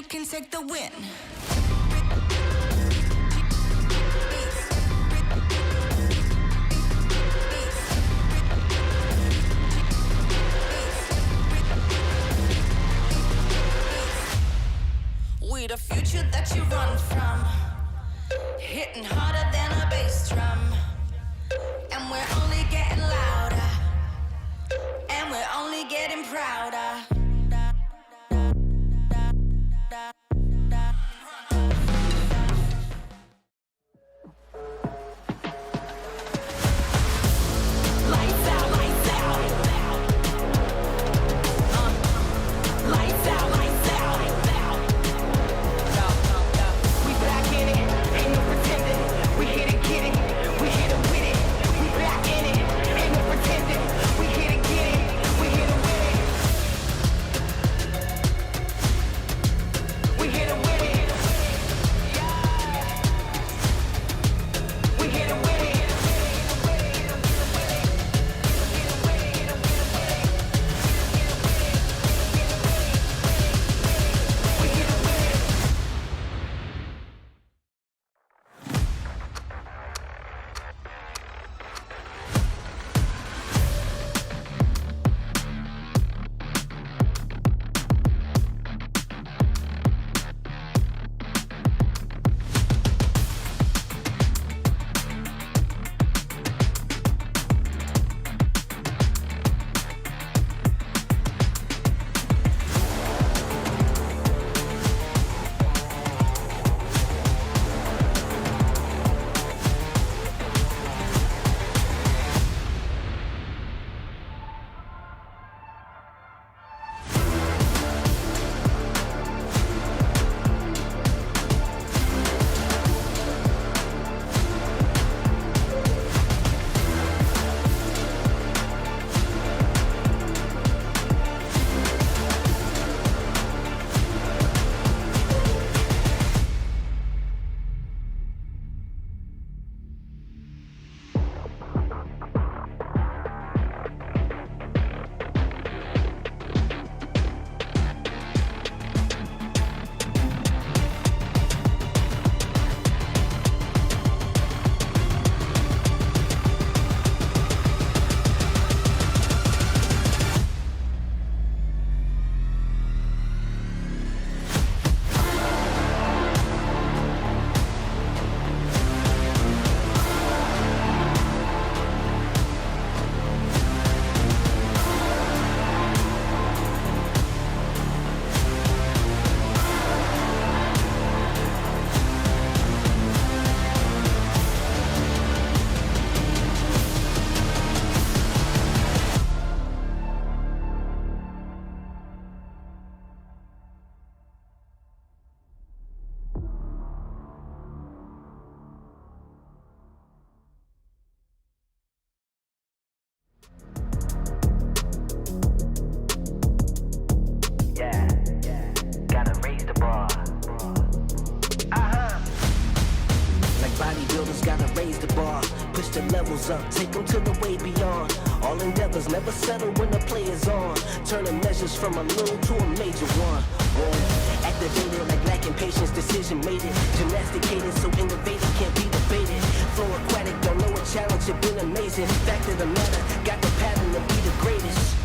can take the win. We the future that you run from, hitting harder than a bass drum, and we're only getting louder, and we're only getting prouder. Up, take them to the way beyond. All endeavors never settle when the play is on. Turning measures from a little to a major one. Boom. Activated like lacking patience, decision made it. Gymnasticated so innovative can't be debated. Flow aquatic, don't know a challenge, it been amazing. Fact of the matter, got the pattern to be the greatest.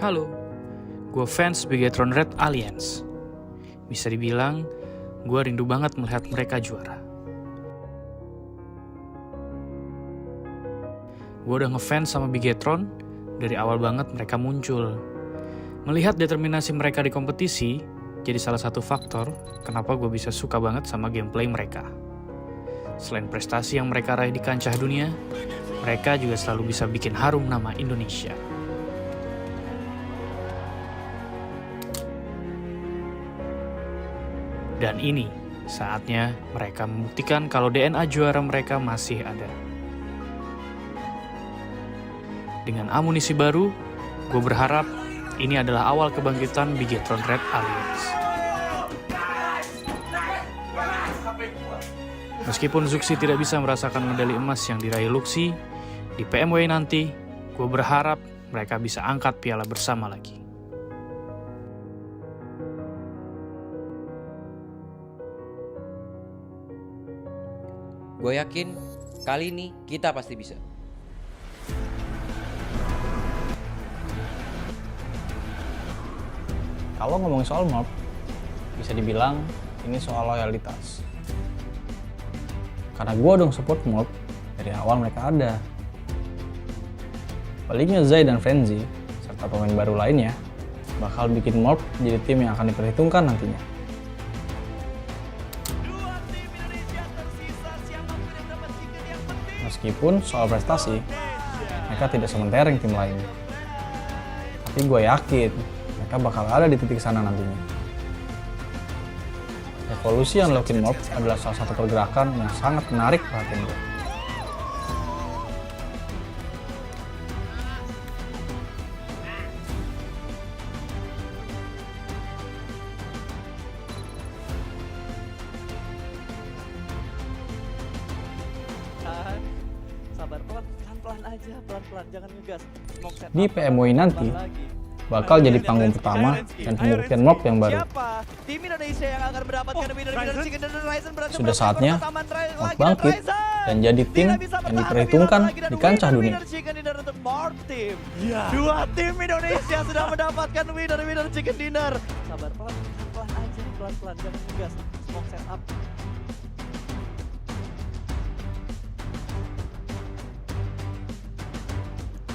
Halo, gue fans Bigetron Red Aliens. Bisa dibilang, gue rindu banget melihat mereka juara. Gue udah ngefans sama Bigetron dari awal banget mereka muncul. Melihat determinasi mereka di kompetisi, jadi salah satu faktor kenapa gue bisa suka banget sama gameplay mereka. Selain prestasi yang mereka raih di kancah dunia, mereka juga selalu bisa bikin harum nama Indonesia. Dan ini saatnya mereka membuktikan kalau DNA juara mereka masih ada. Dengan amunisi baru, gue berharap ini adalah awal kebangkitan Bigetron Red Aliens. Meskipun Zuxi tidak bisa merasakan medali emas yang diraih Luxi, di PMWI nanti, gue berharap mereka bisa angkat piala bersama lagi. Gue yakin kali ini kita pasti bisa. Kalau ngomongin soal mob, bisa dibilang ini soal loyalitas. Karena gue dong support mob dari awal mereka ada. Baliknya Zai dan Frenzy, serta pemain baru lainnya, bakal bikin mob jadi tim yang akan diperhitungkan nantinya. Meskipun soal prestasi, mereka tidak sementereng tim lainnya. Tapi gue yakin, mereka bakal ada di titik sana nantinya. Evolusi Unlocking Mob adalah salah satu pergerakan yang sangat menarik perhatian gue. Sabar, pelan-pelan aja, pelan-pelan, jangan ngegas. Di PMWI nanti, bakal jadi panggung pertama dan pembuktian mob yang baru. Tim Indonesia yang akan mendapatkan winner chicken dinner Ryzen berhasil Sudah saatnya mob bangkit dan jadi tim yang diperhitungkan di kancah dunia. Dua tim Indonesia sudah mendapatkan winner chicken dinner. Sabar, pelan-pelan aja, pelan-pelan, jangan ngegas. Smoke setup.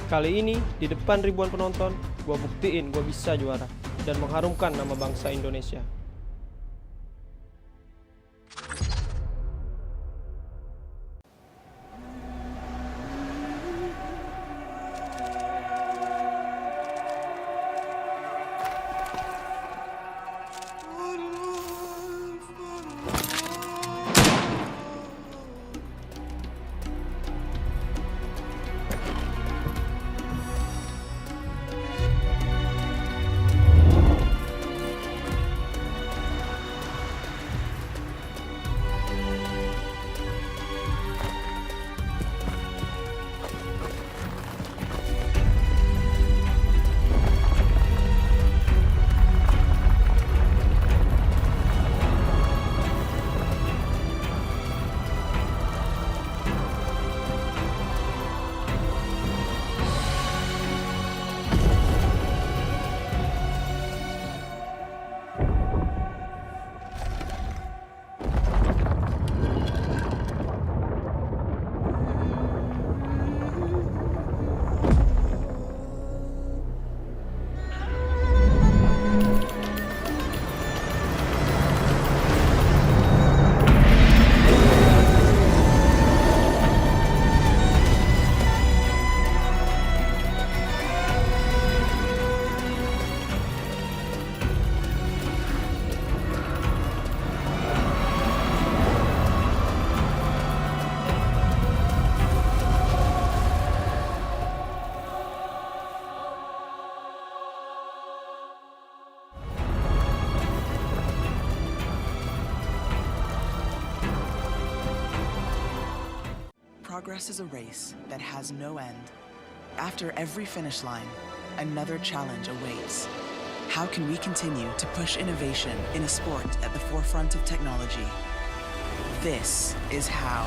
Kali ini, di depan ribuan penonton, gue buktiin gue bisa juara dan mengharumkan nama bangsa Indonesia. Progress is a race that has no end. After every finish line, another challenge awaits. How can we continue to push innovation in a sport at the forefront of technology? This is how.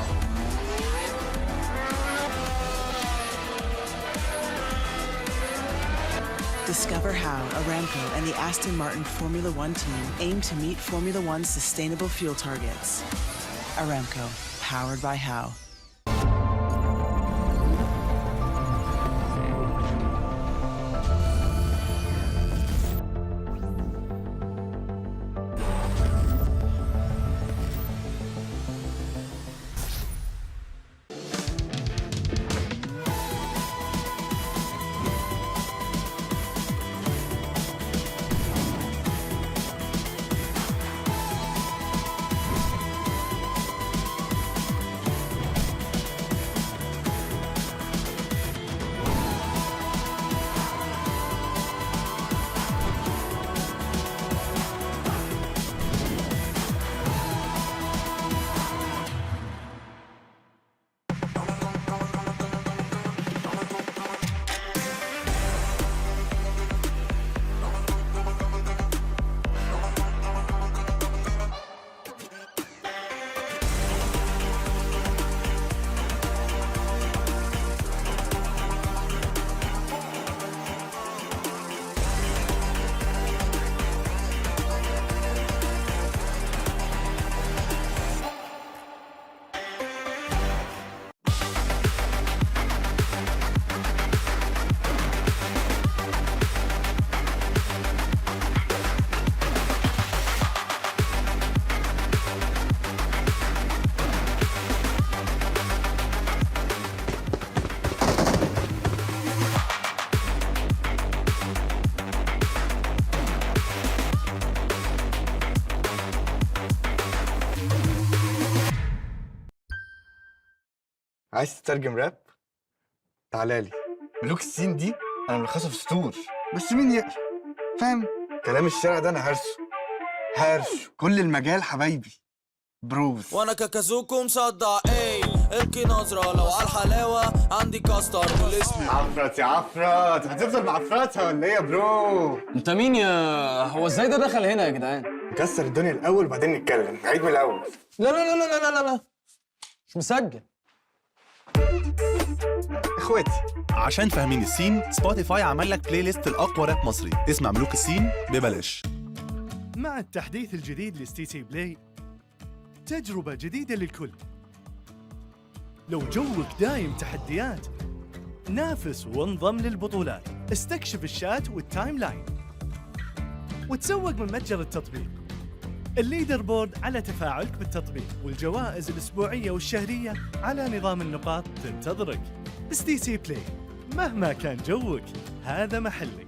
Discover how Aramco and the Aston Martin Formula One team aim to meet Formula One's sustainable fuel targets. Aramco, powered by How. عايز تترجم راب؟ تعالى لي. ملوك السين دي انا ملخصها في سطور، بس مين يقرا؟ فاهم؟ كلام الشارع ده انا هرشه كل المجال حبايبي بروز. وانا كاكازوكو مصدع القي نظرة لو على الحلاوة عندي كاستر والاسم عفرت يا عفرت، هتفضل معفرتها ولا ايه يا برو؟ انت مين يا هو ازاي ده دخل هنا يا جدعان؟ نكسر الدنيا الاول وبعدين نتكلم، نعيد من الاول. لا لا لا لا لا لا مش مسجل. اخواتي عشان فاهمين السين، سبوتيفاي عمل لك بلاي ليست الاقوى راب مصري، اسمع ملوك السين ببلاش. مع التحديث الجديد لستي سي بلاي، تجربة جديدة للكل. لو جوك دايم تحديات، نافس وانضم للبطولات، استكشف الشات والتايم لاين، وتسوق من متجر التطبيق. الليدر بورد على تفاعلك بالتطبيق، والجوائز الأسبوعية والشهرية على نظام النقاط تنتظرك. ستي سي بلاي، مهما كان جوك هذا محلك.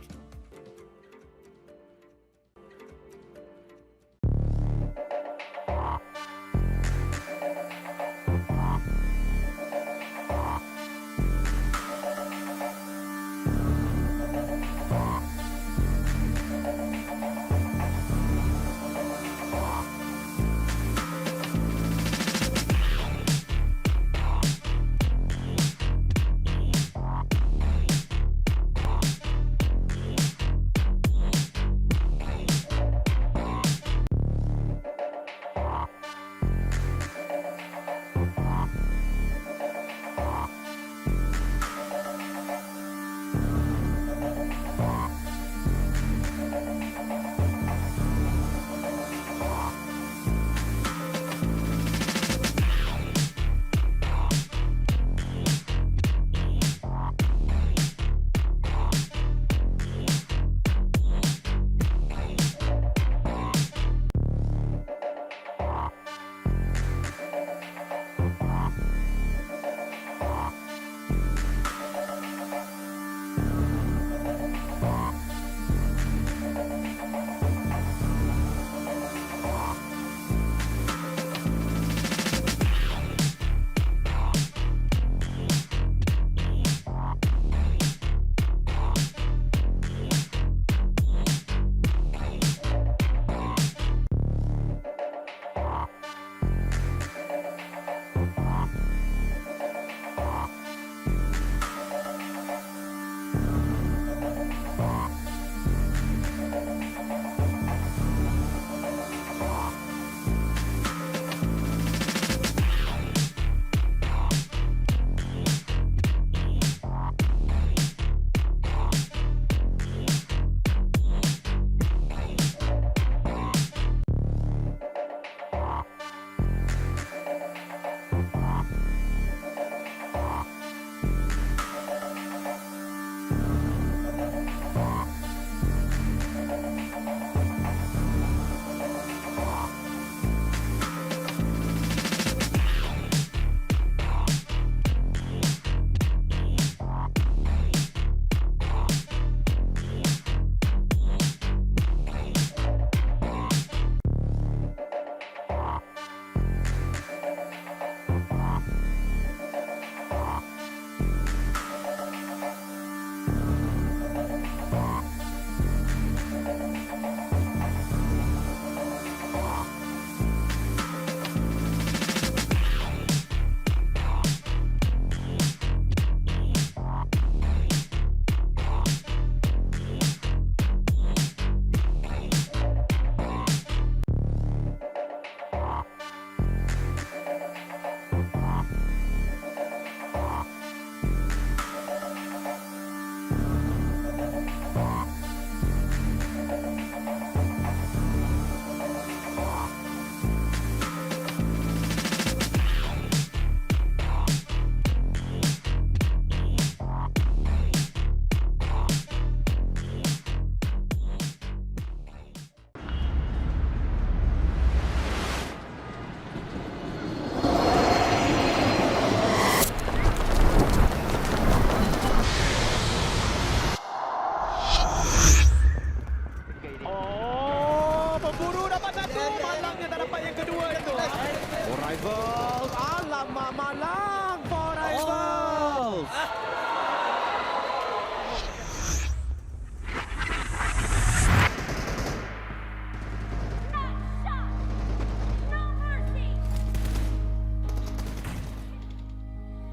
Rivals. Alamak malang for Rivals.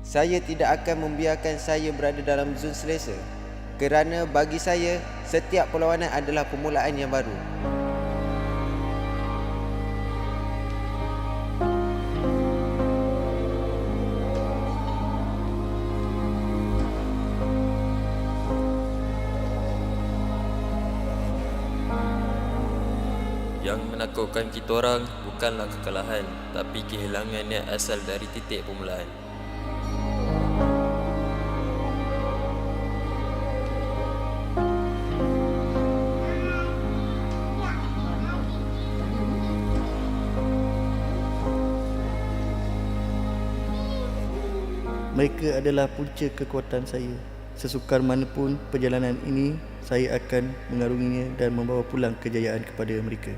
Saya tidak akan membiarkan saya berada dalam zon selesa. Kerana bagi saya, setiap perlawanan adalah permulaan yang baru. Yang menakutkan kita orang bukanlah kekalahan, tapi kehilangan yang asal dari titik permulaan. Mereka adalah punca kekuatan saya. Sesukar manapun perjalanan ini, saya akan mengarunginya dan membawa pulang kejayaan kepada mereka.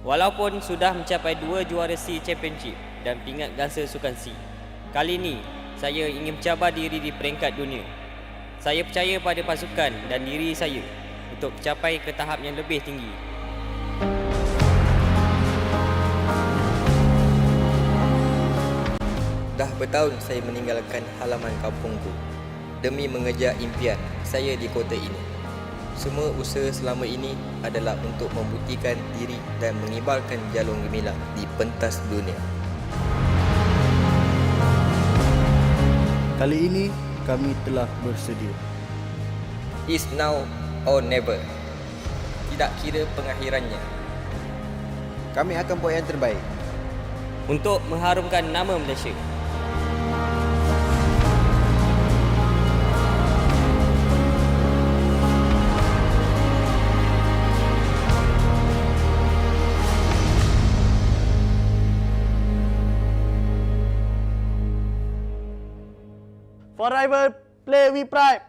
Walaupun sudah mencapai 2 juara C Championship dan pingat gangsa sukan C, kali ini saya ingin mencabar diri di peringkat dunia. Saya percaya pada pasukan dan diri saya untuk mencapai ke tahap yang lebih tinggi. Dah bertahun saya meninggalkan halaman kampungku demi mengejar impian saya di kota ini. Semua usaha selama ini adalah untuk membuktikan diri dan mengibarkan jalur gemilang di pentas dunia. Kali ini kami telah bersedia. It's now or never. Tidak kira pengakhirannya. Kami akan buat yang terbaik untuk mengharumkan nama Malaysia. For Rival, play with pride.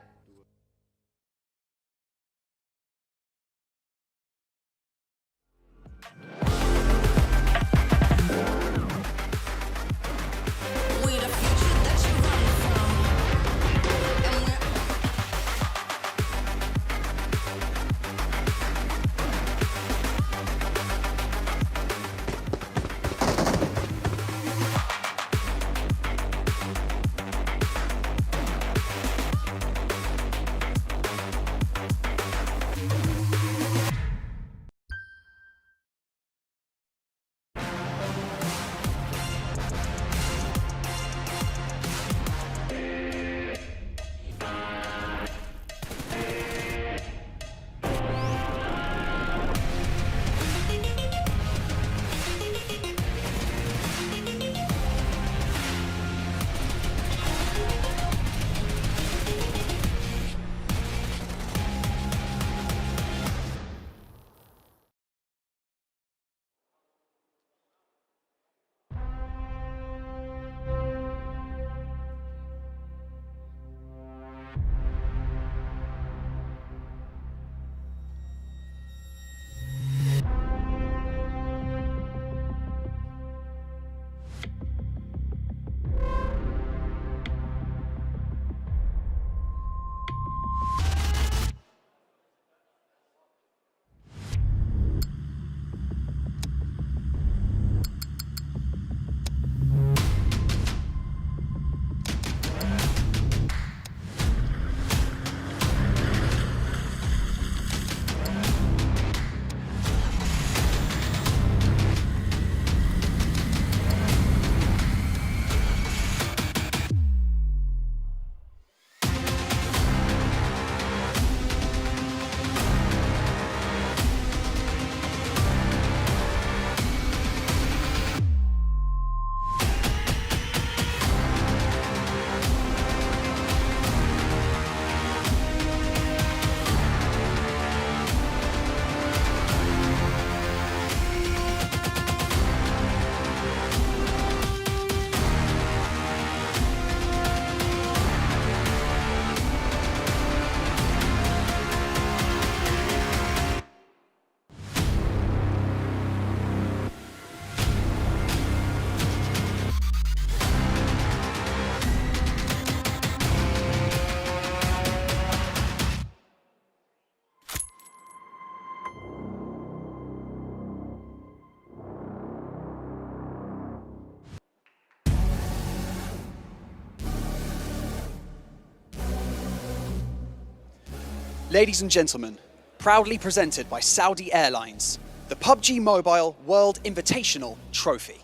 Ladies and gentlemen, proudly presented by Saudi Airlines, the PUBG Mobile World Invitational Trophy.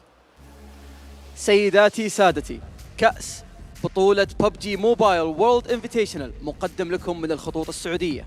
سيداتي سادتي، كأس بطولة PUBG Mobile World Invitational مقدم لكم من الخطوط السعودية.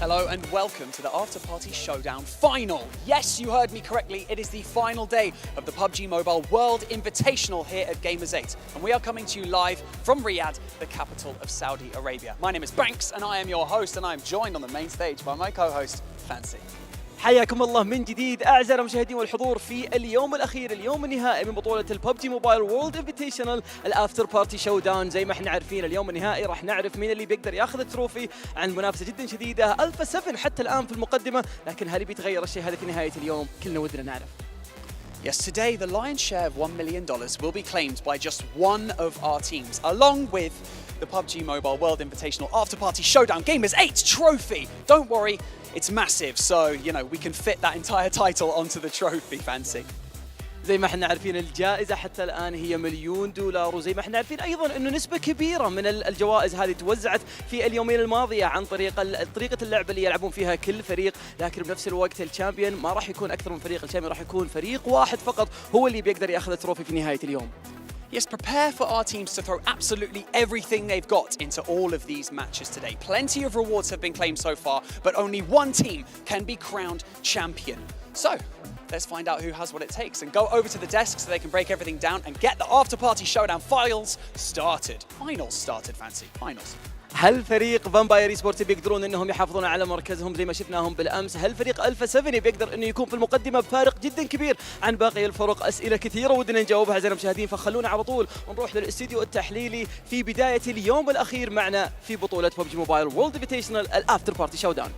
Hello and welcome to the Afterparty Showdown final. Yes, you heard me correctly. It is the final day of the PUBG Mobile World Invitational here at Gamers8. And we are coming to you live from Riyadh, the capital of Saudi Arabia. My name is Banks and I am your host, and I am joined on the main stage by my co-host, Fancy. حياكم الله من جديد أعزائي المشاهدين والحضور في اليوم الأخير، اليوم النهائي من بطولة الببجي موبايل وورلد انفيتيشنال الأفتر بارتي شو داون. زي ما احنا عارفين اليوم النهائي راح نعرف مين اللي بيقدر ياخذ التروفي عن منافسة جدا شديدة. ألفا 7 حتى الآن في المقدمة، لكن هل بيتغير الشيء هذا في نهاية اليوم؟ كلنا ودنا نعرف. Yes, today the lion's share of $1 million will be claimed by just one of our teams, along with the PUBG Mobile World Invitational Afterparty Showdown Gamers8 trophy. Don't worry, it's massive, so, you know, we can fit that entire title onto the trophy, Fancy. زي ما احنا عارفين الجائزة حتى الآن هي $1,000,000، وزي ما احنا عارفين أيضا أنه نسبة كبيرة من الجوائز هذه توزعت في اليومين الماضية عن طريقة اللعبة اللي يلعبون فيها كل فريق، لكن بنفس الوقت الشامبيون ما راح يكون أكثر من فريق، الشامبيون راح يكون فريق واحد فقط هو اللي بيقدر ياخذ التروفي في نهاية اليوم. Yes, prepare for our teams to throw absolutely everything they've got into all of these matches today. Plenty of rewards have been claimed so far, but only one team can be crowned champion. So, let's find out who has what it takes and go over to the desk so they can break everything down and get the Afterparty Showdown finals started. Finals started, Fancy. Finals. هل فريق فامباير اي سبورتس بيقدرون انهم يحافظون على مركزهم زي ما شفناهم بالامس؟ هل فريق الفا 7 بيقدر انه يكون في المقدمه بفارق جدا كبير عن باقي الفرق؟ اسئله كثيره ودنا نجاوبها اعزائي المشاهدين، فخلونا على طول نروح للاستديو التحليلي في بدايه اليوم الاخير معنا في بطوله PUBG موبايل وورلد انفيتيشنال الافتر بارتي شو داون.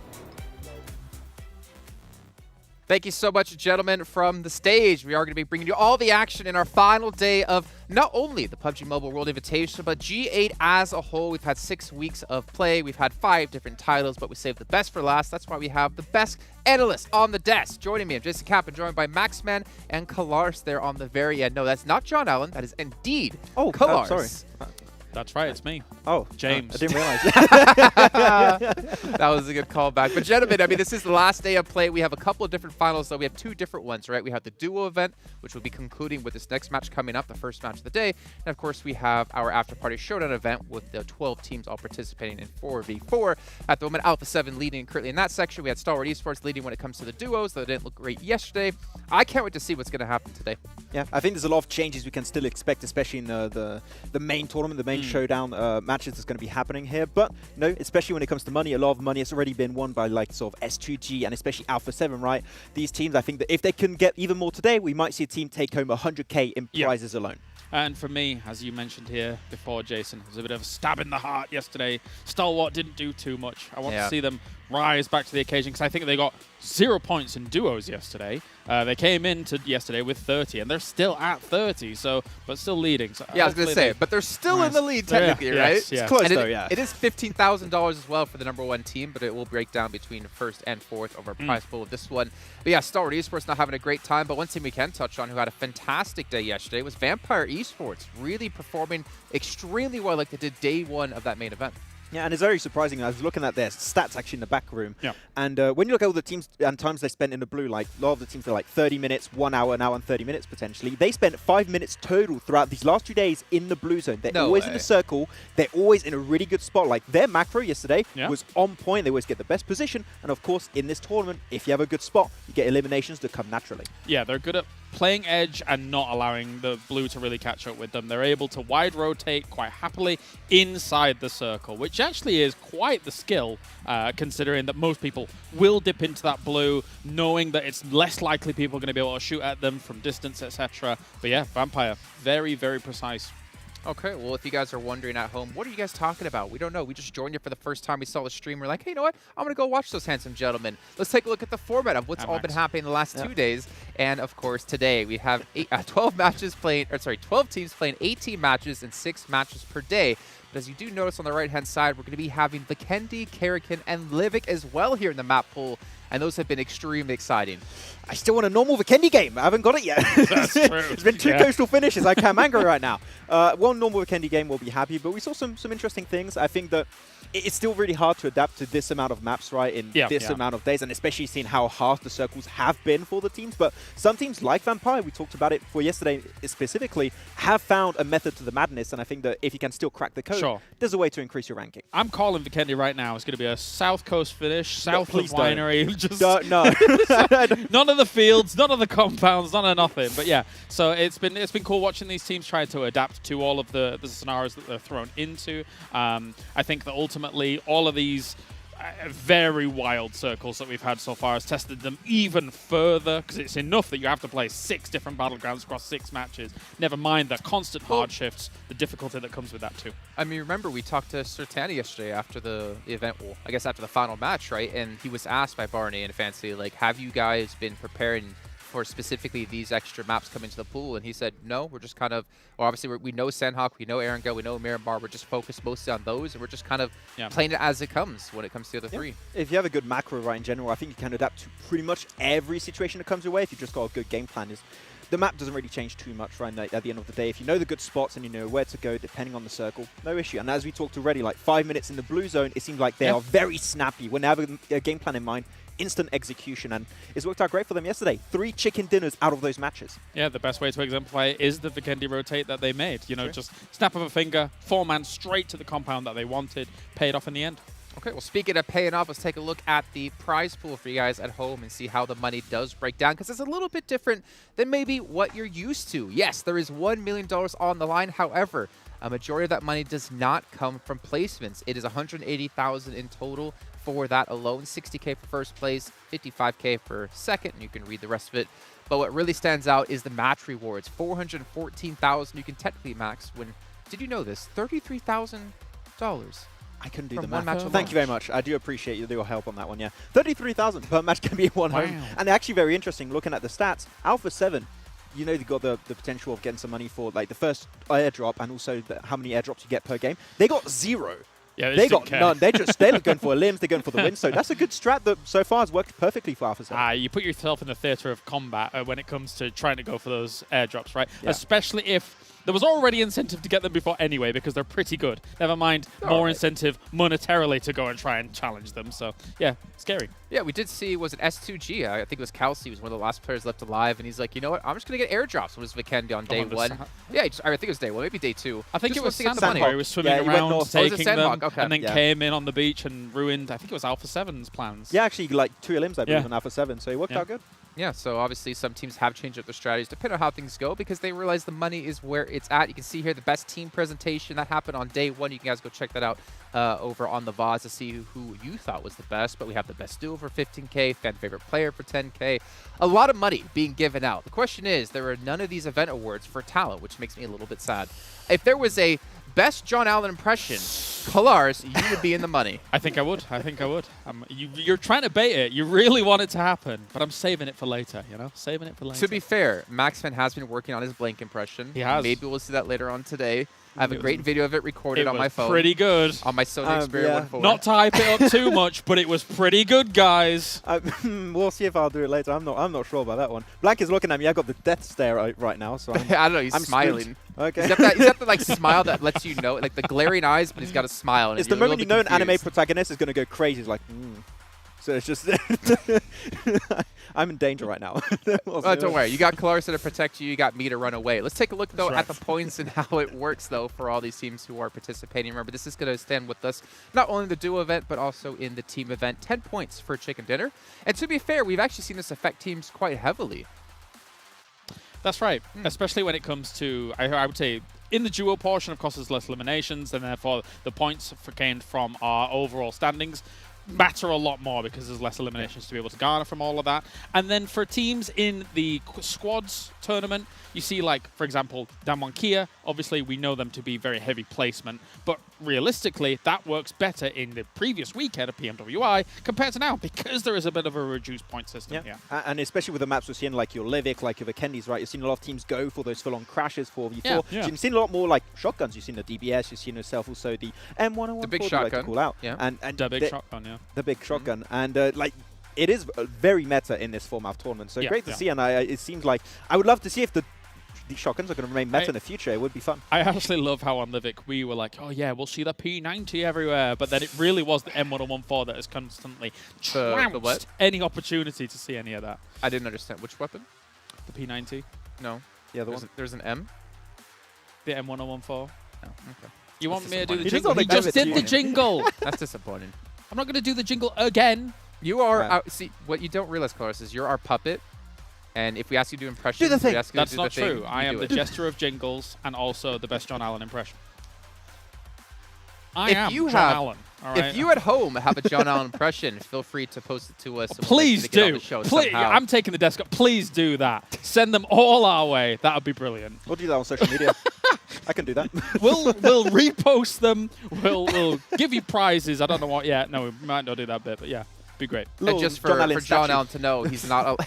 Thank you so much, gentlemen, from the stage. We are going to be bringing you all the action in our final day of not only the PUBG Mobile World Invitational, but G8 as a whole. We've had 6 weeks of play. We've had 5 different titles, but we saved the best for last. That's why we have the best analysts on the desk. Joining me, I'm Jason Kapp, and joined by Maxman and Kalars there on the very end. No, that's not John Allen. That is indeed Kalars. Sorry. That's right, it's me. Oh, James. I didn't realize. That was a good callback. But gentlemen, I mean, this is the last day of play. We have a couple of different finals, though. We have 2 different ones, right? We have the duo event, which will be concluding with this next match coming up, the first match of the day. And of course, we have our Afterparty Showdown event with the 12 teams all participating in 4v4. At the moment, Alpha 7 leading currently in that section. We had Stalwart Esports leading when it comes to the duos, though it didn't look great yesterday. I can't wait to see what's going to happen today. Yeah, I think there's a lot of changes we can still expect, especially in the main tournament, the main showdown matches that's going to be happening here. But no, especially when it comes to money, a lot of money has already been won by like sort of S2G and especially Alpha 7, right? These teams, I think that if they can get even more today, we might see a team take home 100k in prizes alone. And for me, as you mentioned here before, Jason, it was a bit of a stab in the heart yesterday. Stalwart didn't do too much. I want to see them rise back to the occasion because I think they got 0 points in duos yesterday. They came into yesterday with 30, and they're still at 30, so but still leading. So yeah, I was going to say, but they're still in the lead technically, right? Yes, it's close though, yeah. It is $15,000 as well for the #1 team, but it will break down between first and fourth of our prize pool of this one. But yeah, Stalwart Esports not having a great time, but one team we can touch on who had a fantastic day yesterday was Vampire Esports, really performing extremely well like they did day 1 of that main event. Yeah, and it's very surprising. I was looking at their stats actually in the back room. Yeah. And when you look at all the teams and times they spent in the blue, like a lot of the teams are like 30 minutes, 1 hour, an hour and 30 minutes potentially. They spent 5 minutes total throughout these last 2 days in the blue zone. They're always in the circle. They're always in a really good spot. Like their macro yesterday was on point. They always get the best position. And of course, in this tournament, if you have a good spot, you get eliminations that come naturally. Yeah, they're good at playing edge and not allowing the blue to really catch up with them. They're able to wide rotate quite happily inside the circle, which actually is quite the skill, considering that most people will dip into that blue, knowing that it's less likely people are going to be able to shoot at them from distance, etc. But yeah, Vampire, very, very precise. Okay, well, if you guys are wondering at home, what are you guys talking about? We don't know. We just joined you for the first time. We saw the stream. We're like, hey, you know what? I'm going to go watch those handsome gentlemen. Let's take a look at the format of what's all been happening the last 2 days. And, of course, today we have 12 teams playing 18 matches and 6 matches per day. But as you do notice on the right-hand side, we're going to be having Vikendi, Karakin, and Livik as well here in the map pool. And those have been extremely exciting. I still want a normal Vikendi game. I haven't got it yet. That's true. It's been 2 coastal finishes. I can't angry right now. One normal Vikendi game will be happy, but we saw some interesting things. I think that it's still really hard to adapt to this amount of maps, right, in this amount of days, and especially seeing how hard the circles have been for the teams. But some teams like Vampire, we talked about it for yesterday specifically, have found a method to the madness, and I think that if you can still crack the code, there's a way to increase your ranking. I'm calling Vikendi right now. It's going to be a South Coast finish, South of Winery. Just no. None of the fields, none of the compounds, none of nothing. But yeah, so it's been cool watching these teams try to adapt to all of the scenarios that they're thrown into. I think that ultimately all of these very wild circles that we've had so far has tested them even further, because it's enough that you have to play 6 different battlegrounds across 6 matches. Never mind the constant hard shifts, the difficulty that comes with that too. I mean, remember we talked to Sertani yesterday after the event, well, I guess after the final match, right? And he was asked by Barney and Fancy, like, have you guys been preparing for specifically these extra maps coming to the pool? And he said, no, we're just kind of, well, obviously we know Sanhok, we know Erangel, we know Miramar, we're just focused mostly on those, and we're just kind of playing it as it comes when it comes to the other 3. If you have a good macro, right, in general, I think you can adapt to pretty much every situation that comes your way if you just got a good game plan. The map doesn't really change too much, right, at the end of the day. If you know the good spots and you know where to go depending on the circle, no issue. And as we talked already, like 5 minutes in the blue zone, it seems like they are very snappy. When they have a game plan in mind, instant execution, and it's worked out great for them yesterday. 3 chicken dinners out of those matches. Yeah, the best way to exemplify it is the Vikendi rotate that they made. You know, just snap of a finger, 4-man straight to the compound that they wanted, paid off in the end. Okay, well, speaking of paying off, let's take a look at the prize pool for you guys at home and see how the money does break down, because it's a little bit different than maybe what you're used to. Yes, there is $1 million on the line. However, a majority of that money does not come from placements. It is $180,000 in total for that alone. $60K for first place, $55K for second, and you can read the rest of it. But what really stands out is the match rewards. $414,000 you can technically max when, did you know this? $33,000. I couldn't do the math. Thank you very much. I do appreciate your help on that one, yeah. 33,000 per match can be one home. And actually very interesting, looking at the stats, Alpha 7, you know they've got the potential of getting some money for like the first airdrop and also how many airdrops you get per game. They got 0. Yeah, they got none. They're going for limbs. They're going for the win. So that's a good strat that so far has worked perfectly for Alpha 7. You put yourself in the theatre of combat when it comes to trying to go for those airdrops, right? Yeah. Especially if there was already incentive to get them before anyway, because they're pretty good. Never mind more incentive monetarily to go and try and challenge them. So, yeah, scary. Yeah, we did see, was it S2G? I think it was Kelsey, was one of the last players left alive, and he's like, you know what, I'm just going to get airdrops. It was Vikendi on day 1. Yeah, I think it was day 1, maybe day 2. I think it was Sanhok. He was swimming around, taking them, and then came in on the beach and ruined, I think it was Alpha 7's plans. Yeah, actually, like 2 limbs, I believe, on Alpha 7, so it worked out good. Yeah, so obviously some teams have changed up their strategies depending on how things go, because they realize the money is where it's at. You can see here the best team presentation that happened on day 1. You guys go check that out over on the VOD to see who you thought was the best. But we have the best duo for 15K, fan favorite player for 10K. A lot of money being given out. The question is, there are none of these event awards for talent, which makes me a little bit sad. If there was a best John Allen impression, Colars, you would be in the money. I think I would. You're trying to bait it. You really want it to happen, but I'm saving it for later, you know? Saving it for later. To be fair, Maxman has been working on his blank impression. He has. Maybe we'll see that later on today. I have a great video of it recorded on my phone. Pretty good. On my Sony Xperia 1 Not to hype it up too much, but it was pretty good, guys. We'll see if I'll do it later. I'm not sure about that one. Blank is looking at me. I got the death stare right now, so I don't know. He's smiling. Spooked. Okay. He's got that like smile that lets you know, like the glaring eyes, but he's got a smile. And it's the moment you know an anime protagonist is going to go crazy. It's like, So it's just, I'm in danger right now. Don't worry. You got Clarissa to protect you. You got me to run away. Let's take a look, though, at the points and how it works, though, for all these teams who are participating. Remember, this is going to stand with us not only in the duo event, but also in the team event. 10 points for chicken dinner. And to be fair, we've actually seen this affect teams quite heavily. That's right, especially when it comes to, I would say, in the duo portion, of course, there's less eliminations, and therefore the points gained from our overall standings matter a lot more because there's less eliminations to be able to garner from all of that. And then for teams in the squads tournament, you see, like, for example, Damwon Kia, obviously we know them to be very heavy placement, but realistically, that works better in the previous weekend of PMWI compared to now because there is a bit of a reduced point system here. And especially with the maps we're seeing, like your Livik, like your Vikendis, right? You've seen a lot of teams go for those full-on crashes, 4v4. Yeah. So you've seen a lot more, like, shotguns. You've seen the DBS, you've seen yourself also the M101. The big shotgun. Like to call out. Yeah. And the big shotgun, yeah. The big shotgun. And, like, it is very meta in this format of tournament. So great to see. And it seems like I would love to see if these shotguns are going to remain meta in the future. It would be fun. I actually love how on Livik we were like, oh yeah, we'll see the P90 everywhere. But then it really was the M1014 that has constantly trounced any opportunity to see any of that. I didn't understand. Which weapon? The P90. No. Yeah, there's an M? The M1014. Oh, okay. You want me to do the He jingle? doesn't He like just did the jingle. That's disappointing. I'm not going to do the jingle again. You are, see, what you don't realize, Clarissa, is you're our puppet. And if we ask you to do impressions, do the thing. we ask you That's to do not the thing, true. I am the jester of jingles and also the best John Allen impression. I am John Allen. All right? If you at home have a John Allen impression, feel free to post it to us. Please do. Please, I'm taking the desk up. Please do that. Send them all our way. That would be brilliant. We'll do that on social media. I can do that. We'll repost them. We'll give you prizes. I don't know what yet. No, we might not do that bit, but yeah. Be great. And just for John Allen to know, he's not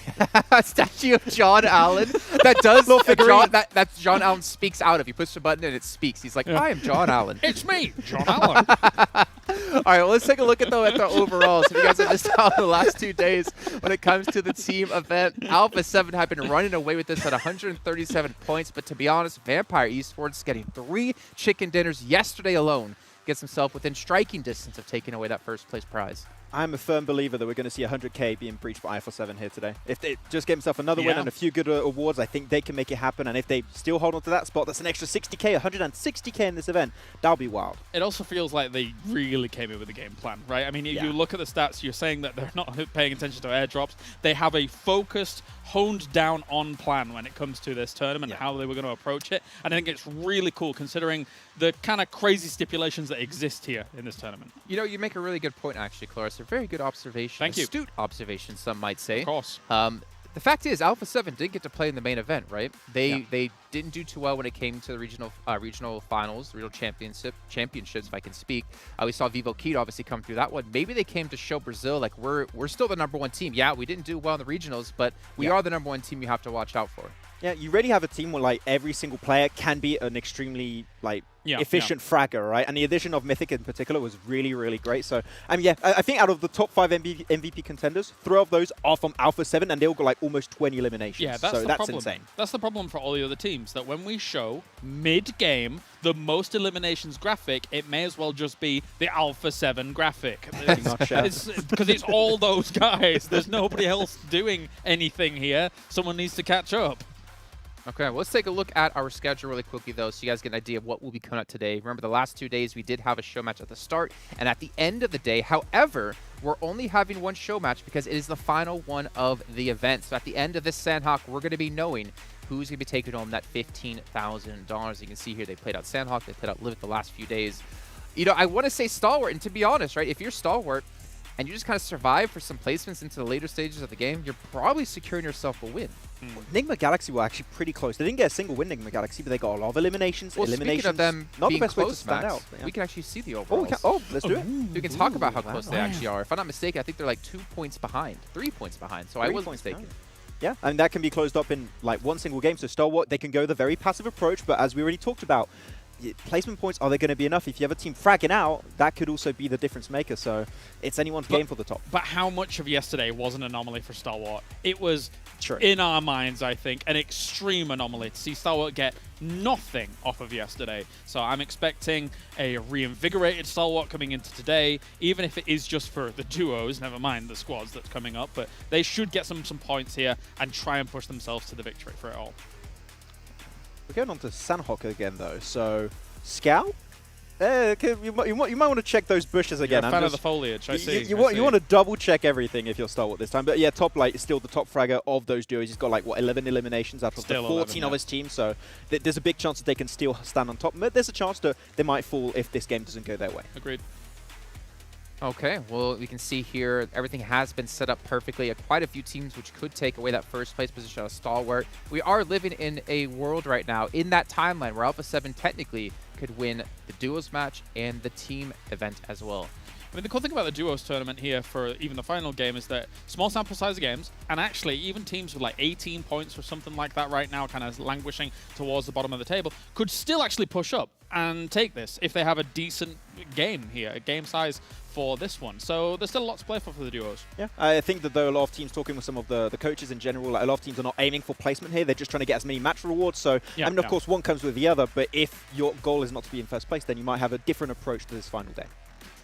a statue of John Allen. That does that John Allen speaks out of. You push the button and it speaks. He's like, I am John Allen. It's me, John Allen. All right, well, let's take a look at the overalls. If you guys have missed out the last 2 days when it comes to the team event, Alpha 7 have been running away with this at 137 points. But to be honest, Vampire Esports getting 3 chicken dinners yesterday alone gets himself within striking distance of taking away that first place prize. I'm a firm believer that we're going to see 100K being breached by Alpha 7 here today. If they just get himself another win and a few good awards, I think they can make it happen. And if they still hold on to that spot, that's an extra 60K, 160K in this event. That'll be wild. It also feels like they really came in with a game plan, right? I mean, if you look at the stats, you're saying that they're not paying attention to airdrops. They have a focused, honed down on plan when it comes to this tournament, how they were going to approach it. And I think it's really cool considering the kind of crazy stipulations that exist here in this tournament. You know, you make a really good point, actually, Clarissa. Very good observation. Thank you. Astute observation, some might say. Of course. The fact is, Alpha 7 did get to play in the main event, right? They didn't do too well when it came to the regional finals, regional championships, if I can speak. We saw Vivo Kid obviously come through that one. Maybe they came to show Brazil, like, we're still the #1 team. Yeah, we didn't do well in the regionals, but we are the #1 team you have to watch out for. Yeah, you really have a team where, like, every single player can be an extremely, like, efficient fragger, right? And the addition of Mythic in particular was really, really great. So, I think out of the top 5 MVP contenders, 3 of those are from Alpha 7, and they all got, like, almost 20 eliminations. Yeah, that's so the that's problem. insane. That's the problem for all the other teams, that when we show mid-game the most eliminations graphic, it may as well just be the Alpha 7 graphic. Because it's all those guys. There's nobody else doing anything here. Someone needs to catch up. Okay, well, let's take a look at our schedule really quickly, though, so you guys get an idea of what will be coming out today. Remember, the last 2 days, we did have a show match at the start and at the end of the day. However, we're only having one show match because it is the final one of the event. So at the end of this Sanhok, we're going to be knowing who's going to be taking home that $15,000. You can see here they played out Sanhok, they played out Livik the last few days. You know, I want to say Stalwart, and to be honest, right, if you're Stalwart and you just kind of survive for some placements into the later stages of the game, you're probably securing yourself a win. Nigma Galaxy were actually pretty close. They didn't get a single win, Nigma Galaxy, but they got a lot of eliminations. Well, speaking of them not being the best way to close, stand Max, out. Yeah. we can actually see the overalls. Let's do it. We can talk about how close they actually are. If I'm not mistaken, I think they're like 2 points behind, 3 points behind. So I was mistaken. Yeah, and that can be closed up in like one single game. So Stalwart, they can go the very passive approach, but as we already talked about, placement points, are they going to be enough? If you have a team fragging out, that could also be the difference maker. So it's anyone's game for the top. But how much of yesterday was an anomaly for Stalwart? It was, in our minds, I think, an extreme anomaly to see Stalwart get nothing off of yesterday. So I'm expecting a reinvigorated Stalwart coming into today, even if it is just for the duos, never mind the squads that's coming up. But they should get some points here and try and push themselves to the victory for it all. We're going on to Sanhok again, though. So, Scout? You might want to check those bushes again. You're a fan of the foliage, I see. You want to double check everything if you're Stalwart this time. But yeah, Top Light is still the top fragger of those duos. He's got like, what, 11 eliminations out of the 14 of his team. So there's a big chance that they can still stand on top. But there's a chance that they might fall if this game doesn't go their way. Agreed. Okay, well, we can see here everything has been set up perfectly. Quite a few teams which could take away that first place position of Stalwart. We are living in a world right now, in that timeline, where Alpha 7 technically could win the duos match and the team event as well. I mean, the cool thing about the duos tournament here for even the final game is that small sample size of games, and actually even teams with like 18 points or something like that right now, kind of languishing towards the bottom of the table, could still actually push up and take this if they have a decent game here, a game size for this one. So there's still a lot to play for the duos. Yeah, I think that though a lot of teams, talking with some of the coaches in general, like a lot of teams are not aiming for placement here. They're just trying to get as many match rewards. So, yeah, I mean, of course, one comes with the other, but if your goal is not to be in first place, then you might have a different approach to this final day.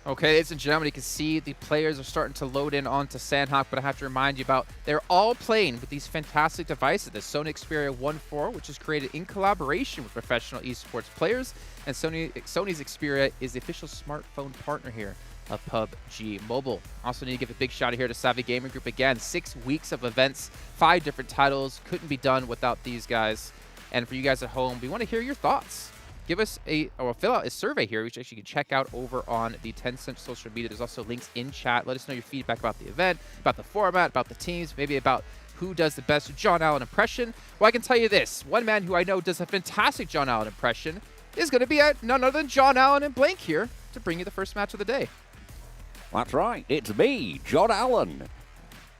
Okay, ladies and gentlemen, you can see the players are starting to load in onto Sanhok, but I have to remind you about they're all playing with these fantastic devices. The Sony Xperia 1.4, which is created in collaboration with professional esports players, and Sony's Xperia is the official smartphone partner here of PUBG Mobile. Also need to give a big shout out here to Savvy Gaming Group again. 6 weeks of events, 5 different titles. Couldn't be done without these guys. And for you guys at home, we want to hear your thoughts. Give us fill out a survey here, which actually you can check out over on the Tencent social media. There's also links in chat. Let us know your feedback about the event, about the format, about the teams, maybe about who does the best John Allen impression. Well, I can tell you this. One man who I know does a fantastic John Allen impression is going to be none other than John Allen and Blank here to bring you the first match of the day. That's right. It's me, John Allen.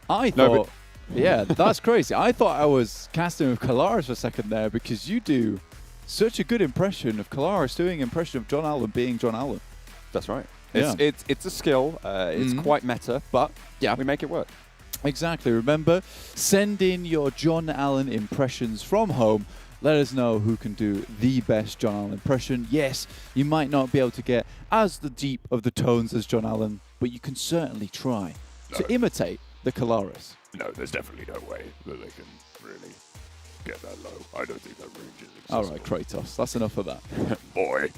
I thought... yeah, that's crazy. I thought I was casting with Kalaris for a second there because you do such a good impression of Kalaris doing impression of John Allen being John Allen. That's right. Yeah. It's a skill. It's quite meta, but yeah, we make it work. Exactly. Remember, send in your John Allen impressions from home. Let us know who can do the best John Allen impression. Yes, you might not be able to get as the deep of the tones as John Allen, but you can certainly try to imitate the Kalaris. No, there's definitely no way that they can really get that low. I don't think that range is accessible. All right, Kratos, that's enough of that. Boy.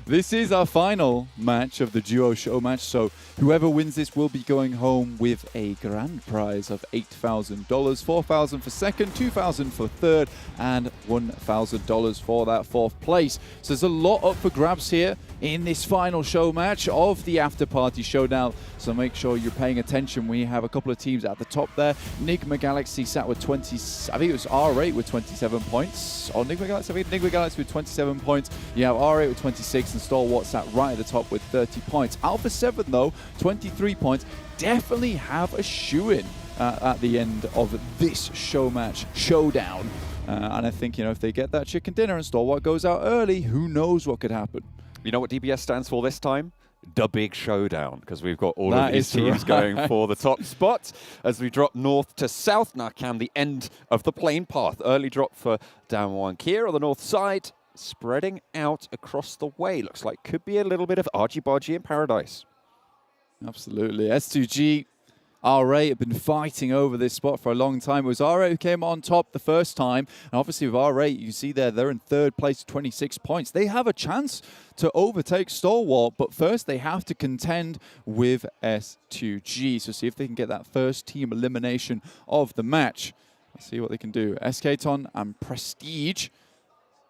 This is our final match of the duo show match, so whoever wins this will be going home with a grand prize of $8,000, $4,000 for second, $2,000 for third, and $1,000 for that fourth place. So there's a lot up for grabs here in this final show match of the Afterparty Showdown, so make sure you're paying attention. We have a couple of teams at the top there. Nigma Galaxy sat with 20, I think it was R8 with 27 points. Or Nigma Galaxy, Nigma Galaxy with 27 points. You have R8 with 26, and Stalwart sat right at the top with 30 points. Alpha 7, though, 23 points. Definitely have a shoe-in at the end of this show match showdown. And I think, if they get that chicken dinner and Stalwart goes out early, who knows what could happen. You know what DBS stands for this time? The Big Showdown, because we've got all of these teams going for the top spot. As we drop north to south, now can the end of the plane path. Early drop for Damwon Kier on the north side, spreading out across the way. Looks like could be a little bit of argy-bargy in paradise. Absolutely. S2G, R8 have been fighting over this spot for a long time. It was R8 who came on top the first time. And obviously with R8, you see there, they're in third place, 26 points. They have a chance to overtake Stalwart, but first they have to contend with S2G. So see if they can get that first team elimination of the match. Let's see what they can do. SKTon and Prestige,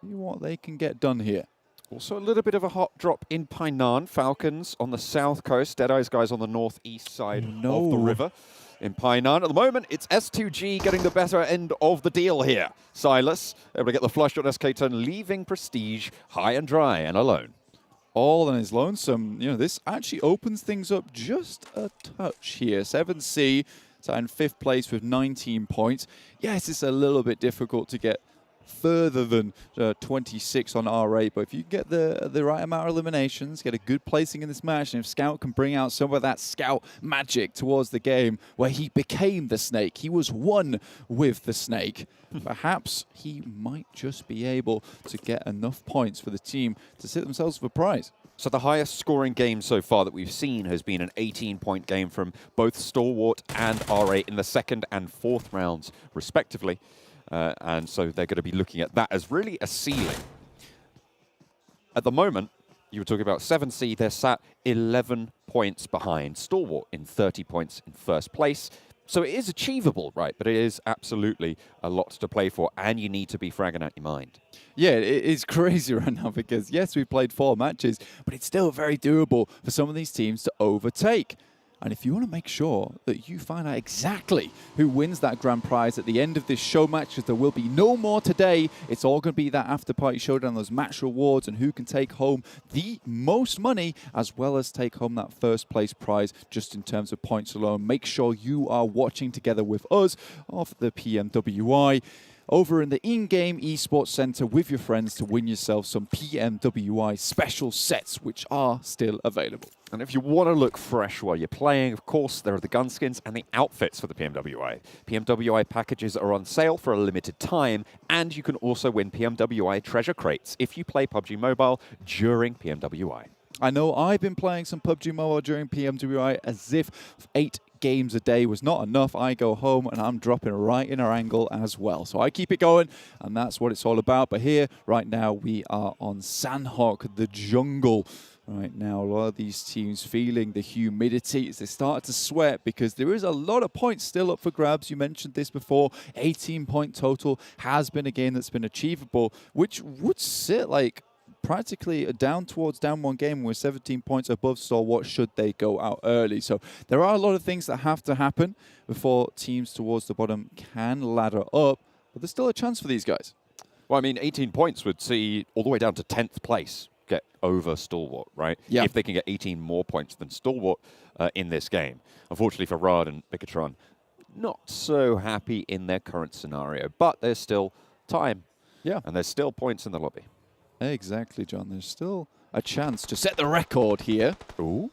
see what they can get done here. Also a little bit of a hot drop in Painan. Falcons on the south coast. Deadeyes Guys on the northeast side of the river. In Painan, at the moment, it's S2G getting the better end of the deal here. Silas able to get the flush on SKTon, leaving Prestige high and dry and alone. All on his lonesome. This actually opens things up just a touch here. 7C sat in fifth place with 19 points. Yes, it's a little bit difficult to get further than 26 on R8. But if you get the right amount of eliminations, get a good placing in this match, and if Scout can bring out some of that Scout magic towards the game where he became the snake, he was one with the snake, perhaps he might just be able to get enough points for the team to sit themselves with a prize. So the highest scoring game so far that we've seen has been an 18-point game from both Stalwart and R8 in the second and fourth rounds, respectively. And so they're going to be looking at that as really a ceiling. At the moment, you were talking about 7C, they're sat 11 points behind Stalwart in 30 points in first place. So it is achievable, right? But it is absolutely a lot to play for, and you need to be fragging out your mind. Yeah, it is crazy right now because, yes, we've played 4 matches, but it's still very doable for some of these teams to overtake. And if you want to make sure that you find out exactly who wins that grand prize at the end of this show match, because there will be no more today, it's all going to be that after-party showdown, those match rewards, and who can take home the most money, as well as take home that first place prize just in terms of points alone. Make sure you are watching together with us of the PMWI over in the in-game esports center with your friends to win yourself some PMWI special sets, which are still available. And if you want to look fresh while you're playing, of course, there are the gun skins and the outfits for the PMWI. PMWI packages are on sale for a limited time, and you can also win PMWI treasure crates if you play PUBG Mobile during PMWI. I know I've been playing some PUBG Mobile during PMWI as if 8 games a day was not enough. I go home and I'm dropping right in Erangel as well. So I keep it going, and that's what it's all about. But here, right now, we are on Sanhok, the jungle. Right now, a lot of these teams feeling the humidity as they start to sweat because there is a lot of points still up for grabs. You mentioned this before. 18-point total has been a game that's been achievable, which would sit like practically down towards down one game with 17 points above Stalwart should they go out early. So there are a lot of things that have to happen before teams towards the bottom can ladder up, but there's still a chance for these guys. Well, I mean, 18 points would see all the way down to 10th place get over Stalwart, right? Yeah. If they can get 18 more points than Stalwart in this game. Unfortunately for Riyadh and Bigetron, not so happy in their current scenario, but there's still time. Yeah. And there's still points in the lobby. Exactly, John. There's still a chance to set the record here. Ooh.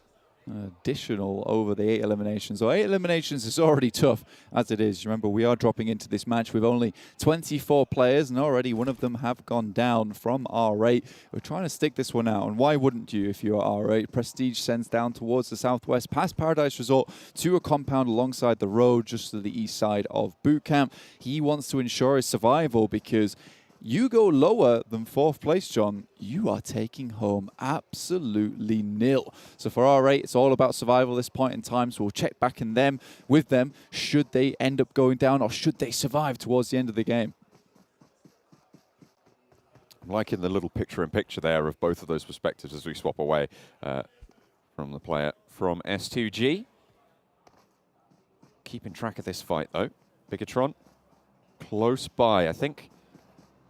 Additional over the 8 eliminations. So 8 eliminations is already tough as it is. Remember, we are dropping into this match with only 24 players, and already one of them have gone down from R8. We're trying to stick this one out, and why wouldn't you if you're R8? Prestige sends down towards the southwest, past Paradise Resort, to a compound alongside the road just to the east side of Boot Camp. He wants to ensure his survival because you go lower than 4th place, John, you are taking home absolutely nil. So for R8, it's all about survival at this point in time, so we'll check back in with them should they end up going down or should they survive towards the end of the game. I'm liking the little picture-in-picture there of both of those perspectives as we swap away from the player from S2G. Keeping track of this fight, though. Bigetron, close by, I think.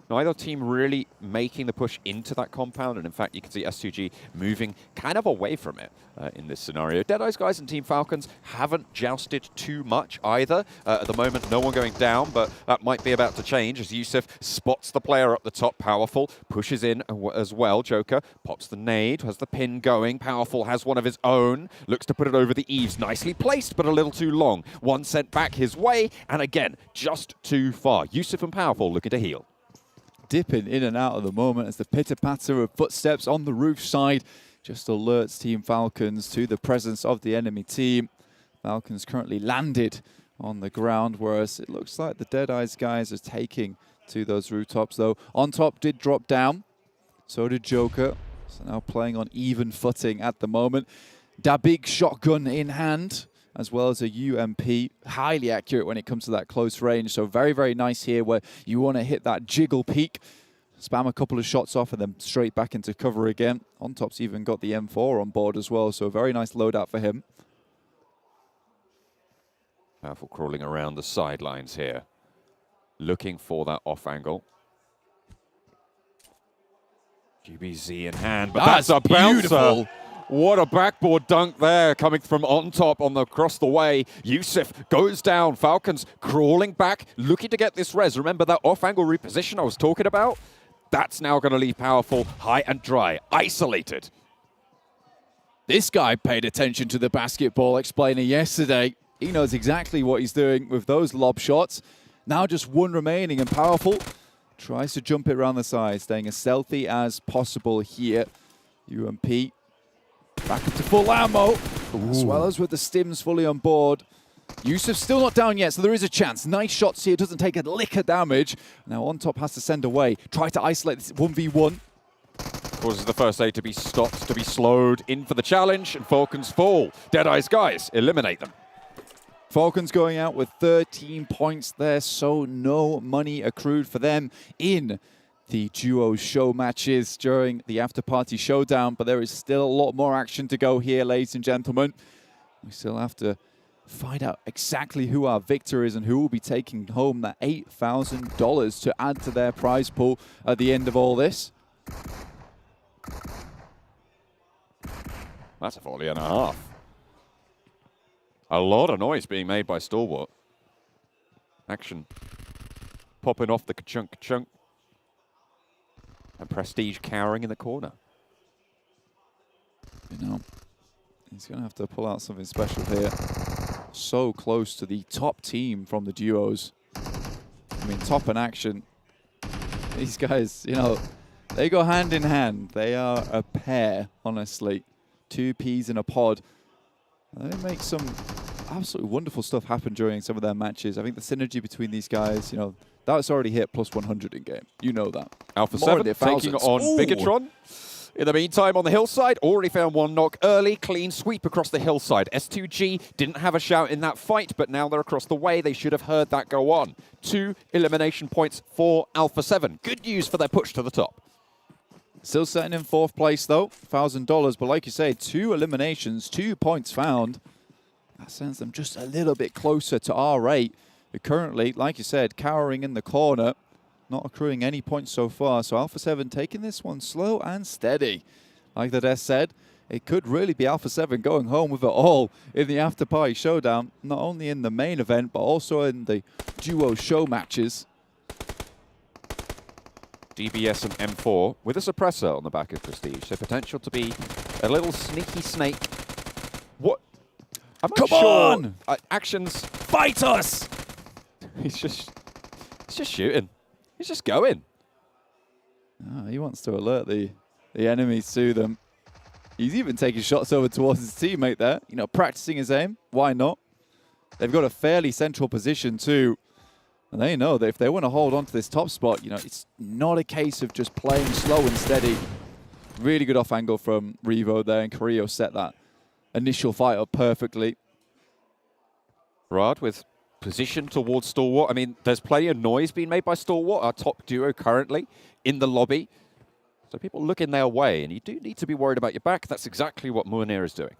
Neither team really making the push into that compound, and in fact, you can see S2G moving kind of away from it in this scenario. Deadeyes Guys and Team Falcons haven't jousted too much either. At the moment, no one going down, but that might be about to change as Yusuf spots the player up the top, Powerful, pushes in as well. Joker pops the nade, has the pin going. Powerful has one of his own, looks to put it over the eaves. Nicely placed, but a little too long. One sent back his way, and again, just too far. Yusuf and Powerful looking to heal. Dipping in and out at the moment as the pitter-patter of footsteps on the roof side just alerts Team Falcons to the presence of the enemy team. Falcons currently landed on the ground, whereas it looks like the Deadeyes guys are taking to those rooftops, though. On top did drop down, so did Joker. So now playing on even footing at the moment. Dabig shotgun in hand, as well as a UMP, highly accurate when it comes to that close range. So very, very nice here where you want to hit that jiggle peak, spam a couple of shots off and then straight back into cover again. On top's even got the M4 on board as well, so a very nice loadout for him. Powerful crawling around the sidelines here, looking for that off angle. GBZ in hand, but that's a bouncer. What a backboard dunk there coming from on top across the way. Yusuf goes down. Falcons crawling back, looking to get this res. Remember that off-angle reposition I was talking about? That's now going to leave Powerful high and dry, isolated. This guy paid attention to the basketball explainer yesterday. He knows exactly what he's doing with those lob shots. Now just one remaining, and Powerful tries to jump it around the side, staying as stealthy as possible here. UMP back into full ammo, as well as with the stims fully on board. Yusuf's still not down yet, so there is a chance. Nice shots here, doesn't take a lick of damage. Now on top has to send away, try to isolate this 1v1. Causes the first aid to be stopped, to be slowed, in for the challenge, and Falcons fall. Deadeyes Guys eliminate them. Falcons going out with 13 points there, so no money accrued for them in the duo show matches during the Afterparty Showdown, but there is still a lot more action to go here, ladies and gentlemen. We still have to find out exactly who our victor is and who will be taking home that $8,000 to add to their prize pool at the end of all this. That's a volley and a half. A lot of noise being made by Stalwart. Action popping off the ka-chunk. And Prestige cowering in the corner. You know, he's going to have to pull out something special here. So close to the top team from the duos. I mean, top and Action. These guys, you know, they go hand in hand. They are a pair, honestly. Two peas in a pod. And they make some absolutely wonderful stuff happen during some of their matches. I think the synergy between these guys, you know, that's already hit plus 100 in game. You know that. Alpha More 7 taking on Bigetron. In the meantime, on the hillside, already found one knock early. Clean sweep across the hillside. S2G didn't have a shout in that fight, but now they're across the way. They should have heard that go on. 2 elimination points for Alpha 7. Good news for their push to the top. Still sitting in 4th place, though. $1,000. But like you say, 2 eliminations, 2 points found. That sends them just a little bit closer to R8. But currently, like you said, cowering in the corner. Not accruing any points so far. So Alpha 7 taking this one slow and steady. Like the Death said, it could really be Alpha 7 going home with it all in the Afterparty Showdown. Not only in the main event, but also in the duo show matches. DBS and M4 with a suppressor on the back of Prestige. So potential to be a little sneaky snake. What? I'm not Come sure. on! Actions. Fight us! He's just shooting. He's just going. Oh, he wants to alert the enemies to them. He's even taking shots over towards his teammate there. You know, practicing his aim. Why not? They've got a fairly central position too. And they know that if they want to hold on to this top spot, you know, it's not a case of just playing slow and steady. Really good off angle from Revo there, and Carrillo set that initial fight up perfectly. Riyadh with position towards Stalwart. I mean, there's plenty of noise being made by Stalwart, our top duo currently in the lobby. So people looking their way, and you do need to be worried about your back. That's exactly what Munir is doing.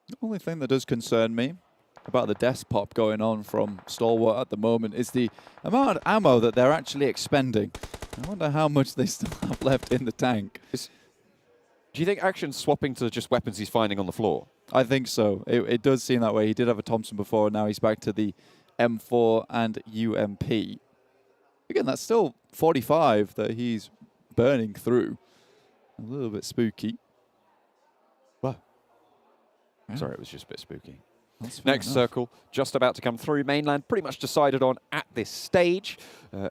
The only thing that does concern me about the desk pop going on from Stalwart at the moment is the amount of ammo that they're actually expending. I wonder how much they still have left in the tank. Do you think Action's swapping to just weapons he's finding on the floor? I think so. It does seem that way. He did have a Thompson before, and now he's back to the M4 and UMP. Again, that's still 45 that he's burning through. A little bit spooky. What? Yeah. Sorry, it was just a bit spooky. Next circle, just about to come through. Mainland pretty much decided on at this stage,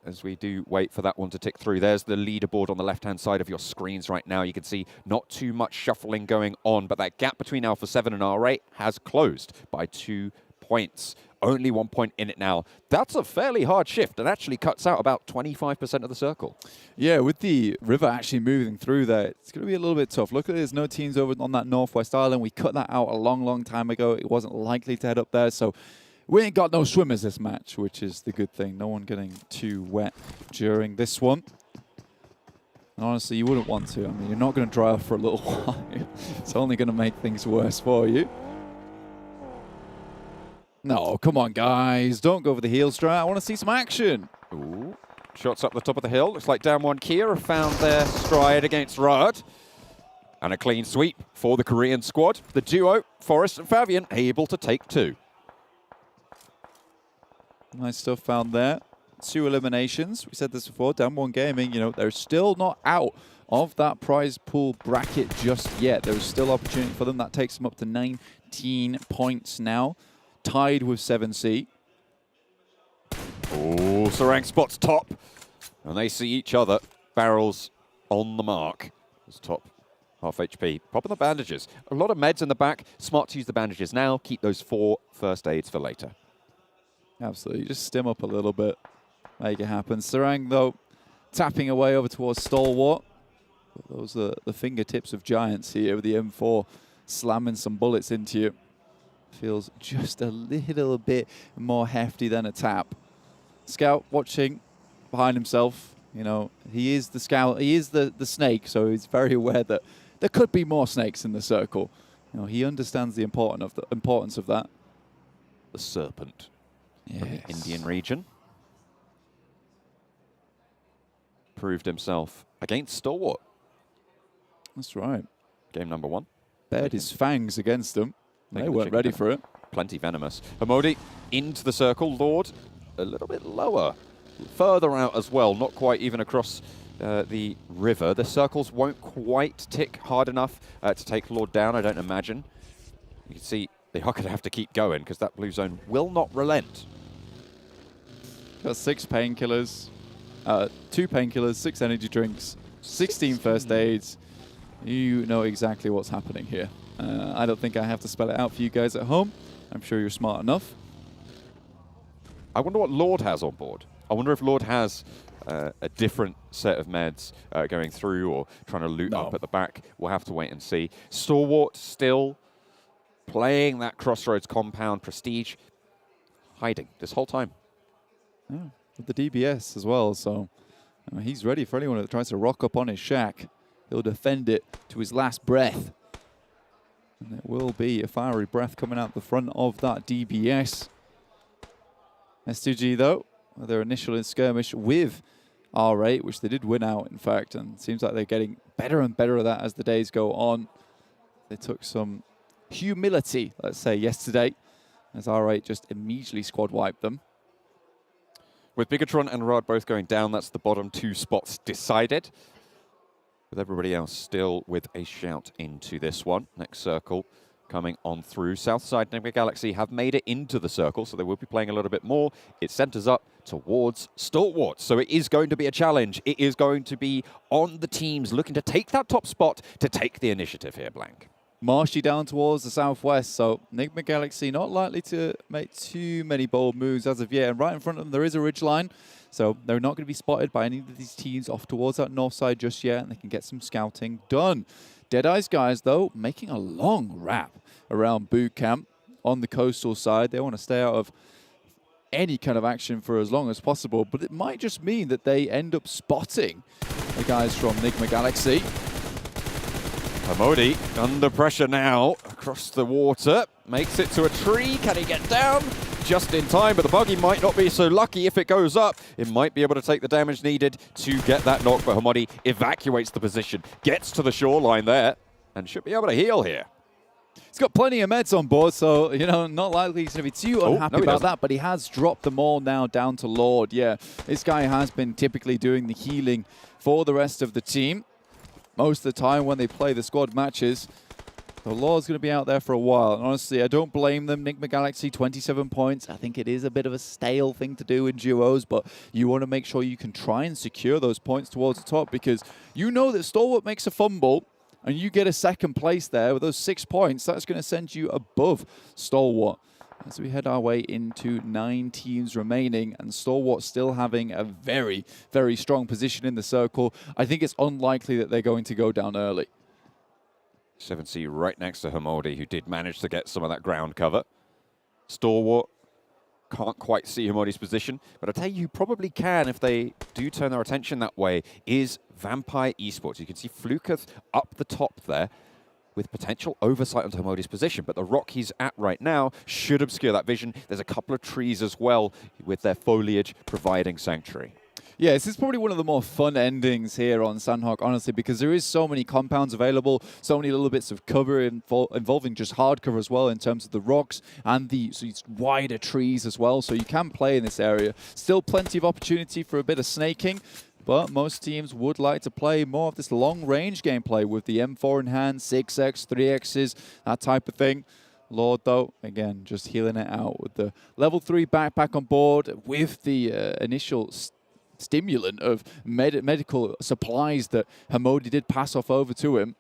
as we do wait for that one to tick through. There's the leaderboard on the left-hand side of your screens right now. You can see not too much shuffling going on, but that gap between Alpha 7 and R8 has closed by 2 points. Only 1 point in it now. That's a fairly hard shift and actually cuts out about 25% of the circle. Yeah, with the river actually moving through there, it's going to be a little bit tough. Luckily, there's no teams over on that northwest island. We cut that out a long, long time ago. It wasn't likely to head up there, so we ain't got no swimmers this match, which is the good thing. No one getting too wet during this one. And honestly, you wouldn't want to. I mean, you're not going to dry off for a little while. It's only going to make things worse for you. No, come on, guys. Don't go for the heel strat. I want to see some action. Ooh. Shots up the top of the hill. Looks like down one Kia have found their stride against Riyadh. And a clean sweep for the Korean squad. The duo, Forrest and Fabian, able to take 2. Nice stuff found there. 2 eliminations. We said this before, Damwon Gaming, you know, they're still not out of that prize pool bracket just yet. There's still opportunity for them. That takes them up to 19 points now, tied with 7C. Oh, Sarang spots top, and they see each other. Barrels on the mark. It's top, half HP. Popping the bandages. A lot of meds in the back. Smart to use the bandages now. Keep those 4 first aids for later. Absolutely. Just stim up a little bit. Make it happen. Sarang, though, tapping away over towards Stalwart. Those are the fingertips of giants here with the M4 slamming some bullets into you. Feels just a little bit more hefty than a tap. Scout watching behind himself. You know, he is the scout. He is the snake, so he's very aware that there could be more snakes in the circle. You know, he understands the importance of that. The serpent. Yes. From the Indian region. Proved himself against Stalwart. That's right. Game number 1. Bared his fangs against them. They weren't ready for it. Plenty venomous. Hamodi into the circle. Lord a little bit lower. Further out as well. Not quite even across the river. The circles won't quite tick hard enough to take Lord down, I don't imagine. You can see they are going to have to keep going because that blue zone will not relent. Got 6 painkillers, 2 painkillers, 6 energy drinks, 16 first aids. You know exactly what's happening here. I don't think I have to spell it out for you guys at home. I'm sure you're smart enough. I wonder what Lord has on board. I wonder if Lord has a different set of meds going through or trying to loot up at the back. We'll have to wait and see. Stalwart still playing that Crossroads compound prestige, hiding this whole time. Yeah, with the DBS as well, so he's ready for anyone that tries to rock up on his shack. He'll defend it to his last breath. And there will be a fiery breath coming out the front of that DBS. S2G, though, their initial skirmish with R8, which they did win out, in fact, and it seems like they're getting better and better at that as the days go on. They took some humility, let's say, yesterday, as R8 just immediately squad wiped them. With Bigetron and Riyadh both going down, that's the bottom 2 spots decided. With everybody else still with a shout into this one. Next circle coming on through. Southside Nigma Galaxy have made it into the circle, so they will be playing a little bit more. It centers up towards Stalwart, so it is going to be a challenge. It is going to be on the teams looking to take that top spot to take the initiative here, Blank. Marshy down towards the southwest, so Nigma Galaxy not likely to make too many bold moves as of yet. And right in front of them, there is a ridgeline, so they're not going to be spotted by any of these teams off towards that north side just yet, and they can get some scouting done. Deadeyes Guys, though, making a long wrap around boot camp on the coastal side. They want to stay out of any kind of action for as long as possible, but it might just mean that they end up spotting the guys from Nigma Galaxy. Hamodi under pressure now across the water. Makes it to a tree. Can he get down? Just in time, but the buggy might not be so lucky if it goes up. It might be able to take the damage needed to get that knock, but Hamodi evacuates the position, gets to the shoreline there, and should be able to heal here. He's got plenty of meds on board, so, you know, not likely he's going to be too unhappy about that, but he has dropped them all now down to Lord. Yeah, this guy has been typically doing the healing for the rest of the team. Most of the time when they play the squad matches, the Lord's going to be out there for a while. And honestly, I don't blame them. Nigma Galaxy, 27 points. I think it is a bit of a stale thing to do in duos, but you want to make sure you can try and secure those points towards the top, because you know that Stalwart makes a fumble and you get a second place there with those 6 points. That's going to send you above Stalwart. As we head our way into 9 teams remaining, and Stalwart still having a very, very strong position in the circle, I think it's unlikely that they're going to go down early. 7C right next to Hamodi, who did manage to get some of that ground cover. Stalwart can't quite see Hamodi's position, but I tell you, probably can if they do turn their attention that way, is Vampire Esports. You can see Fluketh up the top there, with potential oversight onto Hamodi's position, but the rock he's at right now should obscure that vision. There's a couple of trees as well, with their foliage providing sanctuary. Yeah, this is probably one of the more fun endings here on Sanhok, honestly, because there is so many compounds available, so many little bits of cover involving just hard cover as well in terms of the rocks and these wider trees as well, so you can play in this area. Still plenty of opportunity for a bit of snaking, but most teams would like to play more of this long-range gameplay with the M4 in hand, 6x, 3x's, that type of thing. Lord, though, again, just healing it out with the level 3 backpack on board with the initial stimulant of medical supplies that Hamodi did pass off over to him.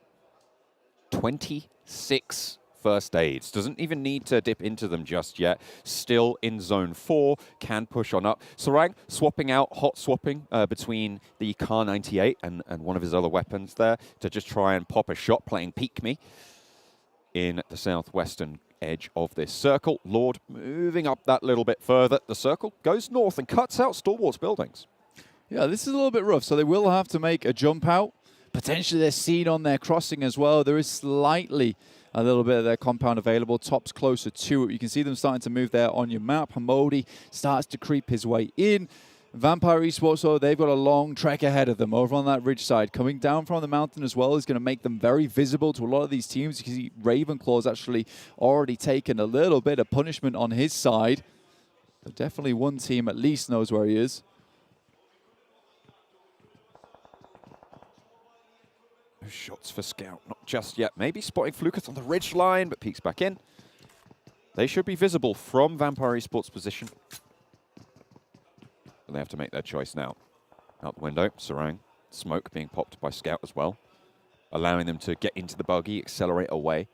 26 first aids. Doesn't even need to dip into them just yet. Still in zone 4. Can push on up. Sarang swapping out, hot swapping between the Kar 98 and one of his other weapons there to just try and pop a shot, playing Peek Me in the southwestern edge of this circle. Lord moving up that little bit further. The circle goes north and cuts out Stalwart's buildings. Yeah, this is a little bit rough, so they will have to make a jump out. Potentially they're seen on their crossing as well. There is slightly a little bit of their compound available. Top's closer to it. You can see them starting to move there on your map. Hamodi starts to creep his way in. Vampire Esports, though, they've got a long trek ahead of them over on that ridge side. Coming down from the mountain as well is going to make them very visible to a lot of these teams. You can see Ravenclaw's actually already taken a little bit of punishment on his side. But definitely one team at least knows where he is. No shots for Scout, not just yet. Maybe spotting Flukas on the ridge line, but peeks back in. They should be visible from Vampire Esports' position. But they have to make their choice now. Out the window, Sarang. Smoke being popped by Scout as well. Allowing them to get into the buggy, accelerate away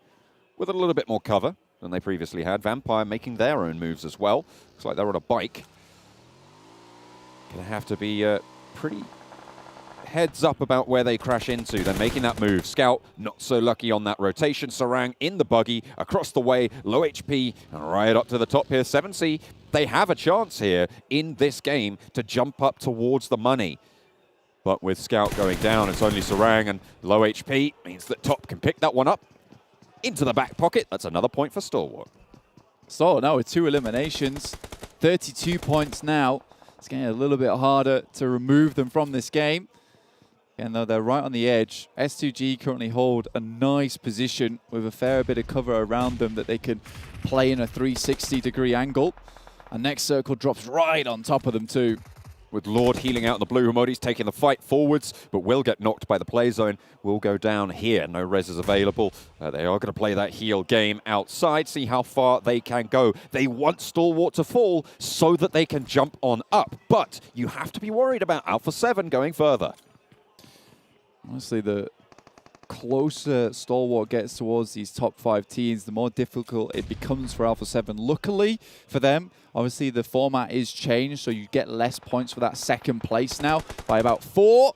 with a little bit more cover than they previously had. Vampire making their own moves as well. Looks like they're on a bike. Gonna have to be pretty heads up about where they crash into. They're making that move. Scout not so lucky on that rotation. Sarang in the buggy, across the way, low HP, and right up to the top here. 7C, they have a chance here in this game to jump up towards the money. But with Scout going down, it's only Sarang, and low HP means that Top can pick that one up into the back pocket. That's another point for Stalwart. So now with 2 eliminations, 32 points now. It's getting a little bit harder to remove them from this game. Again, though, they're right on the edge. S2G currently hold a nice position with a fair bit of cover around them that they can play in a 360-degree angle. And next circle drops right on top of them too. With Lord healing out in the blue, Hamodi's taking the fight forwards, but will get knocked by the play zone. Will go down here. No res is available. They are going to play that heal game outside, see how far they can go. They want Stalwart to fall so that they can jump on up. But you have to be worried about Alpha 7 going further. Honestly, the closer Stalwart gets towards these top 5 teams, the more difficult it becomes for Alpha 7. Luckily for them, obviously the format is changed, so you get less points for that second place now by about 4.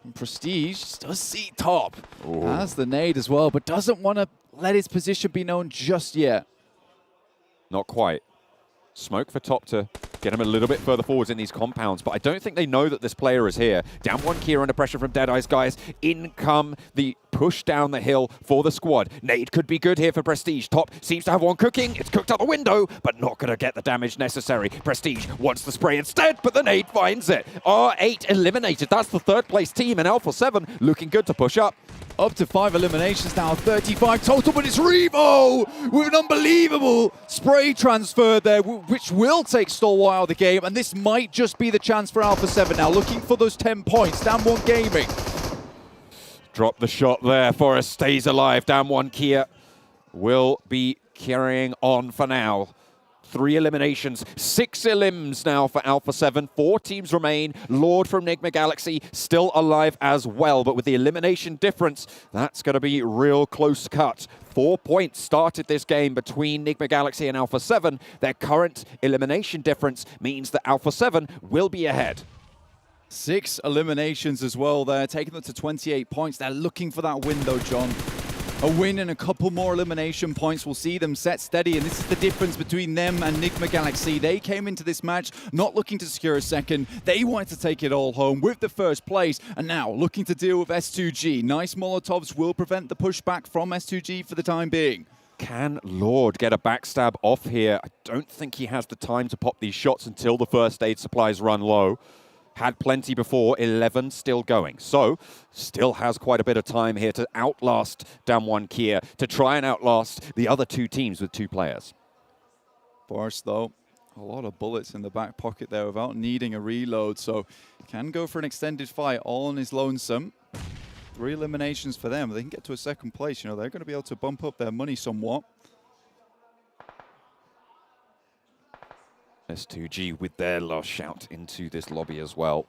And Prestige does see Top. Ooh. Has the nade as well, but doesn't want to let his position be known just yet. Not quite. Smoke for Top to get him a little bit further forwards in these compounds, but I don't think they know that this player is here. Down one Kira under pressure from Deadeyes Guys. In come the push down the hill for the squad. Nade could be good here for Prestige. Top seems to have one cooking. It's cooked out the window, but not going to get the damage necessary. Prestige wants the spray instead, but the nade finds it. R8 eliminated. That's the 3rd place team, and Alpha 7 looking good to push up. Up to 5 eliminations now, 35 total, but it's Revo with an unbelievable spray transfer there, which will take Stalwart out of the game, and this might just be the chance for Alpha 7 now, looking for those 10 points. Down 1 Gaming. Drop the shot there. Forrest stays alive. Down 1 Kia will be carrying on for now. 3 eliminations, 6 elims now for Alpha 7. 4 teams remain. Lord from Nigma Galaxy still alive as well, but with the elimination difference, that's going to be real close cut. 4 points started this game between Nigma Galaxy and Alpha 7. Their current elimination difference means that Alpha 7 will be ahead. 6 eliminations as well there, taking them to 28 points. They're looking for that window, John. A win and a couple more elimination points will see them set steady, and this is the difference between them and Nigma Galaxy. They came into this match not looking to secure a second. They wanted to take it all home with the 1st place, and now looking to deal with S2G. Nice Molotovs will prevent the pushback from S2G for the time being. Can Lord get a backstab off here? I don't think he has the time to pop these shots until the first aid supplies run low. Had plenty before, 11 still going. So, still has quite a bit of time here to outlast Damwon Kia, to try and outlast the other two teams with 2 players. Forrest, though, a lot of bullets in the back pocket there without needing a reload, so can go for an extended fight all on his lonesome. 3 eliminations for them. They can get to a second place. You know, they're going to be able to bump up their money somewhat. S2G with their last shout into this lobby as well.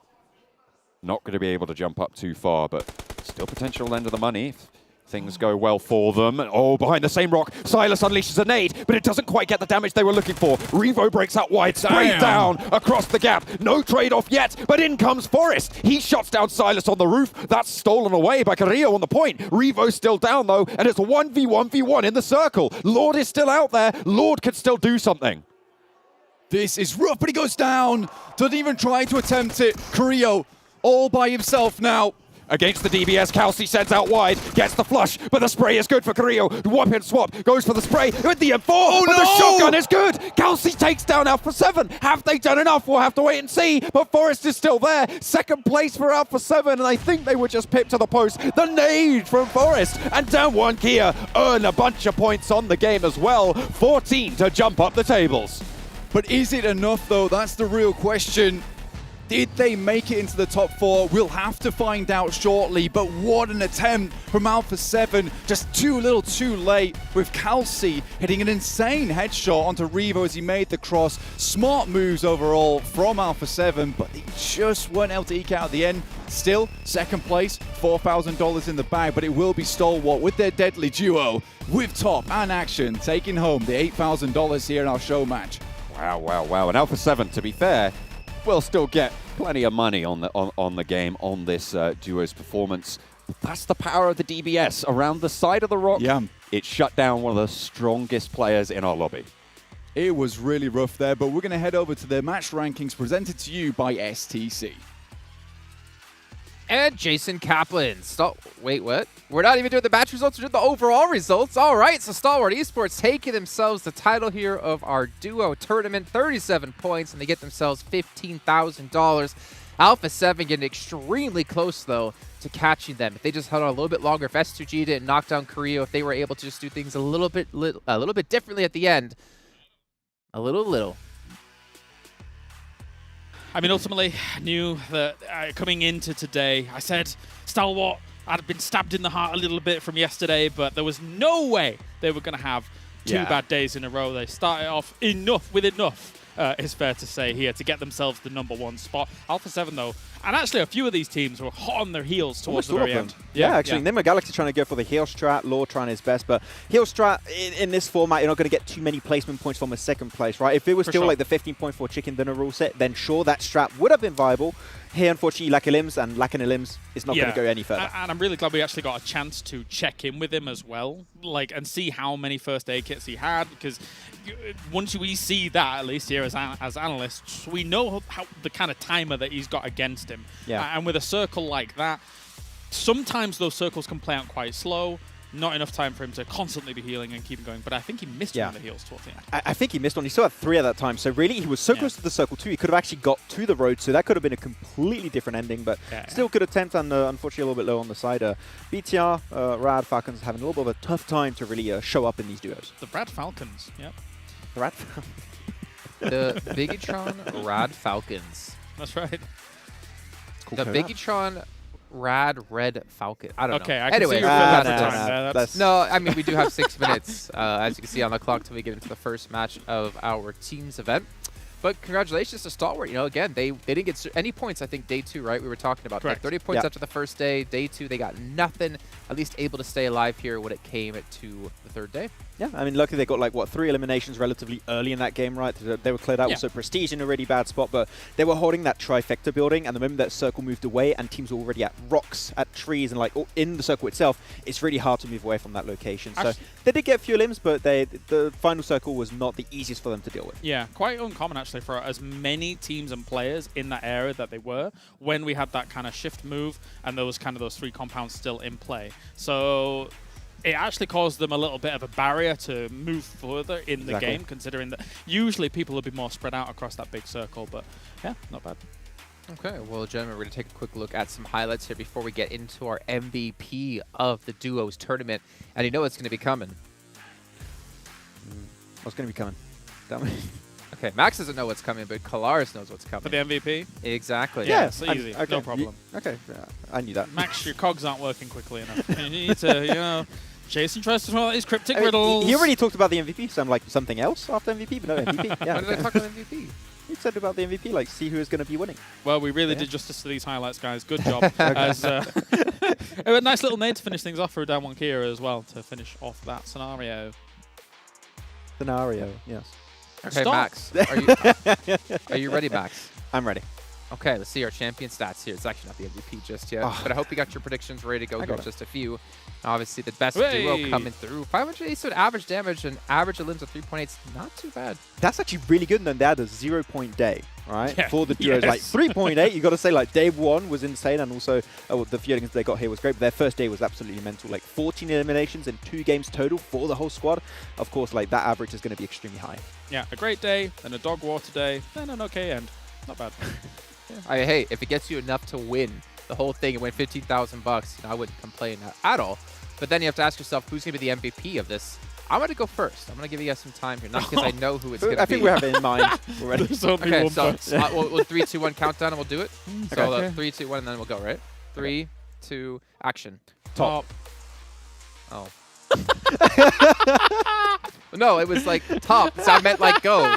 Not going to be able to jump up too far, but still potential end of the money if things go well for them. Oh, behind the same rock, Silas unleashes a nade, but it doesn't quite get the damage they were looking for. Revo breaks out wide, straight down across the gap. No trade-off yet, but in comes Forrest. He shots down Silas on the roof. That's stolen away by Carrillo on the point. Revo's still down, though, and it's a 1v1v1 in the circle. Lord is still out there. Lord could still do something. This is rough, but he goes down. Doesn't even try to attempt it. Carrillo all by himself now. Against the DBS, Kelsey sends out wide, gets the flush, but the spray is good for Carrillo. Whop and swap, goes for the spray with the M4, but the shotgun is good. Kelsey takes down Alpha 7. Have they done enough? We'll have to wait and see, but Forrest is still there. Second place for Alpha 7, and I think they were just pipped to the post. The nade from Forrest, and Damwon Kia earn a bunch of points on the game as well. 14 to jump up the tables. But is it enough, though? That's the real question. Did they make it into the top 4? We'll have to find out shortly, but what an attempt from Alpha 7. Just too little too late, with Kelsey hitting an insane headshot onto Revo as he made the cross. Smart moves overall from Alpha 7, but they just weren't able to eke out at the end. Still, second place, $4,000 in the bag, but it will be Stalwart with their deadly duo, with Top and Action, taking home the $8,000 here in our show match. Wow. And Alpha 7, to be fair, will still get plenty of money on the game, on this duo's performance. That's the power of the DBS. Around the side of the rock, it shut down one of the strongest players in our lobby. It was really rough there, but we're going to head over to the match rankings presented to you by STC. And Jason Kaplan. Wait, what? We're not even doing the match results, we're doing the overall results. All right, so Stalwart Esports taking themselves the title here of our duo tournament, 37 points, and they get themselves $15,000. Alpha 7 getting extremely close, though, to catching them. If they just held on a little bit longer, if S2G didn't knock down Carrillo, if they were able to just do things a little bit differently at the end, a little. I mean, ultimately, I knew that coming into today, I said Stalwart had been stabbed in the heart a little bit from yesterday, but there was no way they were going to have 2 bad days in a row. They started off with enough, is fair to say here, to get themselves the #1 spot. Alpha 7, though, and actually a few of these teams were hot on their heels towards the very end. Yeah, actually, Nigma Galaxy trying to go for the heal strat, Lord trying his best, but heal strat in this format, you're not going to get too many placement points from a second place, right? If it was still like the 15.4 chicken dinner rule set, then sure, that strat would have been viable. Here, unfortunately, lacking limbs, and lacking a limbs is not going to go any further. And I'm really glad we actually got a chance to check in with him as well, and see how many first aid kits he had, because once we see that, at least here as analysts, we know how the kind of timer that he's got against him. Yeah. And with a circle like that, sometimes those circles can play out quite slow. Not enough time for him to constantly be healing and keep going, but I think he missed one of the heals towards the end. I think he missed one. He still had 3 at that time, so really he was so close to the circle too. He could have actually got to the road, so that could have been a completely different ending, but still good attempt, and unfortunately a little bit low on the side. BTR, Rad Falcons having a little bit of a tough time to really show up in these duos. The Rad Falcons, yep. The Rad The Bigetron Rad Falcons. That's right. Cool the Bigetron Rad Red Falcon. I don't know. Okay, I can see your time. No, I mean, we do have 6 minutes, as you can see on the clock, till we get into the first match of our team's event. But congratulations to Stalwart. You know, again, they didn't get any points, I think, day 2, right? We were talking about like 30 points after the first day. Day 2, they got nothing, at least able to stay alive here when it came to the third day. Yeah, I mean, luckily they got like, 3 eliminations relatively early in that game, right? They were cleared out. Also, Prestige in a really bad spot, but they were holding that trifecta building, and the moment that circle moved away and teams were already at rocks, at trees, and like in the circle itself, it's really hard to move away from that location. So they did get a few limbs, but the final circle was not the easiest for them to deal with. Yeah, quite uncommon actually for as many teams and players in that area that they were when we had that kind of shift move and those 3 compounds still in play. So it actually caused them a little bit of a barrier to move further in the game, considering that usually people would be more spread out across that big circle, but yeah, not bad. Okay, well, gentlemen, we're going to take a quick look at some highlights here before we get into our MVP of the Duos tournament. And you know what's going to be coming. What's going to be coming? Okay, Max doesn't know what's coming, but Kalaris knows what's coming. For the MVP? Exactly. Yeah, it's easy. Okay. No problem. Okay, I knew that. Max, your cogs aren't working quickly enough. You need to, Jason tries to throw these cryptic riddles. He already talked about the MVP, so I'm like something else after MVP, but no MVP. Yeah. When did I talk about MVP? He said about the MVP, like see who is going to be winning. Well, we really did justice to these highlights, guys. Good job. As, a nice little nade to finish things off for down one Kira as well, to finish off that scenario. Yes. Okay, Stop. Max. Are you ready, Max? I'm ready. Okay, let's see our champion stats here. It's actually not the MVP just yet, but I hope you got your predictions ready to go. Just a few. Obviously, the best duo coming through. 587 average damage and average limbs of 3.8. Not too bad. That's actually really good. And then they had a 0-point day, right? Yeah. For the duos. Like 3.8, you got to say, like, day one was insane. And also, the few games they got here was great. But their first day was absolutely mental. Like 14 eliminations in 2 games total for the whole squad. Of course, like, that average is going to be extremely high. Yeah, a great day, then a dog water day, then an okay end. Not bad. Hey, if it gets you enough to win the whole thing and win $15,000, I wouldn't complain at all. But then you have to ask yourself, who's going to be the MVP of this? I'm going to go first. I'm going to give you guys some time here, not because I know who it's going to be. I think we have it in mind already. Okay, so we'll 3, 2, 1 countdown and we'll do it. So 3, 2, 1, and then we'll go, right? 3, 2, action. Top. Oh. No, it was like top, so I meant like go.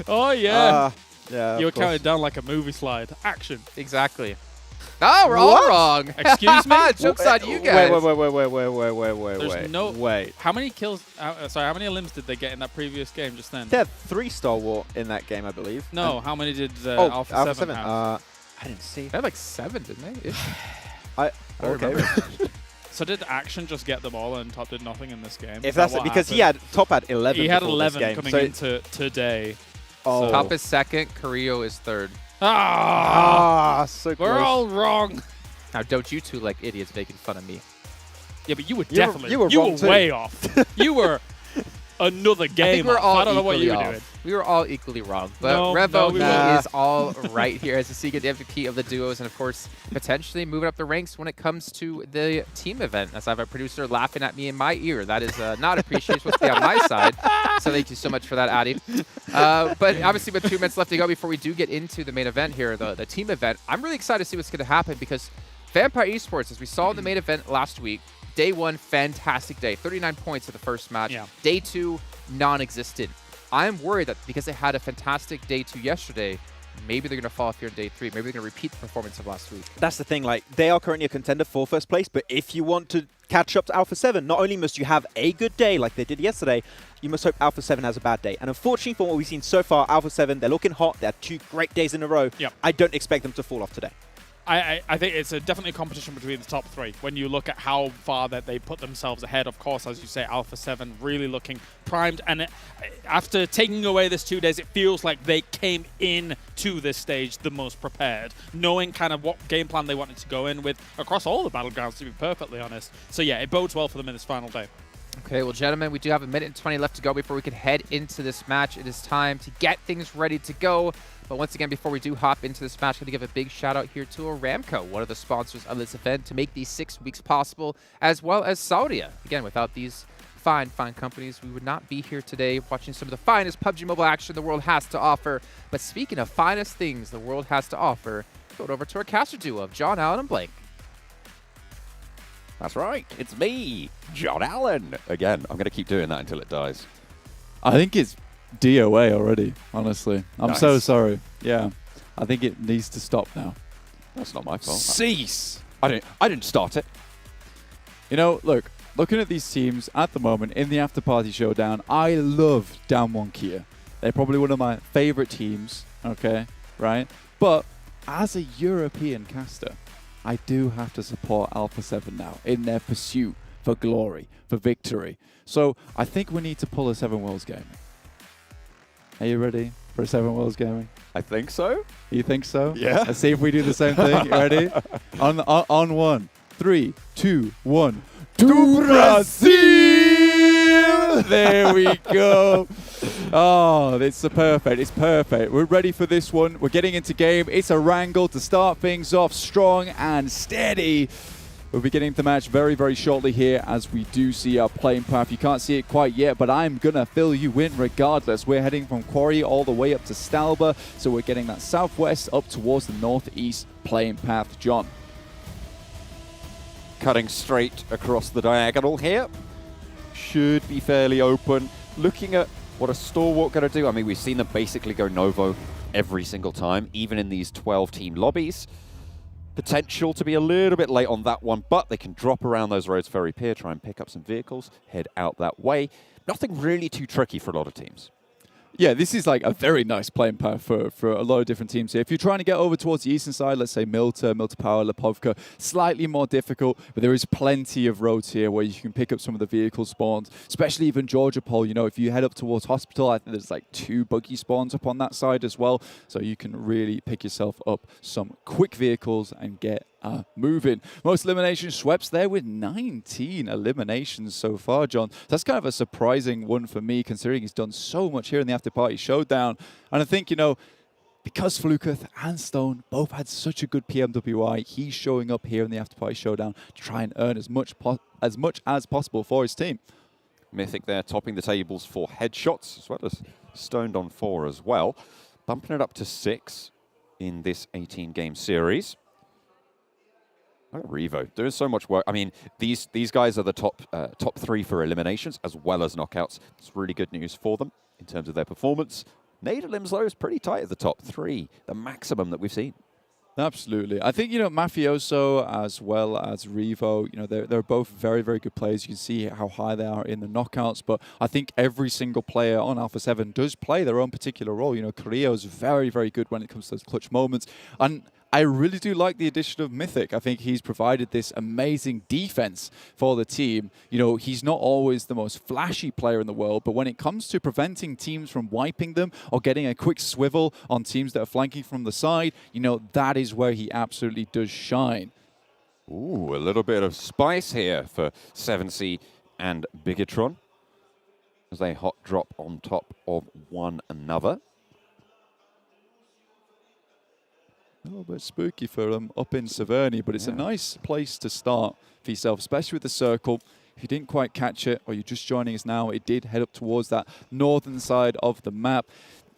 Oh, yeah. Yeah, you were counted down like a movie slide. Action. Exactly. Oh, we're all wrong. Excuse me? Joke's on you guys. Wait. How many kills, how many limbs did they get in that previous game just then? They had 3 Stalwart in that game, I believe. No, how many did Alpha 7 have? I didn't see. They had like 7, didn't they? Okay. So did Action just get them all and Top did nothing in this game? If that's because Top had 11. He had before 11 this game, coming so into today. Oh. Top is 2nd, Carrillo is 3rd. So close. We're all wrong. Now, don't you two like idiots making fun of me? Yeah, but you were definitely, you were way off. You were another game. I think we're all I don't know what you were off. doing. We were all equally wrong. But No, Revo we is all right here as the secret MVP of the duos, and of course, potentially moving up the ranks when it comes to the team event. As I have a producer laughing at me in my ear. That is not appreciated. Supposed to be on my side. So thank you so much for that, Addy. But obviously, with 2 minutes left to go before we do get into the main event here, the team event, I'm really excited to see what's going to happen because Vampire Esports, as we saw in the main event last week, day 1, fantastic day. 39 points in the first match. Yeah. Day 2, non-existent. I'm worried that because they had a fantastic day 2 yesterday, maybe they're going to fall off here in day 3. Maybe they're going to repeat the performance of last week. That's the thing. Like, they are currently a contender for first place, but if you want to catch up to Alpha 7, not only must you have a good day like they did yesterday, you must hope Alpha 7 has a bad day. And unfortunately, from what we've seen so far, Alpha 7, they're looking hot. They had 2 great days in a row. Yep. I don't expect them to fall off today. I think it's definitely a competition between the top 3. When you look at how far that they put themselves ahead, of course, as you say, Alpha 7 really looking primed. And after taking away this 2 days, it feels like they came in to this stage the most prepared, knowing kind of what game plan they wanted to go in with across all the battlegrounds, to be perfectly honest. So yeah, it bodes well for them in this final day. Okay, well, gentlemen, we do have 1:20 left to go before we can head into this match. It is time to get things ready to go. But once again, before we do hop into this match, I'm going to give a big shout out here to Aramco, one of the sponsors of this event, to make these 6 weeks possible, as well as Saudia. Again, without these fine companies, we would not be here today watching some of the finest PUBG Mobile action the world has to offer. But speaking of finest things the world has to offer, go over to our caster duo of John Allen and Blake. That's right. It's me, John Allen. Again, I'm going to keep doing that until it dies. I think it's DOA already, honestly. I'm so sorry. Yeah. I think it needs to stop now. That's not my fault. Cease! I didn't start it. You know, look, looking at these teams at the moment in the Afterparty Showdown, I love Down One Kia. They're probably one of my favorite teams, okay, right? But as a European caster, I do have to support Alpha 7 now in their pursuit for glory, for victory. So I think we need to pull a 7 Worlds Gaming. Are you ready for a 7 Worlds Gaming? I think so. You think so? Yeah. Let's see if we do the same thing. You ready? On 1, 3, 2, 1. Do Brazil! There we go. Oh, it's perfect. It's perfect. We're ready for this one. We're getting into game. It's Erangel to start things off strong and steady. We'll be getting the match very, very shortly here as we do see our playing path. You can't see it quite yet, but I'm going to fill you in regardless. We're heading from Quarry all the way up to Stalwart, so we're getting that southwest up towards the northeast playing path. John. Cutting straight across the diagonal here. Should be fairly open. Looking at what a Stalwart going to do. I mean, we've seen them basically go Novo every single time, even in these 12-team lobbies. Potential to be a little bit late on that one, but they can drop around those roads very pier, try and pick up some vehicles, head out that way. Nothing really too tricky for a lot of teams. Yeah, this is like a very nice playing path for a lot of different teams here. If you're trying to get over towards the eastern side, let's say Milta Power, Lipovka, slightly more difficult, but there is plenty of roads here where you can pick up some of the vehicle spawns, especially even Georgia Pole. You know, if you head up towards Hospital, I think there's like 2 buggy spawns up on that side as well, so you can really pick yourself up some quick vehicles and get moving. Most eliminations swept there with 19 eliminations so far, John. That's kind of a surprising one for me, considering he's done so much here in the Afterparty Showdown. And I think, you know, because Fluketh and Stone both had such a good PMWI, he's showing up here in the Afterparty Showdown to try and earn as much as possible for his team. Mythic there topping the tables for headshots, as well as Stoned on 4 as well. Bumping it up to 6 in this 18-game series. Oh, Revo doing so much work. I mean, these guys are the top 3 for eliminations as well as knockouts. It's really good news for them in terms of their performance. Nadalims, though, is pretty tight at the top 3, the maximum that we've seen. Absolutely. I think, you know, Mafioso as well as Revo, you know, they're both very, very good players. You can see how high they are in the knockouts, but I think every single player on Alpha 7 does play their own particular role. You know, Carrillo's very, very good when it comes to those clutch moments. And I really do like the addition of Mythic. I think he's provided this amazing defense for the team. You know, he's not always the most flashy player in the world, but when it comes to preventing teams from wiping them or getting a quick swivel on teams that are flanking from the side, you know, that is where he absolutely does shine. Ooh, a little bit of spice here for 7C and Bigetron as they hot drop on top of one another. A little bit spooky for them up in Severny, but it's a nice place to start for yourself, especially with the circle. If you didn't quite catch it, or you're just joining us now, it did head up towards that northern side of the map.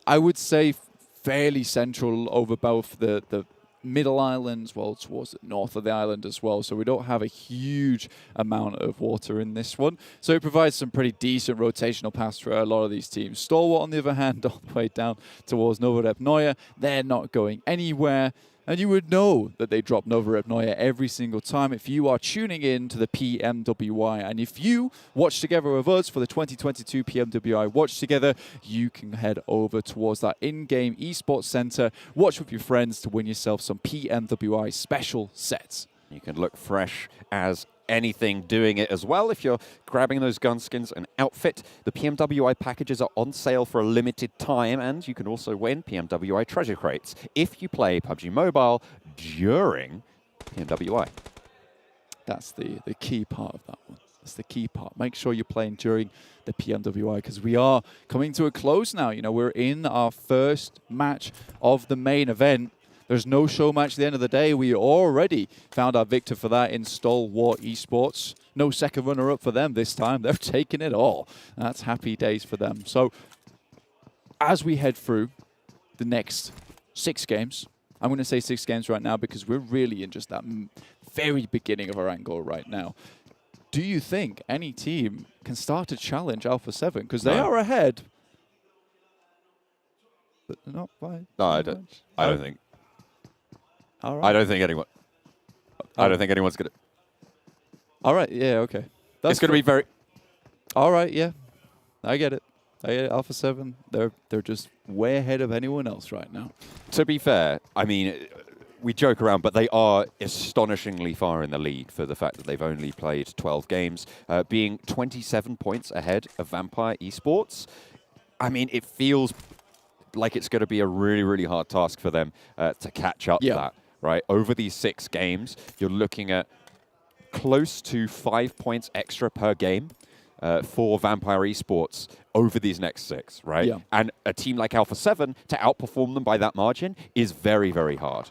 I would say fairly central over both the middle islands, well, towards the north of the island as well. So we don't have a huge amount of water in this one. So it provides some pretty decent rotational paths for a lot of these teams. Stalwart, on the other hand, all the way down towards Novorepnoye, they're not going anywhere. And you would know that they drop Novorepnoye every single time if you are tuning in to the PMWI. And if you watch together with us for the 2022 PMWI Watch Together, you can head over towards that in-game esports center, watch with your friends to win yourself some PMWI special sets. You can look fresh as anything doing it as well. If you're grabbing those gun skins and outfit, the PMWI packages are on sale for a limited time, and you can also win PMWI treasure crates if you play PUBG Mobile during PMWI. That's the key part of that one. That's the key part. Make sure you're playing during the PMWI, because we are coming to a close now. You know, we're in our first match of the main event. There's no show match at the end of the day. We already found our victor for that in Stalwart Esports. No second runner-up for them this time. They're taking it all. That's happy days for them. So as we head through the next 6 games, I'm going to say 6 games right now because we're really in just that very beginning of our angle right now. Do you think any team can start to challenge Alpha 7? Because they are ahead. But not by... No, I don't think. All right. I don't think anyone. I don't think anyone's gonna. All right. Yeah. Okay. It's gonna be very. All right. Yeah. I get it. Alpha 7. They're just way ahead of anyone else right now. To be fair, I mean, we joke around, but they are astonishingly far in the lead for the fact that they've only played 12 games, being 27 points ahead of Vampire Esports. I mean, it feels like it's going to be a really, really hard task for them to catch up to that. Right, over these 6 games, you're looking at close to 5 points extra per game. for Vampire Esports over these next 6, right? Yeah. And a team like Alpha 7, to outperform them by that margin is very, very hard.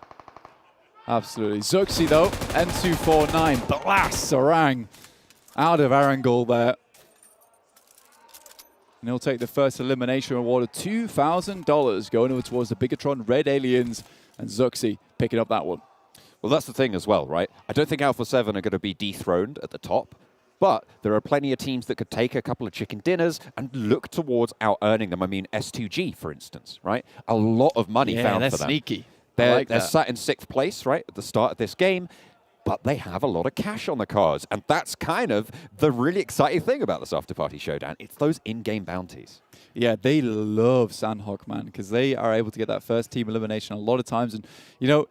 Absolutely. Zuxi, though, N249 blasts Erang out of Erangel there. And he'll take the first elimination reward of $2,000 going over towards the Bigetron Red Aliens, and Zuxi picking up that one. Well, that's the thing as well, right? I don't think Alpha 7 are going to be dethroned at the top, but there are plenty of teams that could take a couple of chicken dinners and look towards out-earning them. I mean, S2G, for instance, right? A lot of money found for them. Sneaky. They're sat in 6th place, right, at the start of this game, but they have a lot of cash on the cards, and that's kind of the really exciting thing about this Afterparty Showdown. It's those in-game bounties. Yeah, they love Sanhok, man, because they are able to get that first team elimination a lot of times. And, you know,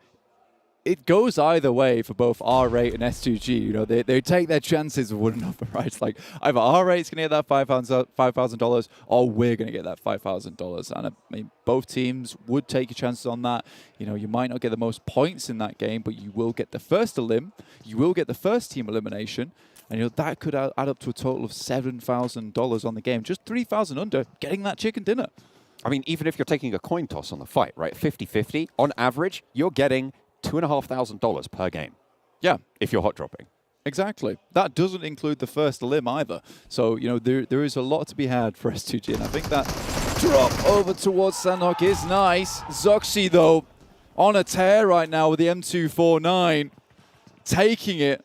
it goes either way for both R8 and S2G. You know, they take their chances with one another, right? It's like either R8's going to get that $5,000 or we're going to get that $5,000. And I mean, both teams would take your chances on that. You know, you might not get the most points in that game, but you will get the first elim. You will get the first team elimination. And you know, that could add up to a total of $7,000 on the game. Just 3,000 under getting that chicken dinner. I mean, even if you're taking a coin toss on the fight, right? 50-50, on average, you're getting $2,500 per game. Yeah. If you're hot dropping. Exactly. That doesn't include the first elim either. So, you know, there is a lot to be had for S2G. And I think that drop over towards Sanhok is nice. Zuxi, though, on a tear right now with the M249. Taking it.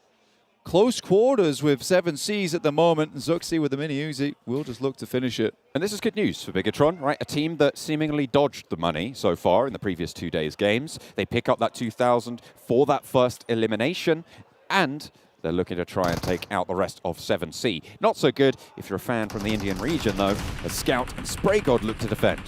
Close quarters with 7Cs at the moment. Zuxi with the mini Uzi will just look to finish it. And this is good news for Bigetron, right? A team that seemingly dodged the money so far in the previous 2 days' games. They pick up that 2,000 for that first elimination, and they're looking to try and take out the rest of 7C. Not so good if you're a fan from the Indian region, though, as Scout and Spray God look to defend.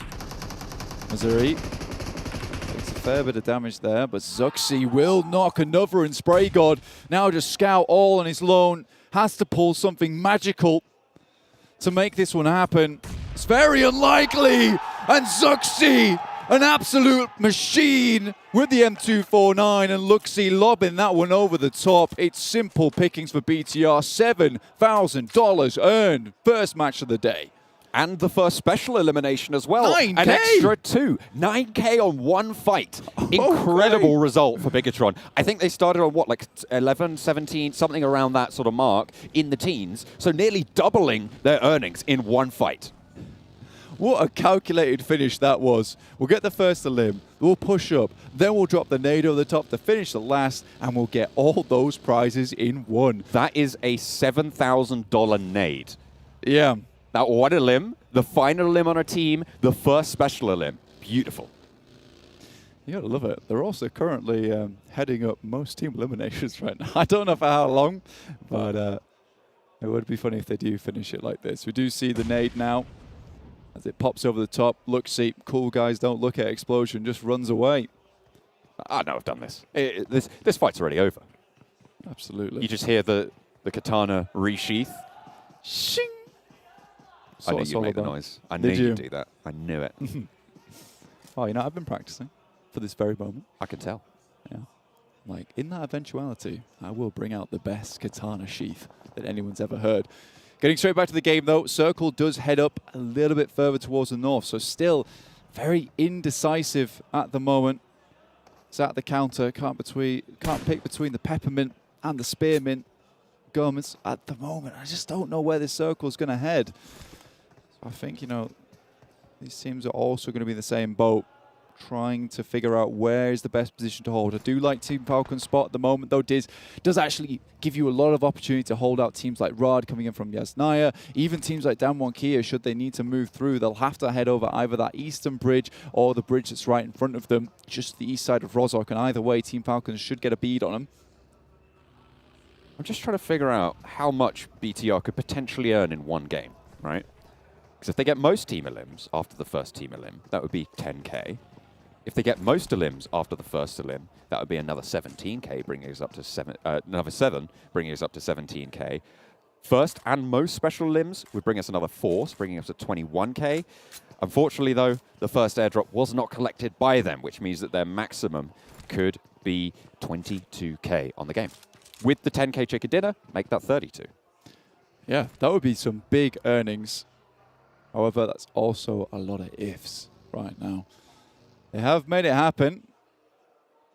Missouri takes a fair bit of damage there, but Zuxi will knock another, and Spray God now just Scout all on his lone. Has to pull something magical to make this one happen. It's very unlikely, and Zuxi, an absolute machine with the M249, and Luxi lobbing that one over the top. It's simple pickings for BTR. $7,000 earned. First match of the day. And the first special elimination as well. 9K! An extra 2. 9K on one fight. Incredible result for Bigetron. I think they started on, what, like 11, 17, something around that sort of mark in the teens. So nearly doubling their earnings in one fight. What a calculated finish that was. We'll get the first elim, we'll push up, then we'll drop the nade over the top to finish the last, and we'll get all those prizes in one. That is a $7,000 nade. Yeah. That one elim, the final elim on a team, the first special elim. Beautiful. You gotta love it. They're also currently heading up most team eliminations right now. I don't know for how long, but it would be funny if they do finish it like this. We do see the nade now as it pops over the top. Luxi, cool guys don't look at explosion, just runs away. I know I've done this. This fight's already over. Absolutely. You just hear the katana resheath. Shing! I knew you'd make the noise. I knew you'd do that. I knew it. Oh, you know, I've been practicing for this very moment. I can tell. Yeah. Like, in that eventuality, I will bring out the best katana sheath that anyone's ever heard. Getting straight back to the game, though, Circle does head up a little bit further towards the north, so still very indecisive at the moment. It's at the counter, can't pick between the peppermint and the spearmint garments at the moment. I just don't know where this Circle's going to head. So I think, you know, these teams are also going to be in the same boat, trying to figure out where is the best position to hold. I do like Team Falcon's spot at the moment, though. Diz does actually give you a lot of opportunity to hold out teams like Riyadh coming in from Yasnaya, even teams like Damwon Kia. Should they need to move through, they'll have to head over either that eastern bridge or the bridge that's right in front of them, just the east side of Rozhok, and either way, Team Falcons should get a bead on them. I'm just trying to figure out how much BTR could potentially earn in one game, right? Because if they get most team elims after the first team elim, that would be 10K. If they get most elims after the first elim, that would be another 17K, bringing us up to another 7, bringing us up to 17K. First and most special elims would bring us another 4, bringing us to 21K. Unfortunately, though, the first airdrop was not collected by them, which means that their maximum could be 22K on the game. With the 10K chicken dinner, make that 32. Yeah, that would be some big earnings. However, that's also a lot of ifs right now. They have made it happen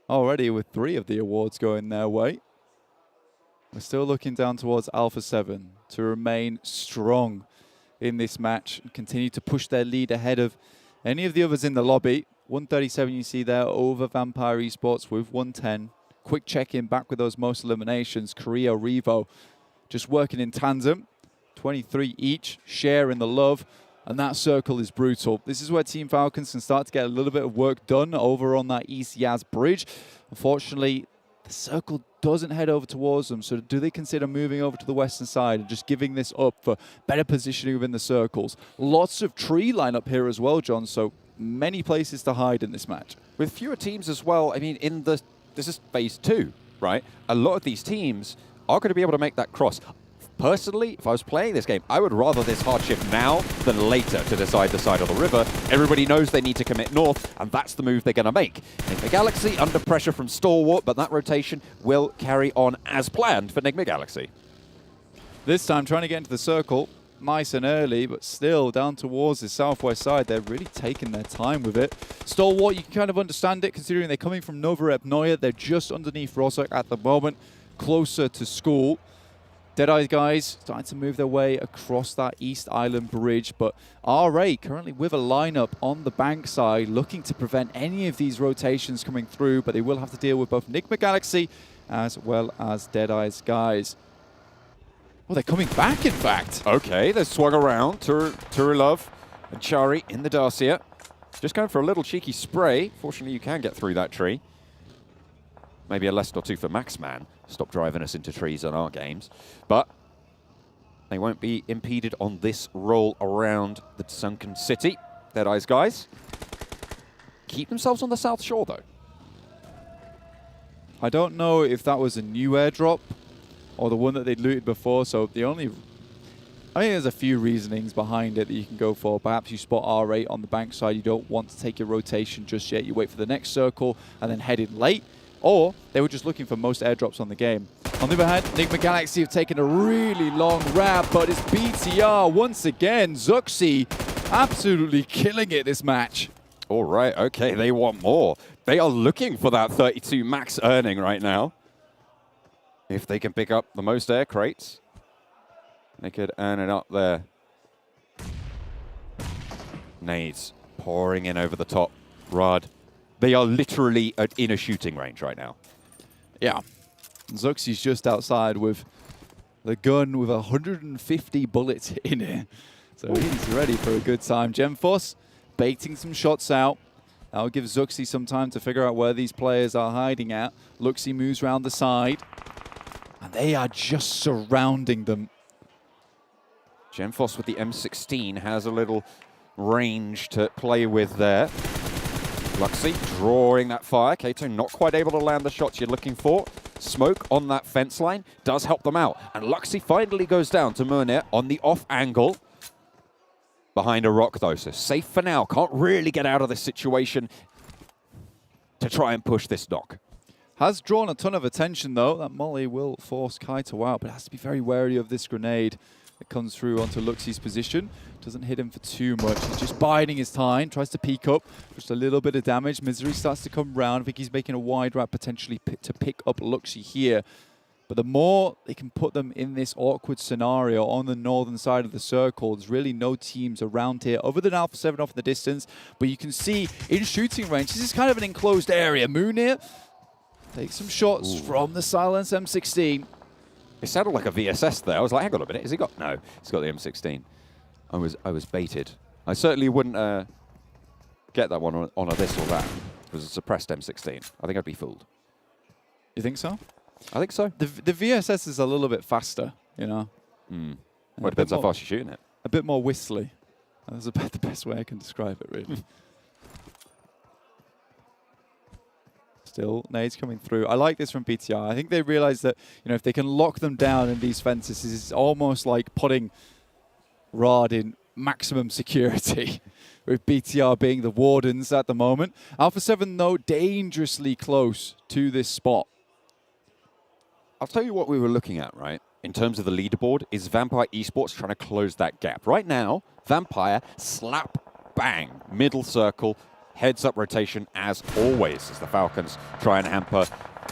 already with 3 of the awards going their way. We're still looking down towards Alpha 7 to remain strong in this match and continue to push their lead ahead of any of the others in the lobby. 137 you see there over Vampire Esports with 110. Quick check-in back with those most eliminations. Korea, Revo just working in tandem. 23 each, sharing the love. And that circle is brutal. This is where Team Falcons can start to get a little bit of work done over on that East Yaz bridge. Unfortunately, the circle doesn't head over towards them. So do they consider moving over to the western side and just giving this up for better positioning within the circles? Lots of tree lineup here as well, John. So many places to hide in this match. With fewer teams as well, I mean, this is phase 2, right? A lot of these teams are going to be able to make that cross. Personally, if I was playing this game, I would rather this hardship now than later to decide the side of the river. Everybody knows they need to commit north, and that's the move they're going to make. Nigma Galaxy under pressure from Stalwart, but that rotation will carry on as planned for Nigma Galaxy. This time trying to get into the circle, nice and early, but still down towards the southwest side. They're really taking their time with it. Stalwart, you can kind of understand it considering they're coming from Novorep. They're just underneath Rozhok at the moment, closer to school. Deadeyes Guys starting to move their way across that East Island bridge, but RA currently with a lineup on the bank side looking to prevent any of these rotations coming through, but they will have to deal with both Nigma Galaxy as well as Deadeyes Guys. Oh, they're coming back, in fact. Okay, they've swung around. Turilov and Chari in the Dacia. Just going for a little cheeky spray. Fortunately, you can get through that tree. Maybe a lesson or two for Maxman. Stop driving us into trees on our games. But they won't be impeded on this roll around the sunken city. Deadeyes Guys keep themselves on the south shore, though. I don't know if that was a new airdrop or the one that they'd looted before. So I think there's a few reasonings behind it that you can go for. Perhaps you spot R8 on the bank side. You don't want to take your rotation just yet. You wait for the next circle and then head in late. Or they were just looking for most airdrops on the game. On the other hand, Nigma Galaxy have taken a really long wrap, but it's BTR once again. Zuxi absolutely killing it this match. All right, okay, they want more. They are looking for that 32 max earning right now. If they can pick up the most air crates, they could earn it up there. Nades pouring in over the top. Rad. They are literally in a shooting range right now. Yeah. Zuxi's just outside with the gun with 150 bullets in it. So he's ready for a good time. Gemforce baiting some shots out. That'll give Zuxi some time to figure out where these players are hiding at. Luxi moves around the side. And they are just surrounding them. Gemforce with the M16 has a little range to play with there. Luxi drawing that fire. Kato not quite able to land the shots you're looking for. Smoke on that fence line does help them out. And Luxi finally goes down to Munir on the off angle. Behind a rock though, so safe for now. Can't really get out of this situation to try and push this knock. Has drawn a ton of attention though. That molly will force Kaito out, but has to be very wary of this grenade. It comes through onto Luxi's position. Doesn't hit him for too much. He's just biding his time. Tries to peek up. Just a little bit of damage. Misery starts to come round. I think he's making a wide wrap potentially to pick up Luxi here. But the more they can put them in this awkward scenario on the northern side of the circle, there's really no teams around here other than Alpha 7 off in the distance. But you can see in shooting range, this is kind of an enclosed area. Munir takes some shots from the Silence M16. It sounded like a VSS there. I was like, hang on a minute, has he got? No, he's got the M16. I was baited. I certainly wouldn't get that one on a this or that. It was a suppressed M16. I think I'd be fooled. You think so? I think so. The VSS is a little bit faster, you know. Well, it depends how fast you're shooting it. A bit more whistly. That's about the best way I can describe it, really. Still, nades coming through. I like this from BTR. I think they realize that, you know, if they can lock them down in these fences, it's almost like putting Rad in maximum security, with BTR being the wardens at the moment. Alpha 7, though, dangerously close to this spot. I'll tell you what we were looking at, right? in terms of the leaderboard is Vampire Esports trying to close that gap. Right now, Vampire, slap, bang, middle circle, heads-up rotation as always as the Falcons try and hamper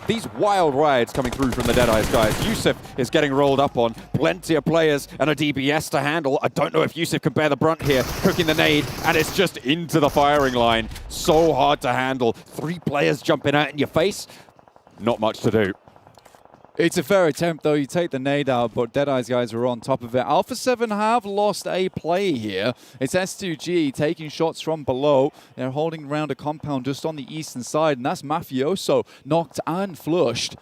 these wild rides coming through from the Deadeyes guys. Yusuf is getting rolled up on. Plenty of players and a DBS to handle. I don't know if Yusuf can bear the brunt here. Cooking the nade, and it's just into the firing line. So hard to handle. 3 players jumping out in your face. Not much to do. It's a fair attempt, though. You take the nade out, but Deadeyes guys were on top of it. Alpha 7 have lost a play here. It's S2G taking shots from below. They're holding around a compound just on the eastern side, and that's Mafioso knocked and flushed.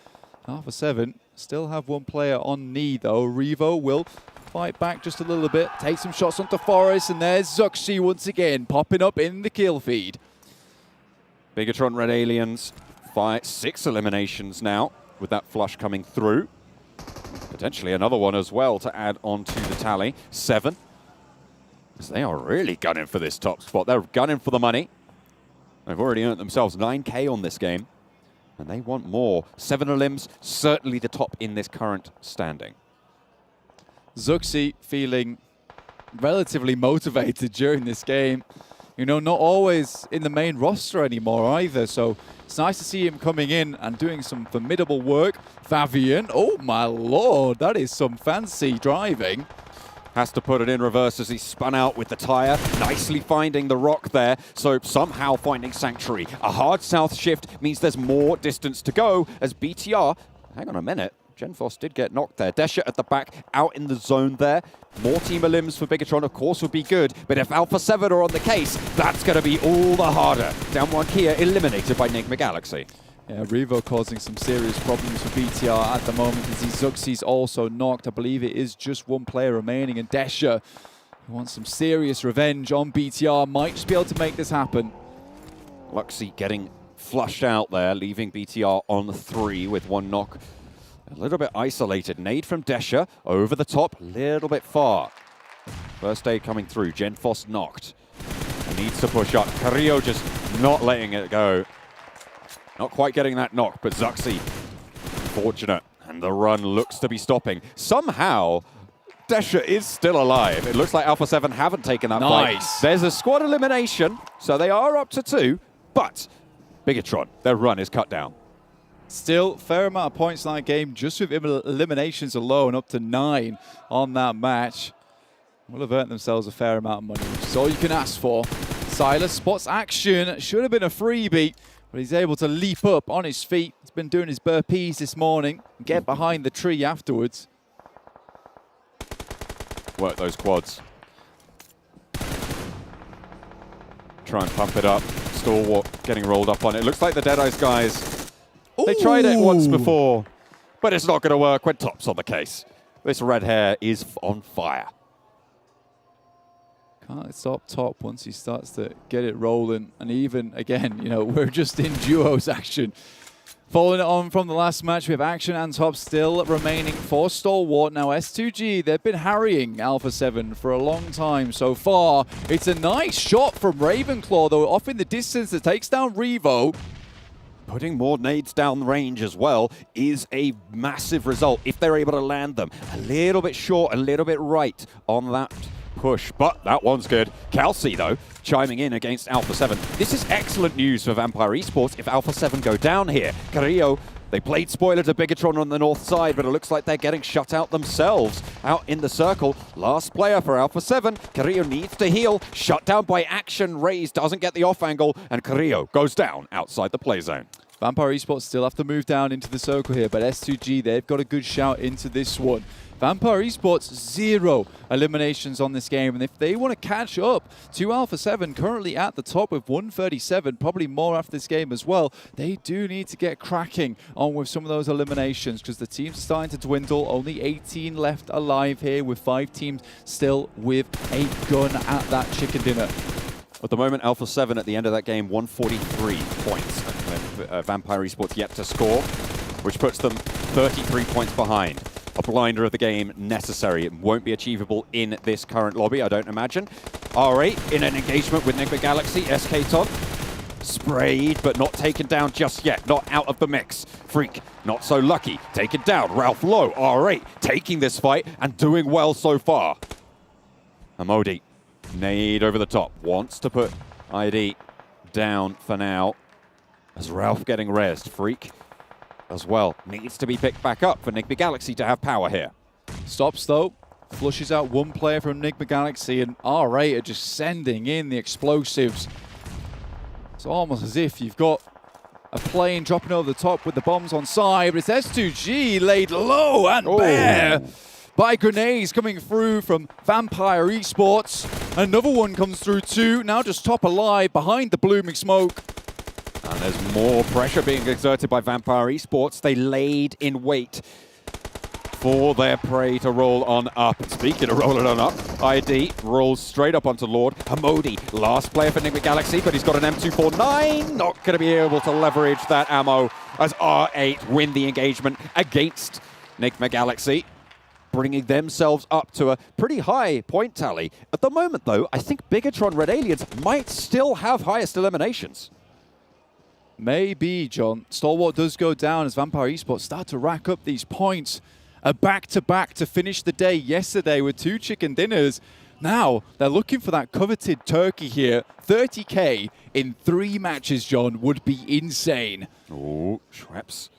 Alpha 7 still have 1 player on knee, though. Revo will fight back just a little bit, take some shots onto Forest, and there's Zuxi once again popping up in the kill feed. Bigetron Red Aliens, 6 eliminations now, with that flush coming through. Potentially another one as well to add on to the tally. 7. So they are really gunning for this top spot. They're gunning for the money. They've already earned themselves 9K on this game, and they want more. 7 elims, certainly the top in this current standing. Zuxi feeling relatively motivated during this game. You know, not always in the main roster anymore either, so it's nice to see him coming in and doing some formidable work. Favian, oh my lord, that is some fancy driving. Has to put it in reverse as he spun out with the tire, nicely finding the rock there, so somehow finding Sanctuary. A hard south shift means there's more distance to go as BTR, hang on a minute, Genfos did get knocked there. Desha at the back, out in the zone there. More team elims for Bigetron, of course, would be good. But if Alpha 7 are on the case, that's going to be all the harder. Down 1 Kia, eliminated by Nigma Galaxy. Yeah, Revo causing some serious problems for BTR at the moment as Zuxi's also knocked. I believe it is just 1 player remaining. And Desha, who wants some serious revenge on BTR, might just be able to make this happen. Luxy getting flushed out there, leaving BTR on 3 with 1 knock. A little bit isolated. Nade from Desha, over the top, a little bit far. First aid coming through, Genfos knocked. Needs to push up. Carrillo just not letting it go. Not quite getting that knock, but Zuxi, fortunate. And the run looks to be stopping. Somehow, Desha is still alive. It looks like Alpha 7 haven't taken that fight. There's a squad elimination, so they are up to 2, but Bigetron, their run is cut down. Still, fair amount of points in that game, just with eliminations alone, up to 9 on that match. Will have earned themselves a fair amount of money, which is all you can ask for. Silas spots action, should have been a freebie, but he's able to leap up on his feet. He's been doing his burpees this morning, and get behind the tree afterwards. Work those quads. Try and pump it up. Stalwart getting rolled up on it. Looks like the Deadeyes guys, they tried it once before, but it's not going to work when top's on the case. This red hair is on fire. Can't stop top once he starts to get it rolling. And even, again, you know, we're just in duos action. Following it on from the last match, we have action and top still remaining for Stalwart. Now, S2G, they've been harrying Alpha 7 for a long time so far. It's a nice shot from Ravenclaw, though, off in the distance that takes down Revo. Putting more nades down range as well is a massive result if they're able to land them. A little bit short, a little bit right on that push, but that one's good. Kelsey, though, chiming in against Alpha 7. This is excellent news for Vampire Esports if Alpha 7 go down here. Carrillo, they played spoiler to Bigetron on the north side, but it looks like they're getting shut out themselves out in the circle. Last player for Alpha 7. Carrillo needs to heal. Shut down by action. Raze doesn't get the off angle, and Carrillo goes down outside the play zone. Vampire Esports still have to move down into the circle here, but S2G, they've got a good shout into this one. Vampire Esports, 0 eliminations on this game, and if they want to catch up to Alpha 7, currently at the top with 137, probably more after this game as well, they do need to get cracking on with some of those eliminations because the team's starting to dwindle. Only 18 left alive here with 5 teams still with a gun at that chicken dinner. At the moment, Alpha 7 at the end of that game, 143 points. Vampire Esports yet to score, which puts them 33 points behind. A blinder of the game necessary. It won't be achievable in this current lobby, I don't imagine. R8 in an engagement with Nigma Galaxy, SK Todd. Sprayed, but not taken down just yet. Not out of the mix. Freak, not so lucky. Taken down. Ralph Lowe, R8, taking this fight and doing well so far. Amodi, nade over the top. Wants to put ID down for now. As Ralph getting rezzed. Freak as well. Needs to be picked back up for Nigma Galaxy to have power here. Stops though. Flushes out one player from Nigma Galaxy, and R8 are just sending in the explosives. It's almost as if you've got a plane dropping over the top with the bombs on side, but it's S2G laid low and bare by grenades coming through from Vampire Esports. Another one comes through too, now just top alive behind the blooming smoke. And there's more pressure being exerted by Vampire Esports. They laid in wait for their prey to roll on up. And speaking of rolling on up, ID rolls straight up onto Lord. Hamodi, last player for Nigma Galaxy, but he's got an M249. Not going to be able to leverage that ammo as R8 win the engagement against Nigma Galaxy, bringing themselves up to a pretty high point tally. At the moment, though, I think Bigetron Red Aliens might still have highest eliminations. Maybe, John. Stalwart does go down as Vampire Esports start to rack up these points. A back-to-back to finish the day yesterday with 2 chicken dinners. Now, they're looking for that coveted turkey here. 30K in 3 matches, John, would be insane. Oh, Schweppes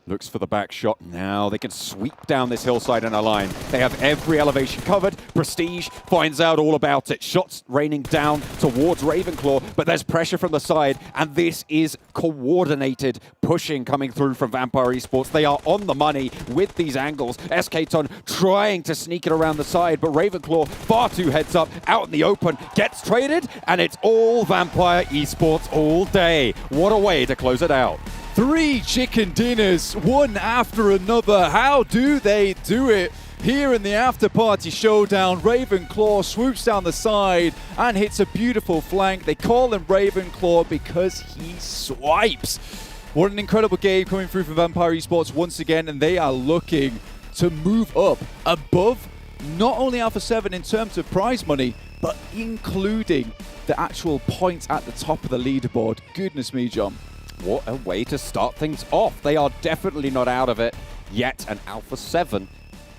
looks for the back shot. Now they can sweep down this hillside in a line. They have every elevation covered. Prestige finds out all about it. Shots raining down towards Ravenclaw, but there's pressure from the side, and this is coordinated pushing coming through from Vampire Esports. They are on the money with these angles. SK-Ton trying to sneak it around the side, but Ravenclaw far too heads up, out in the open, gets traded, and it's all Vampire Esports all day. What a way to close it out. 3 chicken dinners, one after another. How do they do it? Here in the Afterparty Showdown, Ravenclaw swoops down the side and hits a beautiful flank. They call him Ravenclaw because he swipes. What an incredible game coming through from Vampire Esports once again, and they are looking to move up above not only Alpha 7 in terms of prize money, but including the actual points at the top of the leaderboard. Goodness me, John. What a way to start things off. They are definitely not out of it yet, and Alpha 7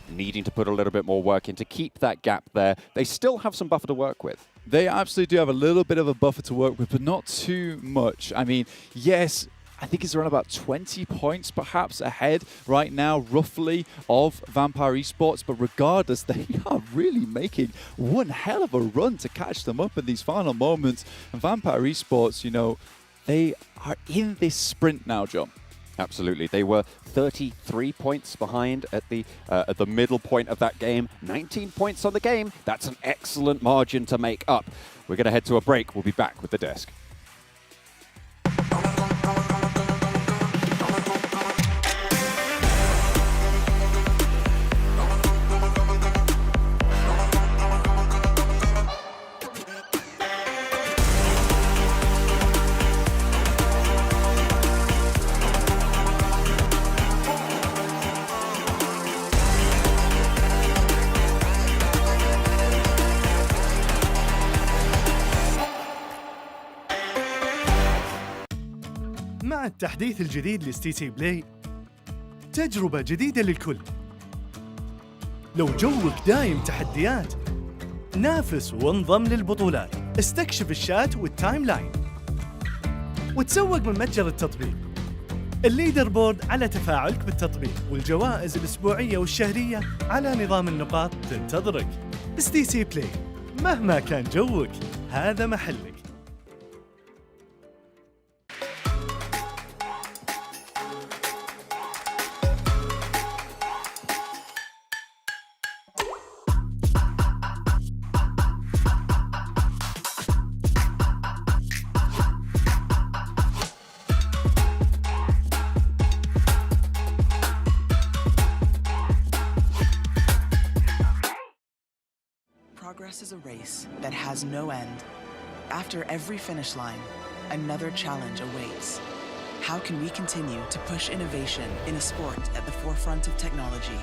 needing to put a little bit more work in to keep that gap there. They still have some buffer to work with. They absolutely do have a little bit of a buffer to work with, but not too much. I mean, yes, I think it's around about 20 points perhaps ahead right now, roughly, of Vampire Esports. But regardless, they are really making one hell of a run to catch them up in these final moments. And Vampire Esports, you know, they are in this sprint now, John. Absolutely. They were 33 points behind at the middle point of that game. 19 points on the game. That's an excellent margin to make up. We're going to head to a break. We'll be back with the desk. مع التحديث الجديد لستيتي بلاي تجربة جديدة للكل. لو جوك دايم تحديات، نافس وانضم للبطولات. استكشف الشات والتايم لاين وتسوق من متجر التطبيق. الليدر بورد على تفاعلك بالتطبيق، والجوائز الأسبوعية والشهرية على نظام النقاط تنتظرك. ستيتي بلاي، مهما كان جوك هذا محلك. Progress is a race that has no end. After every finish line, another challenge awaits. How can we continue to push innovation in a sport at the forefront of technology?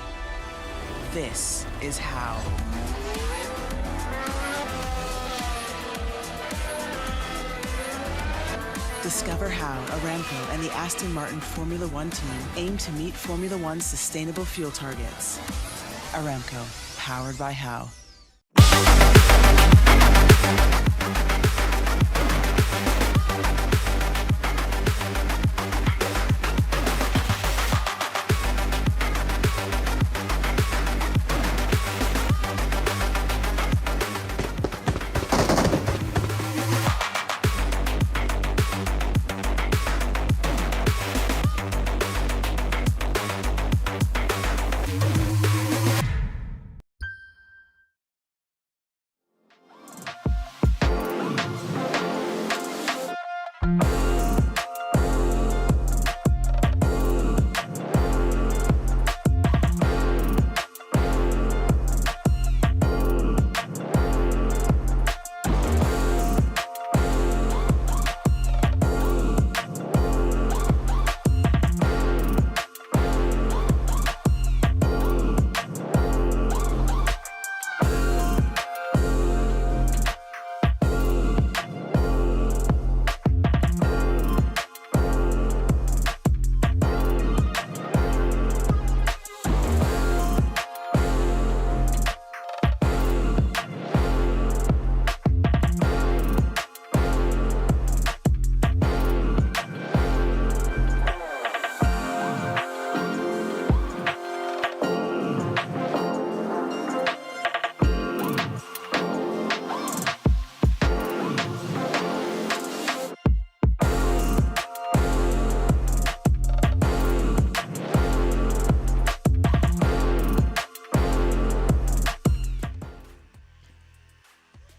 This is how. Discover how Aramco and the Aston Martin Formula One team aim to meet Formula One's sustainable fuel targets. Aramco, powered by how.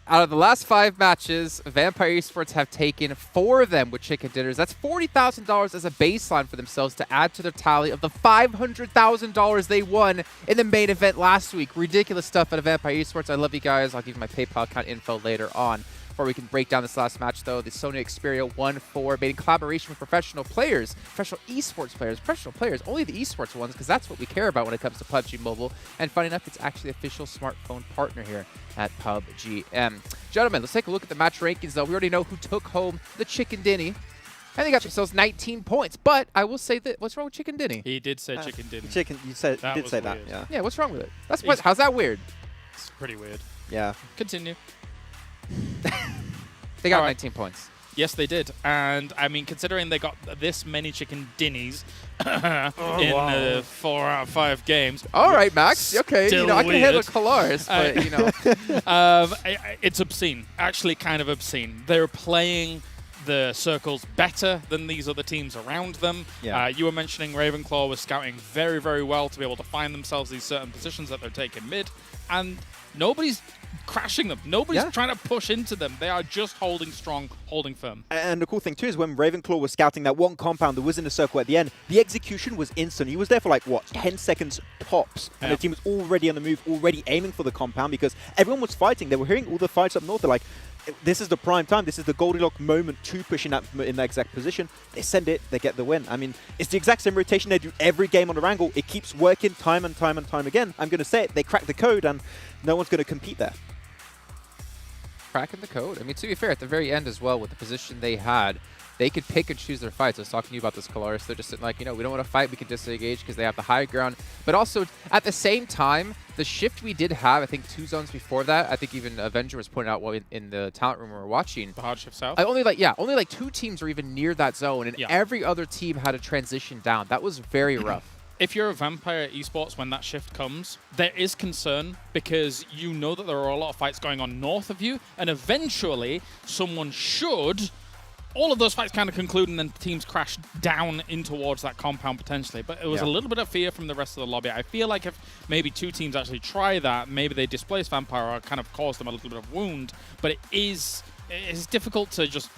Out of the last 5 matches, Vampire Esports have taken 4 of them with chicken dinners. That's $40,000 as a baseline for themselves to add to their tally of the $500,000 they won in the main event last week. Ridiculous stuff out of Vampire Esports. I love you guys. I'll give you my PayPal account info later on. Before we can break down this last match, though, the Sony Xperia 1-4 made in collaboration with professional players, professional esports players, professional players, only the esports ones, because that's what we care about when it comes to PUBG Mobile. And funny enough, it's actually the official smartphone partner here at PUBG. Gentlemen, let's take a look at the match rankings, though. We already know who took home the chicken dinny. And they got themselves 19 points. But I will say that, what's wrong with chicken dinny? He did say chicken dinny. Chicken, you did say that, yeah. Yeah, what's wrong with it? How's that weird? It's pretty weird. Yeah. Continue. They got 19 points. Yes, they did. And, I mean, considering they got this many chicken dinnies in 4 out of 5 games. All right, Max. Okay, Still I can handle weird. Colars, but, it's obscene. Actually kind of obscene. They're playing the circles better than these other teams around them. Yeah. You were mentioning Ravenclaw was scouting very, very well to be able to find themselves these certain positions that they're taking mid. And nobody's crashing them. Nobody's trying to push into them. They are just holding strong, holding firm. And the cool thing too is when Ravenclaw was scouting that one compound that was in the circle at the end, the execution was instant. He was there for like, what, 10 seconds tops. And the team was already on the move, already aiming for the compound because everyone was fighting. They were hearing all the fights up north. They're like, this is the prime time. This is the Goldilocks moment to push in that exact position. They send it, they get the win. I mean, it's the exact same rotation they do every game on Erangel. It keeps working time and time and time again. I'm going to say it. They cracked the code and no one's going to compete there. Cracking the code. I mean, to be fair, at the very end as well, with the position they had, they could pick and choose their fights. I was talking to you about this, Colaris. They're just sitting like, we don't want to fight. We can disengage because they have the high ground. But also, at the same time, the shift we did have, I think 2 zones before that, I think even Avenger was pointing out while in the talent room we were watching. The hard shift south? Only like 2 teams were even near that zone, and every other team had a transition down. That was very rough. If you're a Vampire Esports when that shift comes, there is concern because you know that there are a lot of fights going on north of you, and eventually someone should, all of those fights kind of conclude and then teams crash down in towards that compound potentially. But it was a little bit of fear from the rest of the lobby. I feel like if maybe 2 teams actually try that, maybe they displace Vampire or kind of cause them a little bit of wound. But it's difficult to just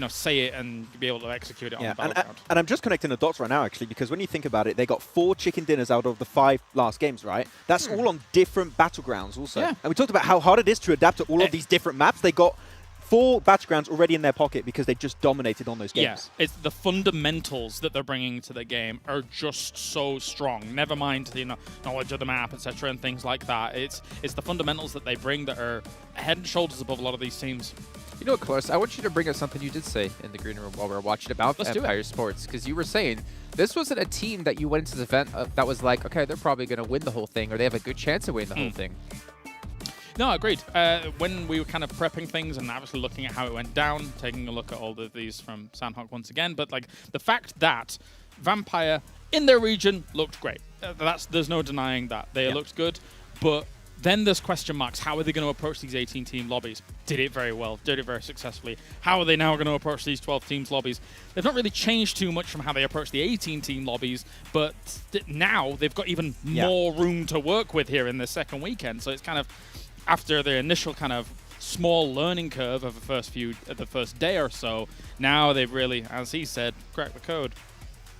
say it and be able to execute it on the battleground. And I'm just connecting the dots right now, actually, because when you think about it, they got 4 chicken dinners out of the 5 last games, right? That's all on different battlegrounds also. Yeah. And we talked about how hard it is to adapt to all of these different maps. They got 4 battlegrounds already in their pocket because they just dominated on those games. Yeah, it's the fundamentals that they're bringing to the game are just so strong. Never mind the knowledge of the map, etc., and things like that. It's the fundamentals that they bring that are head and shoulders above a lot of these teams. You know what, Clarus? I want you to bring up something you did say in the green room while we were watching about Empire Sports, because you were saying this wasn't a team that you went into the event that was like, okay, they're probably going to win the whole thing, or they have a good chance of winning the whole thing. No, agreed. When we were kind of prepping things and obviously looking at how it went down, taking a look at all of these from Sanhok once again, but like the fact that Vampire in their region looked great. There's no denying that. They looked good, but then there's question marks. How are they going to approach these 18-team lobbies? Did it very well, did it very successfully. How are they now going to approach these 12-teams lobbies? They've not really changed too much from how they approach the 18-team lobbies, but now they've got even more room to work with here in the second weekend. So it's kind of, after the initial kind of small learning curve of the first day or so, now they've really, as he said, cracked the code.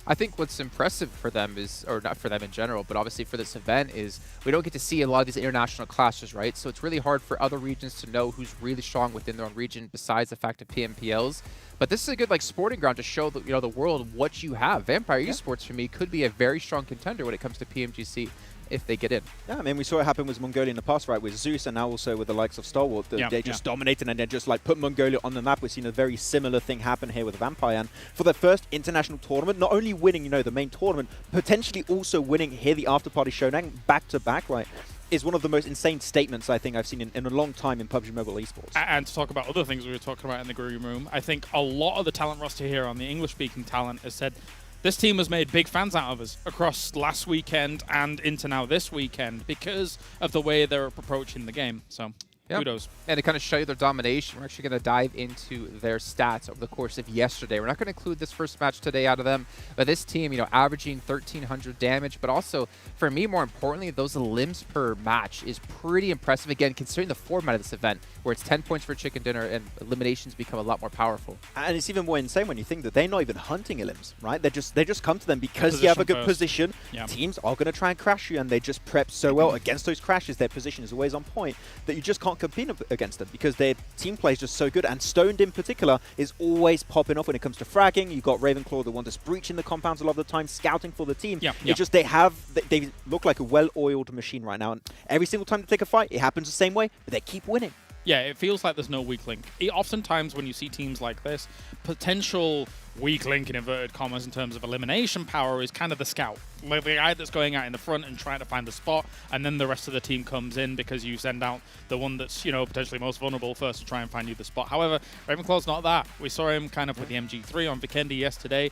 I think what's impressive for them is, or not for them in general, but obviously for this event is we don't get to see a lot of these international clashes, right? So it's really hard for other regions to know who's really strong within their own region besides the fact of PMPLs. But this is a good like sporting ground to show the, the world what you have. Vampire Esports for me could be a very strong contender when it comes to PMGC if they get in. Yeah, I mean, we saw it happen with Mongolia in the past, right, with Zeus, and now also with the likes of Stalwart. They just dominated and then just like put Mongolia on the map. We've seen a very similar thing happen here with Vampire. And for their first international tournament, not only winning, the main tournament, potentially also winning here the Afterparty Showdown back-to-back, right, is one of the most insane statements I think I've seen in a long time in PUBG Mobile Esports. And to talk about other things we were talking about in the green room, I think a lot of the talent roster here on the English-speaking talent has said, this team has made big fans out of us across last weekend and into now this weekend because of the way they're approaching the game. So, kudos. And to kind of show you their domination, we're actually going to dive into their stats over the course of yesterday. We're not going to include this first match today out of them, but this team, averaging 1,300 damage, but also, for me, more importantly, those limbs per match is pretty impressive. Again, considering the format of this event, where it's 10 points for chicken dinner and eliminations become a lot more powerful. And it's even more insane when you think that they're not even hunting limbs, right? They just come to them because you have a good position. Teams are going to try and crash you, and they just prep so well against those crashes. Their position is always on point that you just can't compete against them because their team play is just so good. And Stoned in particular is always popping off when it comes to fragging. You've got Ravenclaw, the one that's breaching the compounds a lot of the time, scouting for the team. It's just they look like a well-oiled machine right now. And every single time they take a fight, it happens the same way, but they keep winning. Yeah, it feels like there's no weak link. Oftentimes when you see teams like this, potential weak link in inverted commas in terms of elimination power is kind of the scout. Like the guy that's going out in the front and trying to find the spot, and then the rest of the team comes in because you send out the one that's, potentially most vulnerable first to try and find you the spot. However, Ravenclaw's not that. We saw him kind of with the MG3 on Vikendi yesterday,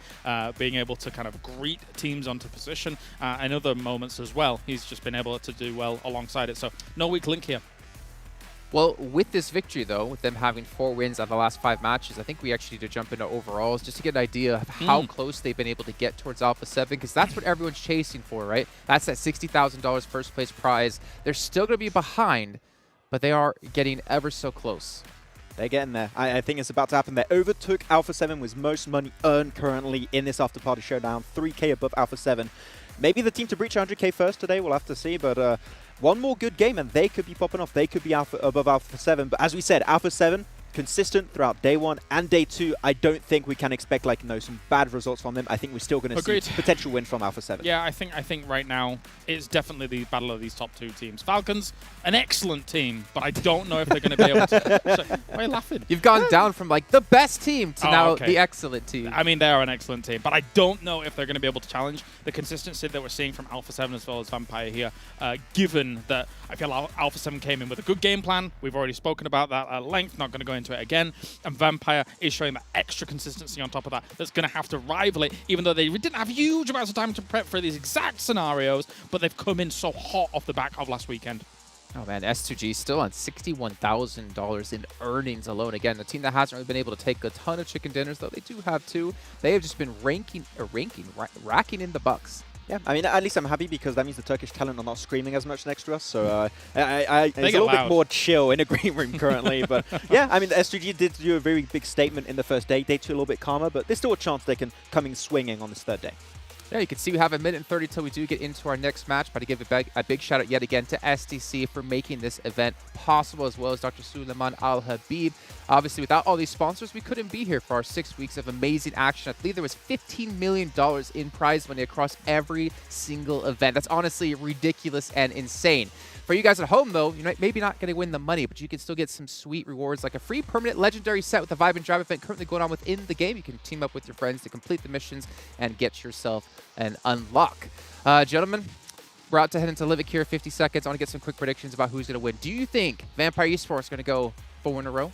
being able to kind of greet teams onto position, and other moments as well. He's just been able to do well alongside it. So no weak link here. Well, with this victory, though, with them having 4 wins out of the last 5 matches, I think we actually need to jump into overalls just to get an idea of how close they've been able to get towards Alpha 7, because that's what everyone's chasing for, right? That's that $60,000 first place prize. They're still going to be behind, but they are getting ever so close. They're getting there. I think it's about to happen. They overtook Alpha 7 with most money earned currently in this Afterparty Showdown, 3K above Alpha 7. Maybe the team to breach 100K first today, we'll have to see, but one more good game and they could be popping off. They could be above Alpha 7. But as we said, Alpha 7, consistent throughout day 1 and day 2. I don't think we can expect some bad results from them. I think we're still going to see potential win from Alpha 7. Yeah, I think right now it's definitely the battle of these top 2 teams. Falcons, an excellent team, but I don't know if they're going to be able to. Why are you laughing? You've gone down from the best team to the excellent team. I mean, they are an excellent team, but I don't know if they're going to be able to challenge the consistency that we're seeing from Alpha 7 as well as Vampire here, given that I feel Alpha 7 came in with a good game plan. We've already spoken about that at length, not going to go into it again. And Vampire is showing that extra consistency on top of that that's going to have to rival it, even though they didn't have huge amounts of time to prep for these exact scenarios, but they've come in so hot off the back of last weekend. Oh man, S2G still on $61,000 in earnings alone. Again, the team that hasn't really been able to take a ton of chicken dinners, though they do have 2. They have just been racking in the bucks. Yeah, I mean, at least I'm happy because that means the Turkish talent are not screaming as much next to us. So it's a little bit more chill in a green room currently. But yeah, I mean, the S2G did do a very big statement in the first day. Day 2 a little bit calmer, but there's still a chance they can come in swinging on this 3rd day. Yeah, you can see we have 1 minute and 30 till we do get into our next match, but I give a big shout out yet again to STC for making this event possible, as well as Dr. Suleiman Al-Habib. Obviously, without all these sponsors, we couldn't be here for our 6 weeks of amazing action. I believe there was $15 million in prize money across every single event. That's honestly ridiculous and insane. For you guys at home, though, you're maybe not going to win the money, but you can still get some sweet rewards like a free permanent legendary set with the Vibe and Drive event currently going on within the game. You can team up with your friends to complete the missions and get yourself an unlock. Gentlemen, we're out to head into Livik here, 50 seconds. I want to get some quick predictions about who's going to win. Do you think Vampire Esports is going to go 4 in a row?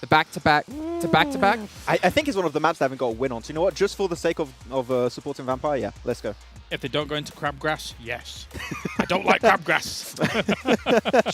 The back-to-back to back-to-back? I think it's one of the maps they haven't got a win on. So you know what? Just for the sake of supporting Vampire, yeah, let's go. If they don't go into crabgrass, yes. I don't like crabgrass.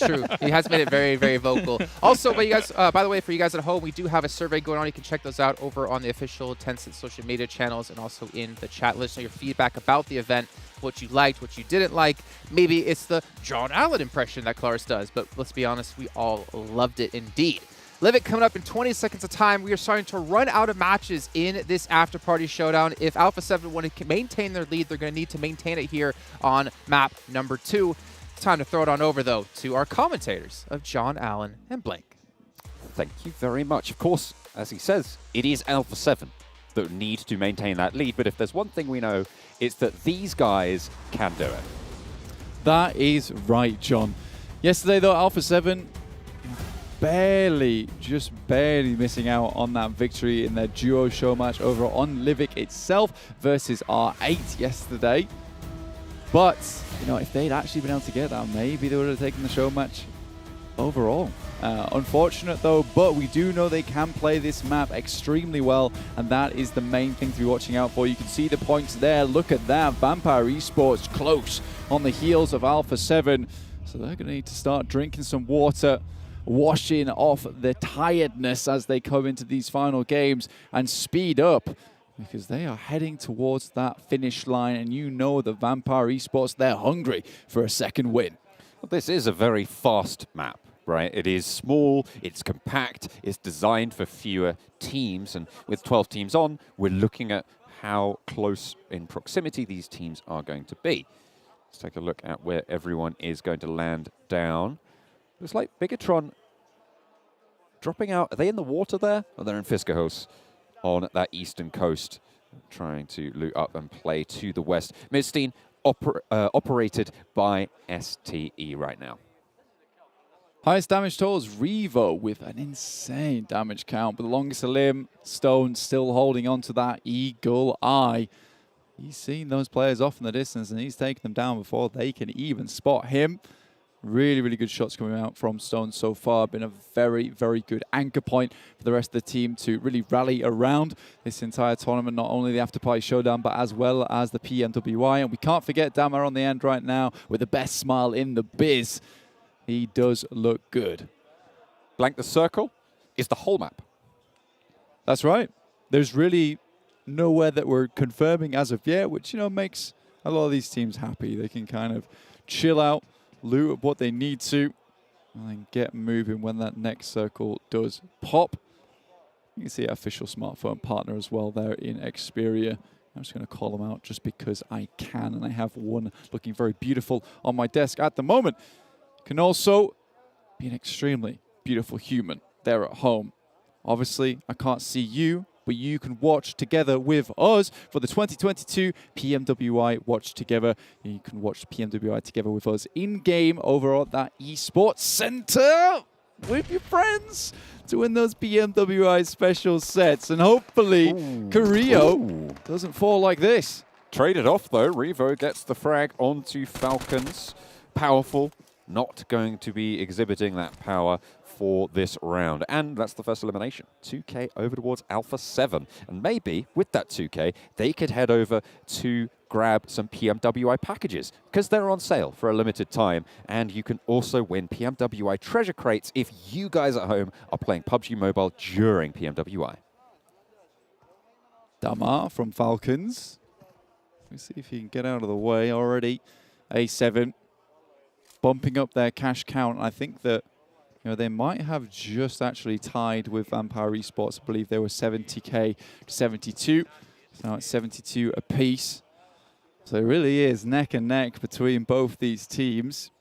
True. He has made it very, very vocal. Also, but you guys, by the way, for you guys at home, we do have a survey going on. You can check those out over on the official Tencent social media channels and also in the chat. Let us know your feedback about the event, what you liked, what you didn't like. Maybe it's the John Allen impression that Claris does, but let's be honest, we all loved it indeed. Livik coming up in 20 seconds of time. We are starting to run out of matches in this Afterparty Showdown. If Alpha 7 want to maintain their lead, they're going to need to maintain it here on map number 2. It's time to throw it on over, though, to our commentators of John Allen and Blake. Thank you very much. Of course, as he says, it is Alpha 7 that need to maintain that lead. But if there's one thing we know, it's that these guys can do it. That is right, John. Yesterday, though, Alpha 7 just barely missing out on that victory in their duo show match over on Livik itself versus R8 yesterday. But, you know, if they'd actually been able to get that, maybe they would have taken the show match overall. Unfortunate though, but we do know they can play this map extremely well, and that is the main thing to be watching out for. You can see the points there. Look at that. Vampire Esports close on the heels of Alpha 7. So they're going to need to start drinking some water, washing off the tiredness as they come into these final games and speed up, because they are heading towards that finish line, and you know the Vampire Esports, they're hungry for a second win. Well, this is a very fast map, right? It is small, it's compact, it's designed for fewer teams, and with 12 teams on, we're looking at how close in proximity these teams are going to be. Let's take a look at where everyone is going to land down. Looks like Bigetron dropping out. Are they in the water there? Oh, they're in Fiskehos on that eastern coast, trying to loot up and play to the west. Midstein operated by STE right now. Highest damage totals, Revo with an insane damage count, but the longest limb, Stone still holding on to that eagle eye. He's seen those players off in the distance, and he's taken them down before they can even spot him. Really, really good shots coming out from Stone so far. Been a very, very good anchor point for the rest of the team to really rally around this entire tournament. Not only the Afterparty Showdown, but as well as the PMWI. And we can't forget Damar on the end right now with the best smile in the biz. He does look good. Blank the circle is the whole map. That's right. There's really nowhere that we're confirming as of yet, which, you know, makes a lot of these teams happy. They can kind of chill out, loot up what they need to, and then get moving when that next circle does pop. You can see our official smartphone partner as well there in Xperia. I'm just going to call them out just because I can, and I have one looking very beautiful on my desk at the moment. Can also be an extremely beautiful human there at home. Obviously, I can't see you, but you can watch together with us for the 2022 PMWI Watch Together. You can watch PMWI together with us in-game over at that esports center with your friends, doing those PMWI special sets. And hopefully, Carrillo doesn't fall like this. Traded off, though. Revo gets the frag onto Falcons. Powerful. Not going to be exhibiting that power for this round. And that's the first elimination. 2K over towards Alpha 7. And maybe with that 2K, they could head over to grab some PMWI packages because they're on sale for a limited time. And you can also win PMWI treasure crates if you guys at home are playing PUBG Mobile during PMWI. Damar from Falcons. Let's see if he can get out of the way already. A7 bumping up their cash count. I think that, you know, they might have just actually tied with Vampire Esports. I believe they were 70k to 72. So now it's 72 apiece. So it really is neck and neck between both these teams.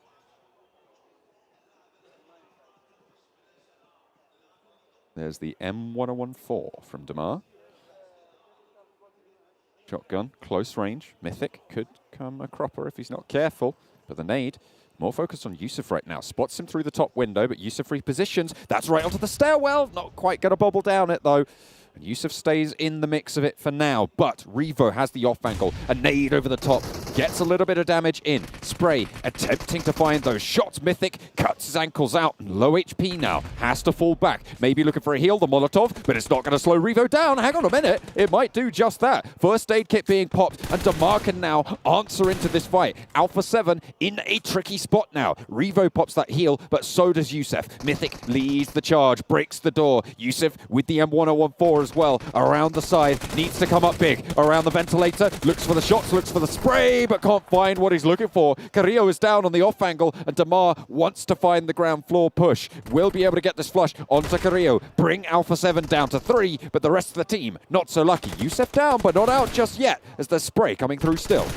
There's the M1014 from Damar. Shotgun, close range. Mythic could come a cropper if he's not careful. But the nade More focused on Yusuf right now. Spots him through the top window, but Yusuf repositions. That's right onto the stairwell. Not quite going to bobble down it, though. And Yusuf stays in the mix of it for now, but Revo has the off angle. A nade over the top, gets a little bit of damage in. Spray attempting to find those shots. Mythic cuts his ankles out, and low HP now. Has to fall back. Maybe looking for a heal, the Molotov, but it's not going to slow Revo down. Hang on a minute, it might do just that. First aid kit being popped, and Damar can now answer into this fight. Alpha 7 in a tricky spot now. Revo pops that heal, but so does Yusuf. Mythic leads the charge, breaks the door. Yusuf with the M1014 as well, around the side, needs to come up big, around the ventilator, looks for the shots, looks for the spray, but can't find what he's looking for. Carrillo is down on the off angle, and Damar wants to find the ground floor push. Will be able to get this flush onto Carrillo, bring Alpha 7 down to 3, but the rest of the team not so lucky. Yusuf down, but not out just yet, as there's spray coming through still.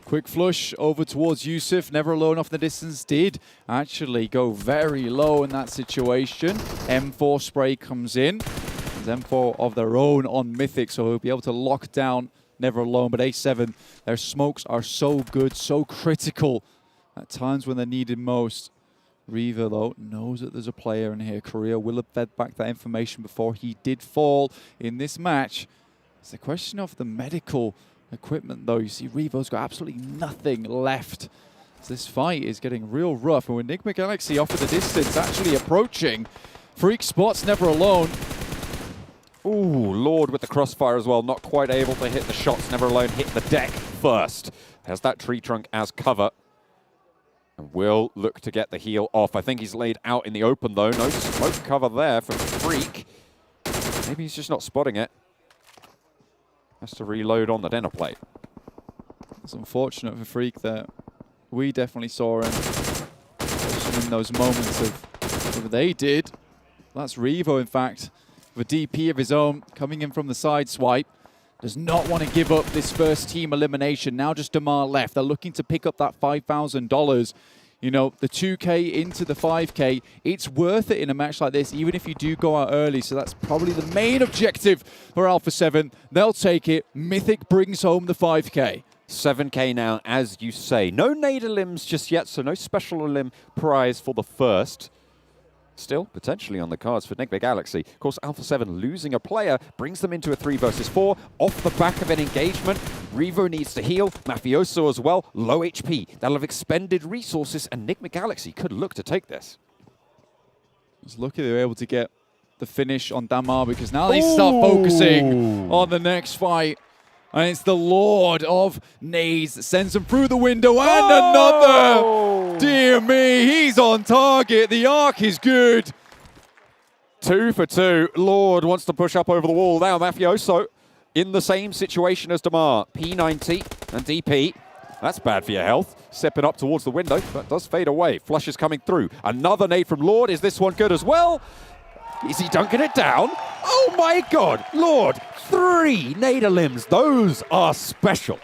Quick flush over towards Yusuf, never alone off the distance, did actually go very low in that situation. M4 spray comes in. There's M4 of their own on Mythic, so he'll be able to lock down Never Alone. But A7, their smokes are so good, so critical at times when they're needed most. Revo, though, knows that there's a player in here. Korea will have fed back that information before he did fall in this match. It's the question of the medical equipment, though. You see, Revo's got absolutely nothing left. So this fight is getting real rough. And with Nigma Galaxy off at the distance, actually approaching, Freak spots Never Alone. Ooh, Lord with the crossfire as well. Not quite able to hit the shots. Never Alone hit the deck first. Has that tree trunk as cover. And will look to get the heal off. I think he's laid out in the open, though. No smoke cover there for Freak. Maybe he's just not spotting it. Has to reload on the dinner plate. It's unfortunate for Freak that we definitely saw him in those moments of what they did. That's Revo, in fact, with a DP of his own, coming in from the side swipe. Does not want to give up this first team elimination. Now just Damar left. They're looking to pick up that $5,000. You know, the 2K into the 5K, it's worth it in a match like this, even if you do go out early. So that's probably the main objective for Alpha 7. They'll take it. Mythic brings home the 5K. 7K now, as you say. No Nader limbs just yet, so no special limb prize for the first. Still potentially on the cards for Nigma Galaxy. Of course, Alpha 7 losing a player brings them into a 3 versus 4 off the back of an engagement. Revo needs to heal. Mafioso as well. Low HP. That'll have expended resources, and Nigma Galaxy could look to take this. It's lucky they were able to get the finish on Damar, because now they start focusing on the next fight. And it's the Lord of Nades that sends him through the window, and another! Dear me, he's on target. The arc is good. 2 for 2. Lord wants to push up over the wall. Now Mafioso in the same situation as Damar. P90 and DP. That's bad for your health. Stepping up towards the window, but does fade away. Flush is coming through. Another nade from Lord. Is this one good as well? Is he dunking it down? Oh my God, Lord. 3 Nader limbs. Those are special.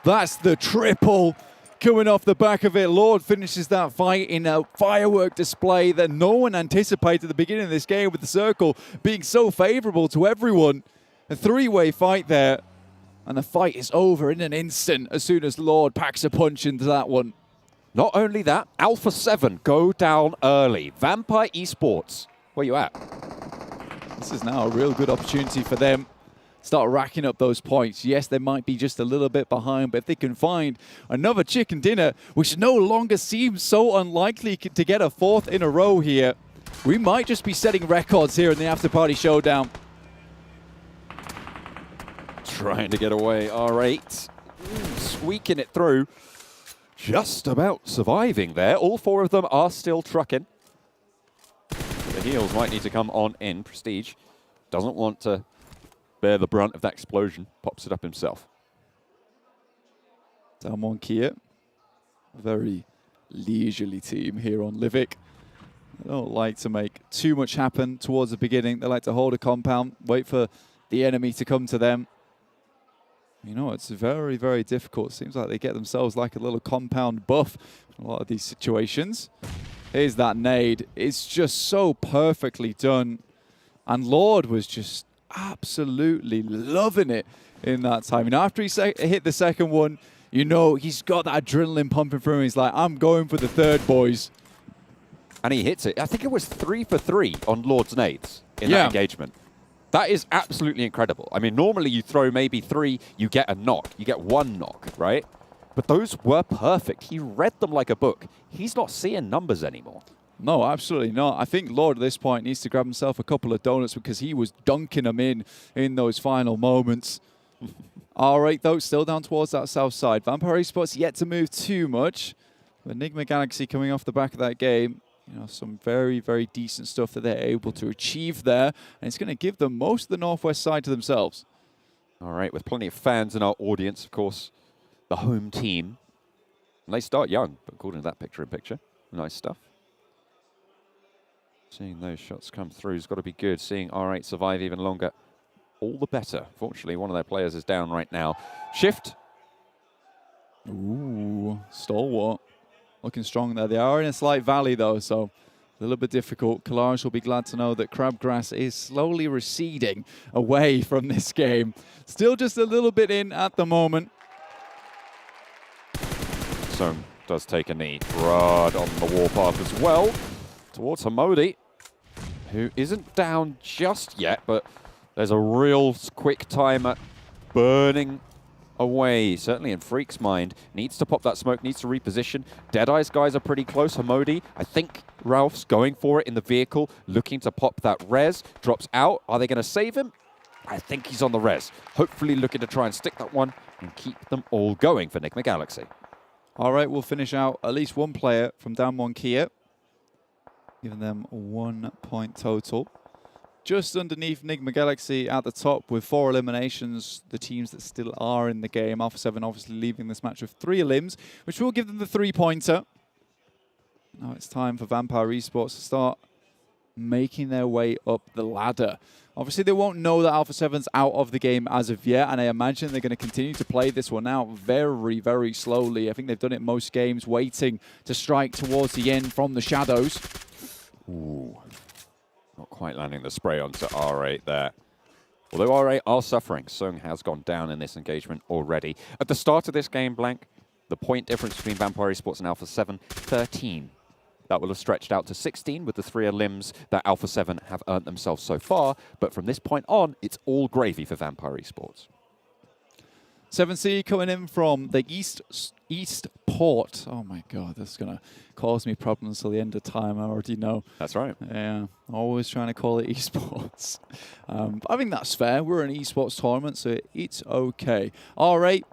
That's the triple coming off the back of it. Lord finishes that fight in a firework display that no one anticipated at the beginning of this game, with the circle being so favorable to everyone. A 3-way fight there, and the fight is over in an instant as soon as Lord packs a punch into that one. Not only that, Alpha 7 go down early. Vampire Esports, where you at? This is now a real good opportunity for them. Start racking up those points. Yes, they might be just a little bit behind, but if they can find another chicken dinner, which no longer seems so unlikely to get a 4th in a row here, we might just be setting records here in the Afterparty Showdown. Trying to get away, R8. Squeaking it through. Just about surviving there. All 4 of them are still trucking. The heals might need to come on in. Prestige doesn't want to bear the brunt of that explosion. Pops it up himself. Damon Kia, a very leisurely team here on Livik. They don't like to make too much happen towards the beginning. They like to hold a compound, wait for the enemy to come to them. You know, it's very, very difficult. Seems like they get themselves like a little compound buff in a lot of these situations. Here's that nade. It's just so perfectly done. And Lord was just absolutely loving it in that time. And after he hit the second one, You know, he's got that adrenaline pumping through him. He's like, I'm going for the third, boys. And he hits it. I think it was 3 for 3 on Lord's nades in that engagement. That is absolutely incredible. I mean, normally you throw maybe 3, you get a knock. You get 1 knock, right? But those were perfect. He read them like a book. He's not seeing numbers anymore. No, absolutely not. I think Lord at this point needs to grab himself a couple of donuts because he was dunking them in those final moments. R8, though, still down towards that south side. Vampire Esports yet to move too much. But Nigma Galaxy coming off the back of that game. You know, some very, very decent stuff that they're able to achieve there. And it's going to give them most of the northwest side to themselves. All right, with plenty of fans in our audience, of course, the home team. And they start young, but according to that picture-in-picture, nice stuff. Seeing those shots come through has got to be good. Seeing R8 survive even longer, all the better. Fortunately, one of their players is down right now. Shift. Ooh, Stalwart. Looking strong there. They are in a slight valley, though, so a little bit difficult. Kalash will be glad to know that Crabgrass is slowly receding away from this game. Still just a little bit in at the moment. So does take a knee. Rod on the warpath as well. Towards Hamodi, who isn't down just yet, but there's a real quick timer burning away, certainly in Freak's mind. Needs to pop that smoke, needs to reposition. Deadeyes guys are pretty close. Hamodi, I think Ralph's going for it in the vehicle, looking to pop that res. Drops out. Are they going to save him? I think he's on the res. Hopefully looking to try and stick that one and keep them all going for Nigma Galaxy. All right, we'll finish out at least one player from down 1 Kia, giving them 1 point total. Just underneath Nigma Galaxy at the top with 4 eliminations, the teams that still are in the game. Alpha 7 obviously leaving this match with 3 elims, which will give them the 3-pointer. Now it's time for Vampire Esports to start making their way up the ladder. Obviously, they won't know that Alpha 7's out of the game as of yet, and I imagine they're going to continue to play this one out very, very slowly. I think they've done it most games, waiting to strike towards the end from the shadows. Ooh. Not quite landing the spray onto R8 there. Although R8 are suffering, Sung has gone down in this engagement already. At the start of this game, Blank, the point difference between Vampire Esports and Alpha 7, 13. That will have stretched out to 16 with the 3 limbs that Alpha 7 have earned themselves so far. But from this point on, it's all gravy for Vampire Esports. 7C coming in from the East Port. Oh my God, that's going to cause me problems till the end of time, I already know. That's right. Yeah, always trying to call it esports. I think that's fair. We're an esports tournament, so it's okay. All right.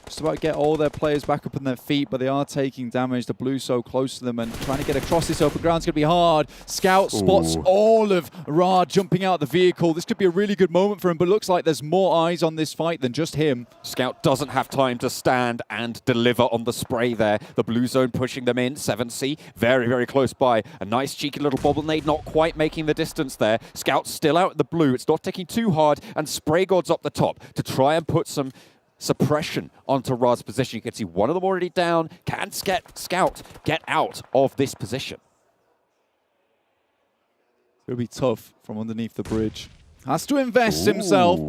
Just about to get all their players back up on their feet, but they are taking damage. The blue so close to them and trying to get across this open ground is going to be hard. Scout spots all of Ra jumping out of the vehicle. This could be a really good moment for him, but it looks like there's more eyes on this fight than just him. Scout doesn't have time to stand and deliver on the spray there. The blue zone pushing them in. 7C very, very close by. A nice cheeky little bobble nade, not quite making the distance there. Scout's still out in the blue. It's not ticking too hard, and Spray God's up the top to try and put some suppression onto Ra's position. You can see one of them already down. Can Scout get out of this position? It'll be tough from underneath the bridge. Has to invest himself.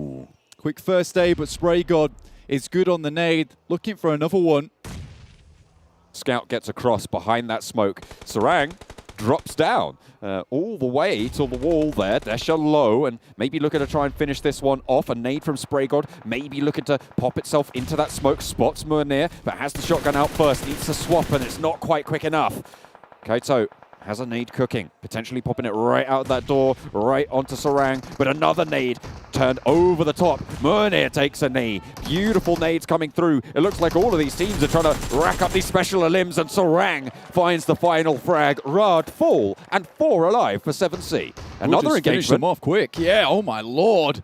Quick first aid, but Spray God is good on the nade. Looking for another one. Scout gets across behind that smoke. Sarang drops down all the way to the wall there. Desha low and maybe looking to try and finish this one off. A nade from Spray God, maybe looking to pop itself into that smoke. Spots Munir, but has the shotgun out first. Needs to swap and it's not quite quick enough. Kaito has a nade cooking, potentially popping it right out that door, right onto Sarang, but another nade turned over the top. Munir takes a knee. Beautiful nades coming through. It looks like all of these teams are trying to rack up these special limbs, and Sarang finds the final frag. Rad full and 4 alive for 7C. Another Finish engagement. them off quick. Yeah, oh my lord.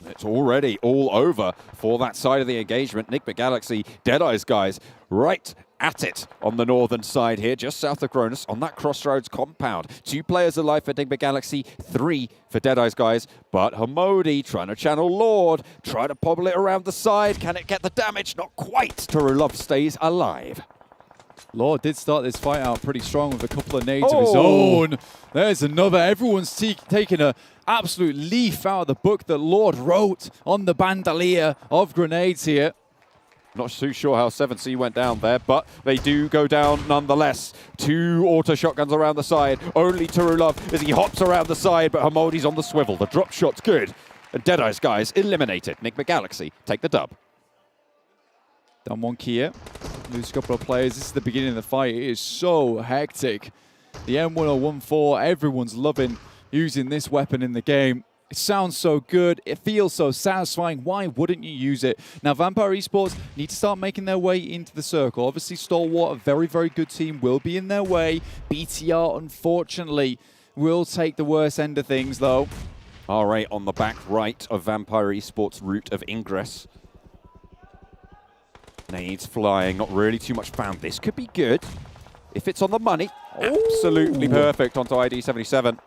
It's already all over for that side of the engagement. Nigma Galaxy, Deadeyes guys, right at it on the northern side here, just south of Cronus, on that Crossroads compound. 2 players alive for Nigma Galaxy, 3 for Deadeyes guys, but Hamodi trying to channel Lord, try to pobble it around the side. Can it get the damage? Not quite. Turulov stays alive. Lord did start this fight out pretty strong with a couple of nades of his own. There's another. Everyone's taking an absolute leaf out of the book that Lord wrote on the bandolier of grenades here. Not too sure how 7C went down there, but they do go down nonetheless. 2 auto shotguns around the side. Only Turulov as he hops around the side, but Hamodi's on the swivel. The drop shot's good. And Deadeyes Guys eliminated. Nigma Galaxy take the dub. Down 1 Kia. Lose a couple of players. This is the beginning of the fight. It is so hectic. The M1014, everyone's loving using this weapon in the game. It sounds so good. It feels so satisfying. Why wouldn't you use it? Now, Vampire Esports need to start making their way into the circle. Obviously, Stalwart, a very, very good team, will be in their way. BTR, unfortunately, will take the worst end of things, though. R8 on the back right of Vampire Esports' route of ingress. Nades flying, not really too much found. This could be good if it's on the money. Absolutely perfect onto ID 77.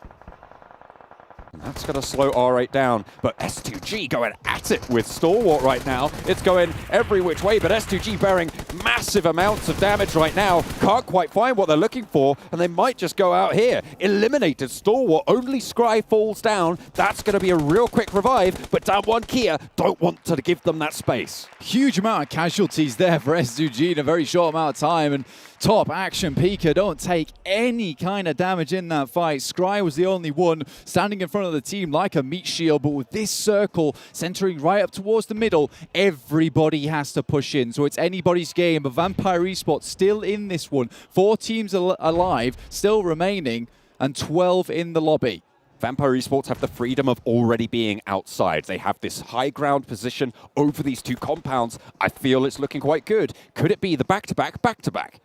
And that's going to slow R8 down, but S2G going at it with Stalwart right now. It's going every which way, but S2G bearing massive amounts of damage right now. Can't quite find what they're looking for, and they might just go out here. Eliminated Stalwart, only Scry falls down. That's going to be a real quick revive, but down 1 Kia don't want to give them that space. Huge amount of casualties there for S2G in a very short amount of time, and top action Pika don't take any kind of damage in that fight. Scry was the only one standing in front of the team like a meat shield, but with this circle centering right up towards the middle, everybody has to push in. So it's anybody's game, but Vampire Esports still in this one. 4 teams alive, still remaining, and 12 in the lobby. Vampire Esports have the freedom of already being outside. They have this high ground position over these 2 compounds. I feel it's looking quite good. Could it be the back-to-back, back-to-back?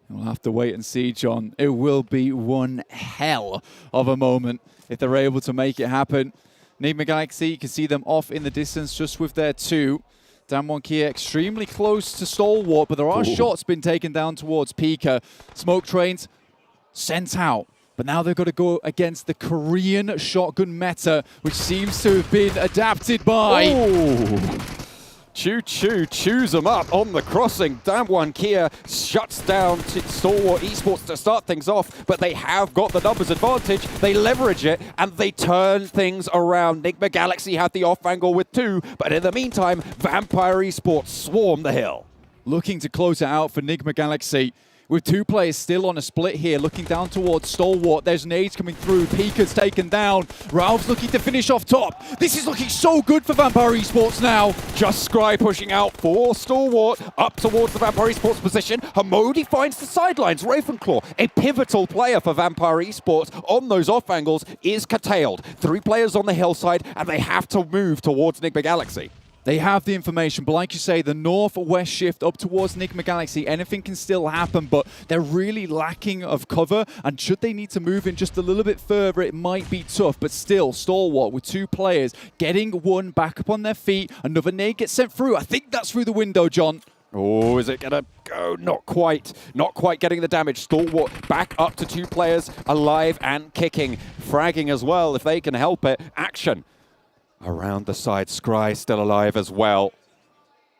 We'll have to wait and see, John. It will be one hell of a moment if they're able to make it happen. Nigma Galaxy, you can see them off in the distance just with their 2. Down 1 Kia, extremely close to Stalwart, but there are shots been taken down towards Pika. Smoke trains sent out. But now they've got to go against the Korean shotgun meta, which seems to have been adapted by... Choo-choo chews them up on the crossing. Down 1 Kia shuts down to Stalwart Esports to start things off, but they have got the numbers advantage. They leverage it, and they turn things around. Nigma Galaxy had the off angle with 2, but in the meantime, Vampire Esports swarm the hill. Looking to close it out for Nigma Galaxy. With 2 players still on a split here, looking down towards Stalwart. There's nades coming through. Pika's taken down. Ralph's looking to finish off top. This is looking so good for Vampire Esports now. Just Scry pushing out for Stalwart, up towards the Vampire Esports position. Hamodi finds the sidelines. Ravenclaw, a pivotal player for Vampire Esports on those off angles, is curtailed. 3 players on the hillside, and they have to move towards Nigma Galaxy. They have the information, but like you say, the northwest shift up towards Nigma Galaxy, anything can still happen, but they're really lacking of cover, and should they need to move in just a little bit further, it might be tough, but still, Stalwart with 2 players, getting one back up on their feet, another nade gets sent through. I think that's through the window, John. Oh, is it gonna go? Not quite. Not quite getting the damage. Stalwart back up to 2 players, alive and kicking. Fragging as well, if they can help it. Action. Around the side, Scry still alive as well.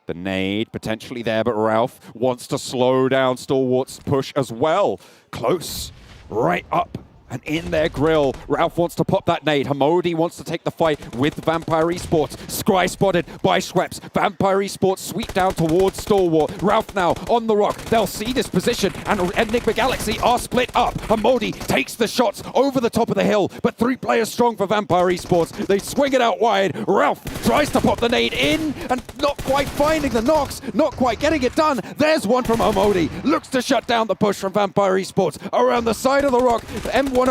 The nade potentially there, but Ralph wants to slow down Stalwart's push as well. Close, right up and in their grill. Ralph wants to pop that nade. Hamodi wants to take the fight with Vampire Esports. Scry spotted by Schweppes. Vampire Esports sweep down towards Stalwart. Ralph now on the rock. They'll see this position, and Nigma Galaxy are split up. Hamodi takes the shots over the top of the hill, but 3 players strong for Vampire Esports. They swing it out wide. Ralph tries to pop the nade in, and not quite finding the knocks, not quite getting it done. There's one from Hamodi. Looks to shut down the push from Vampire Esports. Around the side of the rock, M1014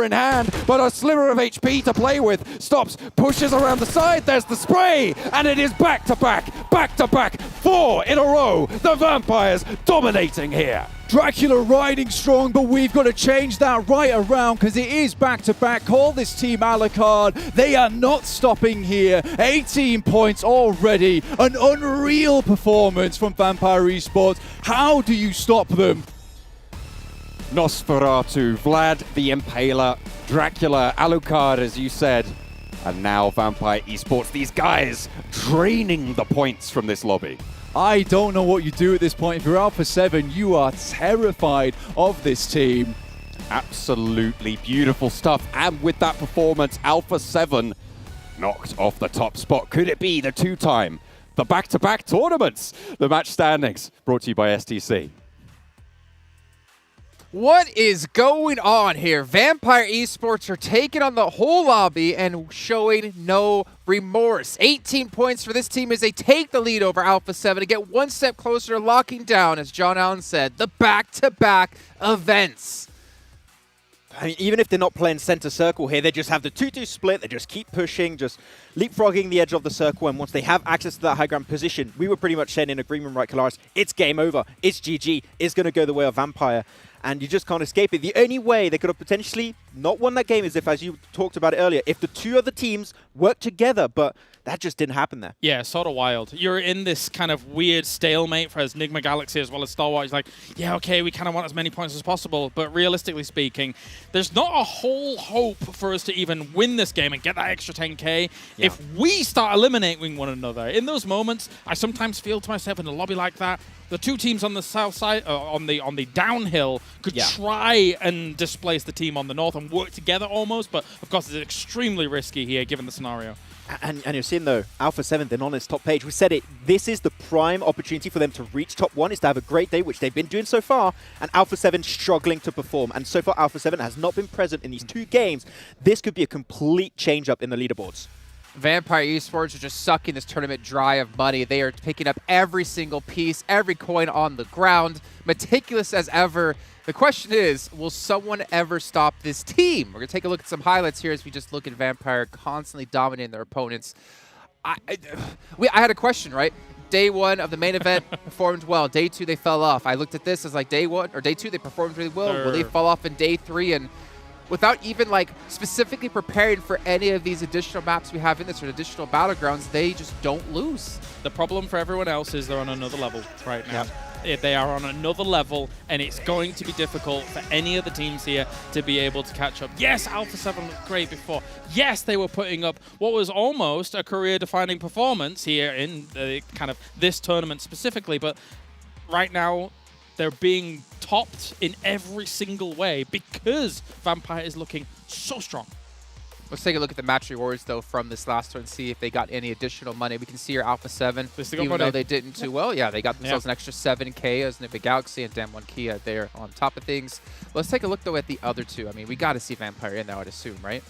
in hand, but a sliver of HP to play with. Stops, pushes around the side. There's the spray, and it is back-to-back, 4 in a row. The Vampires dominating here. Dracula riding strong, but we've got to change that right around because it is back-to-back. Call this team a la carte. They are not stopping here. 18 points already. An unreal performance from Vampire Esports. How do you stop them? Nosferatu, Vlad the Impaler, Dracula, Alucard, as you said, and now Vampire Esports. These guys draining the points from this lobby. I don't know what you do at this point. If you're Alpha 7, you are terrified of this team. Absolutely beautiful stuff. And with that performance, Alpha 7 knocked off the top spot. Could it be the two-time, the back-to-back tournaments? The match standings brought to you by STC. What is going on here? Vampire Esports are taking on the whole lobby and showing no remorse. 18 points for this team as they take the lead over Alpha 7 to get one step closer to locking down, as John Allen said, the back-to-back events. I mean, even if they're not playing center circle here, they just have the 2-2 split. They just keep pushing, just leapfrogging the edge of the circle. And once they have access to that high ground position, we were pretty much saying in agreement, right, Kalaris, it's game over. It's GG. It's going to go the way of Vampire. And you just can't escape it. The only way they could have potentially not won that game is if, as you talked about it earlier, if the two other teams work together. But that just didn't happen there. Yeah, sort of wild. You're in this kind of weird stalemate for as Nigma Galaxy as well as Stalwart. It's like, yeah, okay, we kind of want as many points as possible, but realistically speaking, there's not a whole hope for us to even win this game and get that extra 10k if we start eliminating one another. In those moments, I sometimes feel to myself in a lobby like that, the two teams on the south side, on the downhill, could try and displace the team on the north and work together almost, but of course it's extremely risky here given the scenario. And you're seeing, though, Alpha 7, they're not on its top page. We said it, this is the prime opportunity for them to reach top 1, is to have a great day, which they've been doing so far, and Alpha 7 struggling to perform. And so far, Alpha 7 has not been present in these 2 games. This could be a complete change-up in the leaderboards. Vampire Esports are just sucking this tournament dry of money. They are picking up every single piece, every coin on the ground, meticulous as ever. The question is, will someone ever stop this team? We're going to take a look at some highlights here as we just look at Vampire constantly dominating their opponents. I had a question, right? Day 1 of the main event performed well. Day 2, they fell off. I looked at this as like day 1 or day 2, they performed really well. Will they fall off in day 3? And without even like specifically preparing for any of these additional maps we have in this or additional battlegrounds, they just don't lose. The problem for everyone else is they're on another level right now. They are on another level, and it's going to be difficult for any of the teams here to be able to catch up. Yes, Alpha 7 looked great before. Yes, they were putting up what was almost a career-defining performance here in kind of this tournament specifically, but right now they're being topped in every single way because Vampire is looking so strong. Let's take a look at the match rewards, though, from this last turn, see if they got any additional money. We can see your Alpha 7, even though they didn't too well. Yeah, they got themselves an extra 7k as Nigma Galaxy and Damn 1 Kia there on top of things. Let's take a look, though, at the other two. I mean, we got to see Vampire in there, I'd assume, right?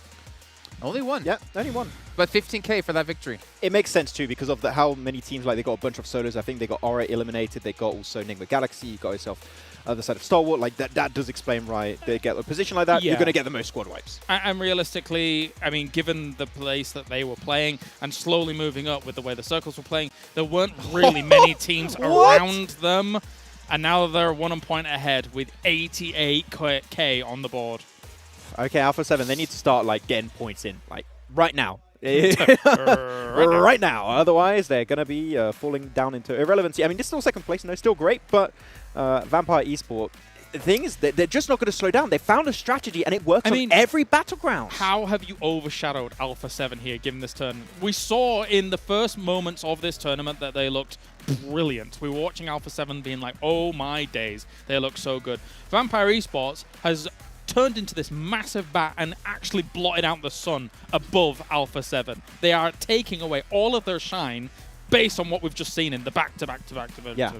Only one. Yeah, only one. But 15k for that victory. It makes sense, too, because of how many teams, like, they got a bunch of solos. I think they got Aura eliminated. They got also Nigma Galaxy. You got yourself other side of Stalwart. Like, that does explain why they get a position like that. You're going to get the most squad wipes. And realistically, I mean, given the place that they were playing and slowly moving up with the way the circles were playing, there weren't really many teams around them. And now they're 1 point ahead with 88k on the board. Okay, Alpha 7, they need to start, like, getting points in, like, right now. right now. Otherwise, they're going to be falling down into irrelevancy. I mean, this is still second place, and they're still great, but Vampire Esports, the thing is, they're just not going to slow down. They found a strategy, and it works on every battleground. How have you overshadowed Alpha 7 here, given this tournament? We saw in the first moments of this tournament that they looked brilliant. We were watching Alpha 7 being like, oh my days, they look so good. Vampire Esports has turned into this massive bat and actually blotted out the sun above Alpha 7. They are taking away all of their shine based on what we've just seen in the back-to-back. Yeah.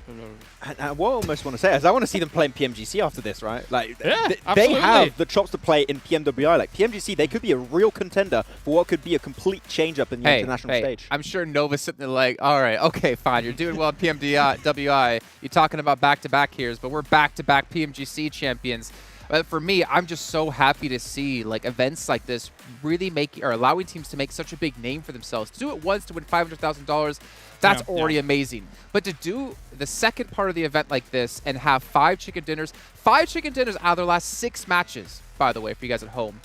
And what I almost want to say is I want to see them play in PMGC after this, right? Like, yeah, they have the chops to play in PMWI. Like, PMGC, they could be a real contender for what could be a complete change-up in the international stage. I'm sure Nova's sitting there like, all right, okay, fine, you're doing well at PMWI. You're talking about back-to-back here, but we're back-to-back PMGC champions. But for me, I'm just so happy to see like events like this really allowing teams to make such a big name for themselves. To do it once to win $500,000, that's already amazing. But to do the second part of the event like this and have 5 chicken dinners out of their last 6 matches, by the way, for you guys at home,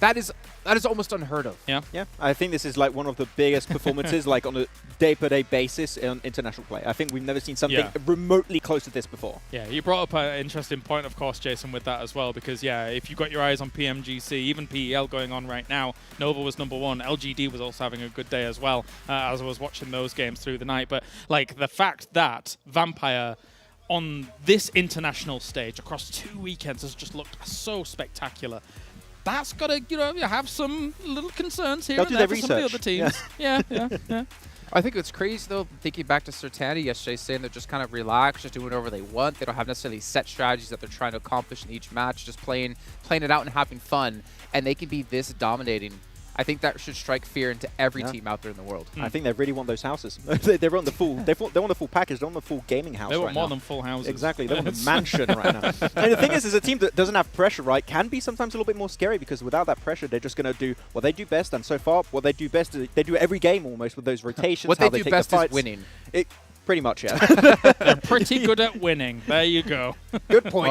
That is almost unheard of. Yeah. Yeah, I think this is like one of the biggest performances, like on a day-per-day basis in international play. I think we've never seen something remotely close to this before. Yeah, you brought up an interesting point, of course, Jason, with that as well, because, yeah, if you've got your eyes on PMGC, even PEL going on right now, Nova was #1, LGD was also having a good day as well, as I was watching those games through the night. But, like, the fact that Vampire on this international stage across 2 weekends has just looked so spectacular. That's got to, have some little concerns here and there for some of the other teams. Yeah. I think it's crazy, though, thinking back to Sertani yesterday, saying they're just kind of relaxed, just doing whatever they want. They don't have necessarily set strategies that they're trying to accomplish in each match, just playing it out and having fun. And they can be this dominating. I think that should strike fear into every team out there in the world. I think they really want those houses. they want the full. They want the full package. They want the full gaming house. They want right more now. than full houses. Exactly. They want a mansion right now. And the thing is a team that doesn't have pressure, right, can be sometimes a little bit more scary because without that pressure, they're just going to do what they do best. And so far, what they do best is they do it every game almost with those rotations. What how they do take best the is fights. winning. Pretty much, yeah. They're pretty good at winning. There you go. Good point.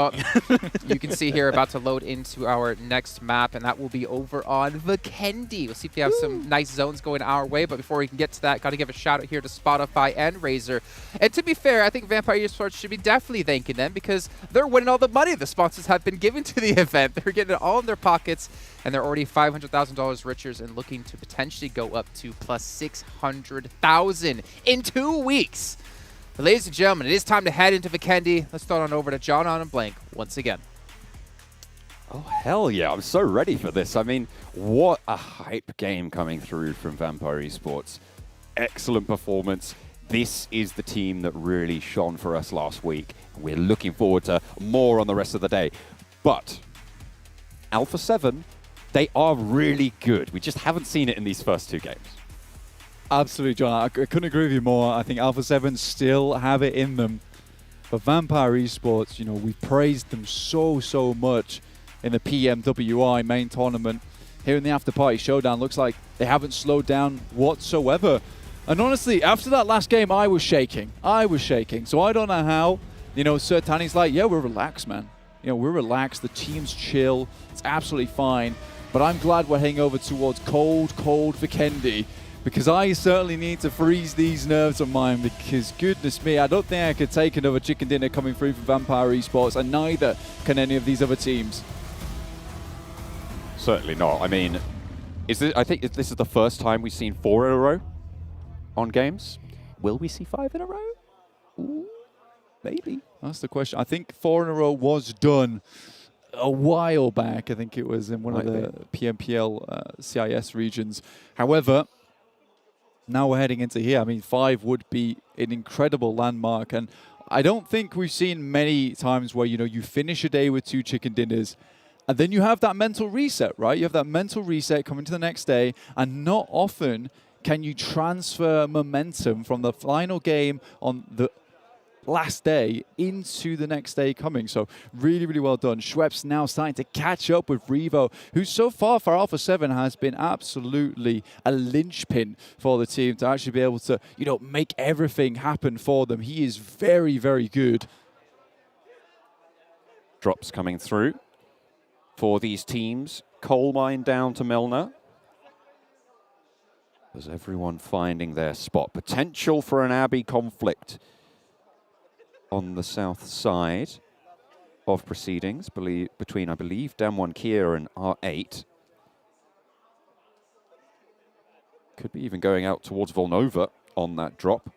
Well, you can see here about to load into our next map, and that will be over on Vikendi. We'll see if we have some nice zones going our way. But before we can get to that, got to give a shout out here to Spotify and Razer. And to be fair, I think Vampire Esports should be definitely thanking them because they're winning all the money the sponsors have been giving to the event. They're getting it all in their pockets, and they're already $500,000 richer and looking to potentially go up to plus $600,000 in 2 weeks. But ladies and gentlemen, it is time to head into Vikendi. Let's throw it on over to John on and Blank once again. Oh, hell yeah. I'm so ready for this. I mean, what a hype game coming through from Vampire Esports. Excellent performance. This is the team that really shone for us last week. We're looking forward to more on the rest of the day. But Alpha 7, they are really good. We just haven't seen it in these first 2 games. Absolutely, John. I couldn't agree with you more. I think Alpha 7 still have it in them. But Vampire Esports, we've praised them so much in the PMWI main tournament. Here in the Afterparty Showdown, looks like they haven't slowed down whatsoever. And honestly, after that last game, I was shaking. So I don't know how. Sertani's like, yeah, we're relaxed, man. We're relaxed. The team's chill. It's absolutely fine. But I'm glad we're heading over towards cold Vikendi. Because I certainly need to freeze these nerves of mine because, goodness me, I don't think I could take another chicken dinner coming through from Vampire Esports, and neither can any of these other teams. Certainly not. I mean, I think this is the first time we've seen 4 in a row on games. Will we see 5 in a row? Ooh, maybe. That's the question. I think 4 in a row was done a while back. I think it was in one of the PMPL CIS regions. However, now we're heading into here. I mean, 5 would be an incredible landmark. And I don't think we've seen many times where, you finish a day with 2 chicken dinners and then you have that mental reset, right? You have that mental reset coming to the next day. And not often can you transfer momentum from the final game on the last day into the next day coming. So really well done. Schweppes now starting to catch up with Revo, who so far for Alpha 7 has been absolutely a linchpin for the team to actually be able to, make everything happen for them. He is very good. Drops coming through for these teams. Coal mine down to Milner. There's everyone finding their spot. Potential for an Abbey conflict on the south side of proceedings between, I believe, Damwon Kia and R8. Could be even going out towards Volnova on that drop.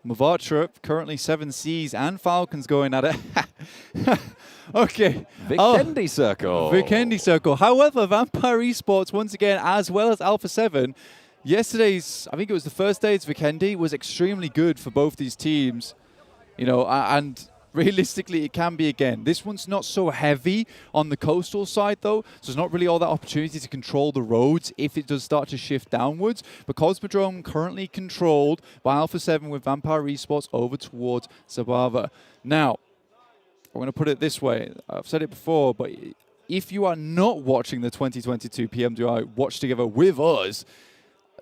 Mavatra currently 7 Cs and Falcons going at it. Okay. Vikendi Circle. Vikendi Circle. However, Vampire Esports, once again, as well as Alpha 7, yesterday's, I think it was the first day's Vikendi, was extremely good for both these teams. And realistically, it can be again. This one's not so heavy on the coastal side, though, so there's not really all that opportunity to control the roads if it does start to shift downwards. But Cosmodrome currently controlled by Alpha 7 with Vampire Esports over towards Sabava. Now, I'm going to put it this way. I've said it before, but if you are not watching the 2022 PMWI Watch Together with us,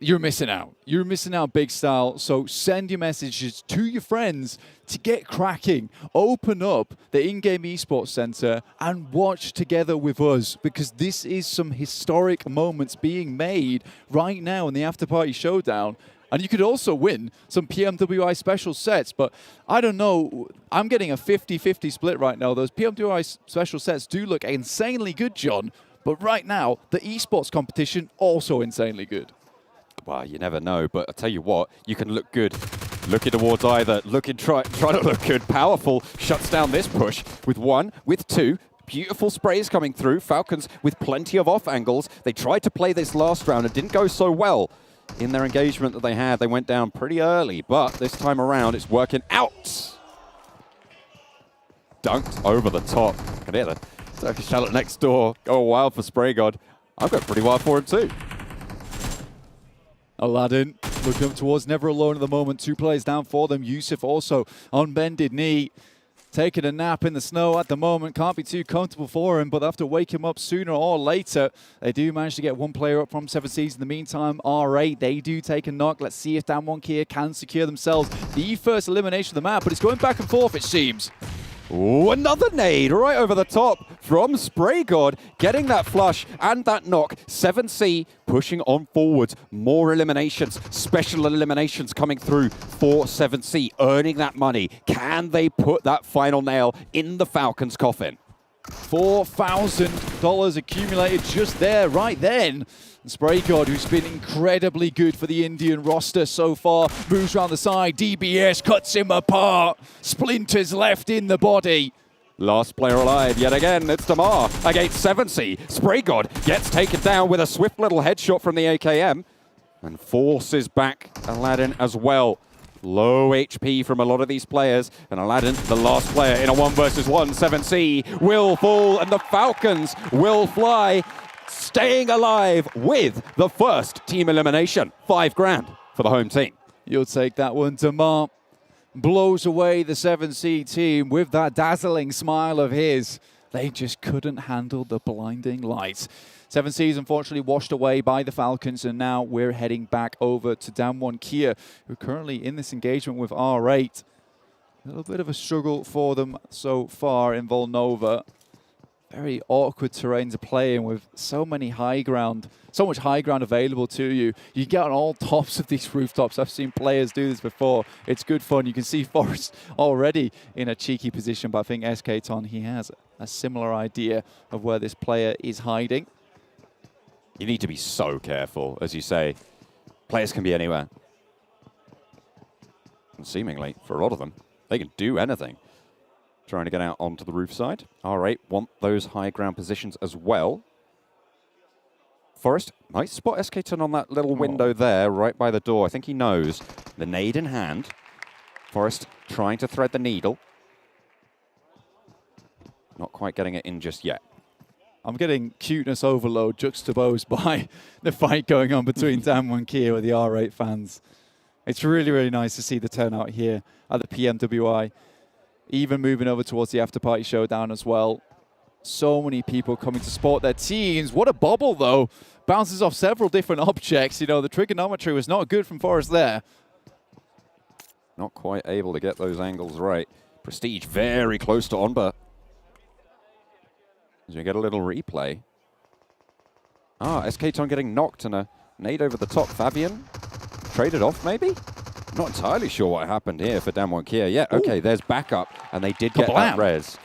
you're missing out. You're missing out big style. So send your messages to your friends to get cracking. Open up the in-game esports center and watch together with us, because this is some historic moments being made right now in the Afterparty Showdown. And you could also win some PMWI special sets, but I don't know. I'm getting a 50-50 split right now. Those PMWI special sets do look insanely good, John. But right now, the esports competition also insanely good. Well, you never know, but I'll tell you what, you can look good. Looking towards either, try to look good. Powerful shuts down this push with 1, with 2. Beautiful sprays coming through. Falcons with plenty of off angles. They tried to play this last round and didn't go so well. In their engagement that they had, they went down pretty early, but this time around, it's working out. Dunked over the top. Can hear the Turkish Charlotte next door go wild for Spray God. I've got pretty wild for him too. Aladdin looking up towards Never Alone at the moment. 2 players down for them. Yusuf also on bended knee. Taking a nap in the snow at the moment. Can't be too comfortable for him, but they have to wake him up sooner or later. They do manage to get 1 player up from 7 Seas. In the meantime, R8, they do take a knock. Let's see if Damwon Kia can secure themselves the first elimination of the map, but it's going back and forth, it seems. Ooh, another nade right over the top from Spray God, getting that flush and that knock. 7C pushing on forwards. More eliminations, special eliminations coming through for 7C, earning that money. Can they put that final nail in the Falcons' coffin? $4,000 accumulated just there, right then. And Spray God, who's been incredibly good for the Indian roster so far, moves around the side. DBS cuts him apart. Splinters left in the body. Last player alive yet again, it's Damar against 7C. Spray God gets taken down with a swift little headshot from the AKM and forces back Aladdin as well. Low HP from a lot of these players, and Aladdin, the last player in a 1 versus 1. 7C will fall, and the Falcons will fly, staying alive with the first team elimination. $5,000 for the home team. You'll take that one. Damar blows away the 7C team with that dazzling smile of his. They just couldn't handle the blinding lights. 7C's unfortunately washed away by the Falcons, and now we're heading back over to Damwon Kia, who are currently in this engagement with R8. A little bit of a struggle for them so far in Volnova. Very awkward terrain to play in with so much high ground available to you. You get on all tops of these rooftops. I've seen players do this before. It's good fun. You can see Forrest already in a cheeky position, but I think SK-Ton, he has a similar idea of where this player is hiding. You need to be so careful, as you say. Players can be anywhere. And seemingly, for a lot of them, they can do anything. Trying to get out onto the roof side. R8 want those high ground positions as well. Forrest might spot SK-Ton on that little window there, right by the door. I think he knows. The nade in hand. Forrest trying to thread the needle. Not quite getting it in just yet. I'm getting cuteness overload juxtaposed by the fight going on between Damwon Kia with the R8 fans. It's really, really nice to see the turnout here at the PMWI. Even moving over towards the Afterparty Showdown as well. So many people coming to support their teams. What a bobble, though. Bounces off several different objects. You know, the trigonometry was not good from Forrest there. Not quite able to get those angles right. Prestige very close to Onba. As we get a little replay. SK-Ton getting knocked and a nade over the top. Fabian traded off, maybe? Not entirely sure what happened here for Damwon Kia. Yeah, okay, there's backup, and they did get that res.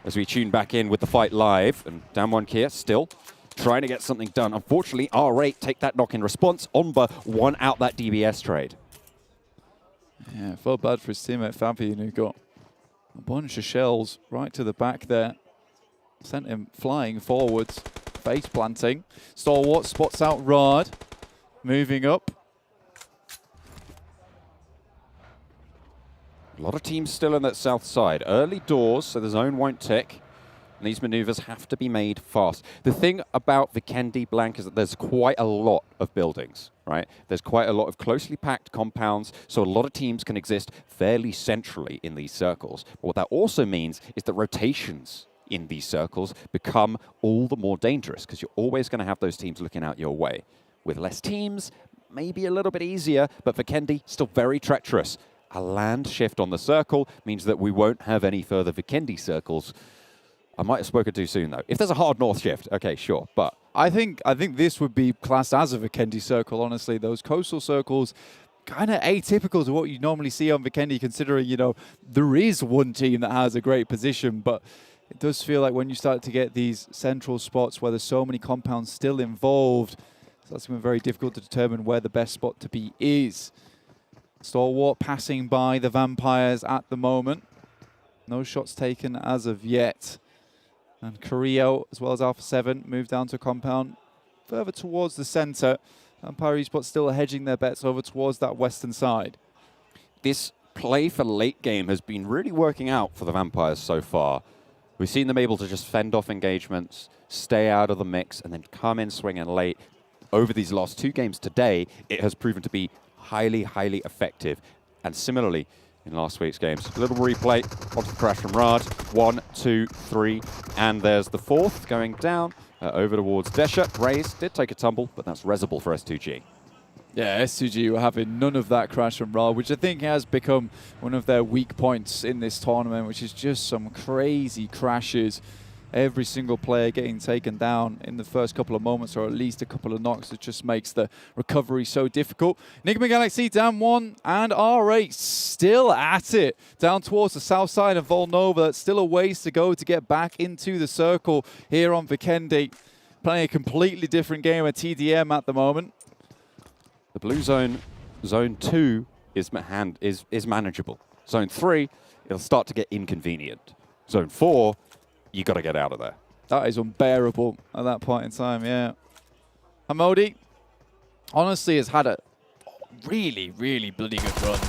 As we tune back in with the fight live, and Damwon Kia still trying to get something done. Unfortunately, R8 take that knock in response. Onba won out that DBS trade. Yeah, felt bad for his teammate Fabian, who got a bunch of shells right to the back there. Sent him flying forwards, face planting. Stalwart spots out Riyadh, moving up. A lot of teams still in that south side. Early doors, so the zone won't tick. And these maneuvers have to be made fast. The thing about Vikendi Blank is that there's quite a lot of buildings, right? There's quite a lot of closely packed compounds, so a lot of teams can exist fairly centrally in these circles. But what that also means is that rotations in these circles become all the more dangerous, because you're always going to have those teams looking out your way. With less teams, maybe a little bit easier, but Vikendi still very treacherous. A land shift on the circle means that we won't have any further Vikendi circles. I might have spoken too soon, though. If there's a hard north shift, okay, sure, but... I think this would be classed as a Vikendi circle, honestly. Those coastal circles, kind of atypical to what you normally see on Vikendi, considering, you know, there is one team that has a great position, but it does feel like when you start to get these central spots where there's so many compounds still involved, so that's going to be very difficult to determine where the best spot to be is. Stalwart passing by the Vampires at the moment. No shots taken as of yet. And Carrillo, as well as Alpha 7, move down to a compound further towards the center. Vampire Esports still hedging their bets over towards that western side. This play for late game has been really working out for the Vampires so far. We've seen them able to just fend off engagements, stay out of the mix, and then come in swinging late. Over these last 2 games today, it has proven to be highly, highly effective. And similarly, in last week's games, a little replay onto the crash from Riyadh. 1, 2, 3, and there's the 4th going down over towards Desha. Raze did take a tumble, but that's resable for S2G. Yeah, S2G were having none of that crash from Riyadh, which I think has become one of their weak points in this tournament, which is just some crazy crashes. Every single player getting taken down in the first couple of moments, or at least a couple of knocks. It just makes the recovery so difficult. Nigma Galaxy down 1, and R8 still at it. Down towards the south side of Volnova. That's still a ways to go to get back into the circle here on Vikendi. Playing a completely different game at TDM at the moment. The blue zone, zone 2, is manageable. Zone 3, it'll start to get inconvenient. Zone 4, you got to get out of there. That is unbearable at that point in time, yeah. Hamodi, honestly, has had a really, really bloody good run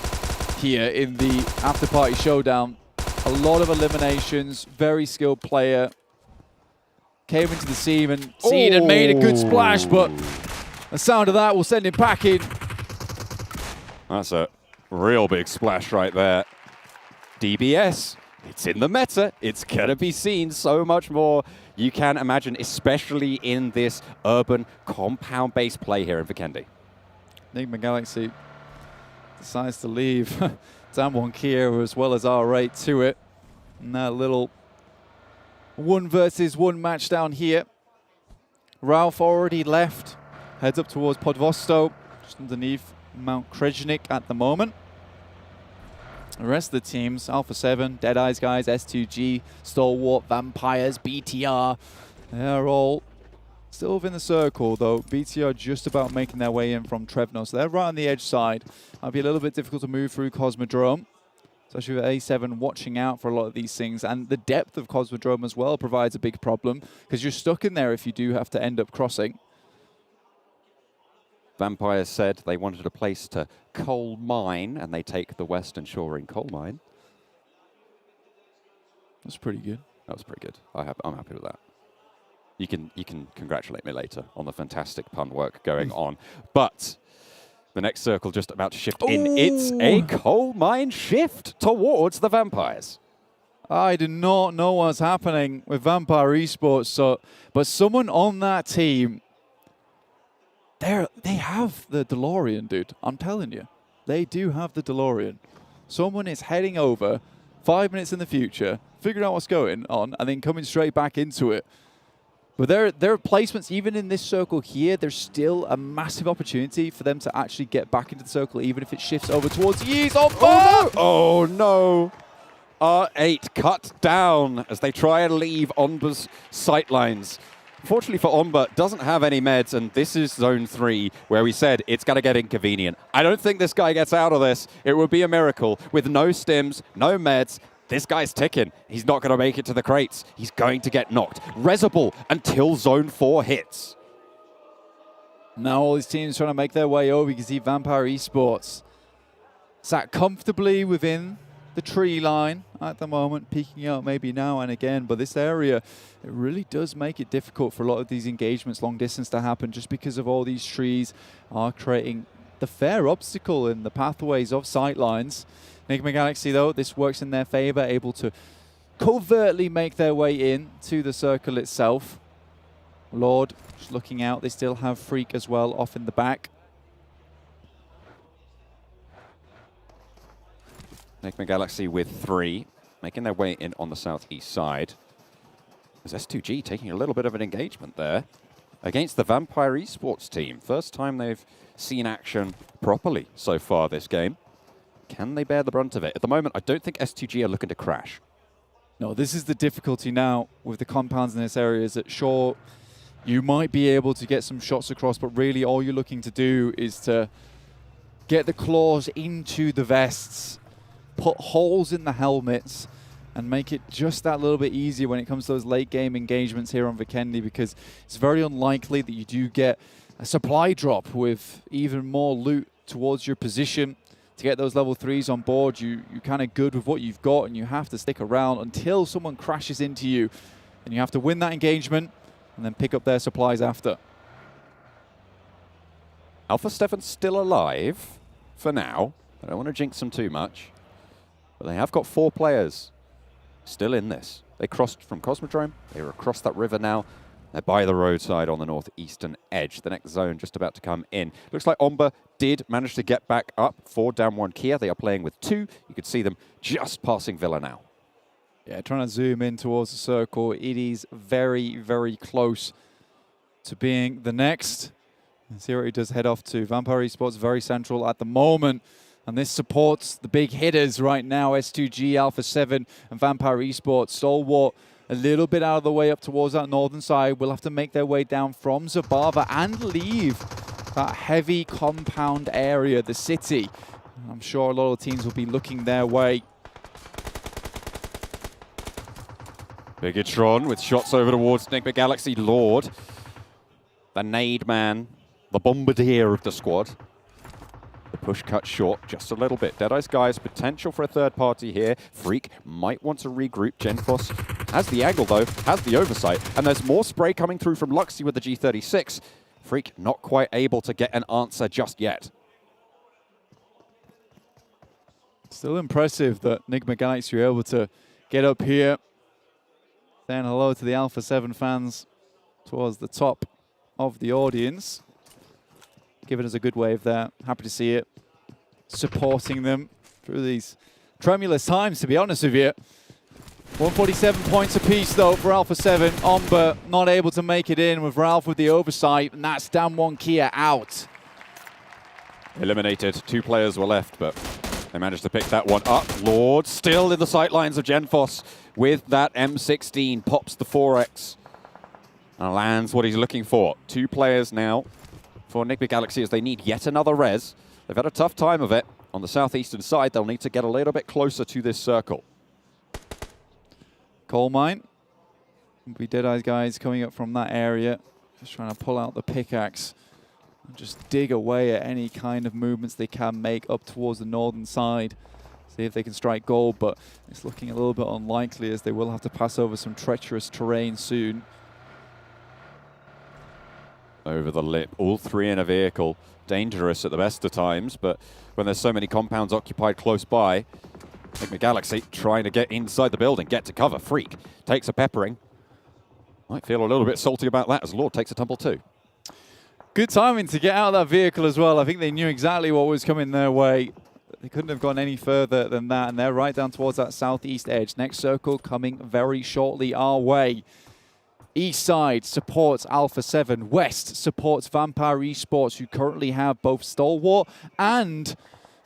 here in the Afterparty Showdown. A lot of eliminations, very skilled player. Came into the scene and made a good splash, but the sound of that will send him packing. That's a real big splash right there. DBS. It's in the meta. It's going to be seen so much more. You can imagine, especially in this urban compound-based play here in Vikendi. Nigma Galaxy decides to leave Damwon Kia as well as R8 to it. And that little 1 versus 1 match down here. Ralph already left. Heads up towards Podvosto, just underneath Mount Krejnik at the moment. The rest of the teams, Alpha 7, Deadeyes Guys, S2G, Stalwart, Vampires, BTR, they're all still within the circle, though. BTR just about making their way in from Trevno, so they're right on the edge side. Might be a little bit difficult to move through Cosmodrome, especially with A7 watching out for a lot of these things. And the depth of Cosmodrome as well provides a big problem, because you're stuck in there if you do have to end up crossing. Vampires said they wanted a place to coal mine, and they take the Western Shoring coal mine. That's pretty good. That was pretty good. I'm happy with that. You can congratulate me later on the fantastic pun work going on. But the next circle just about to shift in. It's a coal mine shift towards the Vampires. I do not know what's happening with Vampire Esports, but someone on that team, they have the DeLorean, dude. I'm telling you. They do have the DeLorean. Someone is heading over 5 minutes in the future, figuring out what's going on, and then coming straight back into it. But their placements, even in this circle here, there's still a massive opportunity for them to actually get back into the circle, even if it shifts over towards Yeez on fire! Oh no! R8 cut down as they try and leave Onba's sightlines. Fortunately for Onba, doesn't have any meds, and this is Zone 3, where we said it's going to get inconvenient. I don't think this guy gets out of this. It would be a miracle. With no stims, no meds, this guy's ticking. He's not going to make it to the crates. He's going to get knocked. Resable until Zone 4 hits. Now all these teams trying to make their way over. You can see Vampire Esports sat comfortably within the tree line at the moment, peeking out maybe now and again, but this area, it really does make it difficult for a lot of these engagements long distance to happen, just because of all these trees are creating the fair obstacle in the pathways of sightlines. Nigma Galaxy, though, this works in their favor, able to covertly make their way in to the circle itself. Lord just looking out. They still have Freak as well off in the back. Nigma Galaxy with 3, making their way in on the southeast side. There's S2G taking a little bit of an engagement there against the Vampire Esports team. First time they've seen action properly so far this game. Can they bear the brunt of it? At the moment, I don't think S2G are looking to crash. No, this is the difficulty now with the compounds in this area, is that sure, you might be able to get some shots across, but really all you're looking to do is to get the claws into the vests, put holes in the helmets, and make it just that little bit easier when it comes to those late game engagements here on Vikendi, because it's very unlikely that you do get a supply drop with even more loot towards your position. To get those level 3s on board, you're kind of good with what you've got, and you have to stick around until someone crashes into you. And you have to win that engagement and then pick up their supplies after. Alpha Stefan's still alive for now. I don't want to jinx them too much. But they have got 4 players still in this. They crossed from Cosmodrome. They are across that river now. They're by the roadside on the northeastern edge. The next zone just about to come in. Looks like Omba did manage to get back up for down 1 Kia. They are playing with 2. You could see them just passing Villa now. Yeah, trying to zoom in towards the circle. It is very, very close to being the next. And see where he does head off to. Vampire Esports very central at the moment. And this supports the big hitters right now. S2G, Alpha 7, and Vampire Esports. Stalwart a little bit out of the way up towards that northern side. Will have to make their way down from Zabava and leave that heavy compound area, the city. I'm sure a lot of teams will be looking their way. Bigetron with shots over towards Nigma Galaxy. Lord, the nade man, the bombardier of the squad. The push cut short just a little bit. Deadeyes Guys, potential for a third party here. Freak might want to regroup. Genfos has the angle though, has the oversight, and there's more spray coming through from Luxy with the G36. Freak not quite able to get an answer just yet. Still impressive that Nigma Galaxy were able to get up here. Saying hello to the Alpha 7 fans towards the top of the audience. Giving us a good wave there. Happy to see it. Supporting them through these tremulous times, to be honest with you. 147 points apiece, though, for Alpha 7. Omba not able to make it in with Ralph with the oversight, and that's down 1 Kia out. Eliminated. 2 players were left, but they managed to pick that one up. Lord still in the sightlines of Genfos with that M16. Pops the 4X and lands what he's looking for. 2 players now for Nigma Galaxy as they need yet another res. They've had a tough time of it. On the southeastern side, they'll need to get a little bit closer to this circle. Coal mine. Will be Deadeyes Guys coming up from that area. Just trying to pull out the pickaxe and just dig away at any kind of movements they can make up towards the northern side. See if they can strike gold, but it's looking a little bit unlikely as they will have to pass over some treacherous terrain soon. Over the lip, all 3 in a vehicle. Dangerous at the best of times, but when there's so many compounds occupied close by, Nigma Galaxy trying to get inside the building, get to cover. Freak takes a peppering. Might feel a little bit salty about that as Lord takes a tumble too. Good timing to get out of that vehicle as well. I think they knew exactly what was coming their way. They couldn't have gone any further than that, and they're right down towards that southeast edge. Next circle coming very shortly our way. East side supports Alpha 7. West supports Vampire Esports, who currently have both Stalwart and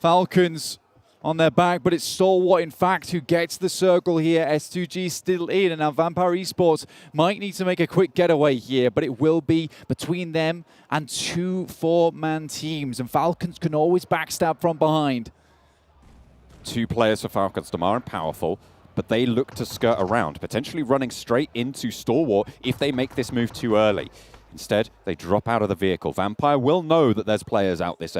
Falcons on their back, but it's Stalwart, in fact, who gets the circle here. S2G still in, and now Vampire Esports might need to make a quick getaway here, but it will be between them and 2 4-man teams, and Falcons can always backstab from behind. 2 players for Falcons, Damar and Powerful, but they look to skirt around, potentially running straight into Stalwart if they make this move too early. Instead, they drop out of the vehicle. Vampire will know that there's players out this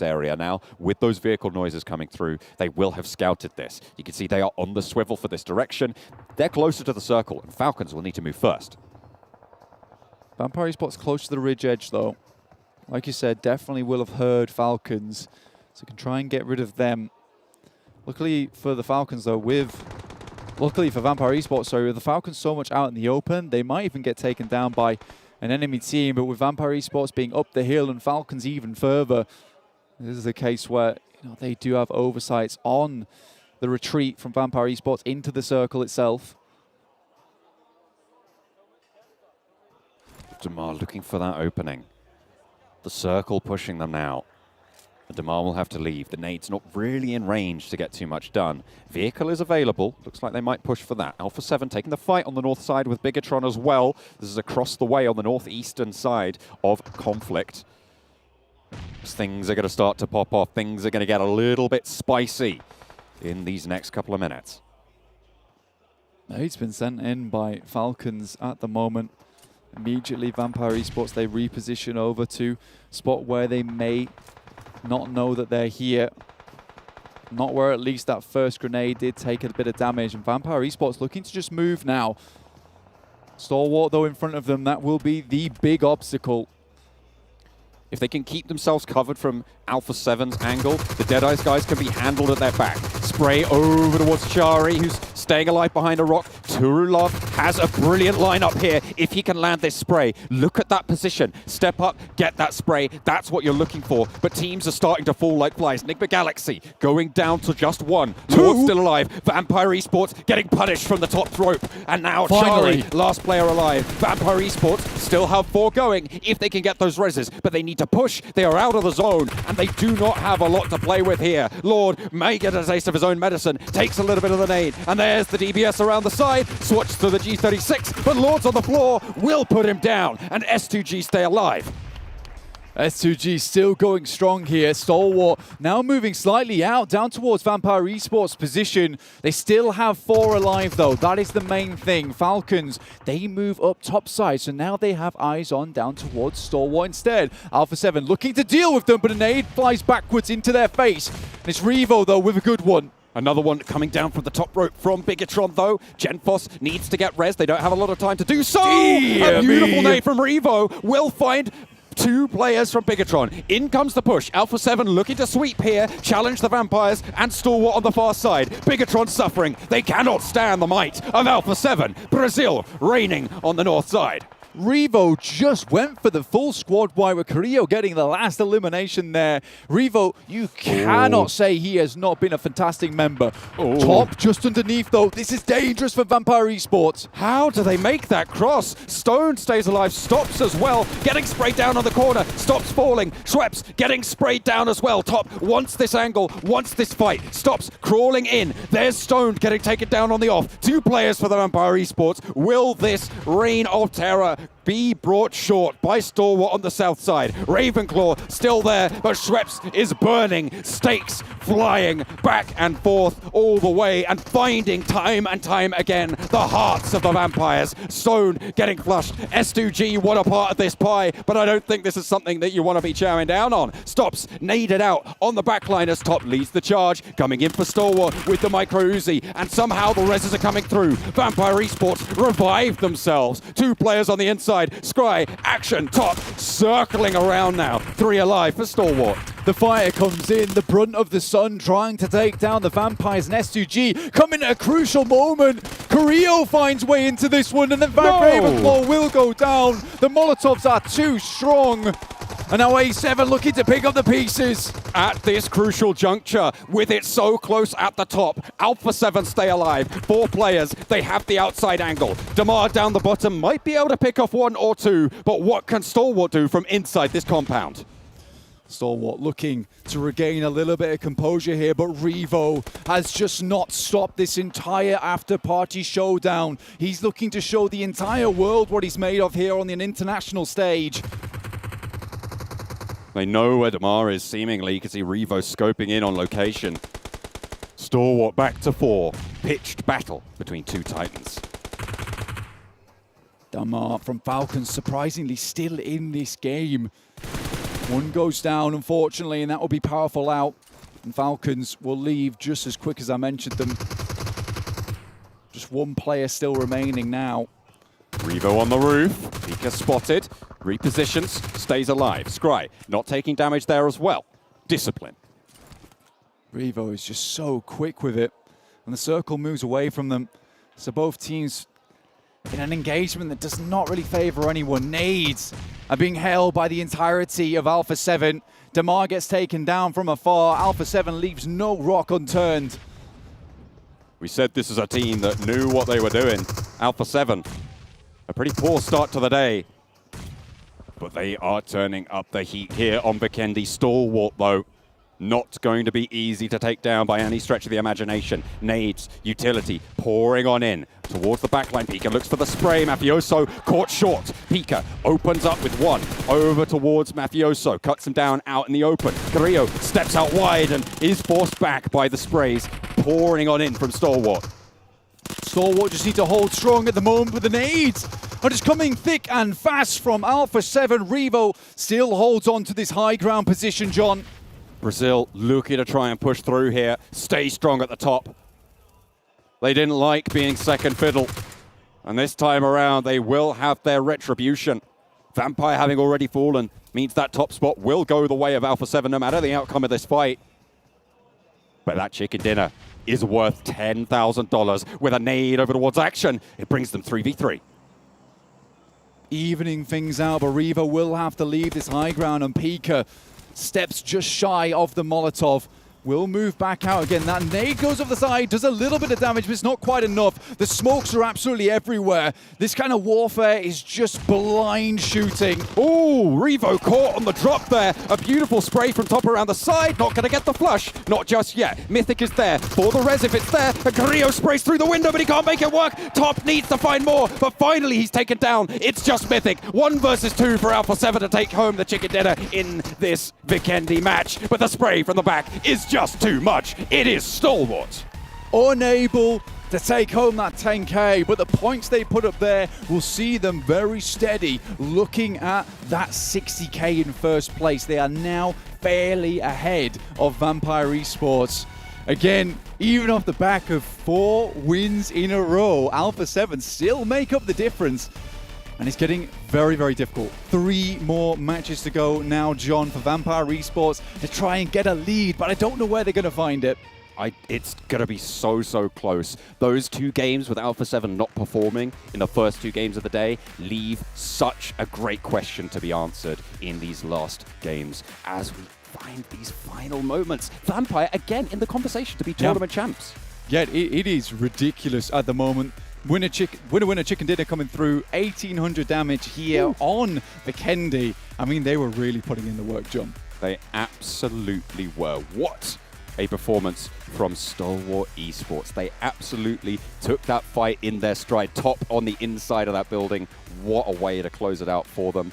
area now. With those vehicle noises coming through, they will have scouted this. You can see they are on the swivel for this direction. They're closer to the circle, and Falcons will need to move first. Vampire Esports close to the ridge edge, though. Like you said, definitely will have heard Falcons, so can try and get rid of them. Luckily for the Falcons, though, luckily for Vampire Esports, sorry, with the Falcons so much out in the open, they might even get taken down by an enemy team, but with Vampire Esports being up the hill and Falcons even further, this is a case where they do have oversights on the retreat from Vampire Esports into the circle itself. Damar looking for that opening. The circle pushing them now. Damar will have to leave. The nade's not really in range to get too much done. Vehicle is available. Looks like they might push for that. Alpha 7 taking the fight on the north side with Bigetron as well. This is across the way on the northeastern side of conflict. Things are going to start to pop off. Things are going to get a little bit spicy in these next couple of minutes. Nade's been sent in by Falcons at the moment. Immediately, Vampire Esports, they reposition over to a spot where they may not know that they're here. Not where at least that first grenade did take a bit of damage. And Vampire Esports looking to just move now. Stalwart, though, in front of them, that will be the big obstacle. If they can keep themselves covered from Alpha 7's angle, the Deadeyes guys can be handled at their back. Spray over towards Chari, who's staying alive behind a rock. Turulov has a brilliant lineup here if he can land this spray. Look at that position. Step up, get that spray. That's what you're looking for. But teams are starting to fall like flies. Nigma Galaxy going down to just one. Lord still alive. Vampire Esports getting punished from the top rope. And now Finally. Chari, last player alive. Vampire Esports still have 4 going if they can get those reses. But they need to push. They are out of the zone. And they do not have a lot to play with here. Lord may get a taste of his own medicine. Takes a little bit of the nade. And there's the DBS around the side. Switch to the G36. But Lord's on the floor. Will put him down. And S2G stay alive. S2G still going strong here. Stalwart now moving slightly out, down towards Vampire Esports' position. They still have 4 alive, though. That is the main thing. Falcons, they move up top side, so now they have eyes on down towards Stalwart instead. Alpha 7 looking to deal with them, but a nade flies backwards into their face. And it's Revo, though, with a good one. Another one coming down from the top rope from Bigetron, though. Genfos needs to get res. They don't have a lot of time to do so. A beautiful nade from Revo will find 2 players from Bigetron. In comes the push. Alpha 7 looking to sweep here, challenge the Vampires, and Stalwart on the far side. Bigetron suffering. They cannot stand the might of Alpha 7. Brazil reigning on the north side. Revo just went for the full squad wide with Carrillo getting the last elimination there. Revo, you cannot say he has not been a fantastic member. Top just underneath, though. This is dangerous for Vampire Esports. How do they make that cross? Stone stays alive, stops as well. Getting sprayed down on the corner, stops falling. Schweppes getting sprayed down as well. Top wants this angle, wants this fight. Stops crawling in. There's Stone getting taken down on the off. 2 players for the Vampire Esports. Will this reign of terror be brought short by Stalwart on the south side? Ravenclaw still there, but Schweppes is burning. Stakes flying back and forth all the way and finding time and time again the hearts of the Vampires. Stone getting flushed. S2G want a part of this pie, but I don't think this is something that you want to be chowing down on. Stops, naded out on the backline as Top leads the charge. Coming in for Stalwart with the micro Uzi, and somehow the reses are coming through. Vampire Esports revive themselves. 2 players on the inside. Scry, action, Top, circling around now. 3 alive for Stalwart. The fire comes in, the brunt of the sun trying to take down the Vampires, and S2G coming at a crucial moment. Carrillo finds way into this one, and then Ravenclaw will go down. The Molotovs are too strong. And now A7 looking to pick up the pieces. At this crucial juncture, with it so close at the top, Alpha 7 stay alive. 4 players, they have the outside angle. Damar down the bottom might be able to pick off 1 or 2, but what can Stalwart do from inside this compound? Stalwart looking to regain a little bit of composure here, but Revo has just not stopped this entire after-party showdown. He's looking to show the entire world what he's made of here on an international stage. They know where Damar is, seemingly. You can see Revo scoping in on location. Stalwart back to 4. Pitched battle between 2 Titans. Damar from Falcons surprisingly still in this game. 1 goes down, unfortunately, and that will be powerful out. And Falcons will leave just as quick as I mentioned them. Just 1 player still remaining now. Revo on the roof. Pika spotted. Repositions. Stays alive. Scry not taking damage there as well. Discipline. Revo is just so quick with it. And the circle moves away from them. So both teams in an engagement that does not really favor anyone. Nades are being held by the entirety of Alpha 7. Damar gets taken down from afar. Alpha 7 leaves no rock unturned. We said this is a team that knew what they were doing. Alpha 7, a pretty poor start to the day. But they are turning up the heat here on Vikendi. Stalwart, though, not going to be easy to take down by any stretch of the imagination. Nades, utility, pouring on in towards the backline. Pika looks for the spray. Mafioso caught short. Pika opens up with one. Over towards Mafioso. Cuts him down out in the open. Carrillo steps out wide and is forced back by the sprays. Pouring on in from Stalwart. Stalwart just need to hold strong at the moment, but the nades are just coming thick and fast from Alpha 7. Revo still holds on to this high ground position, John. Brazil looking to try and push through here. Stay strong at the top. They didn't like being second fiddle. And this time around, they will have their retribution. Vampire having already fallen means that top spot will go the way of Alpha 7 no matter the outcome of this fight. But that chicken dinner is worth $10,000 with a nade over towards action. It brings them 3v3. Evening things out, but Revo will have to leave this high ground, and Pika steps just shy of the Molotov. Will move back out again. That nade goes off the side, does a little bit of damage, but it's not quite enough. The smokes are absolutely everywhere. This kind of warfare is just blind shooting. Ooh, Revo caught on the drop there. A beautiful spray from top around the side. Not going to get the flush. Not just yet. Mythic is there for the res if it's there. And Carrillo sprays through the window, but he can't make it work. Top needs to find more, but finally he's taken down. It's just Mythic. 1 versus 2 for Alpha 7 to take home the chicken dinner in this Vikendi match. But the spray from the back is just too much. It is Stalwart. Unable to take home that 10K, but the points they put up there will see them very steady, looking at that 60K in first place. They are now fairly ahead of Vampire Esports. Again, even off the back of 4 wins in a row, Alpha 7 still make up the difference. And it's getting very, very difficult. 3 more matches to go now, John, for Vampire Esports to try and get a lead, but I don't know where they're going to find it. It's going to be so close. Those 2 games with Alpha 7 not performing in the first 2 games of the day leave such a great question to be answered in these last games as we find these final moments. Vampire, again, in the conversation to be tournament champs. Yeah, it is ridiculous at the moment. Winner chicken dinner coming through. 1,800 damage here on Vikendi. I mean, they were really putting in the work, John. They absolutely were. What a performance from Stalwart Esports. They absolutely took that fight in their stride. Top on the inside of that building. What a way to close it out for them.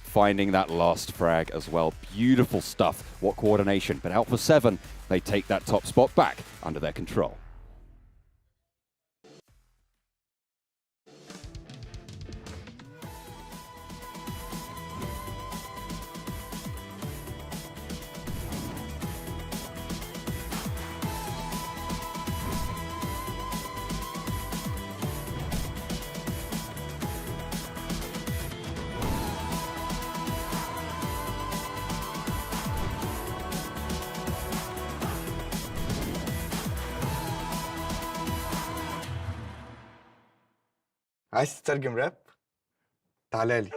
Finding that last frag as well. Beautiful stuff. What coordination. But Alpha 7, they take that top spot back under their control. عايز تترجم راب؟ تعالى لي.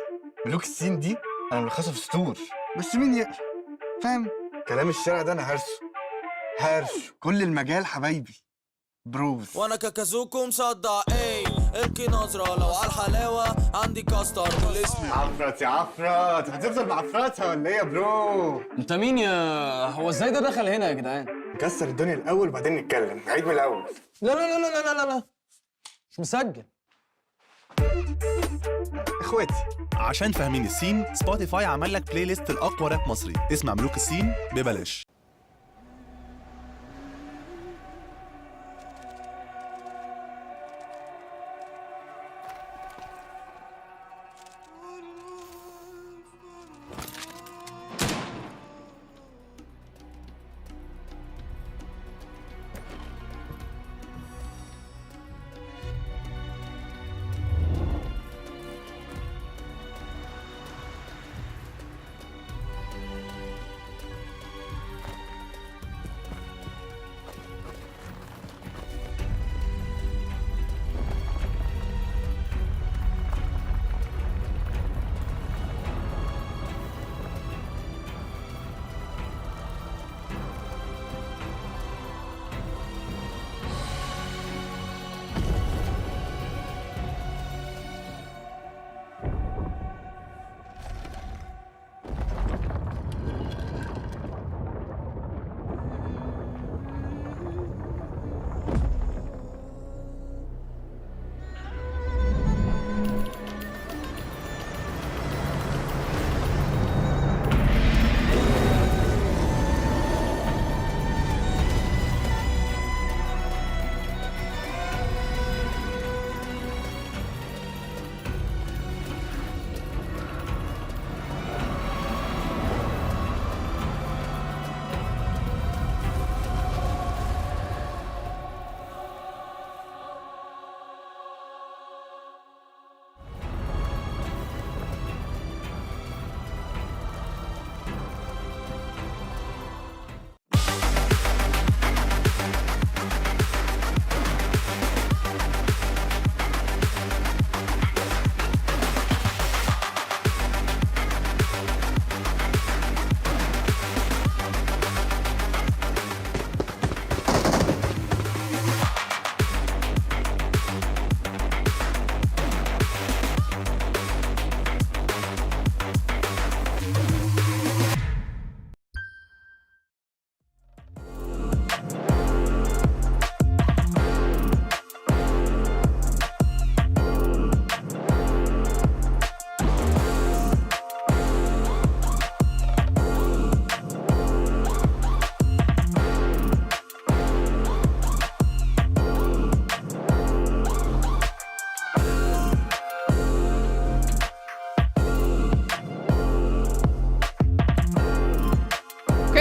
ملوك الصين دي انا ملخصها في سطور، بس مين يقرا؟ فاهم؟ كلام الشارع ده انا هرش كل المجال حبايبي. بروز. وانا كاكازوكو مصدع القي نظرة لو على الحلاوة عندي كاستر والاسم عفرت يا عفرت، هتفضل معفرتها ولا ايه يا برو؟ انت مين يا هو ازاي ده دخل هنا يا جدعان؟ نكسر الدنيا الاول وبعدين نتكلم، نعيد من الاول. لا لا لا لا لا لا مش مسجل. اخواتي عشان فاهمين السين، سبوتيفاي عمل لك بلاي ليست الاقوى راب مصري. اسمع ملوك السين ببلاش.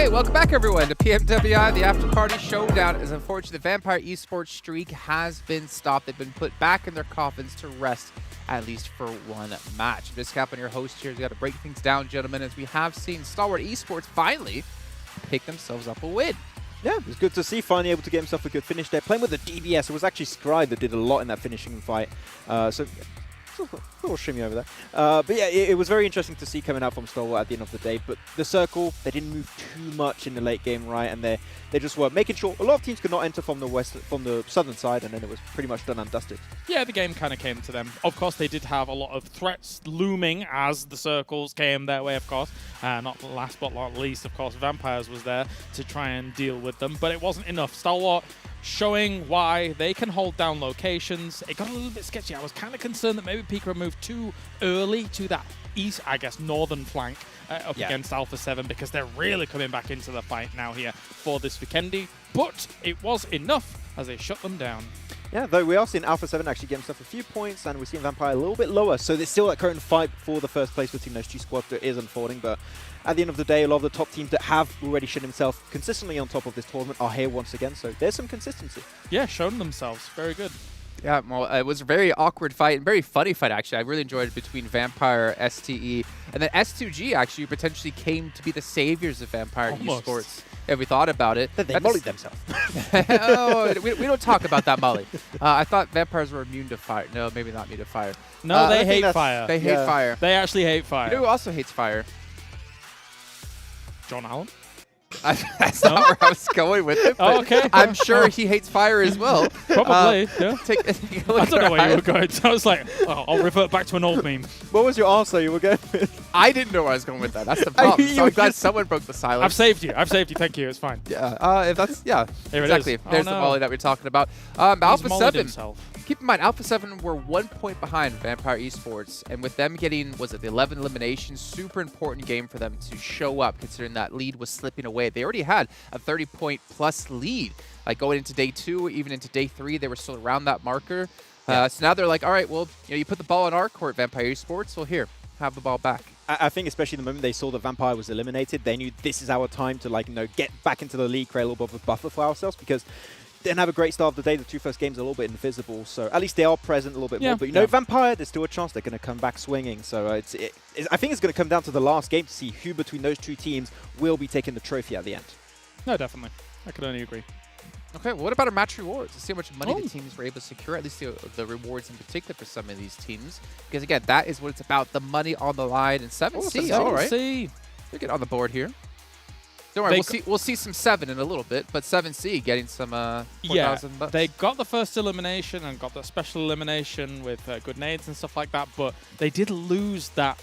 Hey, welcome back everyone to PMWI, the Afterparty Showdown. It's unfortunate the Vampire Esports streak has been stopped. They've been put back in their coffins to rest, at least for one match. Discap on your host here. We got to break things down, gentlemen, as we have seen Stalwart Esports finally pick themselves up a win. Yeah, it was good to see finally able to get himself a good finish there. Playing with the DBS, it was actually Scribe that did a lot in that finishing fight. So a little shimmy over there. But yeah, it was very interesting to see coming out from Stalwart at the end of the day. But the circle, they didn't move too much in the late game, right? And they just were making sure a lot of teams could not enter from the southern side, and then it was pretty much done and dusted. Yeah, the game kind of came to them. Of course, they did have a lot of threats looming as the circles came their way, of course. Not last but not least, of course, Vampires was there to try and deal with them. But it wasn't enough. Stalwart showing why they can hold down locations. It got a little bit sketchy. I was kind of concerned that maybe Pika moved too early to that east, I guess, northern flank up against Alpha 7, because they're really coming back into the fight now here for this Vikendi. But it was enough as they shut them down. Yeah, though we are seeing Alpha 7 actually get himself a few points, and we're seeing Vampire a little bit lower. So there's still that current fight for the first place between those two squads that is unfolding. But at the end of the day, a lot of the top teams that have already shown themselves consistently on top of this tournament are here once again. So there's some consistency. Yeah, shown themselves. Very good. Yeah, well, it was a very awkward fight and very funny fight, actually. I really enjoyed it between Vampire, STE, and then S2G actually potentially came to be the saviors of Vampire Esports. If we thought about it. They mollied themselves. Oh, we don't talk about that, Molly. I thought vampires were immune to fire. No, maybe not immune to fire. No, they hate fire. They hate fire. They actually hate fire. You know who also hates fire? John Allen? That's not where I was going with it. Oh, okay. I'm sure he hates fire as well. Probably, yeah. Take a look I don't know at where you were going. I was like, oh, I'll revert back to an old meme. What was your answer you were going with? I didn't know where I was going with that. That's the problem. So I'm glad someone broke the silence. I've saved you. I've saved you. Thank you. It's fine. Yeah. If that's Here exactly. it is. There's the volley that we're talking about. Alpha 7. Himself. Keep in mind, Alpha 7 were 1 point behind Vampire Esports, and with them getting, was it the 11 eliminations, super important game for them to show up, considering that lead was slipping away. They already had a 30-point plus lead. Like going into day 2, even into day 3, they were still around that marker. So now they're like, all right, well, you put the ball in our court, Vampire Esports. Well, here, have the ball back. I think especially the moment they saw the Vampire was eliminated, they knew this is our time to get back into the league, create a little bit of a buffer for ourselves, because they didn't have a great start of the day. The 2 first games are a little bit invisible, so at least they are present a little bit more. But Vampire, there's still a chance they're going to come back swinging. So I think it's going to come down to the last game to see who between those 2 teams will be taking the trophy at the end. No, definitely. I could only agree. Okay, well, what about our match rewards? Let's see how much money the teams were able to secure, at least the rewards in particular for some of these teams. Because, again, that is what it's about, the money on the line. And 7C, all right. They're getting on the board here. Don't worry, we'll see some 7 in a little bit, but 7C getting some 4,000 bucks. They got the first elimination and got the special elimination with good nades and stuff like that, but they did lose that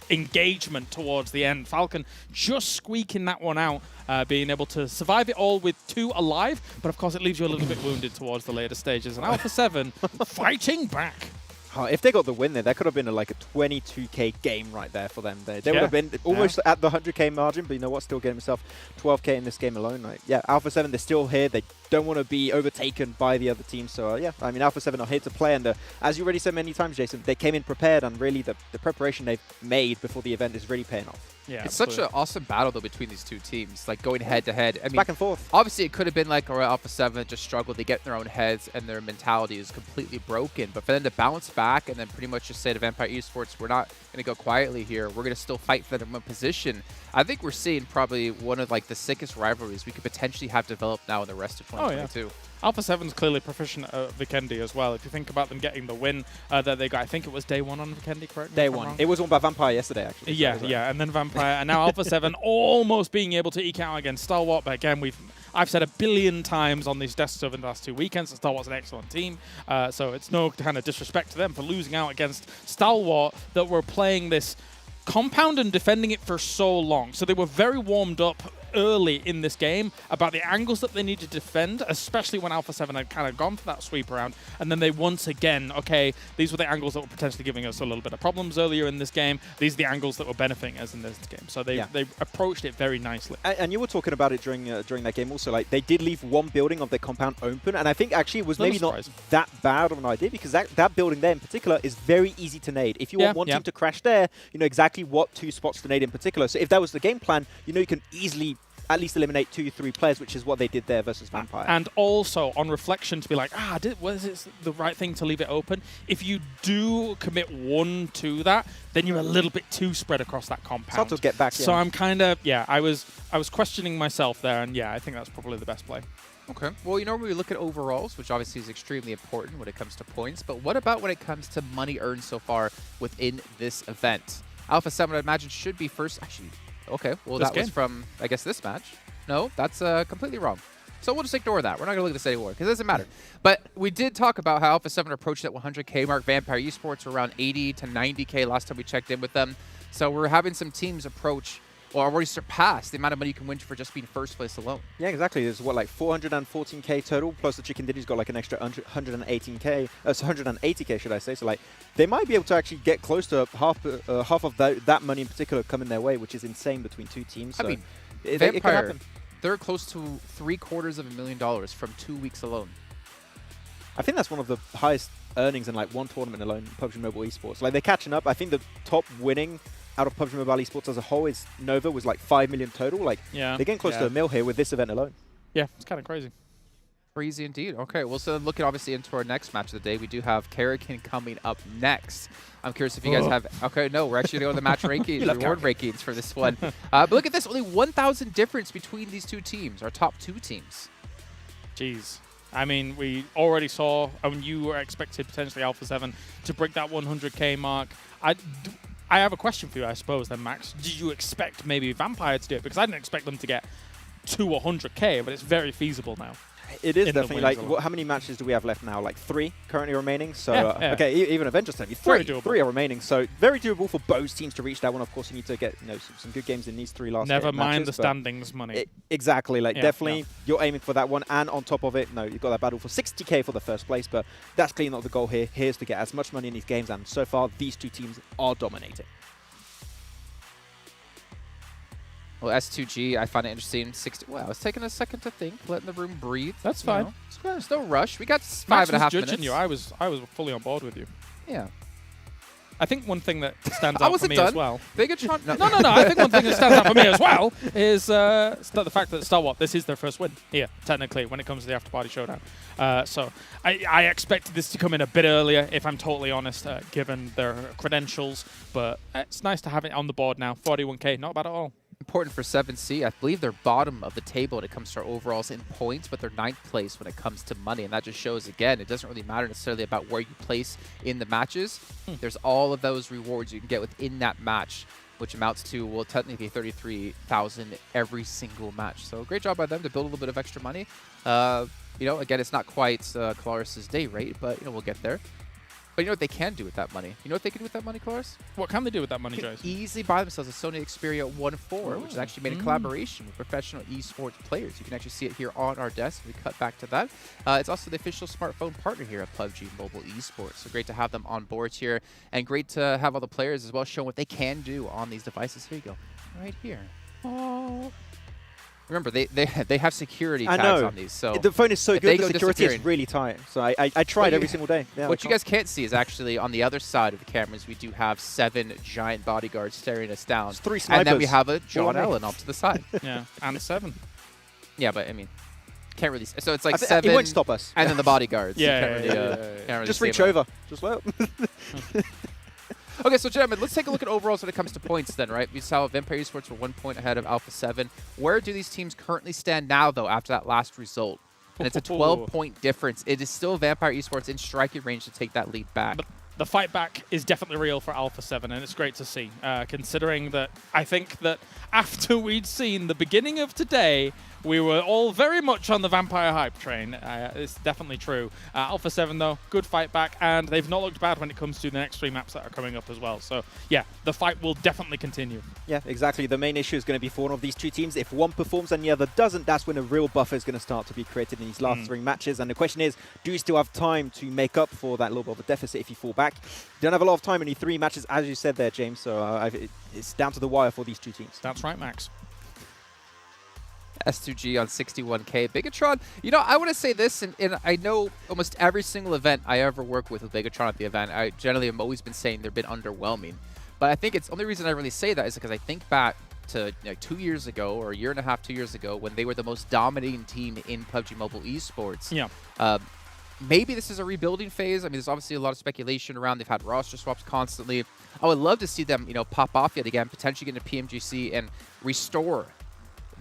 engagement towards the end. Falcon just squeaking that one out, being able to survive it all with 2 alive, but of course it leaves you a little bit wounded towards the later stages. And Alpha 7 fighting back. If they got the win there, that could have been a 22k game right there for them. They would have been almost at the 100k margin, but you know what? Still getting himself 12k in this game alone. Alpha 7, they're still here. They don't want to be overtaken by the other team. So I mean, Alpha 7 are here to play, and as you already said many times, Jason, they came in prepared, and really the preparation they've made before the event is really paying off. Yeah, it's such an awesome battle though between these 2 teams, going head to head. I mean, back and forth. Obviously, it could have been Alpha 7 just struggled. They get in their own heads, and their mentality is completely broken. But for them to bounce back and then pretty much just say to Vampire Esports, we're not going to go quietly here. We're going to still fight for the number 1 position. I think we're seeing probably one of the sickest rivalries we could potentially have developed now in the rest of 2022. Oh, yeah. Alpha 7's clearly proficient at Vikendi as well. If you think about them getting the win that they got, I think it was day 1 on Vikendi, correct? Day 1. It was won by Vampire yesterday, actually. Yeah, and then Vampire, and now Alpha 7 almost being able to eke out against Stalwart. But again, I've said 1 billion times on these desktop in the last 2 weekends that Stalwart's an excellent team. So it's no kind of disrespect to them for losing out against Stalwart that were playing this compound and defending it for so long. So they were very warmed up early in this game about the angles that they need to defend, especially when Alpha 7 had kind of gone for that sweep around. And then they once again, okay, these were the angles that were potentially giving us a little bit of problems earlier in this game. These are the angles that were benefiting us in this game. So they approached it very nicely. And you were talking about it during that game also. They did leave 1 building of their compound open, and I think actually it was maybe not that bad of an idea, because that building there in particular is very easy to nade. If you want one team to crash there, you know exactly what 2 spots to nade in particular. So if that was the game plan, you know you can easily at least eliminate 2-3 players, which is what they did there versus Vampire. And also, on reflection, to be like, was it the right thing to leave it open? If you do commit one to that, then you're a little bit too spread across that compound. Start to get back, So I'm kind of, I was questioning myself there, and I think that's probably the best play. Okay. Well, you know, we look at overalls, which obviously is extremely important when it comes to points, but what about when it comes to money earned so far within this event? Alpha 7, I imagine, should be first. Actually, okay. Well, that was from, I guess, this match. No, that's completely wrong. So we'll just ignore that. We're not going to look at this anymore because it doesn't matter. But we did talk about how Alpha 7 approached that 100K mark. Vampire Esports were around 80 to 90K last time we checked in with them. So we're having some teams approach or already surpassed the amount of money you can win for just being first place alone. Yeah, exactly. There's what, like 414K total, plus the Chicken Diddy's got like an extra 118K, 180K, should I say. So like, they might be able to actually get close to half of that money in particular coming their way, which is insane between two teams. So I mean, it could happen. They're close to $750,000 from 2 weeks alone. I think that's one of the highest earnings in like one tournament alone in PUBG Mobile Esports. Like, they're catching up. I think the top winning out of PUBG Mobile Esports as a whole is Nova, was like 5 million total. Like, they're getting close to $1 million here with this event alone. Yeah, it's kind of crazy. Crazy indeed. Okay, well, so looking obviously into our next match of the day, we do have Karakin coming up next. I'm curious if you guys have... Okay, no, we're actually going to the match rankings, reward rankings for this one. But look at this, only 1,000 difference between these two teams, our top two teams. Jeez. I mean, we already saw, you were expected potentially Alpha 7 to break that 100K mark. I have a question for you, I suppose, then, Max. Did you expect maybe Vampire to do it? Because I didn't expect them to get to 100K, but it's very feasible now. It is definitely like, how many matches do we have left now? Like 3 currently remaining. So, okay, even Avengers time, three are remaining. So, very doable for both teams to reach that one. Of course, you need to get some good games in these 3 last Never mind matches, the standings money. Exactly. Like, definitely, you're aiming for that one. And on top of it, you've got that battle for 60K for the first place. But that's clearly not the goal here. Here's to get as much money in these games. And so far, these two teams are dominating. Well, S2G, I find it interesting. Wow, it's taking a second to think, letting the room breathe. That's fine. There's no rush. We got 5.5 minutes. You. I was fully on board with you. Yeah. I think one thing that stands out for me as well. Bigetron? No. I think one thing that stands out for me as well is the fact that Stalwart, this is their first win here, technically, when it comes to the Afterparty Showdown. So I expected this to come in a bit earlier, if I'm totally honest, given their credentials. But it's nice to have it on the board now. 41K, not bad at all. Important for 7C. I believe they're bottom of the table when it comes to our overalls in points, but they're 9th place when it comes to money. And that just shows, again, it doesn't really matter necessarily about where you place in the matches. There's all of those rewards you can get within that match, which amounts to, well, technically 33,000 every single match. So great job by them to build a little bit of extra money. Again, it's not quite Claris's day rate, but we'll get there. But you know what they can do with that money? You know what they can do with that money, Cloris? What can they do with that money, They Joyce? can easily buy themselves a Sony Xperia 1.4, which is actually made in collaboration with professional esports players. You can actually see it here on our desk. We cut back to that. It's also the official smartphone partner here at PUBG Mobile Esports. So great to have them on board here, and great to have all the players as well showing what they can do on these devices. Here you go, right here. Oh. Remember, they have security tags on these. So the phone is so good, the security is really tight. So I tried every single day. Yeah, what you guys can't see is actually on the other side of the cameras, we do have 7 giant bodyguards staring us down. It's 3 snipers. And then we have a John Allen off to the side. Yeah, and 7. Yeah, but I mean, can't really. So it's like 7. It won't stop us. And then the bodyguards. Yeah, can't really just reach over. Just let. Okay, so gentlemen, let's take a look at overalls when it comes to points then, right? We saw Vampire Esports were 1 point ahead of Alpha 7. Where do these teams currently stand now, though, after that last result? And it's a 12-point difference. It is still Vampire Esports in striking range to take that lead back. But the fight back is definitely real for Alpha 7, and it's great to see, considering that I think that after we'd seen the beginning of today, we were all very much on the Vampire hype train. It's definitely true. Alpha 7, though, good fight back, and they've not looked bad when it comes to the next 3 maps that are coming up as well. So, yeah, the fight will definitely continue. Yeah, exactly. The main issue is going to be for one of these two teams. If one performs and the other doesn't, that's when a real buffer is going to start to be created in these last 3 matches. And the question is, do you still have time to make up for that little bit of a deficit if you fall back? You don't have a lot of time, only 3 matches, as you said there, James. So it's down to the wire for these two teams. That's right, Max. S2G on 61K. Bigetron, I want to say this, and I know almost every single event I ever work with Bigetron at the event, I generally have always been saying they've been underwhelming. But I think it's the only reason I really say that is because I think back to 2 years ago, or a year and a half, 2 years ago, when they were the most dominating team in PUBG Mobile Esports. Yeah. Maybe this is a rebuilding phase. I mean, there's obviously a lot of speculation around. They've had roster swaps constantly. I would love to see them, pop off yet again, potentially get into PMGC and restore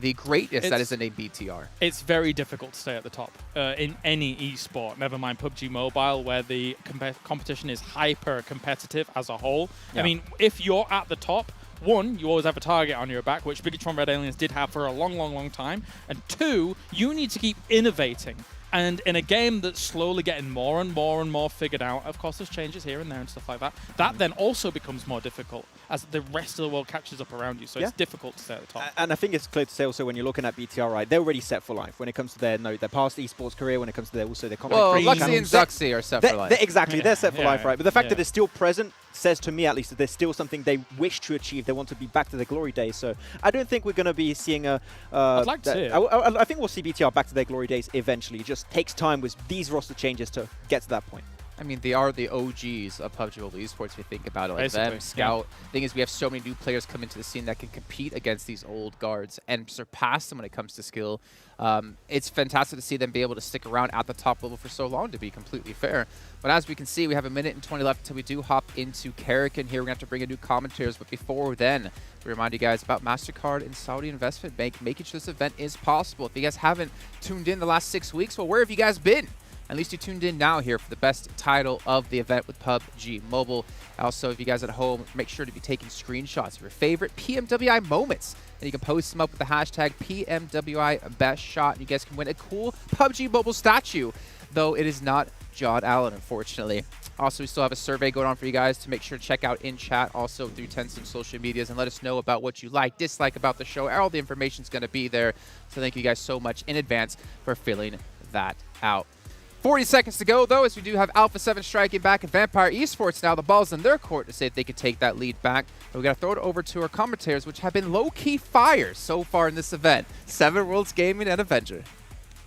the greatness that is the name BTR. It's very difficult to stay at the top in any esport, never mind PUBG Mobile, where the competition is hyper competitive as a whole. Yeah. I mean, if you're at the top, one, you always have a target on your back, which Bigetron Red Aliens did have for a long time. And two, you need to keep innovating. And in a game that's slowly getting more and more figured out, of course there's changes here and there and stuff like that, that then also becomes more difficult as the rest of the world catches up around you. So it's difficult to stay at the top. And I think it's clear to say also when you're looking at BTR, right, they're already set for life when it comes to their past esports career, when it comes to their content creation. Luxy and Zuxy are set for life. Exactly, they're set for life, right? But the fact that they're still present says to me at least that there's still something they wish to achieve. They want to be back to their glory days. So I don't think we're going to be seeing a... I'd like to see it. I think we'll see BTR back to their glory days eventually. It just takes time with these roster changes to get to that point. I mean, they are the OGs of PUBG Mobile Esports if you think about it. Like them, Scout. Thing is, we have so many new players come into the scene that can compete against these old guards and surpass them when it comes to skill. It's fantastic to see them be able to stick around at the top level for so long, to be completely fair. But as we can see, we have 1 minute and 20 left until we do hop into Karakin here. We're going to have to bring in new commentators. But before then, we remind you guys about MasterCard and Saudi Investment Bank, making sure this event is possible. If you guys haven't tuned in the last 6 weeks, well, where have you guys been? At least you tuned in now here for the best title of the event with PUBG Mobile. Also, if you guys at home, make sure to be taking screenshots of your favorite PMWI moments. And you can post them up with the hashtag PMWI Best Shot. And you guys can win a cool PUBG Mobile statue, though it is not Jod Allen, unfortunately. Also, we still have a survey going on for you guys to make sure to check out in chat, also through Tencent social medias, and let us know about what you like, dislike about the show. All the information is going to be there. So thank you guys so much in advance for filling that out. 40 seconds to go, though, as we do have Alpha 7 striking back and Vampire Esports now. The ball's in their court to see if they can take that lead back. But we got to throw it over to our commentators, which have been low-key fire so far in this event. 7 Worlds Gaming and Avenger.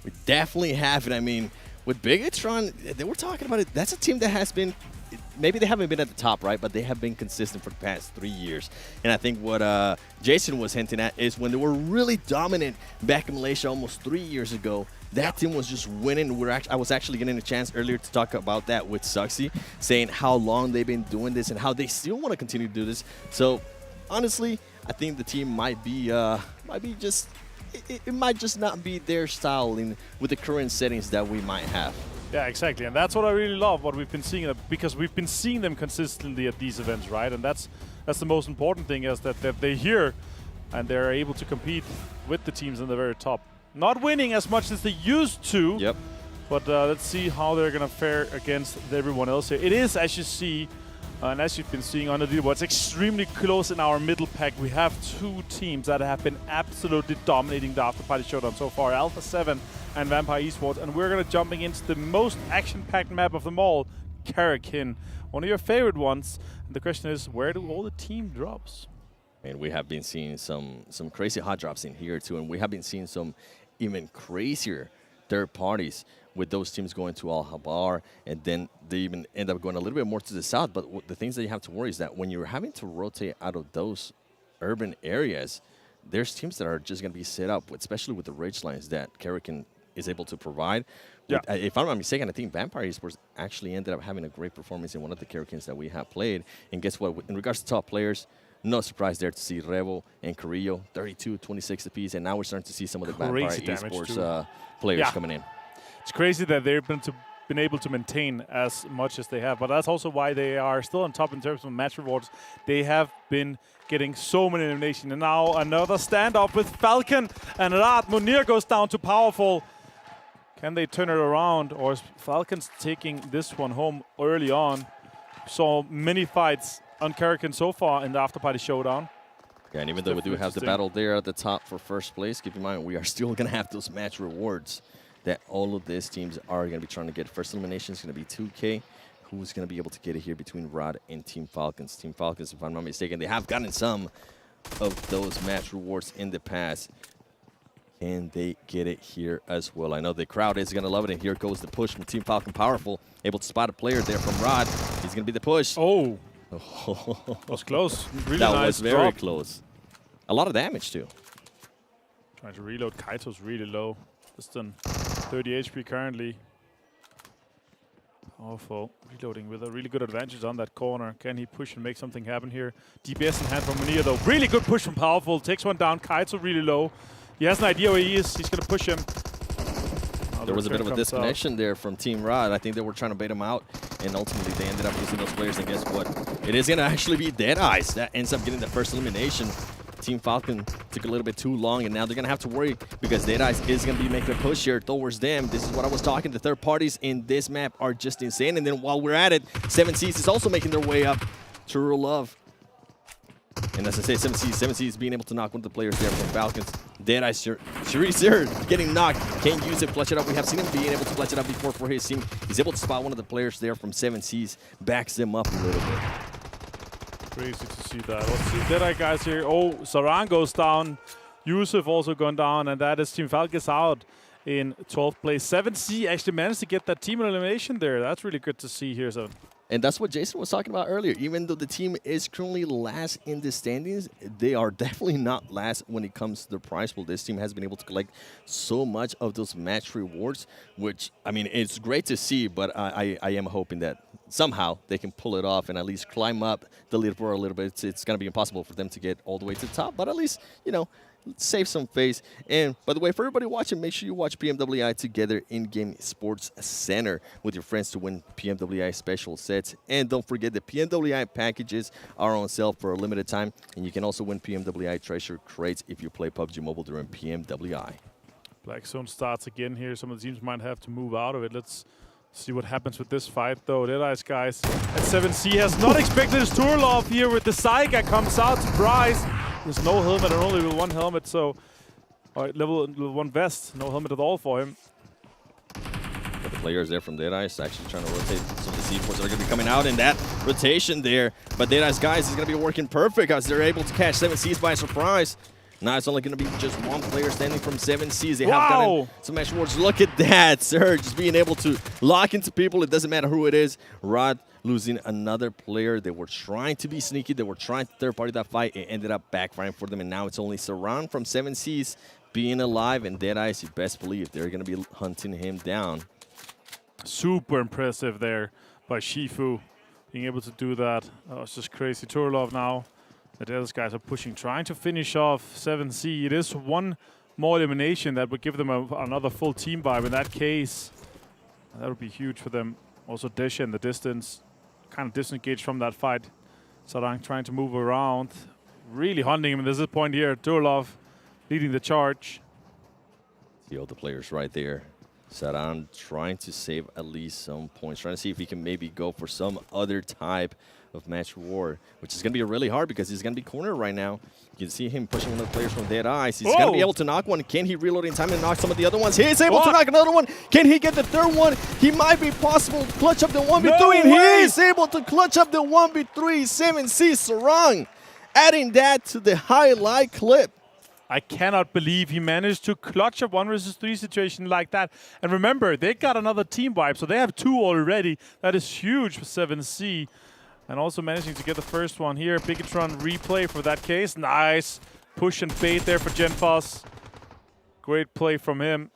We definitely have it. I mean, with Bigetron, they were talking about it. That's a team that has been, maybe they haven't been at the top, right? But they have been consistent for the past 3 years. And I think what Jason was hinting at is when they were really dominant back in Malaysia almost 3 years ago, that team was just winning. I was actually getting a chance earlier to talk about that with Zuxy, saying how long they've been doing this and how they still want to continue to do this. So honestly, I think the team might be just, it might just not be their style with the current settings that we might have. Yeah, exactly, and that's what I really love, what we've been seeing, because we've been seeing them consistently at these events, right? And that's the most important thing, is that they're here and they're able to compete with the teams in the very top. Not winning as much as they used to, but let's see how they're going to fare against everyone else here. It is, as you see, and as you've been seeing on the leaderboard, it's extremely close in our middle pack. We have 2 teams that have been absolutely dominating the Afterparty Showdown so far, Alpha 7 and Vampire Esports. And we're going to jumping into the most action-packed map of them all, Karakin, one of your favorite ones. And the question is, where do all the team drops? And we have been seeing some crazy hot drops in here too, and we have been seeing some even crazier third parties with those teams going to Al Habar, and then they even end up going a little bit more to the south. But the things that you have to worry is that when you're having to rotate out of those urban areas, there's teams that are just going to be set up, especially with the rage lines that Karakin is able to provide. Yeah. If I'm not mistaken, I think Vampire Esports actually ended up having a great performance in one of the Karakins that we have played. And guess what? In regards to top players, no surprise there to see Revo and Carrillo, 32, 26 apiece, and now we're starting to see some of the Vampire Esports players coming in. It's crazy that they've been able to maintain as much as they have, but that's also why they are still on top in terms of match rewards. They have been getting so many eliminations, and now another standoff with Falcon and Riyadh. Munir goes down to Powerful. Can they turn it around, or is Falcons taking this one home early on? So many fights on Karakin so far in the Afterparty Showdown. Yeah, and even though we do have the battle there at the top for first place, keep in mind we are still going to have those match rewards that all of these teams are going to be trying to get. First elimination is going to be 2K. Who's going to be able to get it here between Rod and Team Falcons? Team Falcons, if I'm not mistaken, they have gotten some of those match rewards in the past. Can they get it here as well? I know the crowd is going to love it, and here goes the push from Team Falcon. Powerful, able to spot a player there from Rod. He's going to be the push. Oh. That was close. Really that nice was very drop. close. a lot of damage too. Trying to reload. Kaito's really low. Just on 30 HP currently. Powerful. Reloading with a really good advantage on that corner. Can he push and make something happen here? DPS in hand from Munir though. Really good push from Powerful. Takes one down. Kaito really low. He has an idea where he is. He's going to push him. There was a bit of a disconnection there from Team Riyadh. I think they were trying to bait him out, and ultimately they ended up losing those players. And guess what? It is going to actually be Deadeyes that ends up getting the first elimination. Team Falcon took a little bit too long, and now they're going to have to worry because Deadeyes is going to be making a push here towards them. This is what I was talking. The third parties in this map are just insane. And then while we're at it, 7Cs is also making their way up. True love. And as I say, 7Cs being able to knock one of the players there from Falcons. Deadeyes, Sharice getting knocked. Can't use it, clutch it up. We have seen him being able to clutch it up before for his team. He's able to spot one of the players there from 7Cs. Backs them up a little bit. Crazy to see that. Let's see Deadeye guys here. Oh, Sarang goes down. Yusuf also gone down, and that is Team Falcons out in 12th place. 7C actually managed to get that team elimination there. That's really good to see here. So. And that's what Jason was talking about earlier. Even though the team is currently last in the standings, they are definitely not last when it comes to the prize pool. This team has been able to collect so much of those match rewards, which, I mean, it's great to see, but I am hoping that somehow they can pull it off and at least climb up the leaderboard a little bit. It's going to be impossible for them to get all the way to the top, but at least, you know, save some face. And by the way, for everybody watching, make sure you watch PMWI together in-game sports center with your friends to win PMWI special sets. And don't forget the PMWI packages are on sale for a limited time, and you can also win PMWI treasure crates if you play PUBG Mobile during PMWI. Black Zone starts again here. Some of the teams might have to move out of it. Let's see what happens with this fight, though. Deadeyes guys at 7C has not expected his Turlov here with the Saiga comes out. Surprise! There's no helmet and only with one helmet, so level one vest, no helmet at all for him. But the players there from Deadeyes actually trying to rotate some of the C4s that are going to be coming out in that rotation there. But Deadeyes guys is going to be working perfect as they're able to catch 7Cs by surprise. Now it's only going to be just one player standing from 7Cs. They have gotten some match awards. Look at that, sir. Just being able to lock into people. It doesn't matter who it is. Rod losing another player. They were trying to be sneaky. They were trying to third party that fight. It ended up backfiring for them. And now it's only Saran from 7Cs being alive. And Deadeyes, you best believe they're going to be hunting him down. Super impressive there by Shifu. Being able to do that. Oh, it's just crazy. Turlov now. The Deadeyes guys are pushing, trying to finish off 7C. It is one more elimination that would give them another full team vibe. In that case, that would be huge for them. Also, Desha in the distance, kind of disengaged from that fight. Sarang trying to move around, really hunting him. And there's this point here, Turlov leading the charge. See all the players right there. Sarang trying to save at least some points, trying to see if he can maybe go for some other type of match reward, which is going to be really hard because he's going to be cornered right now. You can see him pushing one of the players from Deadeyes. He's going to be able to knock one. Can he reload in time and knock some of the other ones? He's able to knock another one. Can he get the third one? He might be possible to clutch up the 1v3, and he is able to clutch up the 1v3. 7C Sarang adding that to the highlight clip. I cannot believe he managed to clutch a 1 versus 3 situation like that. And remember, they got another team wipe, so they have 2 already. That is huge for 7C. And also managing to get the first one here. Bigetron replay for that case. Nice push and bait there for Genfos. Great play from him.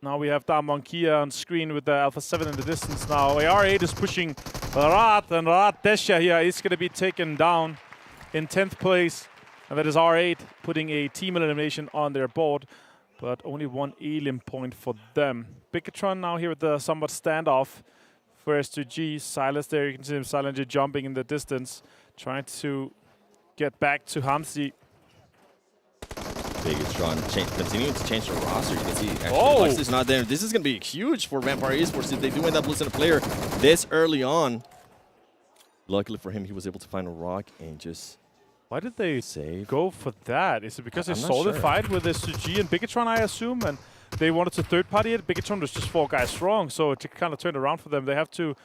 Now we have Damonkia on screen with the Alpha 7 in the distance now. AR8 is pushing Rat, and Rat Desha here is going to be taken down in 10th place. And that is R8 putting a team elimination on their board, but only 1 elim point for them. Bigetron now here with the somewhat standoff for S2G. Silas there, you can see him silently jumping in the distance, trying to get back to Hamsi. Bigetron continuing to change the roster. You can see actually Lux is not there. This is going to be huge for Vampire Esports if they do end up losing a player this early on. Luckily for him, he was able to find a rock and just... Why did they go for that? Is it because they saw the fight with S2G and Bigetron, I assume, and they wanted to third party it? Bigetron was just 4 guys strong, so it kind of turned around for them. They have to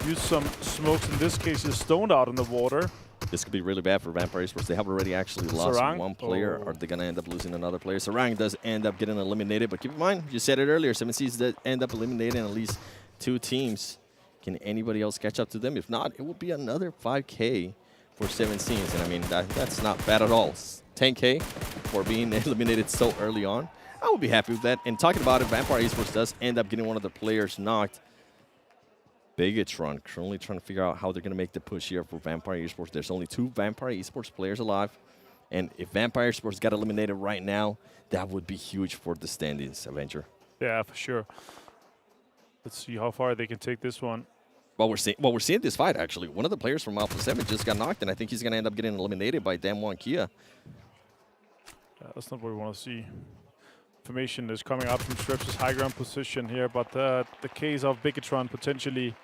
use some smokes. In this case, is stoned out in the water. This could be really bad for Vampire Esports. They have already actually lost one player. Are they going to end up losing another player? Sarang does end up getting eliminated, but keep in mind, you said it earlier, 7Cs that end up eliminating at least 2 teams. Can anybody else catch up to them? If not, it will be another 5K for 7Cs. And I mean, that's not bad at all. 10K for being eliminated so early on. I would be happy with that. And talking about it, Vampire Esports does end up getting one of the players knocked. Bigetron currently trying to figure out how they're going to make the push here for Vampire Esports. There's only 2 Vampire Esports players alive. And if Vampire Esports got eliminated right now, that would be huge for the standings, Avenger. Yeah, for sure. Let's see how far they can take this one. Well, we're seeing this fight, actually. One of the players from Alpha 7 just got knocked, and I think he's going to end up getting eliminated by Damwon Kia. That's not what we want to see. Information is coming out from Shreps' high ground position here, but the case of Bigetron potentially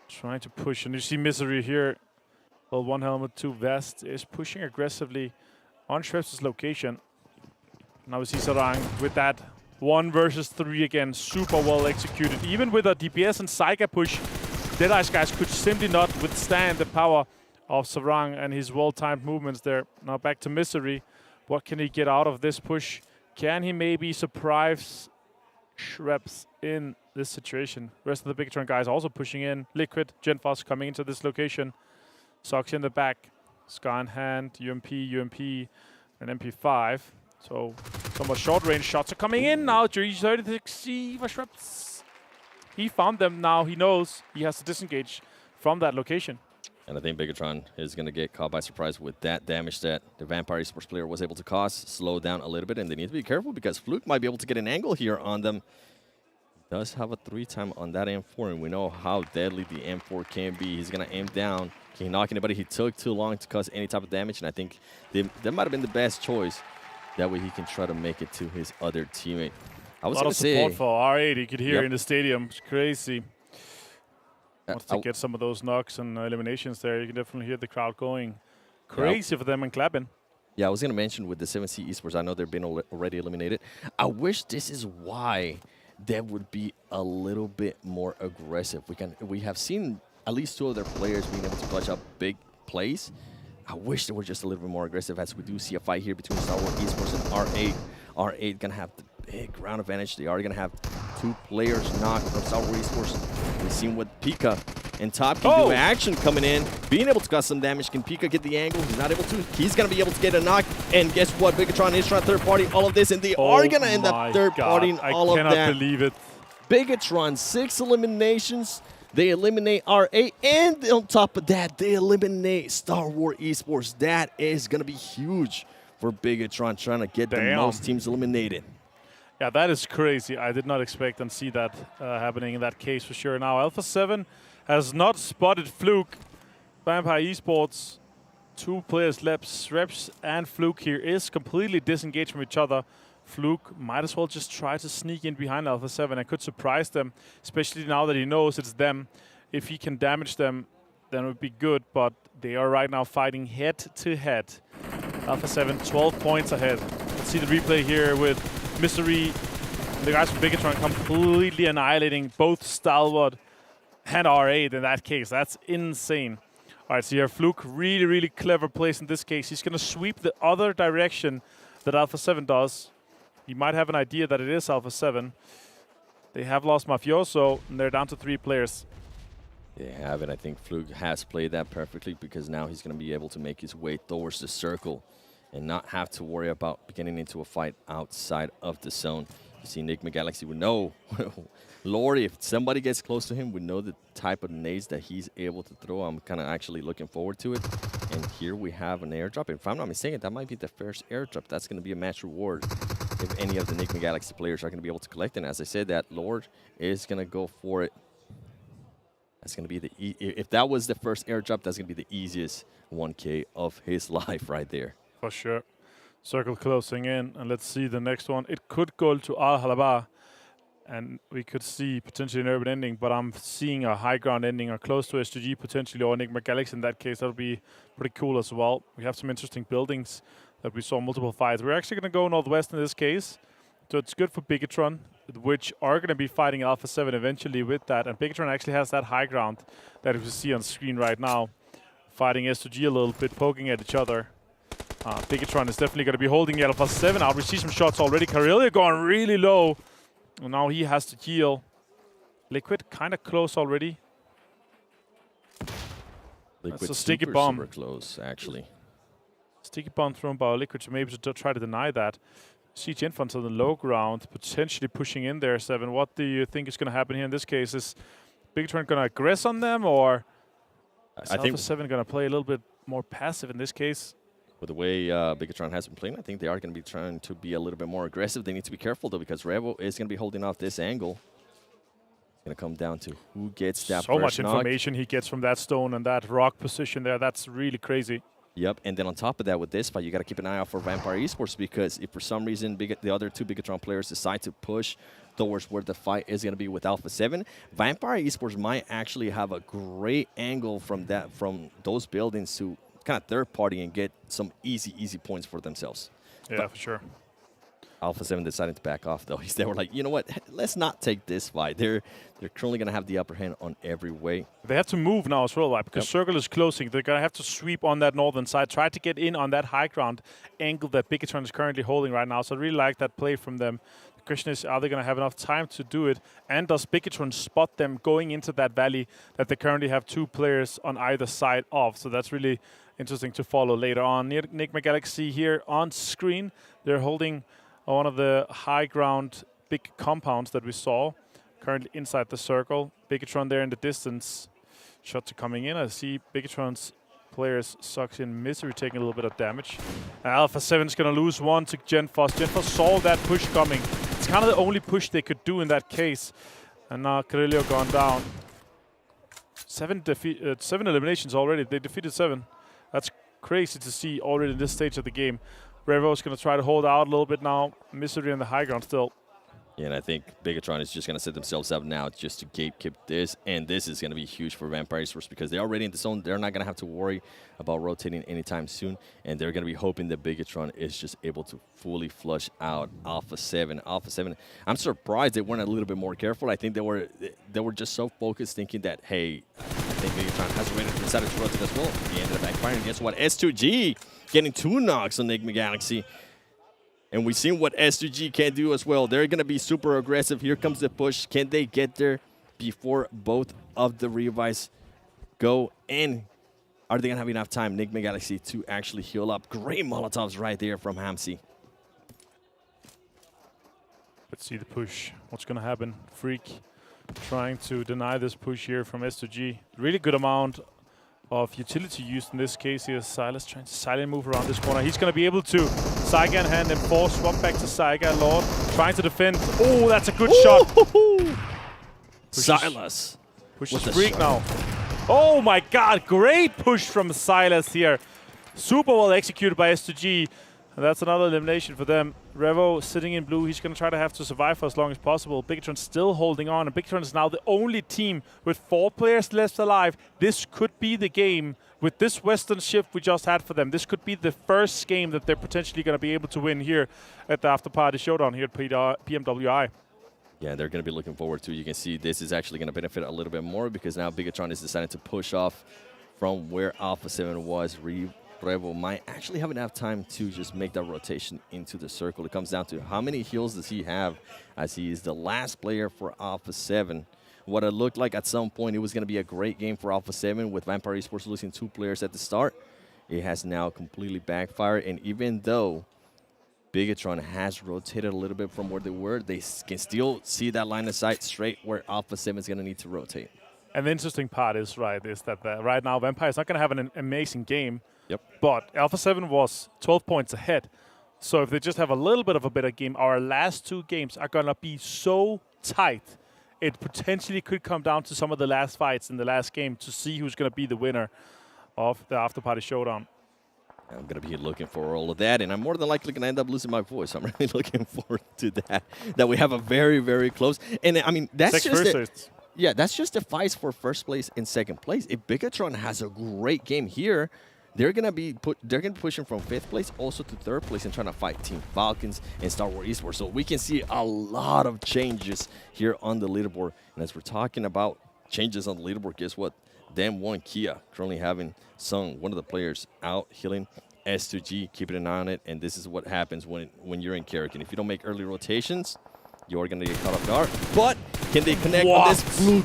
trying to push. And you see Misery here. Well, 1 helmet, 2 vest is pushing aggressively on Shreps' location. Now we see Sarang with that 1 versus 3 again, super well executed. Even with a DPS and Saiga push, Deadeyes Guys could simply not withstand the power of Sarang and his well-timed movements there. Now back to Misery. What can he get out of this push? Can he maybe surprise Shreps in this situation? Rest of the Bigetron guys also pushing in. Liquid, Genfos coming into this location. Sox in the back. Scar in hand, UMP, and MP5. So somewhat short-range shots are coming in now. 336 for Shreps. He found them now. He knows he has to disengage from that location. And I think Bigetron is going to get caught by surprise with that damage that the Vampire Esports player was able to cause. Slow down a little bit, and they need to be careful because Fluke might be able to get an angle here on them. Does have a 3-time on that M4, and we know how deadly the M4 can be. He's going to aim down. Can he knock anybody? He took too long to cause any type of damage, and I think that might have been the best choice. That way he can try to make it to his other teammate. I was going to say... A lot of support for R8, you could hear in the stadium. It's crazy. Wants to get some of those knocks and eliminations there. You can definitely hear the crowd going crazy for them and clapping. Yeah, I was going to mention with the 7C Esports, I know they've been already eliminated. I wish this is why they would be a little bit more aggressive. We have seen at least 2 of their players being able to clutch up big plays. I wish they were just a little bit more aggressive, as we do see a fight here between Stalwart Esports and R8. R8 going to have the big ground advantage. They are going to have 2 players knocked from Stalwart Esports. We've seen what Pika and Top can do action coming in, being able to cause some damage. Can Pika get the angle? He's not able to. He's going to be able to get a knock. And guess what? Bigetron is trying to third party all of this, and they are going to end up third partying all of that. I cannot believe it. Bigetron, 6 eliminations. They eliminate R8, and on top of that, they eliminate Stalwart Esports. That is going to be huge for Bigetron, trying to get the most teams eliminated. Yeah, that is crazy. I did not expect and see that happening in that case for sure. Now, Alpha 7 has not spotted Fluke. Vampire Esports, 2 players left. Shreps and Fluke here is completely disengaged from each other. Fluke might as well just try to sneak in behind Alpha 7 and could surprise them, especially now that he knows it's them. If he can damage them, then it would be good, but they are right now fighting head-to-head. Alpha 7, 12 points ahead. Let's see the replay here with Misery. The guys from Bigetron completely annihilating both Stalwart and R8 in that case. That's insane. All right, so here Fluke, really, really clever plays in this case. He's going to sweep the other direction that Alpha 7 does. He might have an idea that it is Alpha 7. They have lost Mafioso, and they're down to 3 players. They have it. I think Fluke has played that perfectly because now he's going to be able to make his way towards the circle and not have to worry about getting into a fight outside of the zone. You see Nigma Galaxy would know, Lord, if somebody gets close to him, we know the type of nades that he's able to throw. I'm kind of actually looking forward to it. And here we have an airdrop. If I'm not mistaken, that might be the first airdrop. That's going to be a match reward if any of the Nigma Galaxy players are going to be able to collect it. And as I said, that Lord is going to go for it. That's going to be if that was the first airdrop, that's going to be the easiest 1K of his life right there. For sure. Circle closing in, and let's see the next one. It could go to Al Halaba, and we could see potentially an urban ending, but I'm seeing a high ground ending or close to S2G potentially, or Nigma Galaxy in that case. That would be pretty cool as well. We have some interesting buildings that we saw multiple fights. We're actually going to go northwest in this case, so it's good for Bigetron, which are going to be fighting Alpha 7 eventually with that, and Bigetron actually has that high ground that we see on screen right now, fighting S2G a little bit, poking at each other. Bigetron is definitely going to be holding Alpha 7 out. We see some shots already. Karelia going really low. And now he has to heal. Liquid kind of close already. Liquid That's a sticky bomb. Super close, actually. Sticky bomb thrown by Liquid to maybe to try to deny that. See Genfons on the low ground, potentially pushing in there, Seven. What do you think is going to happen here in this case? Is Bigetron going to aggress on them, or is I think Alpha7 going to play a little bit more passive in this case? with the way Bigetron has been playing, I think they are going to be trying to be a little bit more aggressive. They need to be careful, though, because Revo is going to be holding off this angle. It's going to come down to who gets that So first much knock. information he gets from that stone and that rock position there. That's really crazy. Yep, and then on top of that, with this fight, you got to keep an eye out for Vampire Esports, because if for some reason the other two Bigetron players decide to push towards where the fight is going to be with Alpha 7, Vampire Esports might actually have a great angle from those buildings to kind of third party and get some easy points for themselves. Yeah, but for sure. Alpha 7 decided to back off, though. They were like, you know what, let's not take this fight. They're currently going to have the upper hand on every way. They have to move now as well, right? Because Circle is closing. They're going to have to sweep on that northern side, try to get in on that high ground angle that Bigetron is currently holding right now. So I really like that play from them. The question is, are they going to have enough time to do it? And does Bigetron spot them going into that valley that they currently have two players on either side of? So that's really interesting to follow later on. Nigma Galaxy here on screen. They're holding one of the high ground big compounds that we saw, currently inside the circle. Bigetron there in the distance. Shots are coming in. I see Bigetron's players sucks in Misery taking a little bit of damage. Alpha 7 is going to lose one to Genfos. Genfos saw that push coming. It's kind of the only push they could do in that case. And now Carillo gone down. 7 eliminations already. They defeated 7. That's crazy to see already in this stage of the game. Revo is going to try to hold out a little bit now. Misery on the high ground still. Yeah, and I think Bigetron is just going to set themselves up now just to gatekeep this. And this is going to be huge for Vampire Esports because they're already in the zone. They're not going to have to worry about rotating anytime soon. And they're going to be hoping that Bigetron is just able to fully flush out Alpha 7. Alpha 7, I'm surprised they weren't a little bit more careful. I think they were just so focused thinking that, hey, I think Bigetron has already decided to rotate as well. He ended up backfiring. Guess what? S2G getting 2 knocks on Nigma Galaxy. And we've seen what S2G can do as well. They're going to be super aggressive. Here comes the push. Can they get there before both of the revives go in? Are they going to have enough time, Nigma Galaxy, to actually heal up? Great Molotovs right there from Hamsi. Let's see the push. What's going to happen? Freak trying to deny this push here from S2G. Really good amount of utility used in this case here. Silas trying to silent move around this corner. He's going to be able to Saiga in hand and force swap back to Saiga. Lord trying to defend. Oh, that's a good shot. Silas. Pushes Freak now. Oh my god, great push from Silas here. Super well executed by S2G. And that's another elimination for them. Revo sitting in blue. He's going to try to have to survive for as long as possible. Bigetron still holding on. And Bigetron is now the only team with 4 players left alive. This could be the game. With this Western shift we just had for them, this could be the first game that they're potentially going to be able to win here at the Afterparty Showdown here at PMWI. Yeah, they're going to be looking forward to. You can see this is actually going to benefit a little bit more because now Bigetron is deciding to push off from where Alpha 7 was. Revo might actually have enough time to just make that rotation into the circle. It comes down to how many heals does he have, as he is the last player for Alpha 7. What it looked like at some point, it was going to be a great game for Alpha 7 with Vampire Esports losing 2 players at the start. It has now completely backfired, and even though Bigetron has rotated a little bit from where they were, they can still see that line of sight straight where Alpha 7 is going to need to rotate. And the interesting part is, that right now Vampire is not going to have an amazing game. Yep. But Alpha 7 was 12 points ahead. So if they just have a little bit of a better game, our last 2 games are going to be so tight. It potentially could come down to some of the last fights in the last game to see who's going to be the winner of the Afterparty Showdown. I'm going to be looking for all of that, and I'm more than likely going to end up losing my voice. I'm really looking forward to that we have a very, very close. And, I mean, that's just yeah, that's just the fights for first place and second place. If Bigetron has a great game here, they're gonna be pushing from 5th place also to 3rd place and trying to fight Team Falcons and Stalwart Esports. So we can see a lot of changes here on the leaderboard. And as we're talking about changes on the leaderboard, guess what? Them 1 Kia currently having Sung, one of the players, out healing. S2G keeping an eye on it, and this is what happens when you're in Karakin. If you don't make early rotations, you're gonna get caught off guard. But can they connect on this?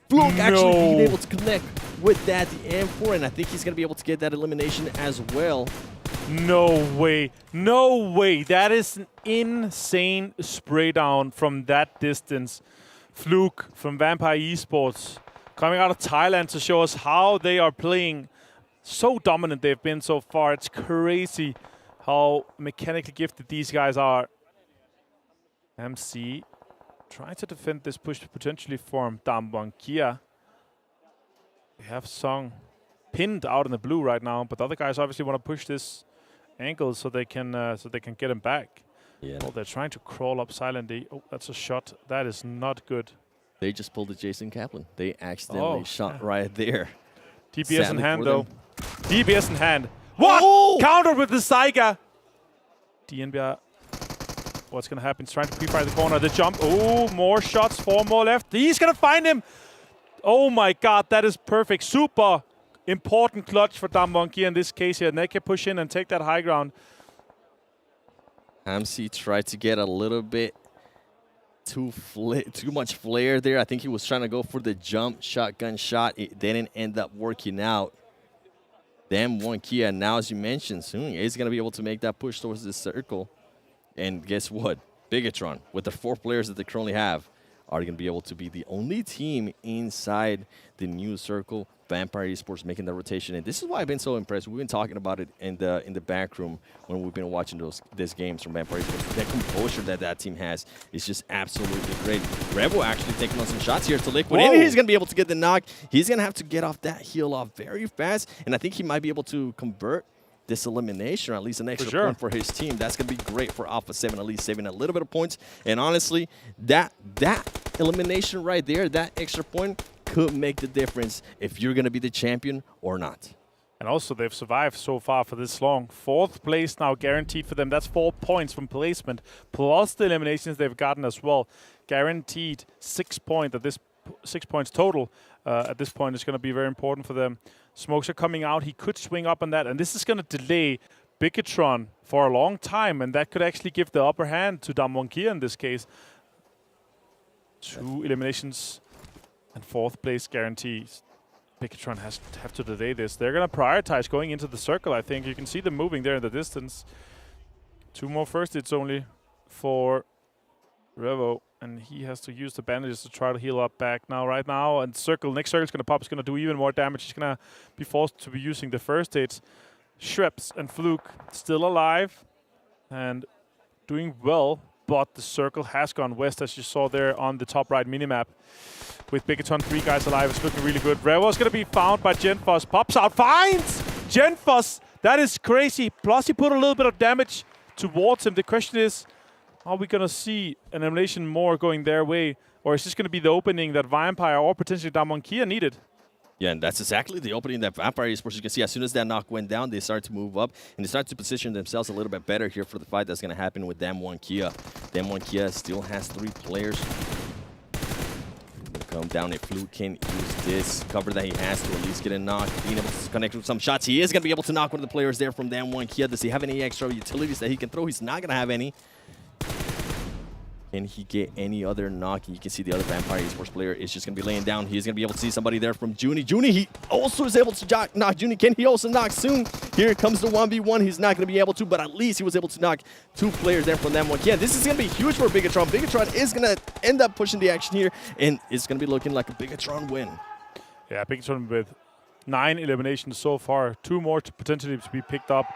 Fluke actually being able to connect with that, the M4, and I think he's going to be able to get that elimination as well. No way. No way. That is an insane spray down from that distance. Fluke from Vampire Esports coming out of Thailand to show us how they are playing. So dominant they've been so far. It's crazy how mechanically gifted these guys are. MC trying to defend this push potentially from Damwon. We have Song pinned out in the blue right now, but the other guys obviously want to push this angle so they can get him back. Yeah. Oh, they're trying to crawl up silently. Oh, that's a shot. That is not good. They just pulled the Jason Kaplan. They accidentally shot right there. DPS Sadly in hand, for though. them. DPS in hand. What? Oh! Countered with the Saiga. DNBR. What's going to happen? He's trying to pre-fire the corner. The jump. Oh, more shots. 4 more left. He's going to find him. Oh, my God. That is perfect. Super important clutch for Damwon in this case here. They can push in and take that high ground. MC tried to get a little bit too much flare there. I think he was trying to go for the jump shotgun shot. It didn't end up working out. Damwon, now as you mentioned, soon is going to be able to make that push towards this circle. And guess what? Bigetron, with the 4 players that they currently have, are going to be able to be the only team inside the new circle. Vampire Esports making the rotation, and this is why I've been so impressed. We've been talking about it in the back room when we've been watching these games from Vampire Esports. That composure that team has is just absolutely great. Rebel actually taking on some shots here to Liquid, and he's going to be able to get the knock. He's going to have to get off that heal off very fast, and I think he might be able to convert this elimination, or at least an extra point for his team. That's going to be great for Alpha 7, at least saving a little bit of points. And honestly, that elimination right there, that extra point, could make the difference if you're going to be the champion or not. And also, they've survived so far for this long. 4th place now guaranteed for them. That's 4 points from placement, plus the eliminations they've gotten as well. Guaranteed 6 points at this 6 points total. At this point, is going to be very important for them. Smokes are coming out. He could swing up on that, and this is going to delay Bigetron for a long time, and that could actually give the upper hand to Damwon in this case. 2 eliminations and 4th place guarantees. Bigetron have to delay this. They're going to prioritize going into the circle, I think. You can see them moving there in the distance. 2 more first hits only for Revo, and he has to use the bandages to try to heal up back now, right now. And next circle's going to pop. It's going to do even more damage. He's going to be forced to be using the first hits. Shreps and Fluke still alive and doing well, but the circle has gone west, as you saw there on the top right minimap. With Bigetron, 3 guys alive, it's looking really good. Revo's going to be found by Genfos. Pops out, finds Genfos. That is crazy. Plus, he put a little bit of damage towards him. The question is, are we going to see an elimination more going their way? Or is this going to be the opening that Vampire or potentially Damwon needed? Yeah, and that's exactly the opening that Vampire Esports, you can see as soon as that knock went down, they started to move up, and they started to position themselves a little bit better here for the fight that's going to happen with Damwon. Damwon still has 3 players. Come down if Fluke can use this cover that he has to at least get a knock. Being able to connect with some shots. He is going to be able to knock one of the players there from Damwon. Does he have any extra utilities that he can throw? He's not going to have any. Can he get any other knock? And you can see the other Vampire Esports player is just going to be laying down. He's going to be able to see somebody there from Junie. Junie, he also is able to knock Junie. Can he also knock soon? Here comes the 1v1. He's not going to be able to, but at least he was able to knock 2 players there from Damwon. Yeah, this is going to be huge for Bigetron. Bigetron is going to end up pushing the action here, and it's going to be looking like a Bigetron win. Yeah, Bigetron with 9 eliminations so far. 2 more to potentially be picked up.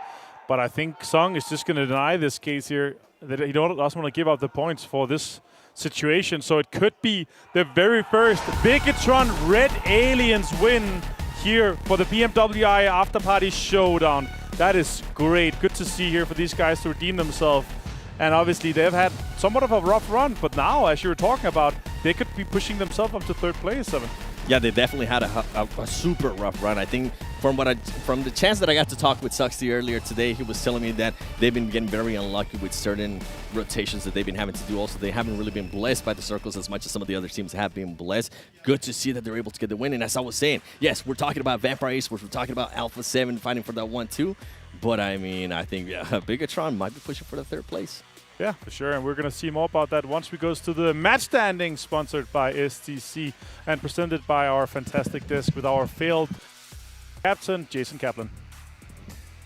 But I think Song is just going to deny this case here. That he doesn't want to give up the points for this situation. So it could be the very first Bigetron Red Aliens win here for the PMWI Afterparty Showdown. That is great. Good to see here for these guys to redeem themselves. And obviously they've had somewhat of a rough run, but now, as you were talking about, they could be pushing themselves up to 3rd place, 7. Yeah, they definitely had a super rough run. I think from the chance that I got to talk with Suxy earlier today, he was telling me that they've been getting very unlucky with certain rotations that they've been having to do. Also, they haven't really been blessed by the circles as much as some of the other teams have been blessed. Good to see that they're able to get the win. And as I was saying, yes, we're talking about Vampire Esports, we're talking about Alpha 7 fighting for that 1-2. But I mean, I think Bigetron might be pushing for the 3rd place. Yeah, for sure, and we're going to see more about that once we go to the match standing, sponsored by STC and presented by our fantastic desk with our failed captain, Jason Kaplan.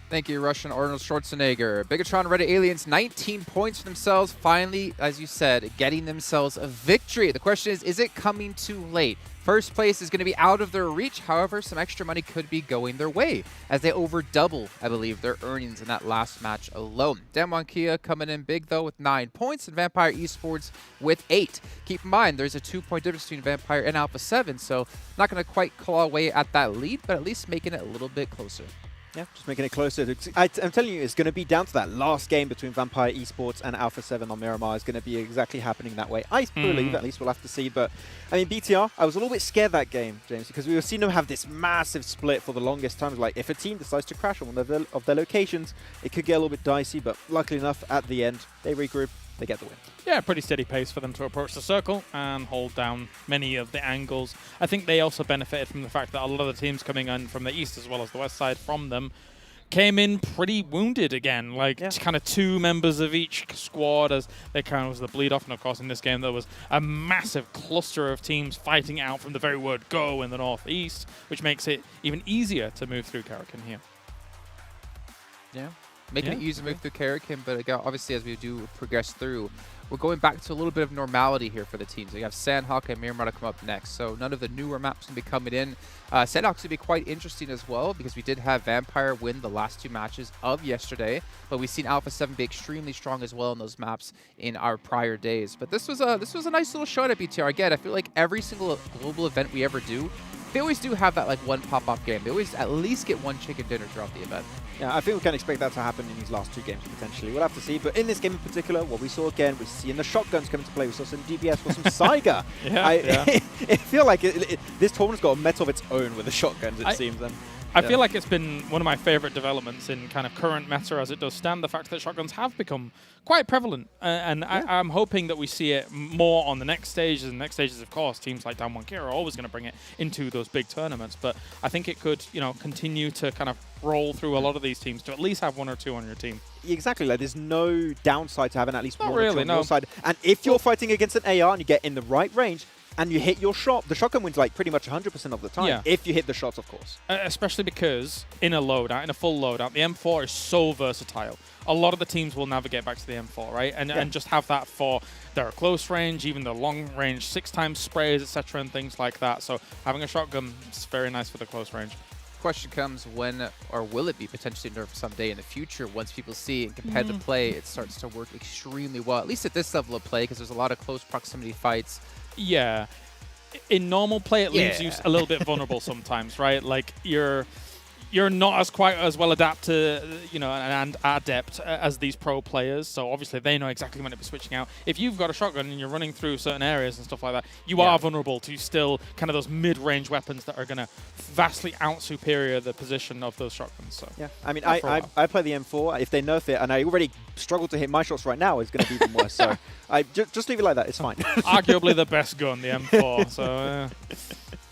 Thank you, Russian Arnold Schwarzenegger. Bigetron Red Aliens, 19 points for themselves. Finally, as you said, getting themselves a victory. The question is it coming too late? First place is going to be out of their reach. However, some extra money could be going their way as they over double, I believe, their earnings in that last match alone. Damwon Kia coming in big, though, with 9 points, and Vampire Esports with 8. Keep in mind, there's a 2-point difference between Vampire and Alpha 7, so not going to quite claw away at that lead, but at least making it a little bit closer. Yeah, just making it closer. I'm telling you, it's going to be down to that last game between Vampire Esports and Alpha 7 on Miramar. Is going to be exactly happening that way. I believe, at least we'll have to see. But, I mean, BTR, I was a little bit scared that game, James, because we were seeing them have this massive split for the longest time. Like, if a team decides to crash on one of their locations, it could get a little bit dicey. But luckily enough, at the end, they regroup, they get the win. Yeah, pretty steady pace for them to approach the circle and hold down many of the angles. I think they also benefited from the fact that a lot of the teams coming in from the east as well as the west side from them came in pretty wounded again, like kind of 2 members of each squad as they kind of was the bleed off. And of course, in this game, there was a massive cluster of teams fighting out from the very word go in the northeast, which makes it even easier to move through Karakin here. Yeah, making it easier to move through Karakin, but again, obviously as we do progress through, we're going back to a little bit of normality here for the teams. We have Sanhok and Miramar to come up next, so none of the newer maps can be coming in. Sanhok's going to be quite interesting as well because we did have Vampire win the last 2 matches of yesterday, but we've seen Alpha 7 be extremely strong as well in those maps in our prior days. But this was a nice little shot at BTR. Again, I feel like every single global event we ever do, they always do have that like one pop-up game. They always at least get one chicken dinner throughout the event. Yeah, I think we can expect that to happen in these last 2 games potentially. We'll have to see. But in this game in particular, what we saw again, we're seeing the shotguns come into play. We saw some DBS, we saw some Saiga. I feel like this tournament's got a meta of its own with the shotguns, it seems. And I feel like it's been one of my favorite developments in kind of current meta as it does stand, the fact that shotguns have become quite prevalent. I'm hoping that we see it more on the next stages. And next stages, of course, teams like Damwon Kia are always going to bring it into those big tournaments. But I think it could, continue to kind of roll through a lot of these teams to at least have 1 or 2 on your team. Exactly, like there's no downside to having at least 1 or 2 on your no. side. And if you're fighting against an AR and you get in the right range, and you hit your shot, the shotgun wins like pretty much 100% of the time, if you hit the shots, of course. Especially because in a loadout, in a full loadout, the M4 is so versatile. A lot of the teams will navigate back to the M4, right? And just have that for their close range, even the long range, 6x sprays, etc., and things like that. So having a shotgun is very nice for the close range. Question comes, when or will it be potentially nerfed someday in the future once people see in competitive play it starts to work extremely well, at least at this level of play, because there's a lot of close proximity fights. Yeah. In normal play, it leaves you a little bit vulnerable sometimes, right? Like you're not as quite as well adapted, and adept as these pro players. So obviously they know exactly when to be switching out. If you've got a shotgun and you're running through certain areas and stuff like that, you are vulnerable to still kind of those mid-range weapons that are going to vastly out-superior the position of those shotguns. So yeah, I mean, I play the M4. If they nerf it, and I already struggle to hit my shots right now, it's going to be even worse. So I just leave it like that. It's fine. Arguably the best gun, the M4. So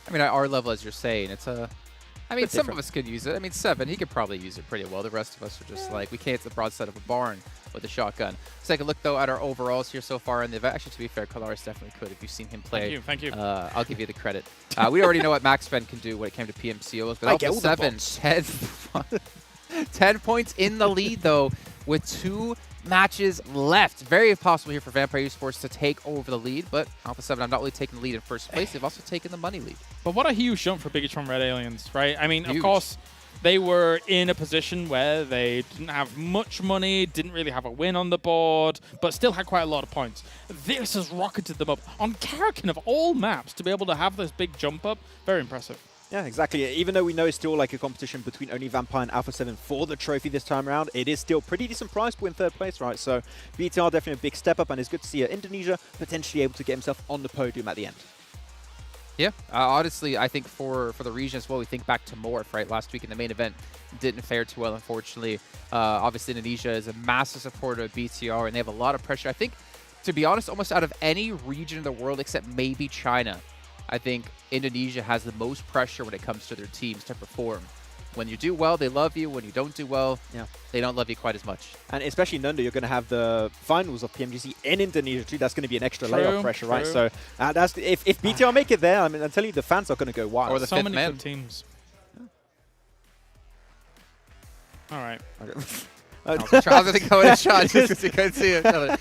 I mean, at our level, as you're saying, it's a... I mean, some of us could use it. I mean, 7, he could probably use it pretty well. The rest of us are just like, we can't hit the broadside of a barn with a shotgun. Let's take a look, though, at our overalls here so far in the event. Actually, to be fair, Kalaris definitely could if you've seen him play. Thank you. I'll give you the credit. We already know what Max Ben can do when it came to PMCOs, but Alpha 7, 10 points in the lead, though, with 2 matches left. Very possible here for Vampire Esports to take over the lead, but Alpha 7, I'm not really taking the lead in first place. They've also taken the money lead. But what a huge jump for Bigetron Red Aliens, right? I mean, Huge. Of course, they were in a position where they didn't have much money, didn't really have a win on the board, but still had quite a lot of points. This has rocketed them up on Karakin of all maps to be able to have this big jump up. Very impressive. Yeah, exactly. Even though we know it's still like a competition between only Vampire and Alpha 7 for the trophy this time around, it is still pretty decent prize pool in 3rd place, right? So BTR definitely a big step up, and it's good to see Indonesia potentially able to get himself on the podium at the end. Yeah, honestly, I think for the region as well, we think back to Morph, right? Last week in the main event, didn't fare too well, unfortunately. Obviously, Indonesia is a massive supporter of BTR, and they have a lot of pressure. I think, to be honest, almost out of any region in the world except maybe China, I think Indonesia has the most pressure when it comes to their teams to perform. When you do well, they love you. When you don't do well, they don't love you quite as much. And especially Nunda, you're going to have the finals of PMGC in Indonesia too. That's going to be an extra layer of pressure, right? So that's if BTR make it there, I mean, I'm telling you, the fans are going to go wild. Or the so many good teams. All right. I was going to go in a shot just because you couldn't see it.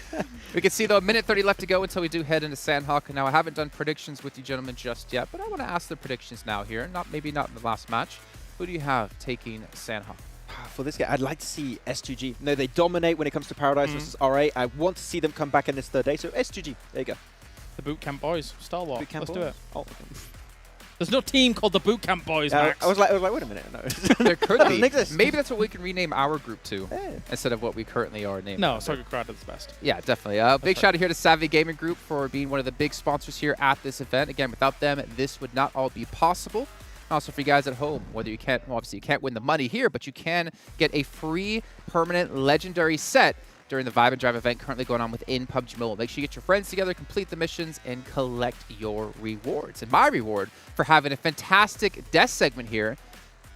We can see, though, a minute 30 left to go until we do head into Sanhok. Now, I haven't done predictions with you gentlemen just yet, but I want to ask the predictions now here. Maybe not in the last match. Who do you have taking Sanhok? For this game, I'd like to see S2G. No, they dominate when it comes to Paradise versus RA. I want to see them come back in this third day, so S2G. There you go. The Bootcamp Boys. Stalwart. Let's do it. Oh. There's no team called the Bootcamp Boys, Max. I was like, wait a minute. No. There could be. Maybe that's what we can rename our group to instead of what we currently are named. No, Soccer Crowd is the best. Yeah, definitely. Big shout out here to Savvy Gaming Group for being one of the big sponsors here at this event. Again, without them, this would not all be possible. Also, for you guys at home, whether you can't, well, obviously you can't win the money here, but you can get a free permanent legendary set during the Vibe and Drive event currently going on within PUBG Mobile. Make sure you get your friends together, complete the missions, and collect your rewards. And my reward for having a fantastic desk segment here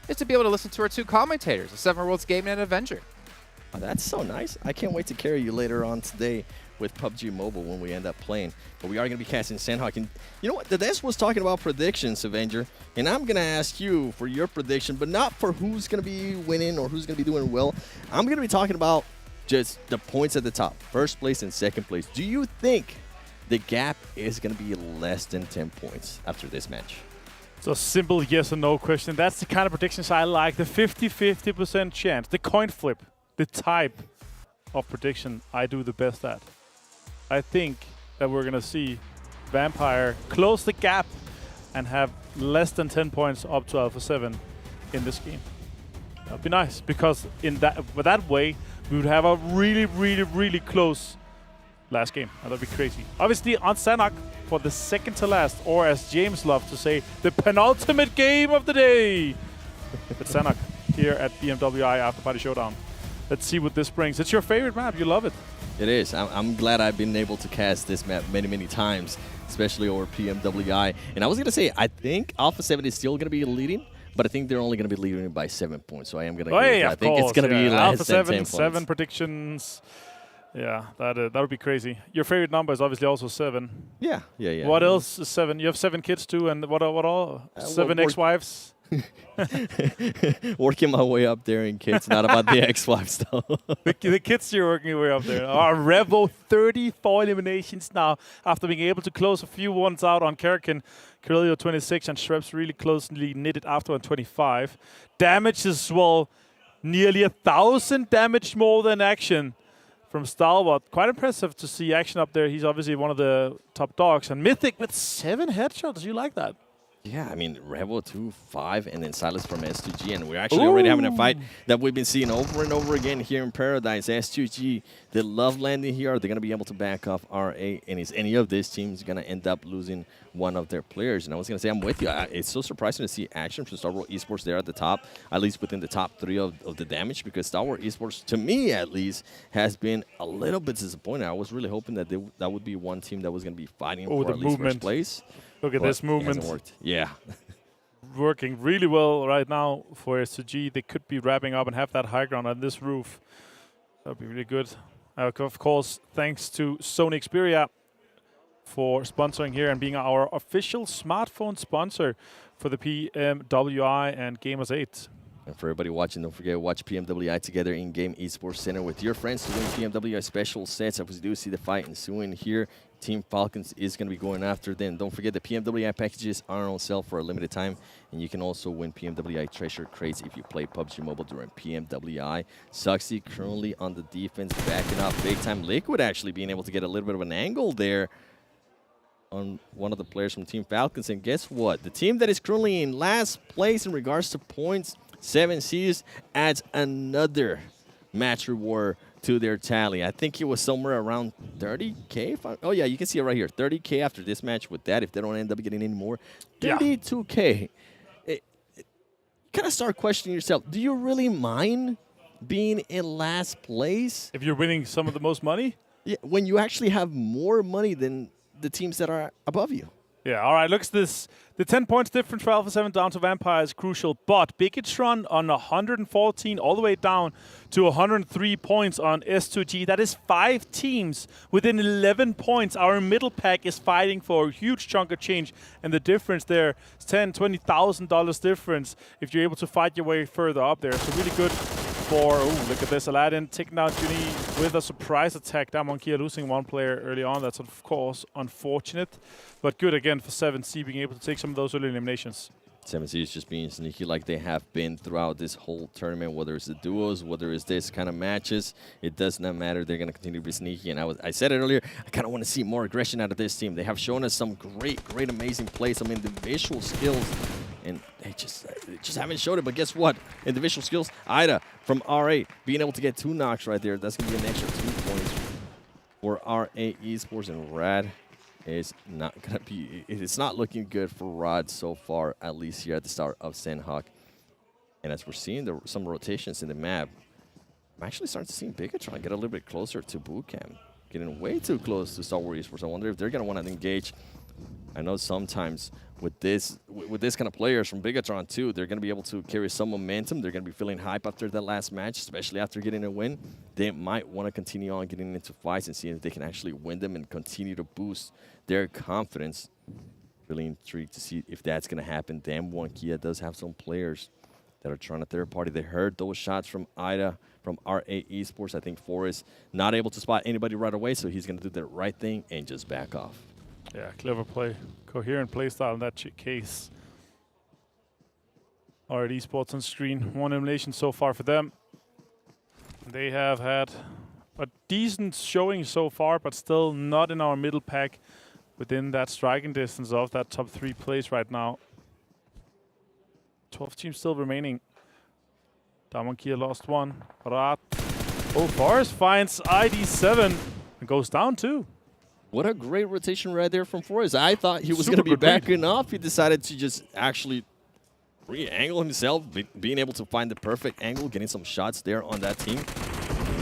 is to be able to listen to our two commentators, the 7 Worlds Gaming and Avenger. Oh, that's so nice. I can't wait to carry you later on today with PUBG Mobile when we end up playing. But we are going to be casting Sanhok. And you know what? The desk was talking about predictions, Avenger. And I'm going to ask you for your prediction, but not for who's going to be winning or who's going to be doing well. I'm going to be talking about just the points at the top, first place and second place. Do you think the gap is going to be less than 10 points after this match? It's a simple yes or no question. That's the kind of predictions I like. The 50-50% chance, the coin flip, the type of prediction I do the best at. I think that we're going to see Vampire close the gap and have less than 10 points up to Alpha 7 in this game. That'd be nice, because in that way, we would have a really, really, really close last game. That'd be crazy. Obviously, on Sanhok for the second to last, or as James loved to say, the penultimate game of the day. It's Sanhok here at PMWI Afterparty Showdown. Let's see what this brings. It's your favorite map. You love it. It is. I'm glad I've been able to cast this map many, many times, especially over PMWI. And I was going to say, I think Alpha 7 is still going to be leading, but I think they're only going to be leading by 7 points. So I am going to I think it's going to be less Alpha than 10 points. 7 predictions. Yeah, that would be crazy. Your favorite number is obviously also 7. Yeah. What else is 7? You have 7 kids too, and what all? 7 ex-wives? Working my way up there in kids, not about the ex-wives though. the kids you're working your way up there. Revo 34 eliminations now after being able to close a few ones out on Karakin. Kirillio 26 and Shrebs really closely knitted after on 25. Damage as well, nearly 1,000 damage more than Action from Stalwart. Quite impressive to see Action up there. He's obviously one of the top dogs. And Mythic with 7 headshots. You like that? Yeah, I mean, Rebel 2, 5, and then Silas from S2G. And we're actually already having a fight that we've been seeing over and over again here in Paradise. S2G, they love landing here. Are they going to be able to back off RA? And is any of these teams going to end up losing one of their players? And I was going to say, I'm with you. It's so surprising to see Action from Stalwart Esports there at the top, at least within the top 3 of the damage, because Stalwart Esports, to me at least, has been a little bit disappointing. I was really hoping that that would be one team that was going to be fighting for at least first place. Look at this movement. It hasn't worked. Yeah. Working really well right now for S2G. They could be wrapping up and have that high ground on this roof. That would be really good. Of course, thanks to Sony Xperia for sponsoring here and being our official smartphone sponsor for the PMWI and Gamers8. And for everybody watching, don't forget to watch PMWI together in-game esports center with your friends to win PMWI special sets. As we do see the fight ensuing here, Team Falcons is going to be going after them. Don't forget the PMWI packages are on sale for a limited time, and you can also win PMWI treasure crates if you play PUBG Mobile during PMWI. Suxy currently on the defense, backing up big time. Liquid actually being able to get a little bit of an angle there on one of the players from Team Falcons. And guess what? The team that is currently in last place in regards to points, 7 Seas, adds another match reward to their tally. I think it was somewhere around 30K. Oh, yeah, you can see it right here. 30K after this match with that, if they don't end up getting any more. 32K. You kind of start questioning yourself. Do you really mind being in last place? If you're winning some of the most money? Yeah, when you actually have more money than the teams that are above you. Yeah, all right, look at this. The 10 points difference for Alpha 7 down to Vampire is crucial, but Bigetron on 114 all the way down to 103 points on S2G. That is 5 teams within 11 points. Our middle pack is fighting for a huge chunk of change, and the difference there is $10,000, $20,000 difference if you're able to fight your way further up there. So really good for, oh, look at this, Aladdin taking out Juni with a surprise attack. Damonkia losing one player early on. That's, of course, unfortunate. But good again for 7C being able to take some of those early eliminations. 7C is just being sneaky like they have been throughout this whole tournament, whether it's the duos, whether it's this kind of matches. It does not matter. They're going to continue to be sneaky. And I said it earlier, I kind of want to see more aggression out of this team. They have shown us some great, amazing plays. I mean, the visual skills, and they just haven't showed it. But guess what? In the visual skills, Ida from R8 being able to get 2 knocks right there. That's going to be an extra 2 points for R8 Esports, and Rad. It's not gonna be. It's not looking good for Rod so far, at least here at the start of Sanhok. And as we're seeing some rotations in the map, I'm actually starting to see Bigetron get a little bit closer to Bootcamp, getting way too close to Stalwart Esports. I wonder if they're gonna want to engage. I know sometimes with this kind of players from Bigetron too, they're gonna be able to carry some momentum. They're gonna be feeling hype after that last match, especially after getting a win. They might want to continue on getting into fights and seeing if they can actually win them and continue to boost their confidence. Really intrigued to see if that's going to happen. Damwon Kia does have some players that are trying to third party. They heard those shots from Ida, from R8 Esports. I think Forrest not able to spot anybody right away, so he's going to do the right thing and just back off. Yeah, clever play. Coherent play style in that case. R8 Esports on screen. 1 elimination so far for them. They have had a decent showing so far, but still not in our middle pack within that striking distance of that top 3 place right now. 12 teams still remaining. Damonkia lost 1. Rat. Oh, Forrest finds ID7 and goes down 2. What a great rotation right there from Forrest. I thought he was going to be backing off. He decided to just actually re-angle himself, being able to find the perfect angle, getting some shots there on that team.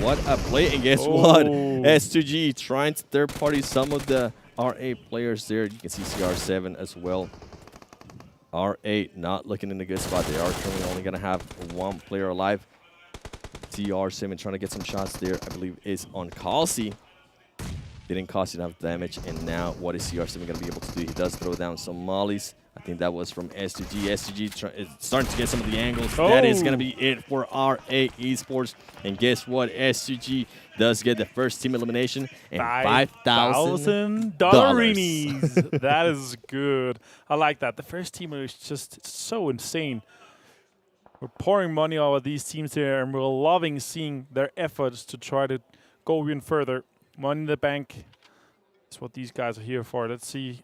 What a play, and guess what? S2G trying to third-party some of the R8 players there. You can see CR7 as well. R8 not looking in a good spot. They are currently only going to have 1 player alive. CR7 trying to get some shots there, I believe, is on Kalsi. Didn't cost enough damage, and now what is CR7 going to be able to do? He does throw down some mollies. I think that was from S2G. S2G is starting to get some of the angles. That is going to be it for R8 Esports. And guess what? S2G does get the first team elimination and $5,000. That is good. I like that. The first team is just so insane. We're pouring money over these teams here, and we're loving seeing their efforts to try to go even further. Money in the bank is what these guys are here for. Let's see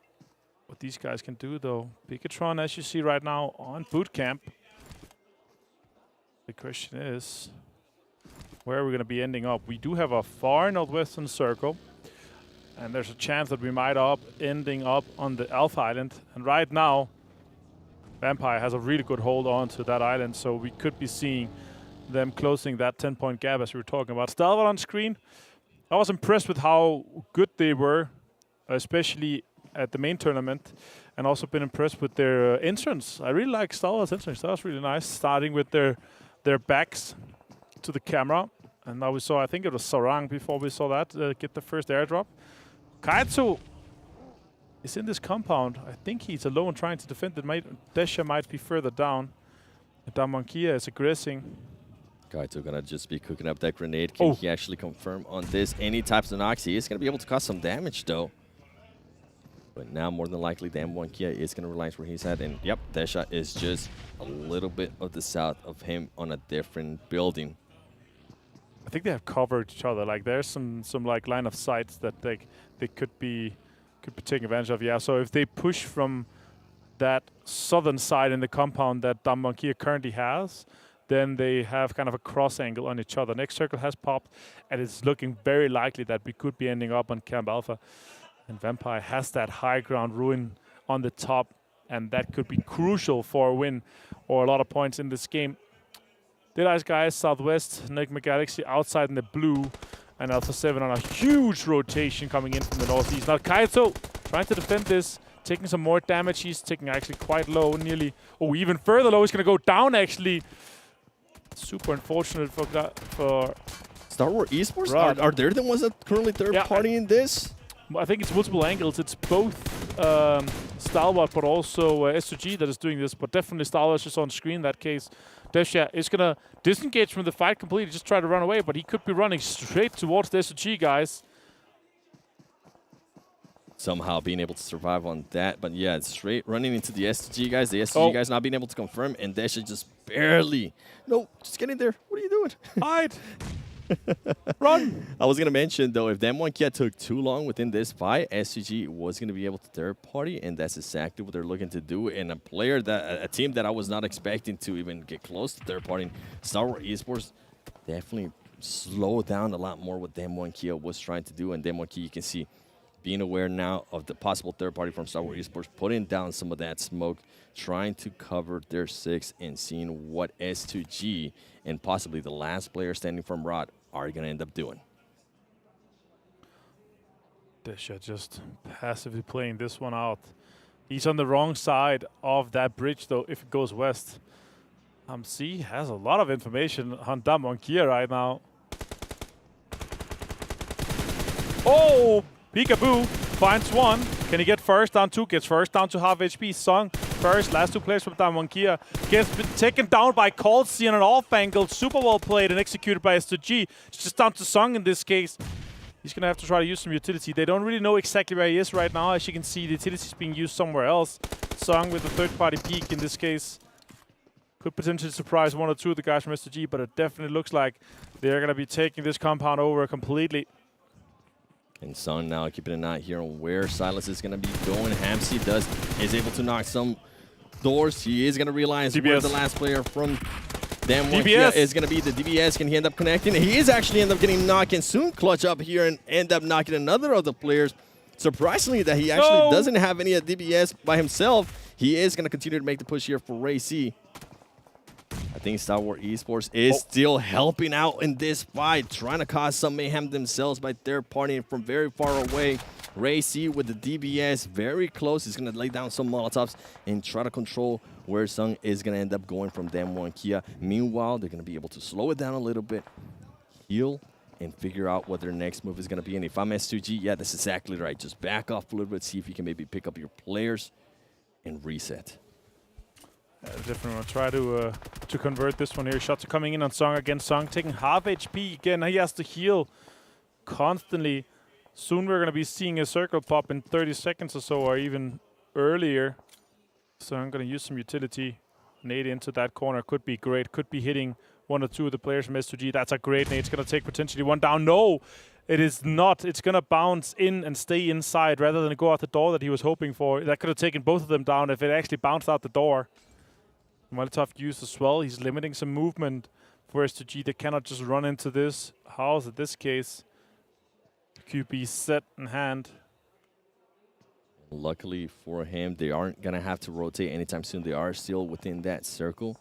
what these guys can do, though. Bigetron, as you see right now, on Bootcamp. The question is, where are we going to be ending up? We do have a far northwestern circle, and there's a chance that we might ending up on the Alpha Island. And right now, Vampire has a really good hold on to that island, so we could be seeing them closing that 10-point gap as we were talking about. Stalwart on screen. I was impressed with how good they were, especially at the main tournament, and also been impressed with their entrance. I really like Stalwart's entrance. That was really nice, starting with their backs to the camera. And now we saw, I think it was Sarang before we saw that, get the first airdrop. Kaito is in this compound. I think he's alone trying to defend it. Desha might be further down. Damonkia is aggressing. Kaito gonna just be cooking up that grenade. Can he actually confirm on this? Any types of knocks, he is gonna be able to cause some damage though. But now more than likely, Damwon Kia is gonna realize where he's at. And yep, Desha is just a little bit of the south of him on a different building. I think they have covered each other. Like there's some like line of sights that they could be taking advantage of. Yeah. So if they push from that southern side in the compound that Damwon Kia currently has, then they have kind of a cross angle on each other. Next circle has popped, and it's looking very likely that we could be ending up on Camp Alpha. And Vampire has that high ground ruin on the top, and that could be crucial for a win or a lot of points in this game. Deadeyes Guys, southwest, Nigma Galaxy outside in the blue, and Alpha 7 on a huge rotation coming in from the northeast. Now Kaito trying to defend this, taking some more damage. He's taking actually quite low, nearly, even further low. He's going to go down actually. Super unfortunate for Stalwart Esports? Are they the ones that currently third party in this? I think it's multiple angles. It's both Stalwart, but also S2G that is doing this. But definitely Stalwart is just on screen in that case. Desha is going to disengage from the fight completely, just try to run away, but he could be running straight towards the S2G guys. Somehow being able to survive on that. But yeah, it's straight running into the S2G guys. The S2G guys not being able to confirm, and Desha just barely. No, just get in there. What are you doing? Hide. Run! I was going to mention, though, if Damwon took too long within this fight, S2G was going to be able to third party, and that's exactly what they're looking to do. And a team that I was not expecting to even get close to third party, Stalwart Esports, definitely slowed down a lot more what Damwon was trying to do. And Damwon, you can see, being aware now of the possible third party from Stalwart Esports, putting down some of that smoke, trying to cover their 6, and seeing what S2G and possibly the last player standing from Riyadh are going to end up doing. Desha just passively playing this one out. He's on the wrong side of that bridge, though, if it goes west. C has a lot of information on Damwon right now. Oh! Peekaboo finds one. Can he get first down 2? Gets first down to half HP. Sung first. Last 2 players from Damwon gets taken down by Colsey on an off angle. Super well played and executed by S2G. It's just down to Sung in this case. He's going to have to try to use some utility. They don't really know exactly where he is right now. As you can see, the utility is being used somewhere else. Sung with the third-party peek in this case. Could potentially surprise 1 or 2 of the guys from S2G, but it definitely looks like they're going to be taking this compound over completely. And Sung now keeping an eye here on where Silas is going to be going. Hamsi is able to knock some doors. He is going to realize where the last player from Damwon is going to be. The DBS, can he end up connecting? He is actually end up getting knocked and soon clutch up here and end up knocking another of the players. Surprisingly that he actually doesn't have any DBS by himself. He is going to continue to make the push here for Ray C. I think Stalwart Esports is still helping out in this fight, trying to cause some mayhem themselves by third party from very far away. Ray C with the DBS very close. He's going to lay down some Molotovs and try to control where Sung is going to end up going from Damwon Kia. Meanwhile, they're going to be able to slow it down a little bit, heal, and figure out what their next move is going to be. And if I'm S2G, yeah, that's exactly right. Just back off a little bit, see if you can maybe pick up your players and reset. Definitely want to try to convert this one here. Shots are coming in on Sung again. Sung taking half HP again. He has to heal constantly. Soon we're going to be seeing a circle pop in 30 seconds or so, or even earlier. So I'm going to use some utility. Nade into that corner could be great. Could be hitting 1 or 2 of the players from S2G. That's a great nade. It's going to take potentially 1 down. No, it is not. It's going to bounce in and stay inside rather than go out the door that he was hoping for. That could have taken both of them down if it actually bounced out the door. Molotov used as well. He's limiting some movement for S2G. They cannot just run into this house in this case. QB set in hand. Luckily for him, they aren't going to have to rotate anytime soon. They are still within that circle.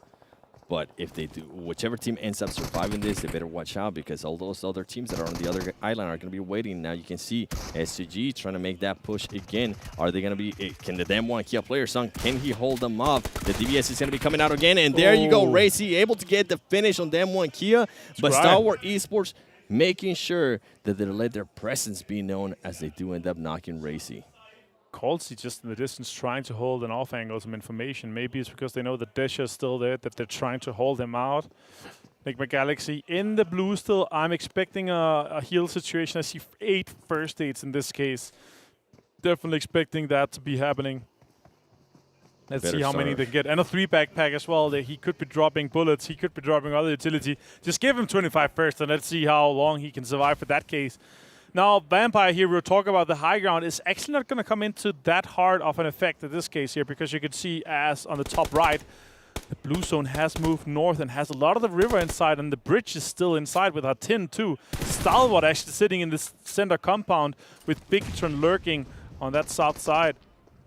But if they do, whichever team ends up surviving this, they better watch out, because all those other teams that are on the other island are going to be waiting. Now you can see S2G trying to make that push again. Are they going to be, can the Damwon Kia player, Sung, can he hold them off? The DBS is going to be coming out again, and there you go, Racy able to get the finish on Damwon Kia. But Stalwart Esports making sure that they let their presence be known as they do end up knocking Racy. Colsey just in the distance trying to hold an off angle, some information. Maybe it's because they know that Desha is still there, that they're trying to hold him out. Nigma Galaxy in the blue still. I'm expecting a heal situation. I see 8 first aids in this case. Definitely expecting that to be happening. Let's see how many they get. And a 3 backpack as well. He could be dropping bullets. He could be dropping other utility. Just give him 25 first, and let's see how long he can survive for that case. Now, Vampire here, we'll talk about the high ground, is actually not going to come into that hard of an effect in this case here, because you can see as on the top right, the blue zone has moved north and has a lot of the river inside, and the bridge is still inside with our tin too. Stalwart actually sitting in this center compound with Bigetron lurking on that south side.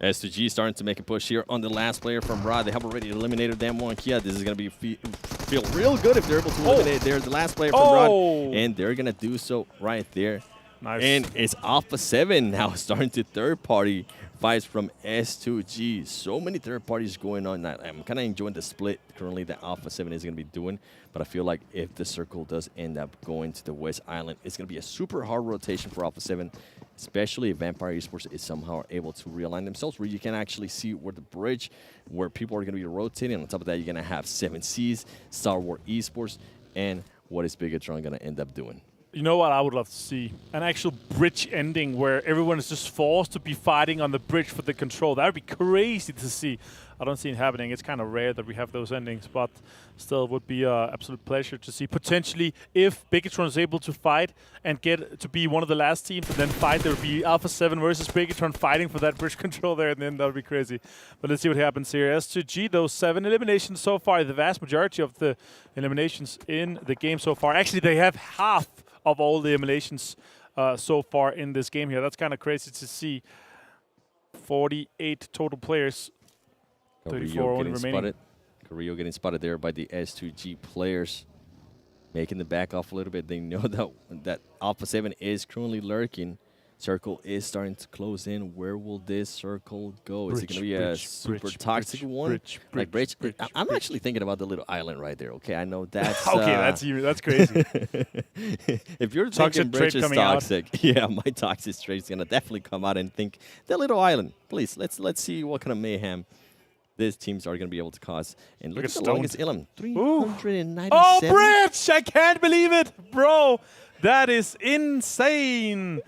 S2G starting to make a push here on the last player from Riyadh. They have already eliminated Damwon Kia. This is going to be feel real good if they're able to eliminate the last player from Riyadh, and they're going to do so right there. Nice. And it's Alpha 7 now starting to third-party fights from S2G. So many third parties going on. I'm kind of enjoying the split currently that Alpha 7 is going to be doing. But I feel like if the circle does end up going to the West Island, it's going to be a super hard rotation for Alpha 7. especially if Vampire Esports is somehow able to realign themselves, where you can actually see where the bridge, where people are going to be rotating. On top of that, you're going to have 7Cs, Stalwart Esports, and what is Bigetron going to end up doing? You know what I would love to see? An actual bridge ending where everyone is just forced to be fighting on the bridge for the control. That would be crazy to see. I don't see it happening. It's kind of rare that we have those endings, but still would be an absolute pleasure to see. Potentially, if Bigetron is able to fight and get to be one of the last teams and then fight, there would be Alpha 7 versus Bigetron fighting for that bridge control there, and then that would be crazy. But let's see what happens here. S2G, those 7 eliminations so far, the vast majority of the eliminations in the game so far. Actually, they have half of all the eliminations so far in this game here. That's kind of crazy to see. 48 total players. 34 only remaining. Carrillo getting spotted there by the S2G players, making the back off a little bit. They know that Alpha 7 is currently lurking. Circle is starting to close in. Where will this circle go? Is it going to be a super toxic one? Bridge. I'm actually thinking about the little island right there. Okay, I know that's okay. That's crazy. If you're thinking bridge is toxic, yeah, my toxic trait is going to definitely come out and think the little island. Please, let's see what kind of mayhem these teams are going to be able to cause. And look at the longest Ilum, 397. Oh, bridge! I can't believe it, bro. That is insane.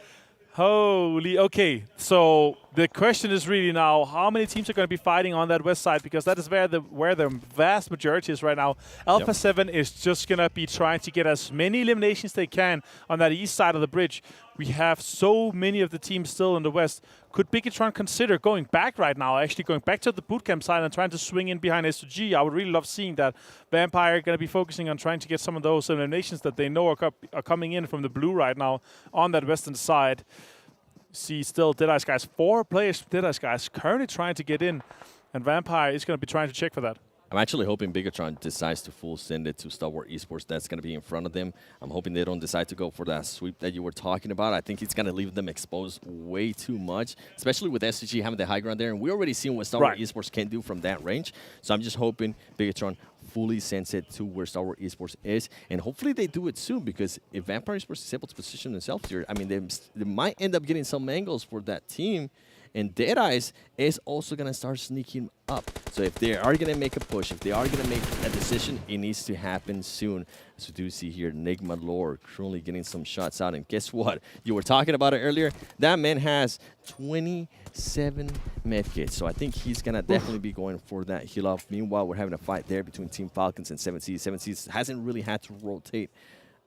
Holy, okay. So the question is really now, how many teams are going to be fighting on that west side? Because that is where the vast majority is right now. Alpha 7 is just going to be trying to get as many eliminations they can on that east side of the bridge. We have so many of the teams still in the west. Could Bigetron consider going back right now, actually going back to the bootcamp side and trying to swing in behind S2G? I would really love seeing that. Vampire going to be focusing on trying to get some of those eliminations that they know are coming in from the blue right now on that western side. See still Deadeyes Guys, 4 players from Deadeyes Guys currently trying to get in, and Vampire is going to be trying to check for that. I'm actually hoping Bigetron decides to full send it to Stalwart Esports. That's going to be in front of them. I'm hoping they don't decide to go for that sweep that you were talking about. I think it's going to leave them exposed way too much, especially with S2G having the high ground there. And we already seen what Stalwart Esports can do from that range. So I'm just hoping Bigetron fully sends it to where Stalwart Esports is. And hopefully they do it soon, because if Vampire Esports is able to position themselves here, I mean, they might end up getting some angles for that team. And Deadeyes is also going to start sneaking up. So if they are going to make a push, if they are going to make a decision, it needs to happen soon. As we do see here, Nigma Lord currently getting some shots out. And guess what? You were talking about it earlier. That man has 27 medkits. So I think he's going to definitely be going for that heal off. Meanwhile, we're having a fight there between Team Falcons and 7Cs. 7Cs hasn't really had to rotate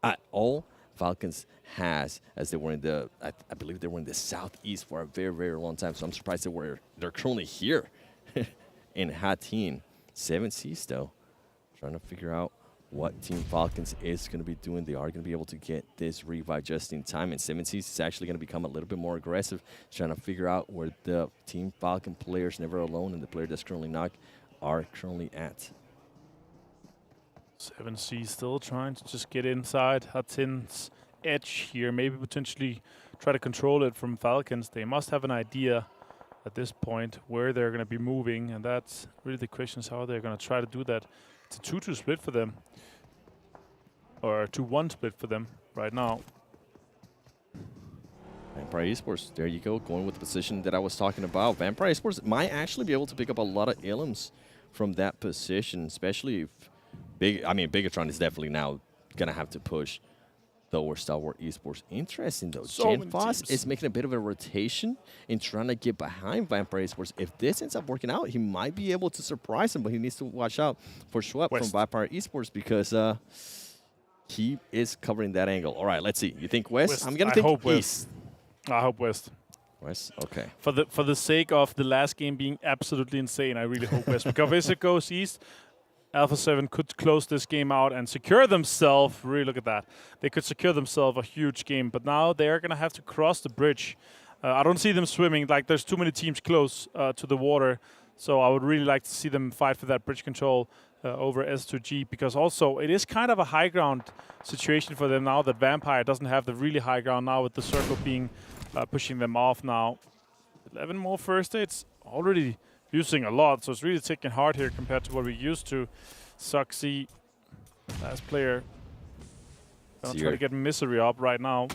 at all. Falcons has, as they were in the, I believe they were in the southeast for a very, very long time. So I'm surprised they're currently here in Hattin. 7Cs though, trying to figure out what Team Falcons is going to be doing. They are going to be able to get this revive just in time, and 7Cs is actually going to become a little bit more aggressive, trying to figure out where the Team Falcon players, Never Alone, and the player that's currently knocked are currently at. 7C still trying to just get inside Hattin's edge here. Maybe potentially try to control it from Falcons. They must have an idea at this point where they're going to be moving, and that's really the question, is how they're going to try to do that. It's a 2-2 split for them, or a 2-1 split for them right now. Vampire Esports, there you go, going with the position that I was talking about. Vampire Esports might actually be able to pick up a lot of Ilums from that position, especially if Bigetron is definitely now going to have to push or Stalwart Esports. Interesting, though. Jan Foss is making a bit of a rotation in trying to get behind Vampire Esports. If this ends up working out, he might be able to surprise him, but he needs to watch out for Schwab from Vampire Esports, because he is covering that angle. All right, let's see. You think West? I'm going to think East. I hope West. West, okay. For the sake of the last game being absolutely insane, I really hope West. Because if it goes East, Alpha 7 could close this game out and secure themselves. Really, look at that. They could secure themselves a huge game. But now they're going to have to cross the bridge. I don't see them swimming. Like, there's too many teams close to the water. So I would really like to see them fight for that bridge control over S2G. Because also, it is kind of a high ground situation for them now that Vampire doesn't have the really high ground now, with the circle being pushing them off now. 11 more first aids already using a lot, so it's really taking hard here compared to what we used to. Suxy, last player, gonna try to get Misery up right now.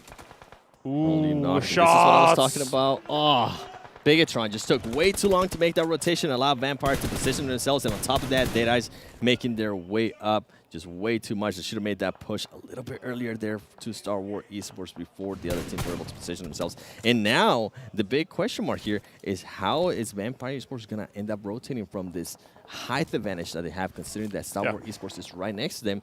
Only knock. This is what I was talking about. Oh, Bigetron just took way too long to make that rotation, allow Vampire to position themselves, and on top of that, Deadeyes making their way up just way too much. They should have made that push a little bit earlier there to Stalwart Esports before the other teams were able to position themselves. And now, the big question mark here is how is Vampire Esports going to end up rotating from this height advantage that they have, considering that Stalwart Esports is right next to them.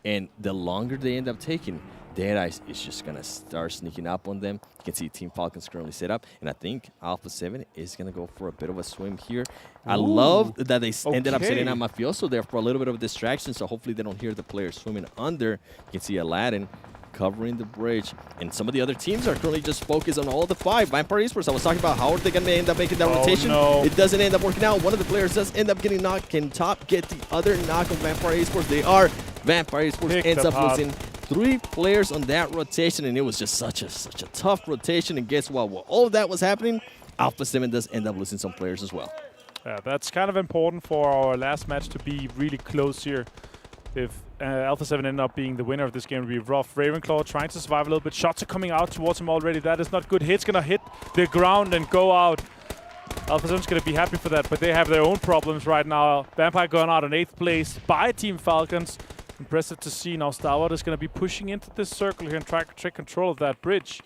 And the longer they end up taking, Deadeyes is just going to start sneaking up on them. You can see Team Falcons currently set up. And I think Alpha 7 is going to go for a bit of a swim here. I love that they ended up setting up Mafioso there for a little bit of a distraction. So hopefully they don't hear the players swimming under. You can see Aladdin covering the bridge. And some of the other teams are currently just focused on all the 5. Vampire Esports, I was talking about how are they going to end up making that rotation. No. It doesn't end up working out. One of the players does end up getting knocked. Can Top get the other knock on Vampire Esports? They are. Vampire Esports ends up losing 3 players on that rotation, and it was just such a tough rotation. And guess what? While all of that was happening, Alpha 7 does end up losing some players as well. Yeah, that's kind of important for our last match to be really close here. If Alpha 7 end up being the winner of this game, it would be rough. Ravenclaw trying to survive a little bit. Shots are coming out towards him already. That is not good. Hit's going to hit the ground and go out. Alpha 7's going to be happy for that, but they have their own problems right now. Vampire going out in 8th place by Team Falcons. Impressive to see. Now Stalwart is going to be pushing into this circle here and try to take control of that bridge.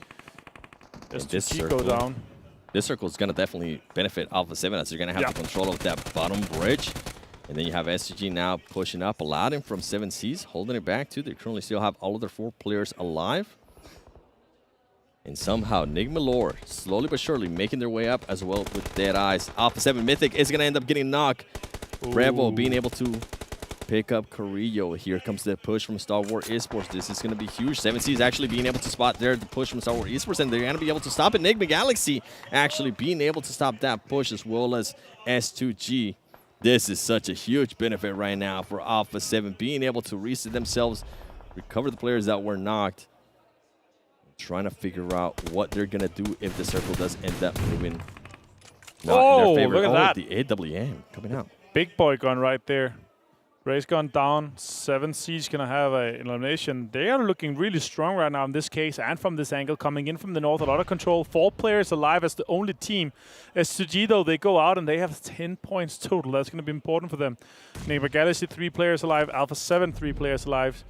S2G go down. This circle is going to definitely benefit Alpha 7 as they're going to have the control of that bottom bridge. And then you have S2G now pushing up. Aladdin from 7Cs, holding it back too. They currently still have all of their 4 players alive. And somehow Nigma Lore, slowly but surely, making their way up as well with Deadeyes. Alpha 7 Mythic is going to end up getting knocked. Rebel being able to pick up Carrillo. Here comes the push from Stalwart Esports. This is going to be huge. 7C is actually being able to spot there the push from Stalwart Esports, and they're going to be able to stop it. Nigma Galaxy actually being able to stop that push, as well as S2G. This is such a huge benefit right now for Alpha 7, being able to reset themselves, recover the players that were knocked, trying to figure out what they're going to do if the circle does end up moving not in their favor. Look at that. The AWM coming out. Big boy gun right there. Ray's gone down. 7C's going to have an elimination. They are looking really strong right now in this case and from this angle. Coming in from the north, a lot of control. 4 players alive as the only team. S2G, though, they go out and they have 10 points total. That's going to be important for them. Nigma Galaxy, 3 players alive. Alpha 7, 3 players alive.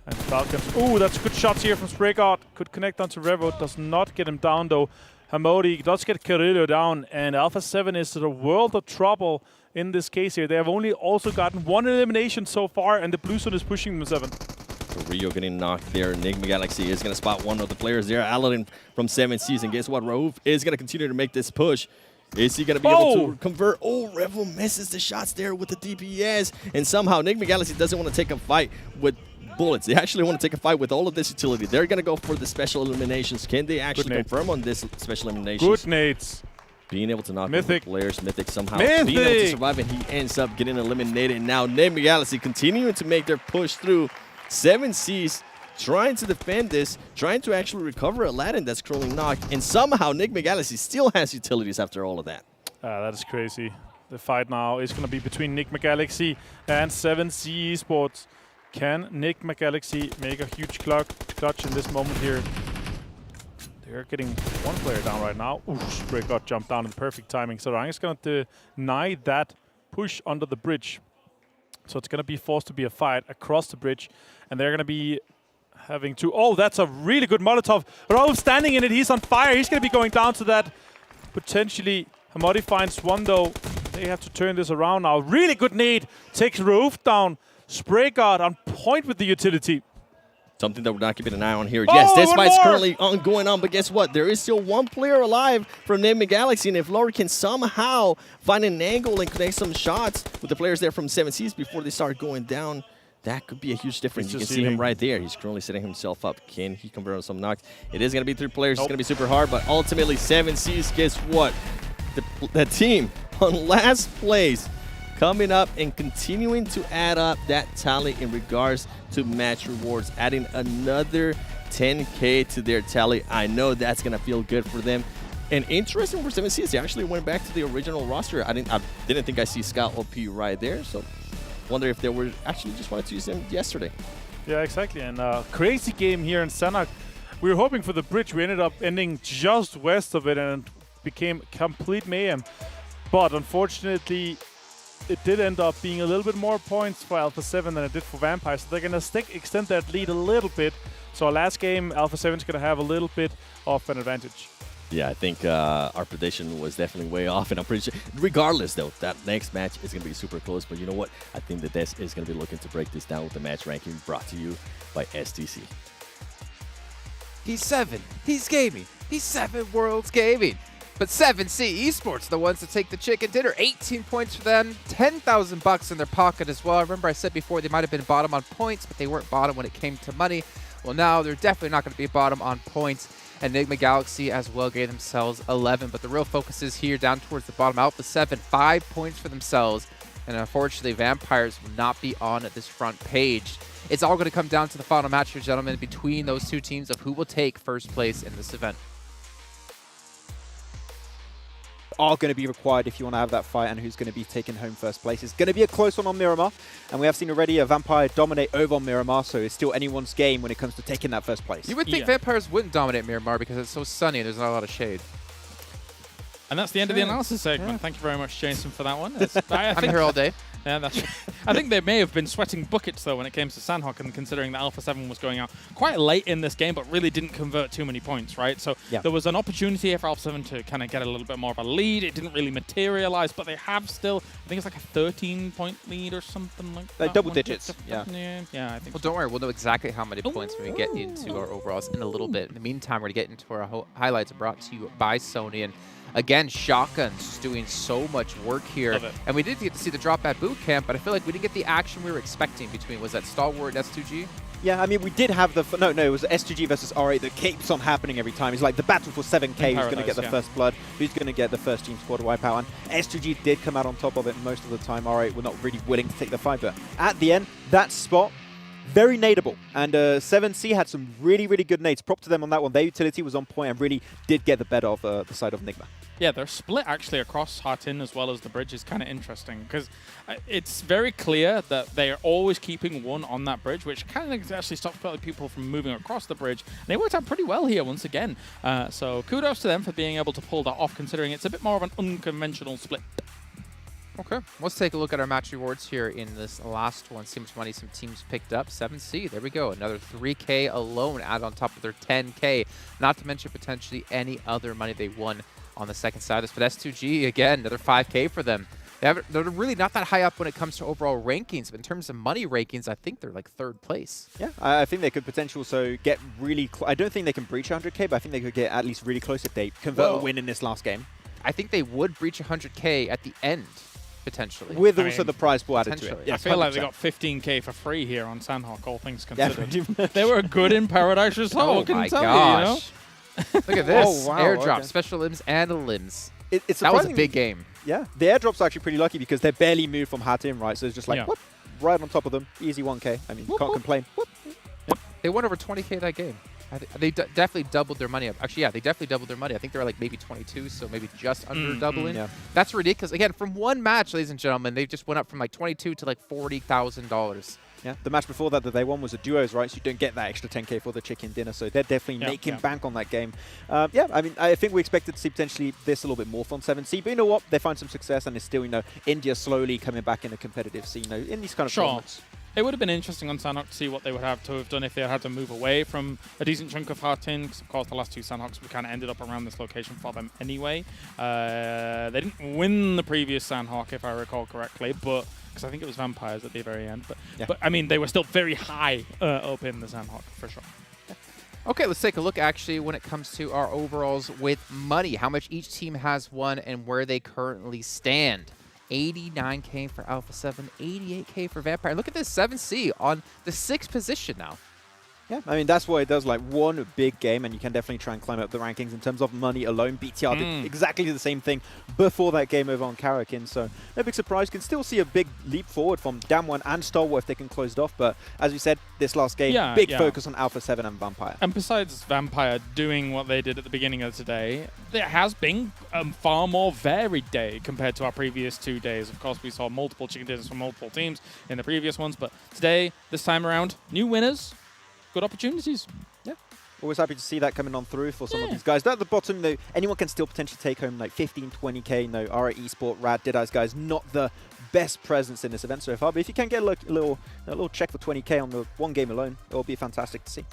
And Falcons. Ooh, that's good shots here from Sprayguard. Could connect onto Revo. Does not get him down, though. Hamodi does get Carrillo down. And Alpha 7 is in a world of trouble in this case here. They have only also gotten 1 elimination so far, and the blue zone is pushing them 7. Rio getting knocked there. Nigma Galaxy is going to spot one of the players there. Aladdin from 7Cs. And guess what? Raouf is going to continue to make this push. Is he going to be able to convert? Oh, Revo misses the shots there with the DPS. And somehow Nigma Galaxy doesn't want to take a fight with bullets. They actually want to take a fight with all of this utility. They're going to go for the special eliminations. Can they actually confirm on this special elimination? Good nades. Being able to knock Mythic. the players. Mythic somehow being able to survive, and he ends up getting eliminated. Now Nigma Galaxy continuing to make their push through. 7Cs trying to defend this, trying to actually recover Aladdin that's currently knocked, and somehow Nigma Galaxy still has utilities after all of that. That is crazy. The fight now is going to be between Nigma Galaxy and 7C Esports. Can Nigma Galaxy make a huge clutch in this moment here? They're getting 1 player down right now. Ooh, Spray got jumped down in perfect timing. So Erangel is going to deny that push under the bridge. So it's going to be forced to be a fight across the bridge. And they're going to be having to... Oh, that's a really good Molotov. Raouf standing in it. He's on fire. He's going to be going down to that. Potentially, Hamodi finds 1, though. They have to turn this around now. Really good nade. Takes Raouf down. Spray guard on point with the utility. Something that we're not keeping an eye on here. Yes, this fight's currently going on, but guess what? There is still 1 player alive from Nigma Galaxy, and if Laurie can somehow find an angle and connect some shots with the players there from 7Cs before they start going down, that could be a huge difference. You can see him right there. He's currently setting himself up. Can he convert on some knocks? It is going to be 3 players. It's going to be super hard, but ultimately 7Cs, guess what? The team on last place, coming up and continuing to add up that tally in regards to match rewards, adding another 10K to their tally. I know that's going to feel good for them. And interesting for 7Cs, they actually went back to the original roster. I didn't think I see Scout OP right there, so wonder if they were actually just wanted to use them yesterday. Yeah, exactly. And crazy game here in Sanhok. We were hoping for the bridge. We ended up ending just west of it, and it became complete mayhem. But unfortunately, it did end up being a little bit more points for Alpha 7 than it did for Vampire. So they're going to extend that lead a little bit. So our last game, Alpha 7 is going to have a little bit of an advantage. Yeah, I think our prediction was definitely way off, and I'm pretty sure, regardless though, that next match is going to be super close. But you know what? I think the Des is going to be looking to break this down with the match ranking brought to you by STC. He's 7. He's gaming. He's 7 Worlds Gaming. But 7C Esports, the ones that take the chicken dinner. 18 points for them, 10,000 bucks in their pocket as well. Remember I said before they might have been bottom on points, but they weren't bottom when it came to money. Well, now they're definitely not going to be bottom on points. And Nigma Galaxy as well gave themselves 11. But the real focus is here down towards the bottom. Alpha 7, 5 points for themselves. And unfortunately, Vampires will not be on this front page. It's all going to come down to the final match here, gentlemen, between those two teams of who will take first place in this event. Are going to be required if you want to have that fight, and who's going to be taking home first place. It's going to be a close one on Miramar, and we have seen already a Vampire dominate over on Miramar, so it's still anyone's game when it comes to taking that first place. You would think Vampires wouldn't dominate Miramar because it's so sunny and there's not a lot of shade. And that's the end of the analysis segment. Thank you very much, Jason, for that one. I'm here all day. Yeah, that's right. I think they may have been sweating buckets, though, when it came to Sanhok, and considering that Alpha 7 was going out quite late in this game, but really didn't convert too many points, right? So there was an opportunity here for Alpha 7 to kind of get a little bit more of a lead. It didn't really materialize, but they have still, I think it's like a 13-point lead or something like that. Double digits, yeah, I think Well, don't worry. We'll know exactly how many points when we get into our overalls in a little bit. In the meantime, we're going to get into our highlights brought to you by Sony. And again, Shotgun's doing so much work here. And we did get to see the drop at boot camp, but I feel like we didn't get the action we were expecting between, was that Stalwart and S2G? Yeah, I mean, we did have the... No, it was S2G versus R8 that keeps on happening every time. It's like the battle for 7K, who's going to get the first blood, who's going to get the first team squad wipeout. And S2G did come out on top of it most of the time. R8 were not really willing to take the fight, but at the end, that spot, very nadeable. And 7C had some really, really good nades. Prop to them on that one. Their utility was on point and really did get the better of the side of Nigma. Yeah, their split actually across Hartin as well as the bridge is kind of interesting, because it's very clear that they are always keeping one on that bridge, which kind of actually stops people from moving across the bridge. And they worked out pretty well here once again. So kudos to them for being able to pull that off, considering it's a bit more of an unconventional split. Okay, let's take a look at our match rewards here in this last one. See how much money some teams picked up. 7C, there we go. Another 3K alone added on top of their 10K. Not to mention potentially any other money they won on the second side of this. But S2G, again, another 5K for them. They're really not that high up when it comes to overall rankings, but in terms of money rankings, I think they're like 3rd place. Yeah, I think they could potentially also get really close. I don't think they can breach 100K, but I think they could get at least really close if they convert a win in this last game. I think they would breach 100K at the end, potentially. With also the prize pool added to it. Yes, I feel 100%. Like they got 15K for free here on Sanhok, all things considered. They were good in Paradise Resort, oh my gosh. You know? Look at this. Oh, wow, airdrop, special limbs and limbs. That was a big game. Yeah, the airdrops are actually pretty lucky because they're barely moved from Hatim, right? So it's just like, whoop, right on top of them. Easy 1K. I mean, can't complain. They won over 20K that game. They definitely doubled their money up. Actually, yeah, they definitely doubled their money. I think they were like maybe 22, so maybe just under doubling. Yeah. That's ridiculous. Again, from one match, ladies and gentlemen, they just went up from like 22 to like $40,000. Yeah, the match before that they won was a duos, right? So you don't get that extra 10K for the chicken dinner. So they're definitely making bank on that game. Yeah, I mean, I think we expected to see potentially this a little bit more from 7C. But you know what? They find some success, and it's still, India slowly coming back in the competitive scene, in these kind of tournaments. It would have been interesting on Sanhok to see what they would have to have done if they had to move away from a decent chunk of Hartin, because of course the last two Sanhoks we kind of ended up around this location for them anyway. They didn't win the previous Sanhok, if I recall correctly, but because I think it was Vampires at the very end. But I mean, they were still very high up in the Sanhok, for sure. Okay, let's take a look actually when it comes to our overalls with money, how much each team has won and where they currently stand. 89K for Alpha 7, 88K for Vampire. Look at this, 7C on the 6th position now. Yeah, I mean, that's what it does, like one big game, and you can definitely try and climb up the rankings in terms of money alone. BTR did exactly the same thing before that game over on Karakin, so no big surprise. You can still see a big leap forward from Damwon and Stalwart if they can close it off, but as we said, this last game, big focus on Alpha 7 and Vampire. And besides Vampire doing what they did at the beginning of today, there has been a far more varied day compared to our previous 2 days. Of course, we saw multiple chicken dinners from multiple teams in the previous ones, but today, this time around, new winners, good opportunities. Yeah. Always happy to see that coming on through for some of these guys. Down at the bottom, though, anyone can still potentially take home like 15, 20k. No, R8 Esports, Rad, Deadeyes Guys, not the best presence in this event so far. But if you can get a little check for 20k on the one game alone, it will be fantastic to see.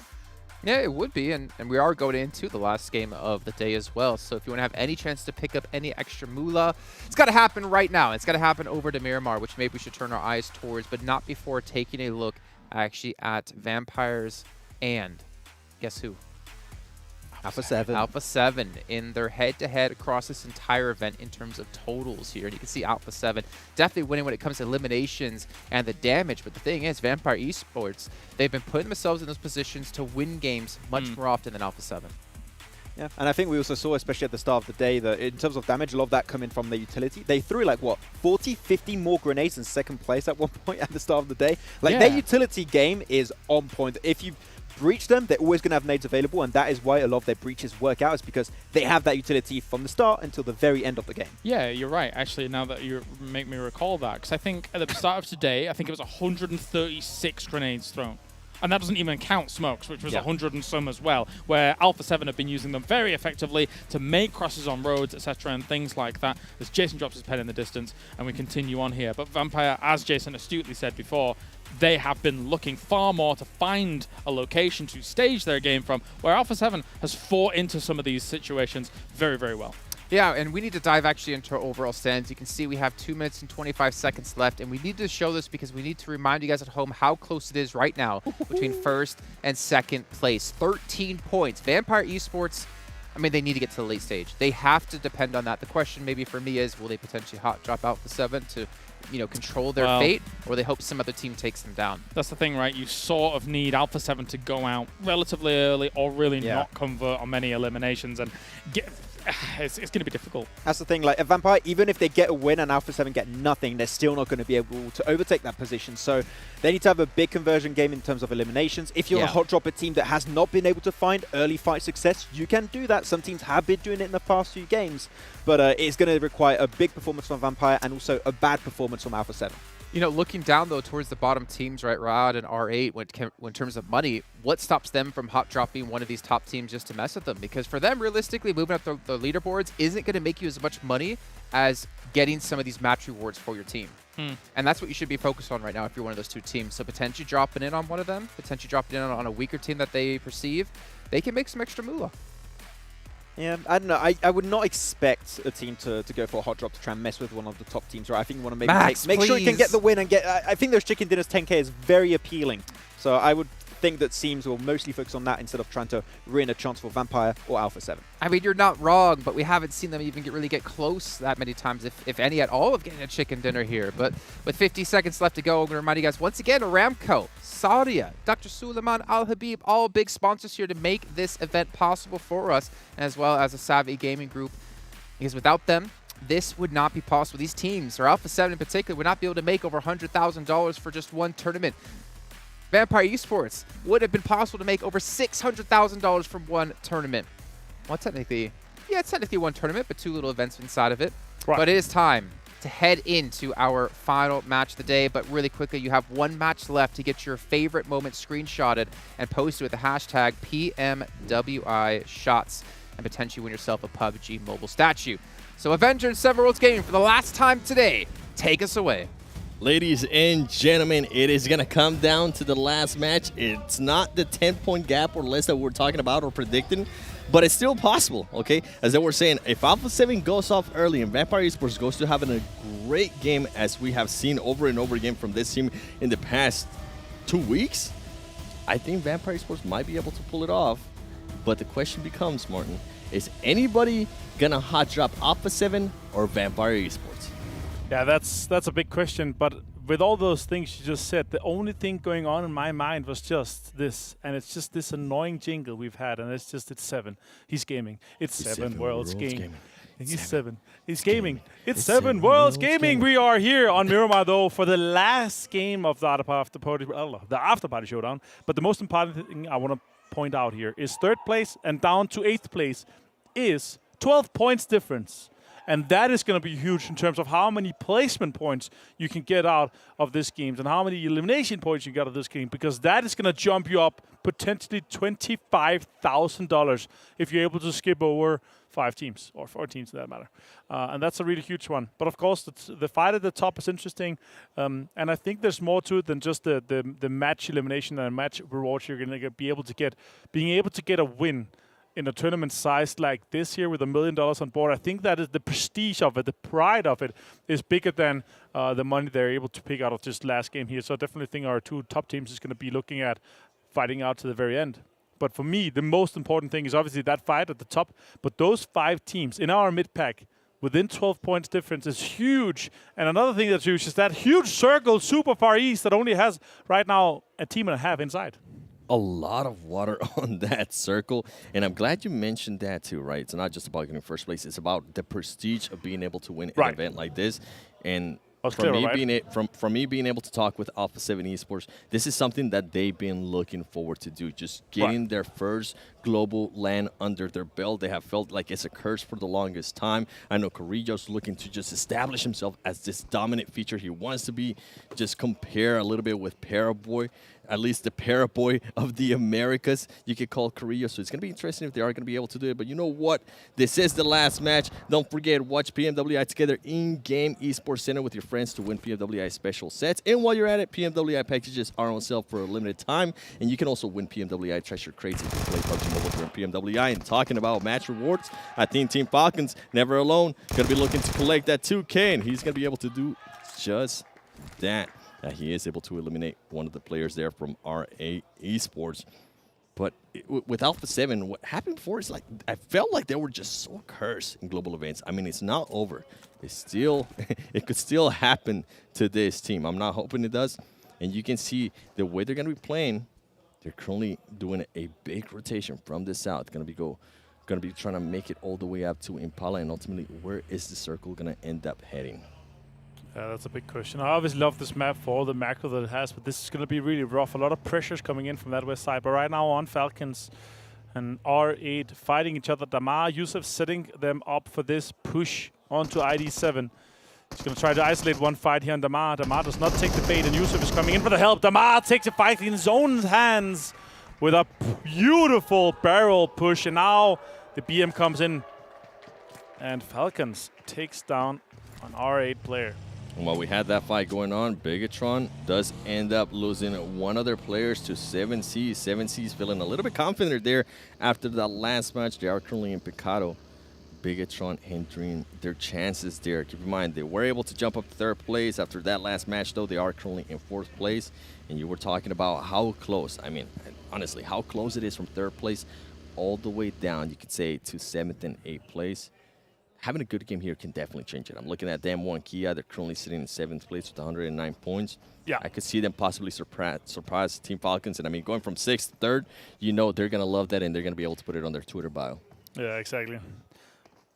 Yeah, it would be, and we are going into the last game of the day as well. So if you want to have any chance to pick up any extra moolah, it's got to happen right now. It's got to happen over to Miramar, which maybe we should turn our eyes towards, but not before taking a look actually at Vampires and guess who? Alpha 7. Alpha 7 in their head-to-head across this entire event in terms of totals here. And you can see Alpha 7 definitely winning when it comes to eliminations and the damage. But the thing is, Vampire Esports, they've been putting themselves in those positions to win games much more often than Alpha 7. Yeah, and I think we also saw, especially at the start of the day, that in terms of damage, a lot of that coming from the utility. They threw like, what, 40, 50 more grenades in second place at one point at the start of the day. Like, their utility game is on point. If you breach them, they're always going to have nades available, and that is why a lot of their breaches work out, is because they have that utility from the start until the very end of the game. Yeah, you're right, actually, now that you make me recall that, because I think at the start of today, I think it was 136 grenades thrown. And that doesn't even count smokes, which was 100 and some as well, where Alpha 7 have been using them very effectively to make crosses on roads, etc., and things like that, as Jason drops his pen in the distance, and we continue on here. But Vampire, as Jason astutely said before, they have been looking far more to find a location to stage their game from, where Alpha 7 has fought into some of these situations very, very well. Yeah, and we need to dive actually into our overall stands. You can see we have 2 minutes and 25 seconds left, and we need to show this because we need to remind you guys at home how close it is right now between first and second place. 13 points. Vampire Esports, I mean, they need to get to the late stage. They have to depend on that. The question maybe for me is, will they potentially hot drop Alpha 7 to, you know, control their fate, or they hope some other team takes them down? That's the thing, right? You sort of need Alpha 7 to go out relatively early or really not convert on many eliminations and get... It's going to be difficult. That's the thing, like a Vampire, even if they get a win and Alpha 7 get nothing, they're still not going to be able to overtake that position. So they need to have a big conversion game in terms of eliminations. If you're a hot dropper team that has not been able to find early fight success, you can do that. Some teams have been doing it in the past few games, but it's going to require a big performance from Vampire and also a bad performance from Alpha 7. You know, looking down, though, towards the bottom teams, right, Riyadh and R8, in terms of money, what stops them from hot dropping one of these top teams just to mess with them? Because for them, realistically, moving up the leaderboards isn't going to make you as much money as getting some of these match rewards for your team. And that's what you should be focused on right now if you're one of those two teams. So potentially dropping in on one of them, potentially dropping in on a weaker team that they perceive, they can make some extra moolah. Yeah, I don't know. I would not expect a team to go for a hot drop to try and mess with one of the top teams, right? I think you want to maybe make sure you can get the win and get... I think those Chicken Dinners 10k is very appealing. So I would think that teams will mostly focus on that instead of trying to ruin a chance for Vampire or Alpha 7. I mean, you're not wrong, but we haven't seen them even really get close that many times, if any at all, of getting a chicken dinner here. But with 50 seconds left to go, I'm going to remind you guys once again, Aramco, Saudia, Dr. Suleiman Al Habib, all big sponsors here to make this event possible for us, as well as a Savvy Gaming Group. Because without them, this would not be possible. These teams, or Alpha 7 in particular, would not be able to make over $100,000 for just one tournament. Vampire Esports would have been possible to make over $600,000 from one tournament. Well, technically, yeah, it's technically one tournament, but two little events inside of it. Right. But it is time to head into our final match of the day. But really quickly, you have one match left to get your favorite moment screenshotted and posted with the hashtag PMWI shots and potentially win yourself a PUBG mobile statue. So Avenger and Seven Worlds Gaming for the last time today, take us away. Ladies and gentlemen, it is going to come down to the last match. It's not the 10-point gap or less that we're talking about or predicting, but it's still possible, okay? As they were saying, if Alpha 7 goes off early and Vampire Esports goes to having a great game, as we have seen over and over again from this team in the past 2 weeks, I think Vampire Esports might be able to pull it off. But the question becomes, Martin, is anybody going to hot drop Alpha 7 or Vampire Esports? Yeah, that's a big question, but with all those things you just said, the only thing going on in my mind was just this, and it's just this annoying jingle we've had, and it's 7. He's gaming. It's 7 Worlds Gaming. He's 7. He's gaming. It's 7 Worlds Gaming. We are here on Miramar, though, for the last game of the Afterparty Showdown. But the most important thing I want to point out here is 3rd place and down to 8th place is 12 points difference. And that is going to be huge in terms of how many placement points you can get out of this game and how many elimination points you get out of this game, because that is going to jump you up potentially $25,000 if you're able to skip over 5 teams, or 4 teams for that matter. And that's a really huge one. But of course, the fight at the top is interesting. And I think there's more to it than just the match elimination and match rewards you're going to be able to get. Being able to get a win in a tournament size like this here with $1 million on board, I think that is the prestige of it, the pride of it is bigger than the money they're able to pick out of just last game here. So I definitely think our 2 top teams is going to be looking at fighting out to the very end. But for me, the most important thing is obviously that fight at the top. But those 5 teams in our mid-pack, within 12 points difference, is huge. And another thing that's huge is that huge circle, super far east, that only has right now a team and a half inside. A lot of water on that circle. And I'm glad you mentioned that too, right? It's not just about getting first place. It's about the prestige of being able to win an event like this. And from me being able to talk with Alpha 7 Esports, this is something that they've been looking forward to do. Just getting their first global LAN under their belt. They have felt like it's a curse for the longest time. I know Carrillo's looking to just establish himself as this dominant feature. He wants to be just compare a little bit with Paraboy, at least the Paraboy of the Americas, you could call Carrillo. So it's going to be interesting if they are going to be able to do it. But you know what? This is the last match. Don't forget, watch PMWI together in-game esports center with your friends to win PMWI special sets. And while you're at it, PMWI packages are on sale for a limited time. And you can also win PMWI treasure crates if you play PUBG Mobile during PMWI. And talking about match rewards, I think Team Falcons, never alone, going to be looking to collect that 2K. And he's going to be able to do just that. He is able to eliminate one of the players there from R8 Esports. But with Alpha 7, what happened before is like, I felt like they were just so cursed in global events. I mean, it's not over. It's still, it could still happen to this team. I'm not hoping it does. And you can see the way they're going to be playing, they're currently doing a big rotation from the south. Going to be trying to make it all the way up to Impala. And ultimately, where is the circle going to end up heading? That's a big question. I obviously love this map for all the macro that it has, but this is going to be really rough. A lot of pressures coming in from that west side. But right now on Falcons and R8 fighting each other. Damar, Yusuf setting them up for this push onto ID7. He's going to try to isolate one fight here on Damar. Damar does not take the bait, and Yusuf is coming in for the help. Damar takes the fight in his own hands with a beautiful barrel push. And now the BM comes in, and Falcons takes down an R8 player. And while we had that fight going on, Bigetron does end up losing one of their players to 7C. 7C is feeling a little bit confident there after that last match. They are currently in Picado. Bigetron hindering their chances there. Keep in mind, they were able to jump up to 3rd place after that last match, though. They are currently in 4th place. And you were talking about how close, I mean, honestly, how close it is from 3rd place all the way down, you could say, to 7th and 8th place. Having a good game here can definitely change it. I'm looking at them one Kia. They're currently sitting in 7th place with 109 points. Yeah, I could see them possibly surprise Team Falcons. And I mean, going from 6th to 3rd, you know they're going to love that, and they're going to be able to put it on their Twitter bio. Yeah, exactly.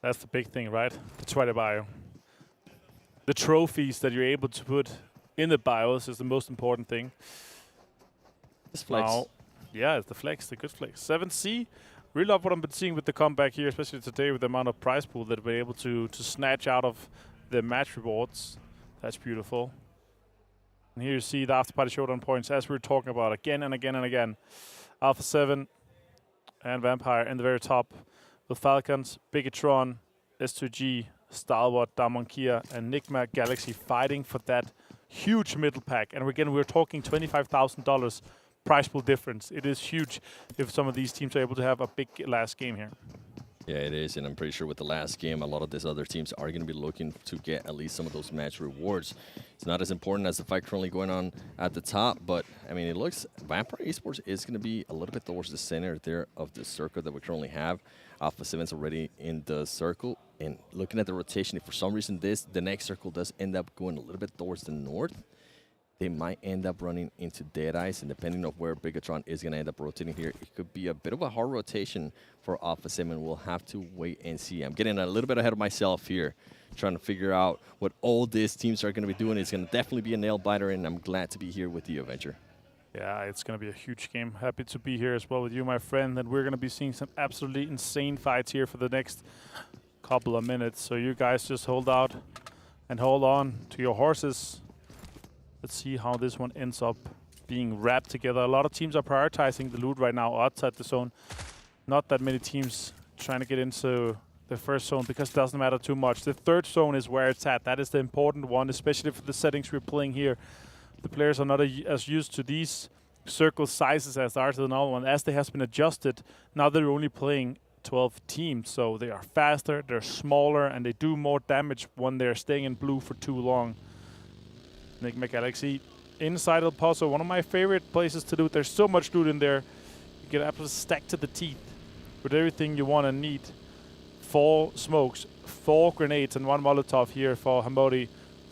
That's the big thing, right? The Twitter bio. The trophies that you're able to put in the bios is the most important thing. This flex. Now, yeah, it's the flex, the good flex. 7C. Really love what I've been seeing with the comeback here, especially today with the amount of prize pool that we're able to snatch out of the match rewards. That's beautiful. And here you see the Afterparty Showdown points, as we were talking about again and again and again. Alpha 7 and Vampire in the very top with Falcons, Bigetron, S2G, Stalwart, Damonkia, and Nigma Galaxy fighting for that huge middle pack. And again, we're talking $25,000 price pool difference. It is huge if some of these teams are able to have a big last game here. Yeah, it is, and I'm pretty sure with the last game, a lot of these other teams are going to be looking to get at least some of those match rewards. It's not as important as the fight currently going on at the top, but, I mean, it looks Vampire Esports is going to be a little bit towards the center there of the circle that we currently have. Alpha 7's already in the circle, and looking at the rotation, if for some reason the next circle does end up going a little bit towards the north, they might end up running into Deadeyes, and depending on where Bigetron is going to end up rotating here, it could be a bit of a hard rotation for Alpha 7. We'll have to wait and see. I'm getting a little bit ahead of myself here, trying to figure out what all these teams are going to be doing. It's going to definitely be a nail-biter, and I'm glad to be here with you, Avenger. Yeah, it's going to be a huge game. Happy to be here as well with you, my friend, and we're going to be seeing some absolutely insane fights here for the next couple of minutes. So you guys just hold out and hold on to your horses. Let's see how this one ends up being wrapped together. A lot of teams are prioritizing the loot right now outside the zone. Not that many teams trying to get into the first zone because it doesn't matter too much. The third zone is where it's at. That is the important one, especially for the settings we're playing here. The players are not as used to these circle sizes as the Arsenal one. As they has been adjusted, now they're only playing 12 teams, so they are faster, they're smaller, and they do more damage when they're staying in blue for too long. Nigma Galaxy inside El Paso, one of my favorite places to loot. There's so much loot in there. You get absolutely stacked to the teeth with everything you want and need. 4 smokes, 4 grenades, and 1 Molotov here for Hamodi.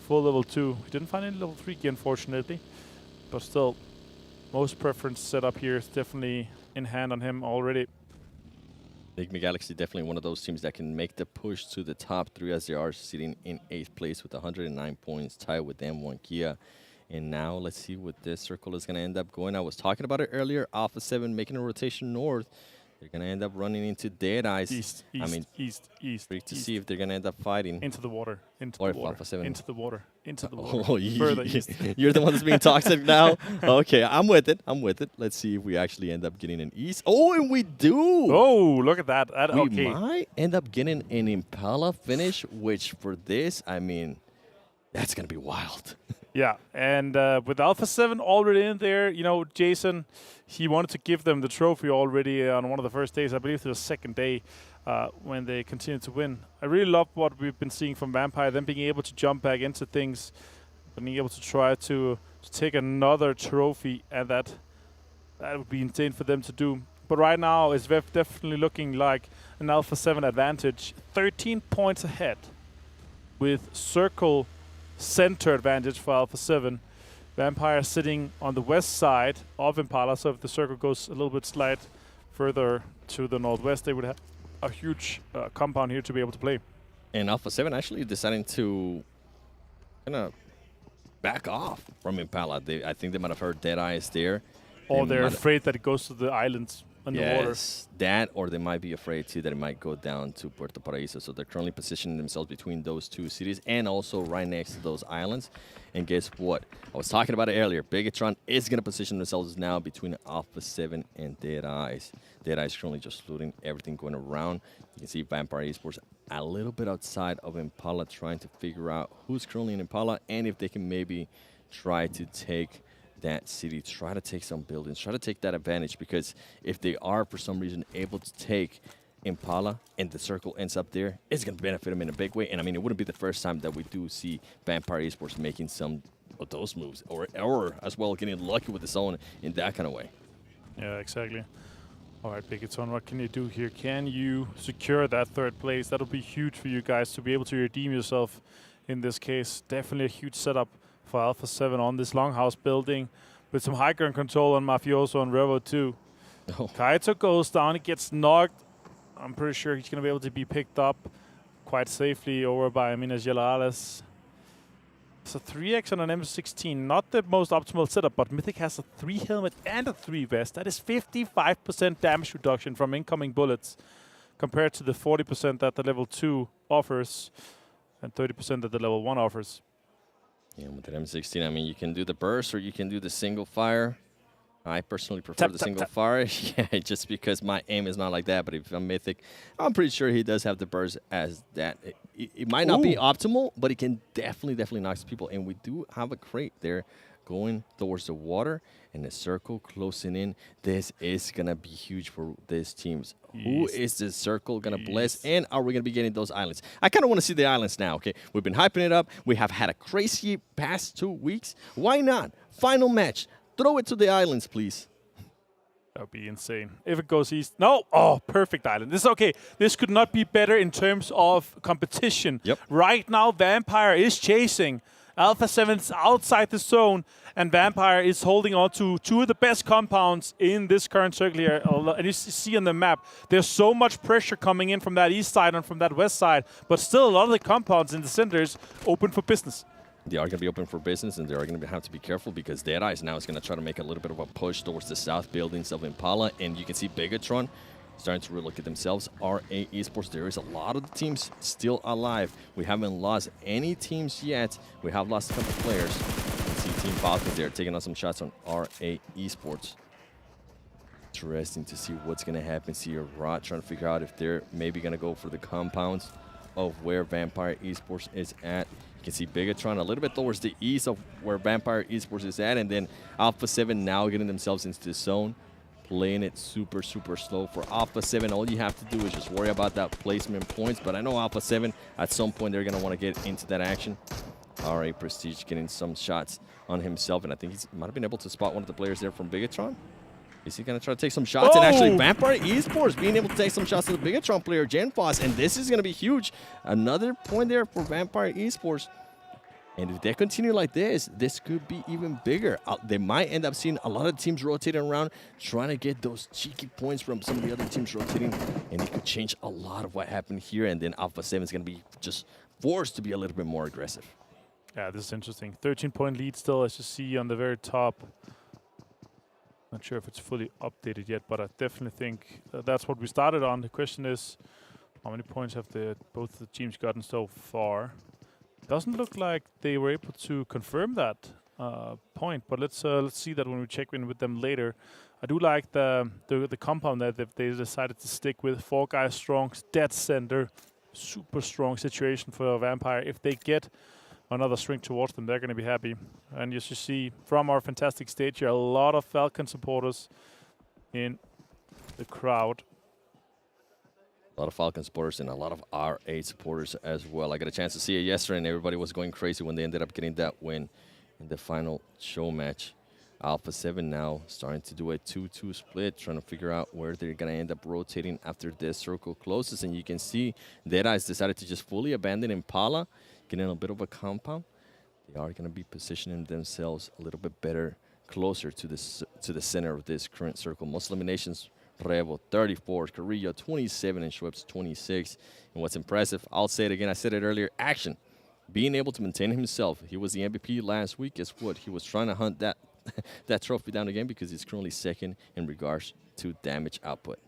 Full level 2. We didn't find any level 3 key, unfortunately, but still, most preference setup here is definitely in hand on him already. Nigma Galaxy definitely one of those teams that can make the push to the top 3 as they are sitting in 8th place with 109 points, tied with M1 Kia. And now let's see what this circle is going to end up going. I was talking about it earlier. Alpha 7 making a rotation north. They're going to end up running into Deadeyes. East. Freak to see if they're going to end up fighting. Into the water. Into or the water. Alpha 7. Into the water. Into the water. Oh, Further east. You're the one that's being toxic now? Okay, I'm with it. I'm with it. Let's see if we actually end up getting an east. Oh, and we do. Oh, look at that. We might end up getting an Impala finish, which for this, I mean, that's going to be wild. Yeah, and with Alpha 7 already in there, you know, Jason, he wanted to give them the trophy already on one of the first days. I believe the second day when they continued to win. I really love what we've been seeing from Vampire, them being able to jump back into things, being able to try to take another trophy, and that would be insane for them to do. But right now, it's definitely looking like an Alpha 7 advantage. 13 points ahead with Circle center advantage for Alpha 7. Vampire sitting on the west side of Impala, so if the circle goes a little bit slight further to the northwest, they would have a huge compound here to be able to play. And Alpha 7 actually deciding to kind of back off from Impala. I think they might have heard Deadeyes there. Or they're afraid that it goes to the islands in the water. Yes, that, or they might be afraid too that it might go down to Puerto Paraíso. So they're currently positioning themselves between those 2 cities and also right next to those islands. And guess what? I was talking about it earlier. Bigetron is going to position themselves now between Alpha 7 and Deadeyes. Deadeyes currently just looting everything going around. You can see Vampire Esports a little bit outside of Impala, trying to figure out who's currently in Impala and if they can maybe try to take that city, try to take some buildings, try to take that advantage, because if they are for some reason able to take Impala and the circle ends up there, it's going to benefit them in a big way. And I mean, it wouldn't be the first time that we do see Vampire Esports making some of those moves, or as well getting lucky with the zone in that kind of way. Yeah, exactly. All right, Bigetron, what can you do here? Can you secure that 3rd place? That'll be huge for you guys to be able to redeem yourself in this case. Definitely a huge setup for Alpha 7 on this longhouse building with some high ground control on Mafioso and Revo too. Oh. Kaito goes down, he gets knocked. I'm pretty sure he's going to be able to be picked up quite safely over by Minas Gerais. It's a 3x on an M16, not the most optimal setup, but Mythic has a 3 helmet and a 3 vest. That is 55% damage reduction from incoming bullets compared to the 40% that the level 2 offers and 30% that the level 1 offers. Yeah, with the M16, I mean, you can do the burst or you can do the single fire. I personally prefer the single fire, yeah, just because my aim is not like that. But if I'm Mythic, I'm pretty sure he does have the burst as that. It might not be optimal, but it can definitely knock people. And we do have a crate there going towards the water and the circle closing in. This is going to be huge for these teams. Yes. Who is this circle going to bless? And are we going to be getting those islands? I kind of want to see the islands now, okay? We've been hyping it up. We have had a crazy past 2 weeks. Why not? Final match. Throw it to the islands, please. That would be insane. If it goes east. No. Oh, perfect island. This is okay. This could not be better in terms of competition. Yep. Right now, Vampire is chasing. Alpha 7's outside the zone, and Vampire is holding on to 2 of the best compounds in this current circle here. And you see on the map, there's so much pressure coming in from that east side and from that west side, but still a lot of the compounds in the centers open for business. They are going to be open for business, and they are going to have to be careful because Deadeyes now is going to try to make a little bit of a push towards the south buildings of Impala. And you can see Bigetron starting to relook at themselves. RA Esports, there is a lot of the teams still alive. We haven't lost any teams yet. We have lost a couple players. You see Team Falcons there taking on some shots on RA Esports. Interesting to see what's going to happen. See Rod trying to figure out if they're maybe going to go for the compounds of where Vampire Esports is at. You can see Bigetron a little bit towards the east of where Vampire Esports is at, and then Alpha 7 now getting themselves into the zone, playing it super, super slow. For Alpha 7, all you have to do is just worry about that placement points, but I know Alpha 7, at some point, they're going to want to get into that action. RA Prestige getting some shots on himself, and I think he might have been able to spot one of the players there from Bigetron. Is he going to try to take some shots? And actually, Vampire Esports being able to take some shots to the Bigetron player, Genfoss, and this is going to be huge. Another point there for Vampire Esports. And if they continue like this could be even bigger. They might end up seeing a lot of teams rotating around, trying to get those cheeky points from some of the other teams rotating, and it could change a lot of what happened here, and then Alpha 7 is going to be just forced to be a little bit more aggressive. Yeah, this is interesting. 13-point lead still, as you see on the very top. Not sure if it's fully updated yet, but I definitely think that's what we started on. The question is, how many points have both the teams gotten so far? Doesn't look like they were able to confirm that point, but let's see that when we check in with them later. I do like the compound that they decided to stick with. 4 guys strong, dead center, super strong situation for Vampire. If they get another string towards them, they're going to be happy. And as you see from our fantastic stage here, a lot of Falcon supporters in the crowd. A lot of Falcon supporters and a lot of RA supporters as well. I got a chance to see it yesterday, and everybody was going crazy when they ended up getting that win in the final show match. Alpha 7 now starting to do a 2-2 split, trying to figure out where they're going to end up rotating after this circle closes. And you can see Deadeyes decided to just fully abandon Impala, getting a bit of a compound. They are going to be positioning themselves a little bit better, closer to the center of this current circle. Most eliminations, Revo 34, Carrillo 27, and Schweppes 26. And what's impressive, I'll say it again, I said it earlier, Action. Being able to maintain himself. He was the MVP last week. Guess what? He was trying to hunt that that trophy down again because he's currently second in regards to damage output.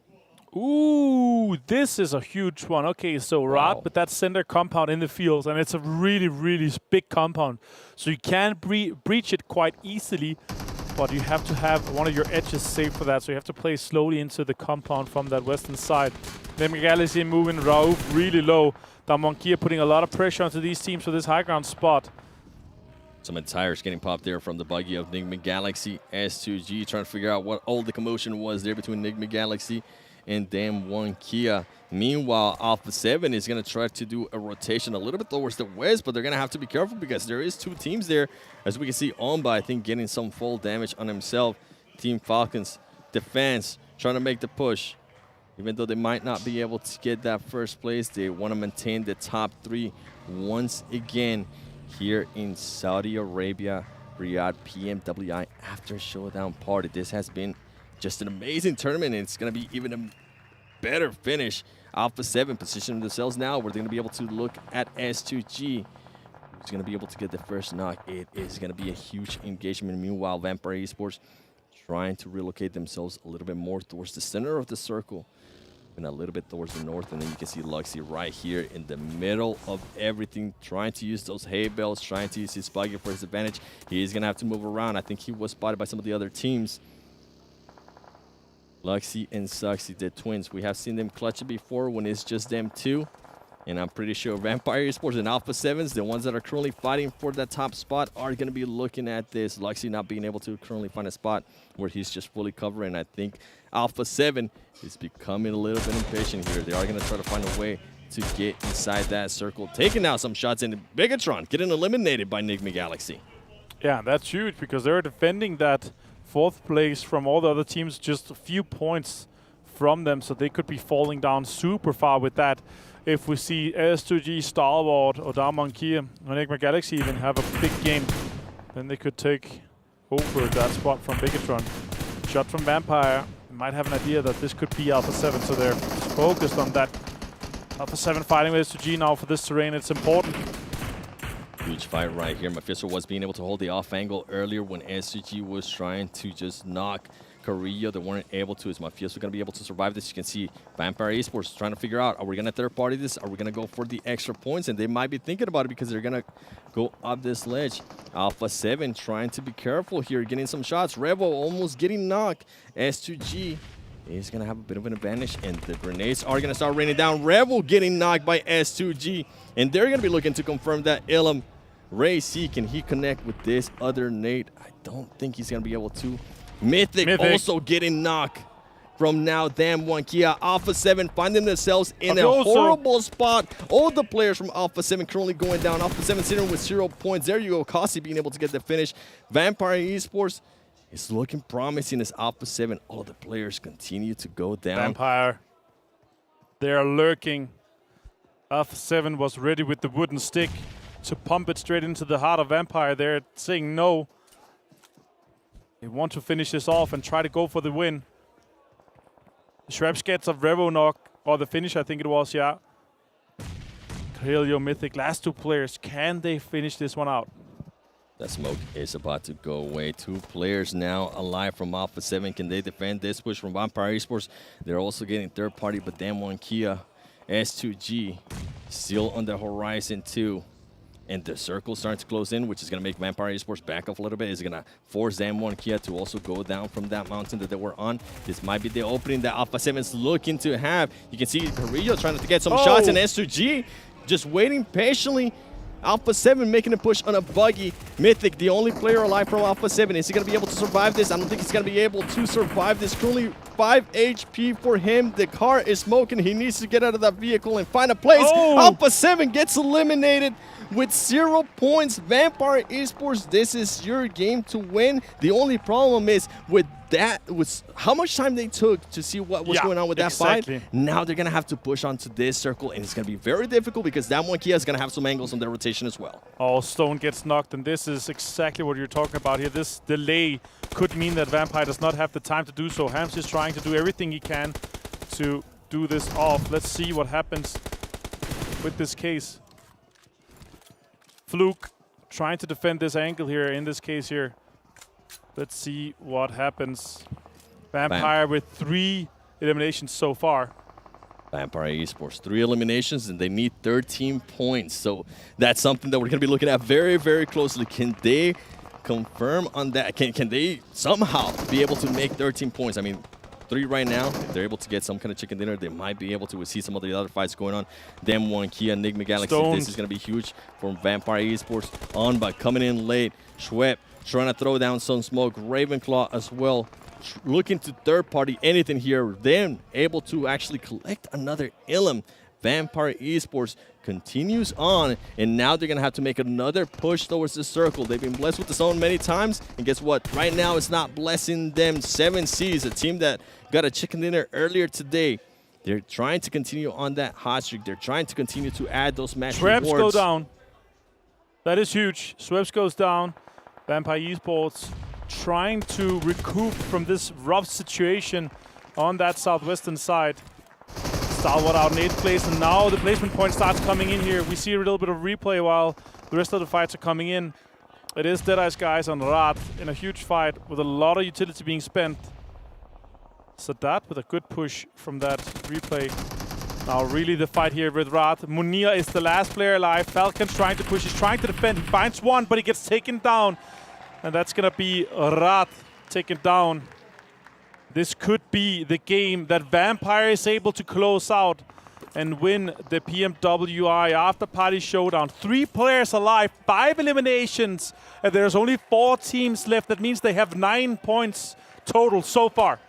Ooh, this is a huge one. Okay, so Rod with that center compound in the field, and it's a really, really big compound. So you can breach it quite easily, but you have to have one of your edges safe for that. So you have to play slowly into the compound from that western side. Nigma Galaxy moving Rauf really low. Damonkia putting a lot of pressure onto these teams for this high ground spot. Some tires getting popped there from the buggy of Nigma Galaxy. S2G trying to figure out what all the commotion was there between Nigma Galaxy and Dam 1 Kia. Meanwhile, Alpha 7 is going to try to do a rotation a little bit towards the west, but they're going to have to be careful because there is 2 teams there. As we can see, Omba, I think, getting some full damage on himself. Team Falcons, defense, trying to make the push. Even though they might not be able to get that first place, they want to maintain the top 3 once again here in Saudi Arabia, Riyadh PMWI After Showdown Party. This has been just an amazing tournament, and it's going to be even a better finish. Alpha 7 positioning themselves now where they're going to be able to look at S2G, who's going to be able to get the first knock. It is going to be a huge engagement. Meanwhile, Vampire Esports trying to relocate themselves a little bit more towards the center of the circle and a little bit towards the north. And then you can see Luxy right here in the middle of everything, trying to use those hay bales, trying to use his buggy for his advantage. He is going to have to move around. I think he was spotted by some of the other teams. Luxy and Suxy, the twins. We have seen them clutch it before when it's just them 2. And I'm pretty sure Vampire Esports and Alpha 7s, the ones that are currently fighting for that top spot, are going to be looking at this. Luxy not being able to currently find a spot where he's just fully covering. I think Alpha 7 is becoming a little bit impatient here. They are going to try to find a way to get inside that circle. Taking out some shots, and Bigetron getting eliminated by Nigma Galaxy. Yeah, that's huge because they're defending that 4th place from all the other teams, just a few points from them, so they could be falling down super far with that. If we see S2G, Stalwart, or Damonkia, or Nigma Galaxy even have a big game, then they could take over that spot from Bigetron. Shot from Vampire. They might have an idea that this could be Alpha 7, so they're focused on that. Alpha 7 fighting with S2G now for this terrain. It's important. Huge fight right here. Mephisto was being able to hold the off angle earlier when S2G was trying to just knock Carrillo. They weren't able to. Is Mafioso going to be able to survive this? You can see Vampire Esports trying to figure out, are we going to third party this? Are we going to go for the extra points? And they might be thinking about it because they're going to go up this ledge. Alpha 7 trying to be careful here, getting some shots. Revo almost getting knocked. S2G is going to have a bit of an advantage, and the grenades are going to start raining down. Revo getting knocked by S2G, and they're going to be looking to confirm that Ilum. Ray C, can he connect with this other nade? I don't think he's going to be able to. Mythic also getting knocked from now. Damn one Kia. Alpha 7 finding themselves in a horrible spot. All the players from Alpha 7 currently going down. Alpha 7 sitting with 0 points. There you go. Kasi being able to get the finish. Vampire Esports is looking promising as Alpha 7. All of the players continue to go down. Vampire, they are lurking. Alpha 7 was ready with the wooden stick to pump it straight into the heart of Vampire. They're saying no. They want to finish this off and try to go for the win. Shrebs gets a Revo knock, or the finish I think it was, yeah. Carrillo, Mythic, last two players. Can they finish this one out? That smoke is about to go away. 2 players now alive from Alpha 7. Can they defend this push from Vampire Esports? They're also getting third party, but damn one Kia. S2G still on the horizon too. And the circle starting to close in, which is going to make Vampire Esports back off a little bit. Is going to force Damwon Kia to also go down from that mountain that they were on. This might be the opening that Alpha 7 is looking to have. You can see Carrillo trying to get some shots, and S2G just waiting patiently. Alpha 7 making a push on a buggy. Mythic, the only player alive from Alpha 7. Is he going to be able to survive this? I don't think he's going to be able to survive this. Currently 5 HP for him. The car is smoking. He needs to get out of that vehicle and find a place. Alpha 7 gets eliminated with 0 points. Vampire Esports, this is your game to win. The only problem is with that was how much time they took to see what was going on with that fight. Now they're going to have to push onto this circle, and it's going to be very difficult because that one Kia is going to have some angles on their rotation as well. Oh, Stone gets knocked, and this is exactly what you're talking about here. This delay could mean that Vampire does not have the time to do so. Hams is trying to do everything he can to do this off. Let's see what happens with this case. Fluke trying to defend this angle here, in this case here. Let's see what happens. Vampire with 3 eliminations so far. Vampire Esports, 3 eliminations, and they need 13 points. So that's something that we're going to be looking at very, very closely. Can they confirm on that? Can they somehow be able to make 13 points? I mean, 3 right now. If they're able to get some kind of chicken dinner, they might be able to. We see some of the other fights going on. Them one Kia, Nigma Galaxy. This is going to be huge for Vampire Esports. On by coming in late. Schwepp trying to throw down some smoke. Ravenclaw as well. Looking to third party anything here. Then able to actually collect another Ilum. Vampire Esports continues on, and now they're going to have to make another push towards the circle. They've been blessed with the zone many times, and guess what? Right now, it's not blessing them. 7Cs, a team that got a chicken dinner earlier today. They're trying to continue on that hot streak. They're trying to continue to add those match rewards. Sweps go down. That is huge. Sweps goes down. Vampire Esports trying to recoup from this rough situation on that southwestern side. Stalwart out in 8th place, and now the placement point starts coming in here. We see a little bit of replay while the rest of the fights are coming in. It is Deadeyes Guys on Riyadh in a huge fight with a lot of utility being spent. Sadat with a good push from that replay. Now really the fight here with Riyadh. Munir is the last player alive. Falcons trying to push, he's trying to defend. He finds one, but he gets taken down. And that's gonna be Riyadh taken down. This could be the game that Vampire is able to close out and win the PMWI Afterparty Showdown. 3 players alive, 5 eliminations, and there's only 4 teams left. That means they have 9 points total so far.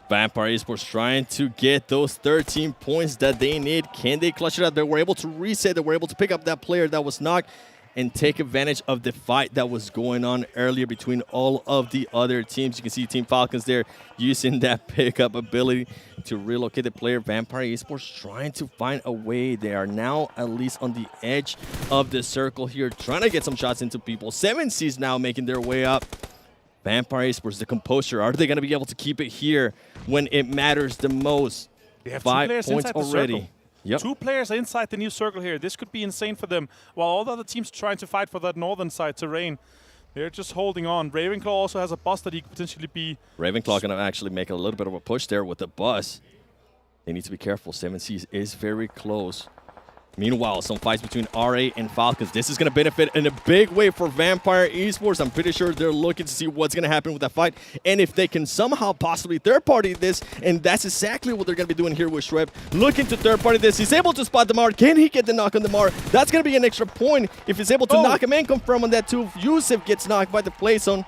Vampire Esports trying to get those 13 points that they need. Can they clutch it out? They were able to reset. They were able to pick up that player that was knocked and take advantage of the fight that was going on earlier between all of the other teams. You can see Team Falcons there using that pickup ability to relocate the player. Vampire Esports trying to find a way. They are now at least on the edge of the circle here, trying to get some shots into people. 7Cs now making their way up. Vampire Esports, the composure. Are they going to be able to keep it here when it matters the most? They have 5 2 players points inside the already. circle. Yep. 2 players inside the new circle here. This could be insane for them. While all the other teams trying to fight for that northern side terrain. They're just holding on. Ravenclaw also has a bus that he could potentially be... Ravenclaw going to actually make a little bit of a push there with the bus. They need to be careful. 7Cs is very close. Meanwhile, some fights between RA and Falcons. This is going to benefit in a big way for Vampire Esports. I'm pretty sure they're looking to see what's going to happen with that fight. And if they can somehow possibly third-party this, and that's exactly what they're going to be doing here with Shweb. Looking to third-party this. He's able to spot Damar. Can he get the knock on Damar? That's going to be an extra point if he's able to knock him and confirm on that too. Yusuf gets knocked by the play zone.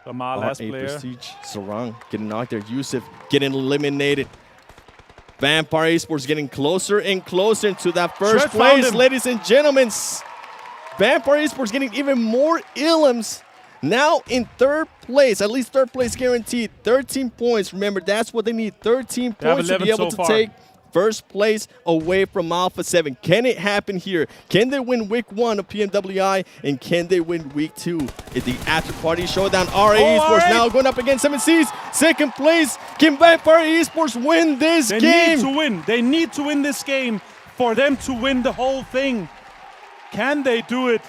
Damar, last player. Prestige. Sarang getting knocked there. Yusuf getting eliminated. Vampire Esports getting closer and closer to that first place, ladies and gentlemen. Vampire Esports getting even more elims. Now in third place, at least third place guaranteed. 13 points. Remember, that's what they need. 13 points to be able to take first place away from Alpha 7. Can it happen here? Can they win week 1 of PMWI? And can they win week 2 at the Afterparty Showdown? RA Esports now going up against 7Cs. Second place. Can Vampire Esports win this game? They need to win. They need to win this game for them to win the whole thing. Can they do it?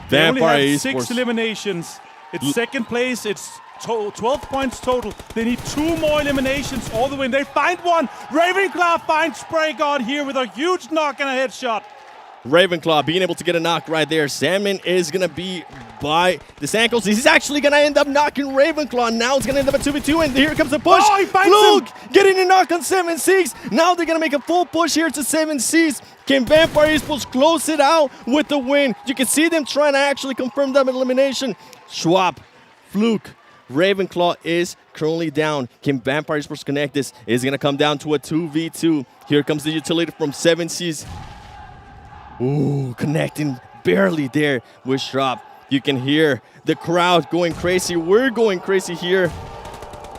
They only have 6 eliminations. It's second place. It's 12 points total. They need 2 more eliminations all the way. They find one. Ravenclaw finds Spray God here with a huge knock and a headshot. Ravenclaw being able to get a knock right there. Salmon is going to be by the ankles. He's actually going to end up knocking Ravenclaw. Now it's going to end up at 2v2, and here comes the push. Oh, he finds Luke him. getting a knock on 7Cs. Now they're going to make a full push here to 7Cs. Can Vampire Esports close it out with the win? You can see them trying to actually confirm that elimination. Schwab, Fluke, Ravenclaw is currently down. Can Vampire Esports connect this? It's going to come down to a 2v2. Here comes the utility from 7Cs. Ooh, connecting barely there with Schwab. You can hear the crowd going crazy. We're going crazy here.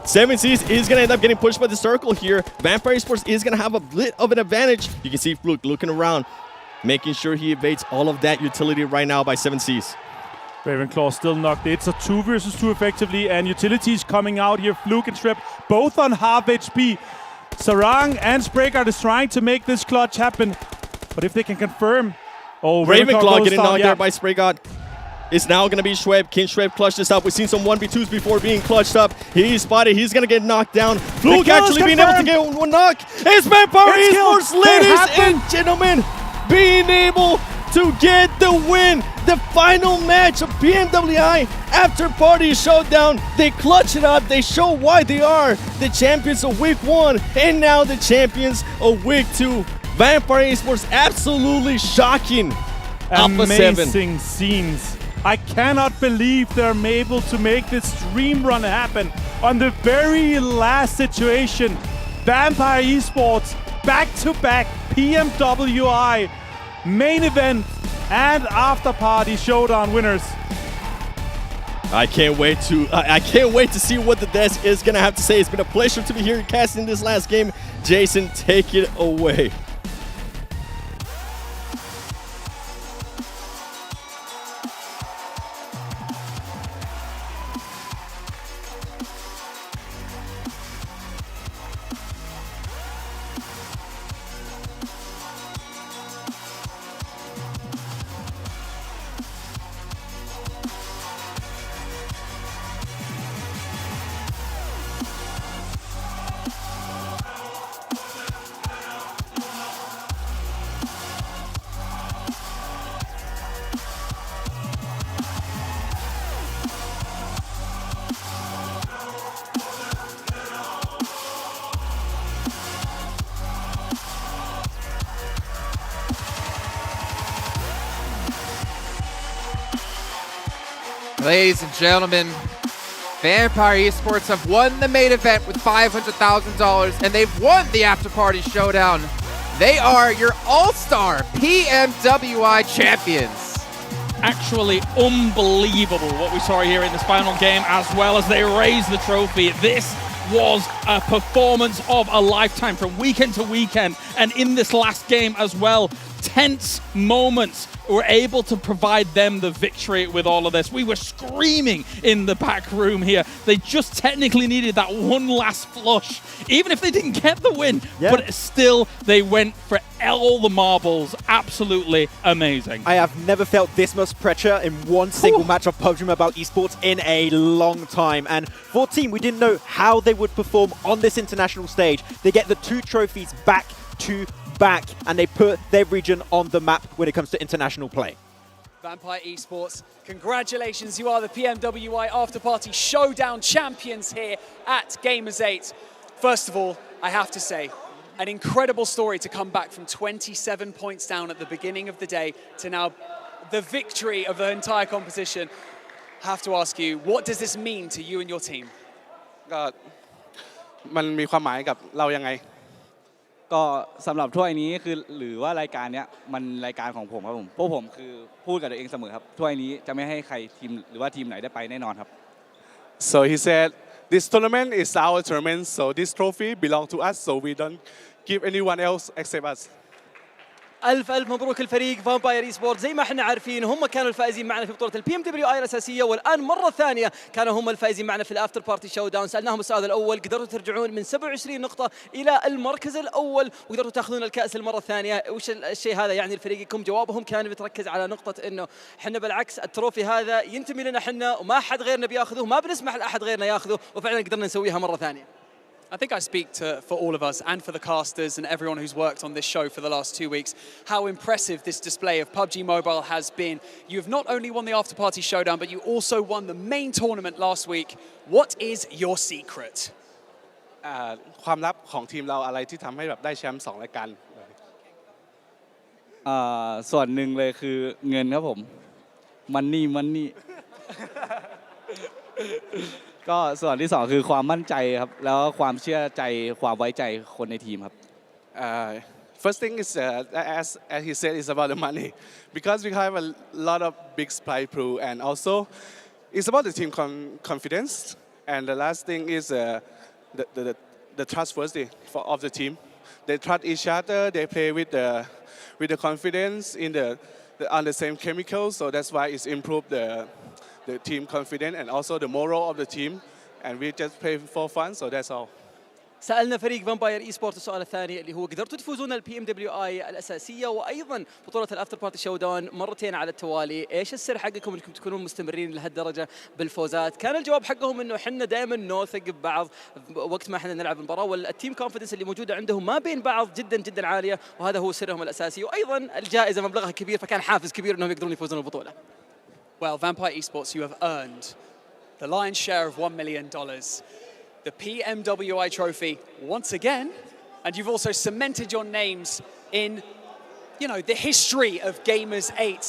7Cs is going to end up getting pushed by the circle here. Vampire Esports is going to have a bit of an advantage. You can see Fluke looking around, making sure he evades all of that utility right now by 7Cs. Ravenclaw still knocked. It's a 2 versus 2 effectively, and utilities coming out here. Fluke and Shrep both on half HP. Sarang and Spraygard is trying to make this clutch happen, but if they can confirm... Oh, Ravenclaw getting knocked there by Spraygard. It's now going to be Schweb. Can Schweb clutch this up? We've seen some 1v2s before being clutched up. He's spotted. He's going to get knocked down. Fluke actually being able to get one knock. It's Vampire Esports, ladies and gentlemen, being able to get the win. The final match of PMWI Afterparty Showdown. They clutch it up. They show why they are the champions of week 1 and now the champions of week 2. Vampire Esports absolutely shocking. Alpha 7. Amazing scenes. I cannot believe they're able to make this dream run happen on the very last situation. Vampire Esports back-to-back PMWI main event and Afterparty Showdown winners. I can't wait to see what the desk is gonna have to say. It's been a pleasure to be here casting this last game. Jason, take it away. Ladies and gentlemen, Vampire Esports have won the main event with $500,000, and they've won the Afterparty Showdown. They are your all-star PMWI champions. Actually unbelievable what we saw here in this final game, as well as they raised the trophy. This was a performance of a lifetime from weekend to weekend, and in this last game as well. tense moments, were able to provide them the victory with all of this. We were screaming in the back room here. They just technically needed that one last flush, even if they didn't get the win, but still they went for all the marbles. Absolutely amazing. I have never felt this much pressure in one single match of PUBG Mobile Esports in a long time. And for Team, we didn't know how they would perform on this international stage. They get the 2 trophies back to back, and they put their region on the map when it comes to international play. Vampire Esports, congratulations. You are the PMWI Afterparty Showdown champions here at Gamers8. First of all, I have to say, an incredible story to come back from 27 points down at the beginning of the day to now the victory of the entire competition. I have to ask you, what does this mean to you and your team? ก็มันมีความหมายกับเรายังไงก็สำหรับถ้วยนี้คือหรือว่ารายการเนี้ยมันรายการของผมครับผมพวกผมคือพูดกับตัวเองเสมอครับถ้วยนี้จะไม่ให้ใครทีมหรือว่าทีมไหนได้ไปแน่นอนครับ So he said this tournament is our tournament so this trophy belong to us so we don't give anyone else except us ألف مبروك الفريق فامباير اي سبورت. زي ما احنا عارفين هم كانوا الفائزين معنا في بطولة البي ام دبليو اي الأساسية، والآن مرة ثانية كانوا هم الفائزين معنا في الأفتر بارتي شو داون. سألناهم السؤال الأول، قدرتوا ترجعون من 27 نقطة إلى المركز الأول وقدرتوا تاخذون الكأس المرة الثانية، وش الشيء هذا يعني لفريقكم؟ جوابهم كان بيتركز على نقطة إنه احنا بالعكس التروفي هذا ينتمي لنا احنا وما حد غيرنا بياخذه، ما بنسمح لأحد غيرنا ياخذه، وفعلا قدرنا نسويها مرة ثانية. I think I speak for all of us and for the casters and everyone who's worked on this show for the last 2 weeks, how impressive this display of PUBG Mobile has been. You've not only won the Afterparty Showdown, but you also won the main tournament last week. What is your secret? ความลับของทีมเราอะไรที่ทำให้แบบได้แชมป์2รายการส่วนหนึ่งเลยคือเงินครับผมมันนี่ ก็ส่วนที่2คือความมั่นใจครับแล้วความเชื่อใจความไว้ใจคนในทีมครับ First thing is as he said is about the money because we have a lot of big supply pool and also it's about the team confidence and the last thing is the trustworthy of the team. They trust each other. They play with the confidence in on the same chemicals. So that's why it's improved the team confidence and also the moral of the team. And we just play for fun. So that's all. سألنا فريق فامباير اي سبورت السؤال الثاني اللي هو قدرتوا تفوزون البي ام دبليو اي الاساسيه وايضا بطوله الافتر بارتي شو داون مرتين على التوالي، ايش السر حقكم انكم تكونون مستمرين لهالدرجه بالفوزات؟ كان الجواب حقهم انه احنا دائما نوثق ببعض وقت ما احنا نلعب المباراه، والتيم كونفدنس اللي موجوده عندهم ما بين بعض جدا جدا عاليه، وهذا هو سرهم الاساسي، وايضا الجائزه مبلغها كبير فكان حافز كبير انهم يقدرون يفوزون البطوله. Well, Vampire Esports, you have earned the lion's share of $1 million. The PMWI trophy once again, and you've also cemented your names in, the history of Gamers8.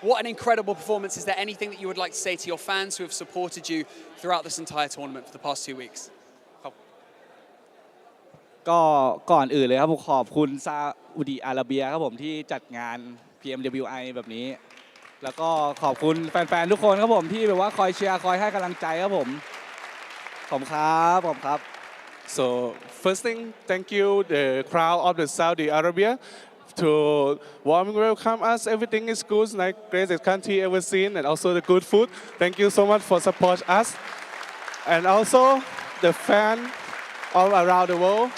What an incredible performance. Is there anything that you would like to say to your fans who have supported you throughout this entire tournament for the past 2 weeks? ก็ก่อนอื่นเลยครับผมขอบคุณซาอุดิอาระเบียครับผมที่จัดงาน PMWI แบบนี้แล้วก็ขอบคุณแฟนๆทุกคนครับผมที่แบบว่าคอยเชียร์คอยให้กำลังใจครับผมครับ So first thing, thank you the crowd of the Saudi Arabia to warmly welcome us. Everything is good, like greatest country ever seen, and also the good food. Thank you so much for support us, and also the fan all around the world.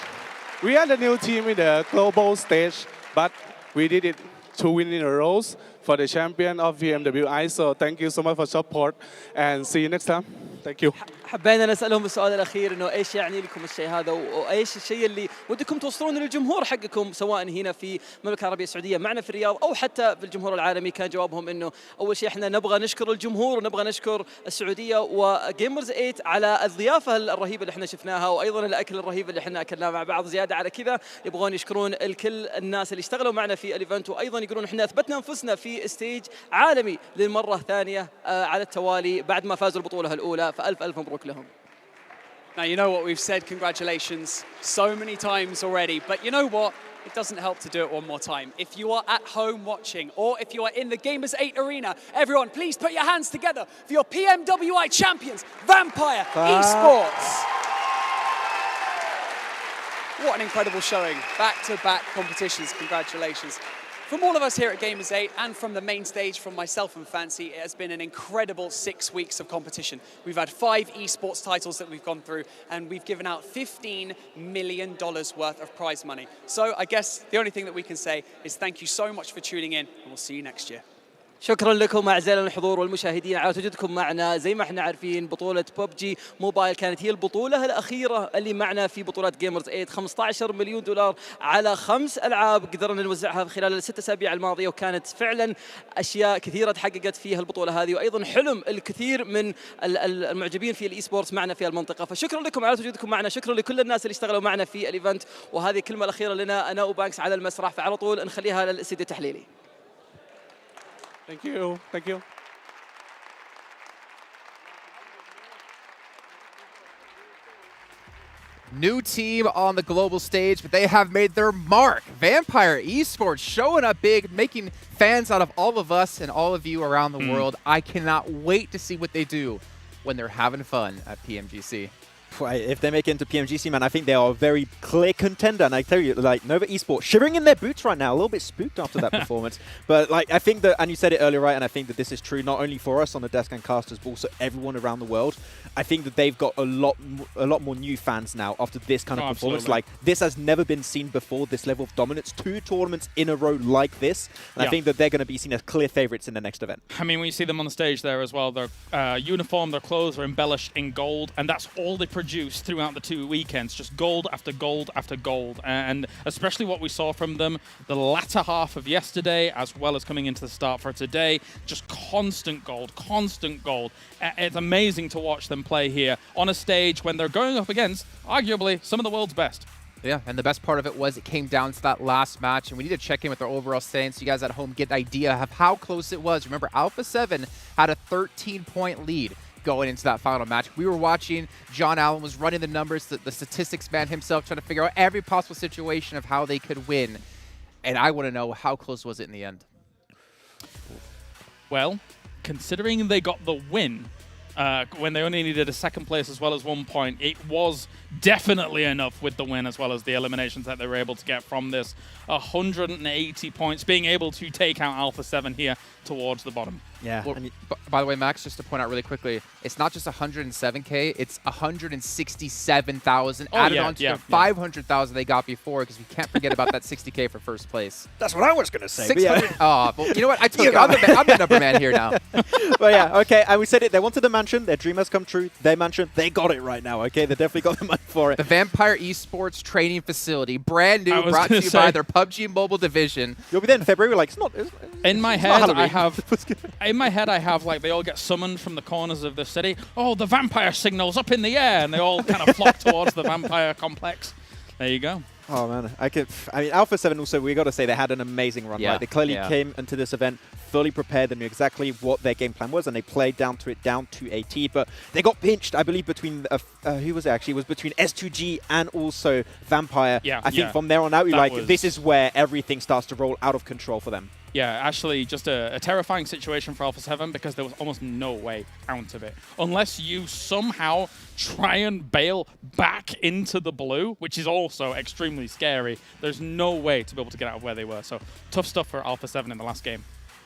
We are the new team in the global stage, but we did it 2 wins in a row for the champion of PMWI. So thank you so much for support, and see you next time. Thank you. حبينا نسألهم السؤال الأخير إنه إيش يعني لكم الشيء هذا وإيش الشيء اللي ودكم توصلون للجمهور حقكم سواء هنا في المملكة العربية السعودية معنا في الرياض أو حتى في الجمهور العالمي. كان جوابهم إنه أول شيء إحنا نبغى نشكر الجمهور ونبغى نشكر السعودية وجيمرز 8 على الضيافة الرهيبة اللي إحنا شفناها وأيضا الأكل الرهيب اللي إحنا أكلناه مع بعض. زيادة على كذا يبغون يشكرون الكل الناس اللي اشتغلوا معنا في الإيفنت، وأيضا يقولون إحنا أثبتنا أنفسنا في ستيج عالمي للمرة الثانية على التوالي بعد ما فازوا البطولة الأولى، فألف مبروك لهم. Now, you know what we've said, congratulations so many times already, but you know what? It doesn't help to do it one more time. If you are at home watching or if you are in the Gamers8 arena, everyone please put your hands together for your PMWI champions, Vampire Esports. What an incredible showing. Back-to-back competitions, congratulations. From all of us here at Gamers8 and from the main stage, from myself and Fancy, it has been an incredible 6 weeks of competition. We've had 5 esports titles that we've gone through, and we've given out $15 million worth of prize money. So I guess the only thing that we can say is thank you so much for tuning in, and we'll see you next year. شكرا لكم اعزائنا الحضور والمشاهدين على تواجدكم معنا. زي ما احنا عارفين بطولة PUBG موبايل كانت هي البطولة الأخيرة اللي معنا في بطولة جيمرز 8. $15 مليون على 5 ألعاب قدرنا نوزعها خلال ال6 أسابيع الماضية، وكانت فعلا أشياء كثيرة تحققت فيها البطولة هذه، وأيضا حلم الكثير من المعجبين في الإي سبورتس معنا في المنطقة. فشكرا لكم على تواجدكم معنا، شكرا لكل الناس اللي اشتغلوا معنا في الإيفنت، وهذه الكلمة الأخيرة لنا أنا وبانكس على المسرح، فعلى طول نخليها للاستديو التحليلي. Thank you. Thank you. New team on the global stage, but they have made their mark. Vampire Esports showing up big, making fans out of all of us and all of you around the world. I cannot wait to see what they do when they're having fun at PMGC. If they make it into PMGC, man, I think they are a very clear contender. And I tell you, like, Nova Esports shivering in their boots right now, a little bit spooked after that performance. But, like, I think that, and you said it earlier, right, and I think that this is true not only for us on the desk and casters, but also everyone around the world. I think that they've got a lot more new fans now after this kind of performance. Absolutely. Like, this has never been seen before, this level of dominance. 2 tournaments in a row like this. And I think that they're going to be seen as clear favorites in the next event. I mean, when you see them on the stage there as well, their uniform, their clothes are embellished in gold, and that's all they produce throughout the 2 weekends, just gold after gold after gold. And especially what we saw from them the latter half of yesterday, as well as coming into the start for today, just constant gold, constant gold. It's amazing to watch them play here on a stage when they're going up against, arguably, some of the world's best. Yeah, and the best part of it was it came down to that last match, and we need to check in with our overall standings so you guys at home get an idea of how close it was. Remember, Alpha 7 had a 13-point lead going into that final match. We were watching, John Allen was running the numbers, the statistics man himself, trying to figure out every possible situation of how they could win. And I want to know, how close was it in the end? Well, considering they got the win, when they only needed a second place as well as 1 point, it was definitely enough with the win as well as the eliminations that they were able to get from this. 180 points, being able to take out Alpha 7 here towards the bottom. Yeah. Well, by the way, Max, just to point out really quickly, it's not just 107K, it's 167,000 added on to the 500,000 they got before, because we can't forget about that 60K for first place. That's what I was going to say. 600. Oh, well, you know what? I took it. I'm the number man here now. But yeah, okay, and we said it. They wanted the mansion. Their dream has come true. Their mansion, they got it right now, okay? They definitely got the money for it. The Vampire Esports training facility, brand new, brought to you by their PUBG Mobile division. You'll be there in February. Like, it's not. In my head, I have. In my head, I have like they all get summoned from the corners of the city. Oh, the vampire signal's up in the air, and they all kind of flock towards the vampire complex. There you go. Oh man, I mean, Alpha 7 also, we got to say they had an amazing run. Right? They clearly came into this event fully prepared. They knew exactly what their game plan was, and they played down to a T. But they got pinched, I believe, between who was it actually? It was between S2G and also Vampire. I think from there on out, this is where everything starts to roll out of control for them. Yeah, actually just a terrifying situation for Alpha 7 because there was almost no way out of it. Unless you somehow try and bail back into the blue, which is also extremely scary, there's no way to be able to get out of where they were. So tough stuff for Alpha 7 in the last game.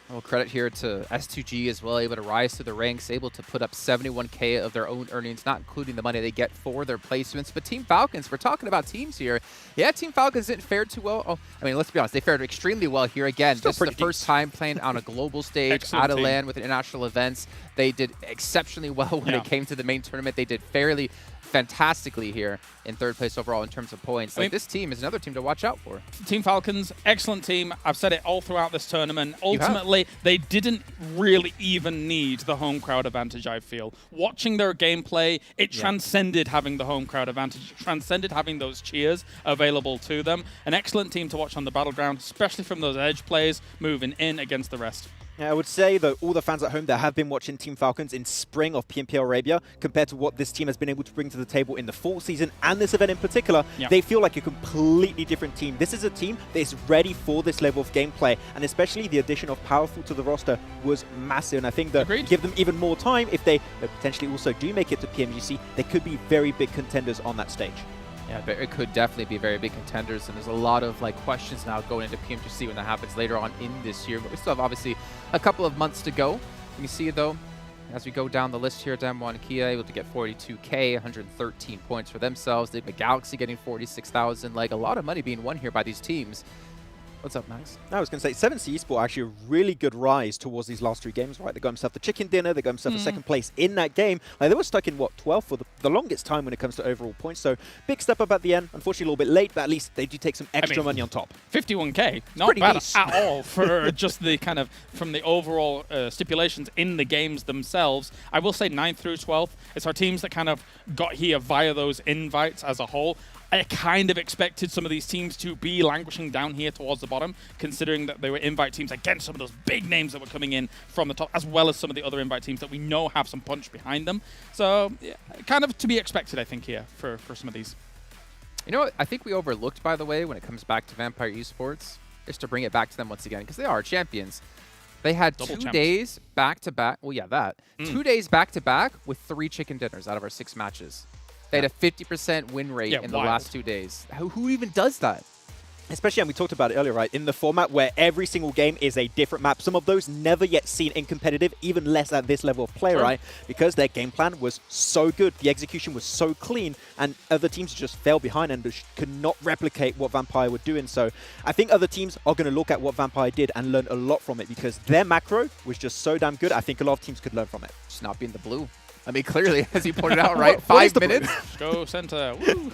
Well, credit here to S2G as well, able to rise through the ranks, able to put up 71K of their own earnings, not including the money they get for their placements. But Team Falcons, we're talking about teams here. Yeah, Team Falcons didn't fare too well. Oh, I mean, let's be honest, they fared extremely well here again. This is the first time playing on a global stage, out of land with international events. They did exceptionally well when it came to the main tournament. They did fairly fantastically here in 3rd place overall in terms of points. Like, this team is another team to watch out for. Team Falcons, excellent team. I've said it all throughout this tournament. Ultimately, they didn't really even need the home crowd advantage, I feel. Watching their gameplay, it transcended having the home crowd advantage, transcended having those cheers available to them. An excellent team to watch on the battleground, especially from those edge plays moving in against the rest. Yeah, I would say that all the fans at home that have been watching Team Falcons in spring of PMPL Arabia, compared to what this team has been able to bring to the table in the fall season and this event in particular, they feel like a completely different team. This is a team that is ready for this level of gameplay, and especially the addition of Powerful to the roster was massive. And I think that give them even more time, if they potentially also do make it to PMGC, they could be very big contenders on that stage. Yeah, but it could definitely be very big contenders, and there's a lot of like questions now going into PMWI when that happens later on in this year. But we still have obviously a couple of months to go. You can see though, as we go down the list here, Damwon and Kia able to get 42K, 113 points for themselves. Nigma Galaxy getting 46,000. Like a lot of money being won here by these teams. What's up, Max? I was going to say, 7C Esports actually a really good rise towards these last 3 games, right? They got themselves the chicken dinner, they got themselves a second place in that game. Like, they were stuck in, what, 12th for the longest time when it comes to overall points. So, big step up at the end. Unfortunately, a little bit late, but at least they do take some extra money on top. 51K, not bad at all for just the kind of, from the overall stipulations in the games themselves. I will say 9th through 12th, it's our teams that kind of got here via those invites as a whole. I kind of expected some of these teams to be languishing down here towards the bottom, considering that they were invite teams against some of those big names that were coming in from the top, as well as some of the other invite teams that we know have some punch behind them. So, yeah, kind of to be expected, I think, here for some of these. You know what I think we overlooked, by the way, when it comes back to Vampire Esports, is to bring it back to them once again, because they are champions. They had Double 2 champs. days back-to-back. Well, yeah, that. 2 days back-to-back with 3 chicken dinners out of our 6 matches. They had a 50% win rate in the last 2 days. Who even does that? Especially, and we talked about it earlier, right? In the format where every single game is a different map. Some of those never yet seen in competitive, even less at this level of play, right? Because their game plan was so good. The execution was so clean, and other teams just fell behind and could not replicate what Vampire were doing. So I think other teams are going to look at what Vampire did and learn a lot from it, because their macro was just so damn good. I think a lot of teams could learn from it. Just not being the blue. I mean, clearly, as you pointed out, right? 5 minutes. Go center. Woo.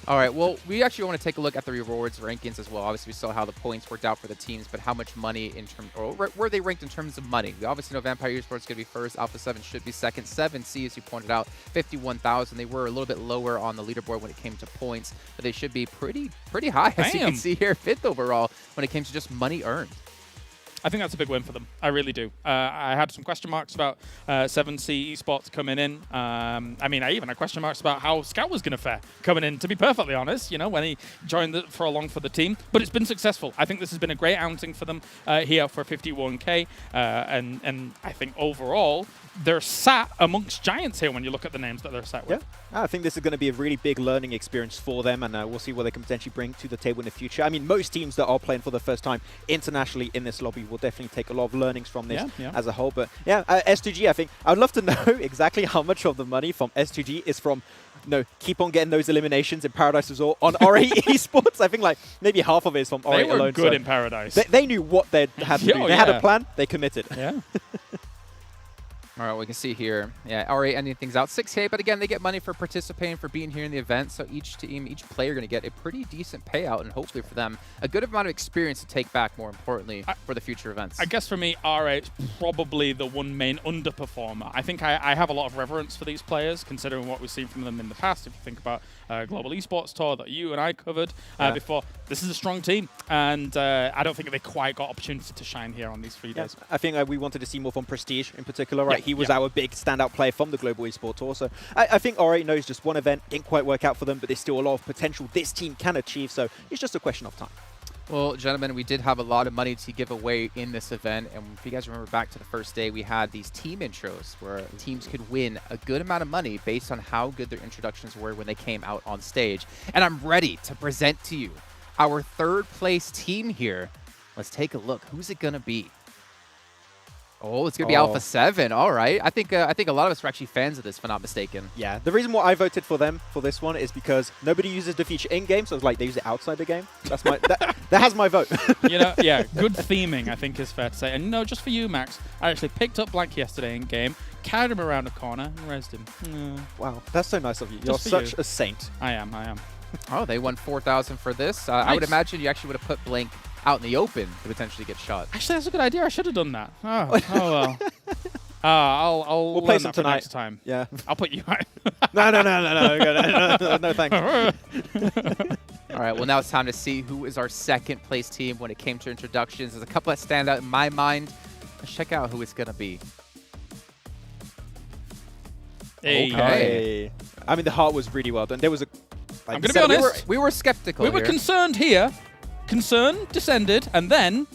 All right, well, we actually want to take a look at the rewards rankings as well. Obviously, we saw how the points worked out for the teams, but how much money in terms, or where they ranked in terms of money. We obviously know Vampire Esports is going to be first. Alpha 7 should be second. 7C, as you pointed out, 51,000. They were a little bit lower on the leaderboard when it came to points, but they should be pretty high, as you can see here. 5th overall when it came to just money earned. I think that's a big win for them. I really do. I had some question marks about 7C Esports coming in. I mean, I even had question marks about how Scout was going to fare coming in, to be perfectly honest, you know, when he joined along for the team. But it's been successful. I think this has been a great outing for them here for 51K. And I think overall, they're sat amongst giants here when you look at the names that they're sat with. Yeah, I think this is going to be a really big learning experience for them, and we'll see what they can potentially bring to the table in the future. I mean, most teams that are playing for the first time internationally in this lobby will definitely take a lot of learnings from this as a whole. But yeah, S2G, I think I'd love to know exactly how much of the money from S2G is from, keep on getting those eliminations in Paradise Resort on R8 Esports. I think like maybe half of it is from R8 alone. They were good in Paradise. They knew what they had to do. They had a plan. They committed. Yeah. All right, we can see here, R8 ending things out 6K, but again, they get money for participating, for being here in the event, so each team, each player going to get a pretty decent payout, and hopefully for them, a good amount of experience to take back, more importantly, for the future events. I guess for me, R8 is probably the one main underperformer. I think I have a lot of reverence for these players, considering what we've seen from them in the past. If you think about Global Esports Tour that you and I covered before, this is a strong team, and I don't think they quite got opportunity to shine here on these 3 days. I think we wanted to see more from Prestige in particular, right? He was our big standout player from the Global Esports Tour. So I think R8 knows just one event didn't quite work out for them, but there's still a lot of potential this team can achieve. So it's just a question of time. Well, gentlemen, we did have a lot of money to give away in this event. And if you guys remember back to the first day, we had these team intros where teams could win a good amount of money based on how good their introductions were when they came out on stage. And I'm ready to present to you our 3rd place team here. Let's take a look. Who's it going to be? Oh, it's going to be Alpha 7. All right. I think a lot of us are actually fans of this, if I'm not mistaken. Yeah. The reason why I voted for them for this one is because nobody uses the feature in-game, so it's like they use it outside the game. That's my that has my vote. You know, yeah, good theming, I think is fair to say. And just for you, Max, I actually picked up Blank yesterday in-game, carried him around a corner, and rezzed him. Wow, that's so nice of you. You're such a saint. I am. Oh, they won 4,000 for this. Nice. I would imagine you actually would have put Blank out in the open to potentially get shot. Actually, that's a good idea. I should have done that. Oh well. We'll play some tonight. Next time. Yeah. I'll put you out. No, thanks. All right, well, now it's time to see who is our 2nd place team when it came to introductions. There's a couple that stand out in my mind. Let's check out who it's going to be. Hey. Okay. I mean, the heart was really well done. There was a... I'm going to be honest. We were skeptical We were concerned here. Concerned, descended, and then...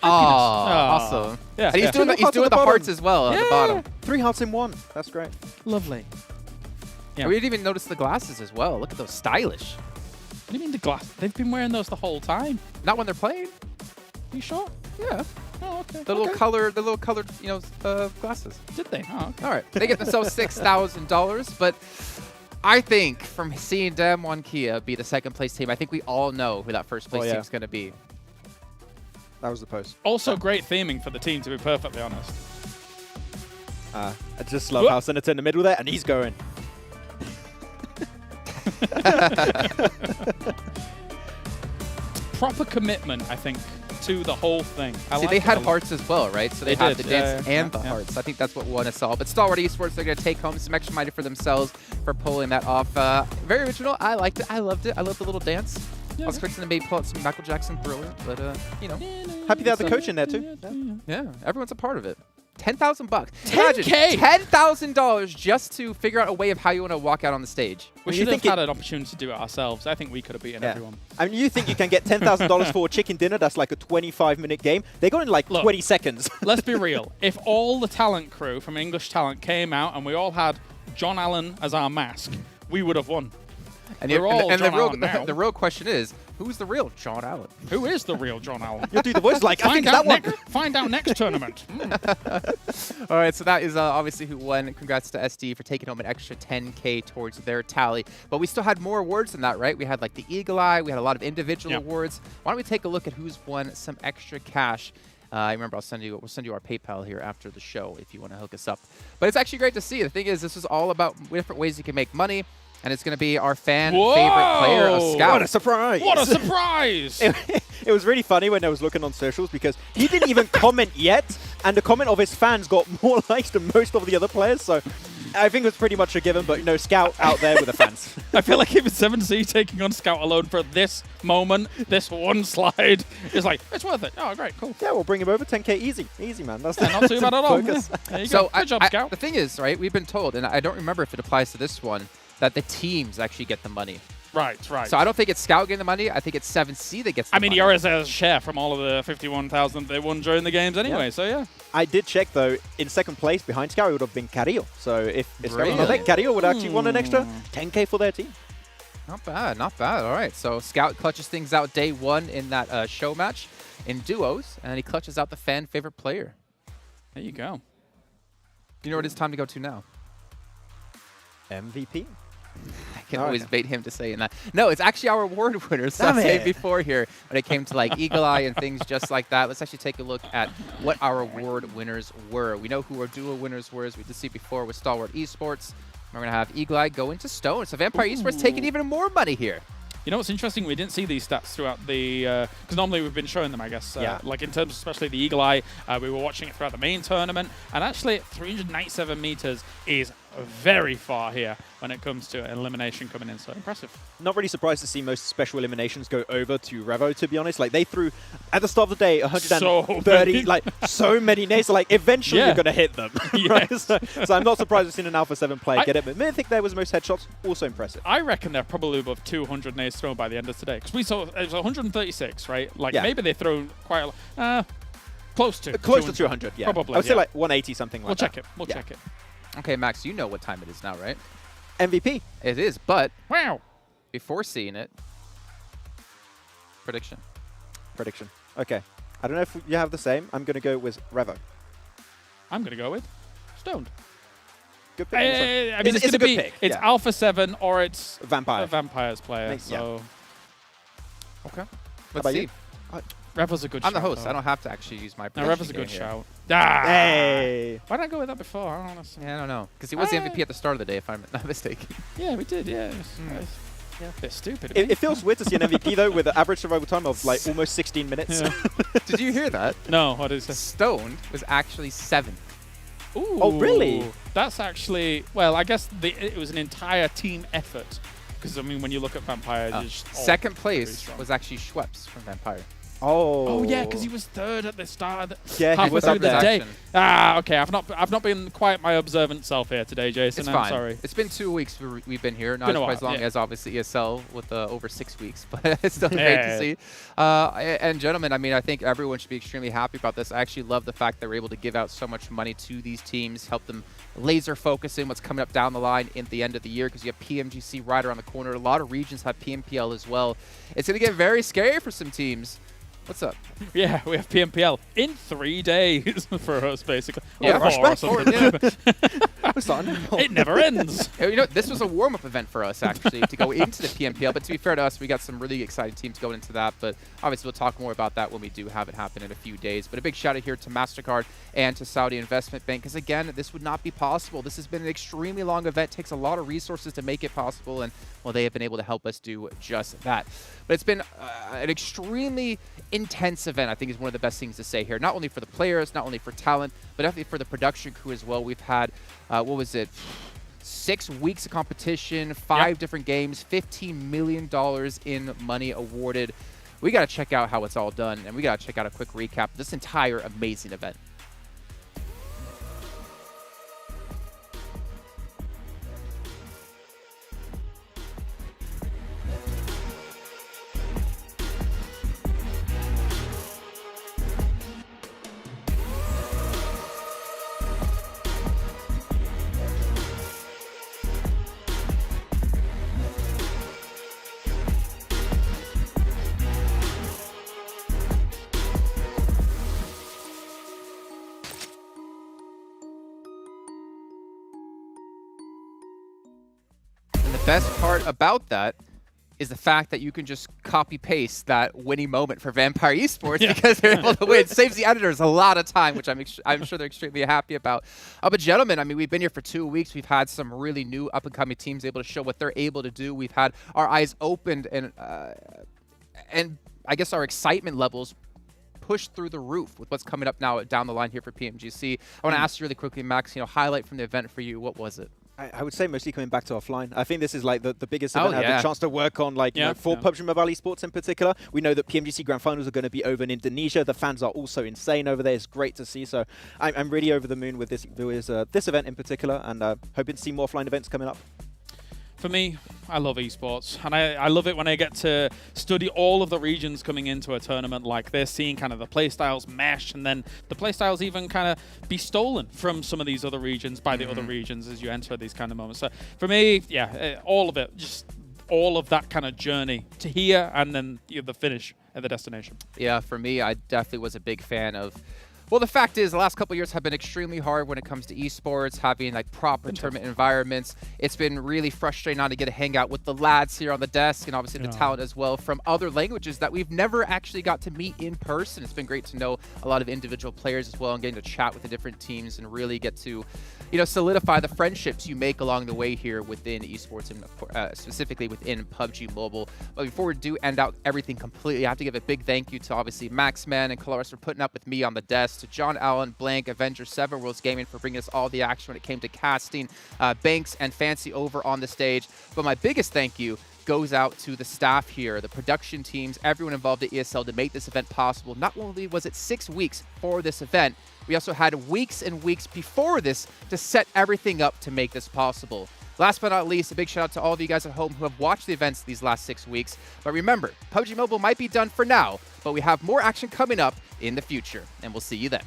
awesome. Yeah, and he's doing the hearts as well at the bottom. 3 hearts in 1. That's great. Lovely. Yeah. We didn't even notice the glasses as well. Look at those, stylish. What do you mean the glasses? They've been wearing those the whole time. Not when they're playing. Are you sure? Yeah. Oh, okay. The little colored, glasses. Did they? Oh, okay. All right. They get themselves $6,000, but I think from seeing them on Kia be the second place team, I think we all know who that first place team's going to be. That was the post. Also, great theming for the team, to be perfectly honest. I just love how Senator in the middle there, and he's going. Proper commitment, I think, to the whole thing. See, they had hearts as well, right? So they had the dance and the hearts. I think that's what won us all. But Stalwart Esports, they're going to take home some extra money for themselves for pulling that off. Very original. I liked it. I loved it. I loved the little dance. I was expecting them to maybe pull out some Michael Jackson Thriller, but, Happy they have the coach in there, too. Yeah, everyone's a part of it. $10,000 bucks. $10K! $10,000 just to figure out a way of how you want to walk out on the stage. We should have had an opportunity to do it ourselves. I think we could have beaten everyone. I mean, you think you can get $10,000 for a chicken dinner? That's like a 25-minute game. They got in like 20 seconds. Let's be real. If all the talent crew from English Talent came out and we all had John Allen as our mask, we would have won. And the real question is, who's the real John Allen? Who is the real John Allen? You'll do the voice like, I think that one. Find out next tournament. All right, so that is obviously who won. Congrats to SD for taking home an extra $10K towards their tally. But we still had more awards than that, right? We had like the Eagle Eye. We had a lot of individual awards. Why don't we take a look at who's won some extra cash? I remember we'll send you our PayPal here after the show if you want to hook us up. But it's actually great to see. The thing is, this is all about different ways you can make money. And it's going to be our favorite player, a Scout. What a surprise! What a surprise! It was really funny when I was looking on socials because he didn't even comment yet, and the comment of his fans got more likes than most of the other players. So I think it was pretty much a given, but Scout out there with the fans. I feel like even 7C taking on Scout alone for this moment, this one slide, is like, it's worth it. Oh, great, cool. Yeah, we'll bring him over 10K easy, man. That's not too bad at all. Yeah. There you go. Good job, Scout. The thing is, right, we've been told, and I don't remember if it applies to this one, that the teams actually get the money. Right. So I don't think it's Scout getting the money. I think it's 7C that gets the money. He already has a share from all of the 51,000 they won during the games anyway, so yeah. I did check, though, in second place behind Scout, it would have been Carrillo. So if Scout was not there, Carrillo would actually won an extra 10K for their team. Not bad. All right, so Scout clutches things out day one in that show match in duos, and he clutches out the fan favorite player. There you go. You know what it's time to go to now? MVP? I can always bait him to saying that. No, it's actually our award winners. I said before here when it came to like Eagle Eye and things just like that. Let's actually take a look at what our award winners were. We know who our duo winners were, as we did see before with Stalwart Esports. We're going to have Eagle Eye go into Stone. So Vampire Esports taking even more money here. You know what's interesting? We didn't see these stats throughout the... Because normally we've been showing them, I guess. Like in terms of especially the Eagle Eye, we were watching it throughout the main tournament. And actually, 397 meters is very far here when it comes to elimination coming in. So impressive. Not really surprised to see most special eliminations go over to Revo, to be honest. Like, they threw, at the start of the day, 130, so many nades. So, like, eventually you're going to hit them. Right? So I'm not surprised we've seen an Alpha 7 player get it. But Mythic there was most headshots. Also impressive. I reckon they're probably above 200 nades thrown by the end of today. Because we saw it was 136, right? Like, maybe they thrown quite a lot. Close to 200, yeah. Probably, I would say like 180, something like that. We'll check it. Okay, Max, you know what time it is now, right? MVP. It is, but wow. Before seeing it, prediction. Okay. I don't know if you have the same. I'm going to go with Revo. I'm going to go with Stoned. Good pick. I mean, it's going to be pick. It's Alpha 7 or it's a Vampires player. So. Okay. Let's see. Revo's a good shout. I'm the host. I don't have to actually use my prediction. No, Revo's a good shout. Hey! Why did I go with that before? I don't know. Yeah, I don't know. Because he was the MVP at the start of the day, if I'm not mistaken. Yeah, we did, yeah. Yeah, a bit stupid. It feels weird to see an MVP, though, with an average survival time of like almost 16 minutes. Yeah. Did you hear that? No, what is it? Stoned was actually 7th. Ooh. Oh, really? That's actually, well, I guess it was an entire team effort. Because, I mean, when you look at Vampire, second place was actually Schweppes from Vampire. Oh. Oh yeah, because he was third at the start of the Yeah, he halfway was through up the there. day. Ah, okay. I've not been quite my observant self here today, Jason. It's I'm fine. sorry. It's been 2 weeks we've been here. Not Been a quite as while, long yeah. as obviously ESL with over 6 weeks, but it's still great to Yeah. see. And gentlemen, I mean, I think everyone should be extremely happy about this. I actually love the fact that we're able to give out so much money to these teams, help them laser focus in what's coming up down the line in the end of the year, because you have PMGC right around the corner. A lot of regions have PMPL as well. It's going to get very scary for some teams. What's up? Yeah, we have PMPL in 3 days for us, basically. Yeah, Or 4 or something. It never ends. You know, this was a warm-up event for us, actually, to go into the PMPL. But to be fair to us, we got some really exciting teams going into that. But obviously, we'll talk more about that when we do have it happen in a few days. But a big shout out here to MasterCard and to Saudi Investment Bank, because again, this would not be possible. This has been an extremely long event. Takes a lot of resources to make it possible, and well, they have been able to help us do just that. But it's been an extremely intense event, I think, is one of the best things to say here. Not only for the players, not only for talent, but definitely for the production crew as well. We've had, what was it, 6 weeks of competition, 5 different games, $15 million in money awarded. We got to check out how it's all done, and we got to check out a quick recap of this entire amazing event. Best part about that is the fact that you can just copy-paste that winning moment for Vampire Esports because they're able to win. Saves the editors a lot of time, which I'm sure they're extremely happy about. But gentlemen, I mean, we've been here for 2 weeks. We've had some really new up-and-coming teams able to show what they're able to do. We've had our eyes opened, and I guess our excitement levels pushed through the roof with what's coming up now down the line here for PMGC. I want to ask you really quickly, Max, highlight from the event for you. What was it? I would say mostly coming back to offline. I think this is like the biggest event I've had the chance to work on, like for PUBG Mobile Esports in particular. We know that PMGC Grand Finals are going to be over in Indonesia. The fans are also insane over there. It's great to see. So I'm really over the moon with this event in particular, and hoping to see more offline events coming up. For me, I love esports, and I love it when I get to study all of the regions coming into a tournament like this, seeing kind of the playstyles mesh, and then the playstyles even kind of be stolen from some of these other regions by the other regions as you enter these kind of moments. So for me, yeah, all of it, just all of that kind of journey to here and then the finish at the destination. Yeah, for me, I definitely was a big fan of. Well, the fact is, the last couple of years have been extremely hard when it comes to esports, having like proper tournament environments. It's been really frustrating not to get to hang out with the lads here on the desk, and obviously the talent as well from other languages that we've never actually got to meet in person. It's been great to know a lot of individual players as well, and getting to chat with the different teams and really get to, solidify the friendships you make along the way here within esports, and specifically within PUBG Mobile. But before we do end out everything completely, I have to give a big thank you to obviously Maxman and Colaris for putting up with me on the desk, to John Allen, Blank, Avenger 7 Worlds Gaming for bringing us all the action when it came to casting, Banks and Fancy over on the stage. But my biggest thank you goes out to the staff here, the production teams, everyone involved at ESL to make this event possible. Not only was it 6 weeks for this event, we also had weeks and weeks before this to set everything up to make this possible. Last but not least, a big shout out to all of you guys at home who have watched the events these last 6 weeks. But remember, PUBG Mobile might be done for now, but we have more action coming up in the future, and we'll see you then.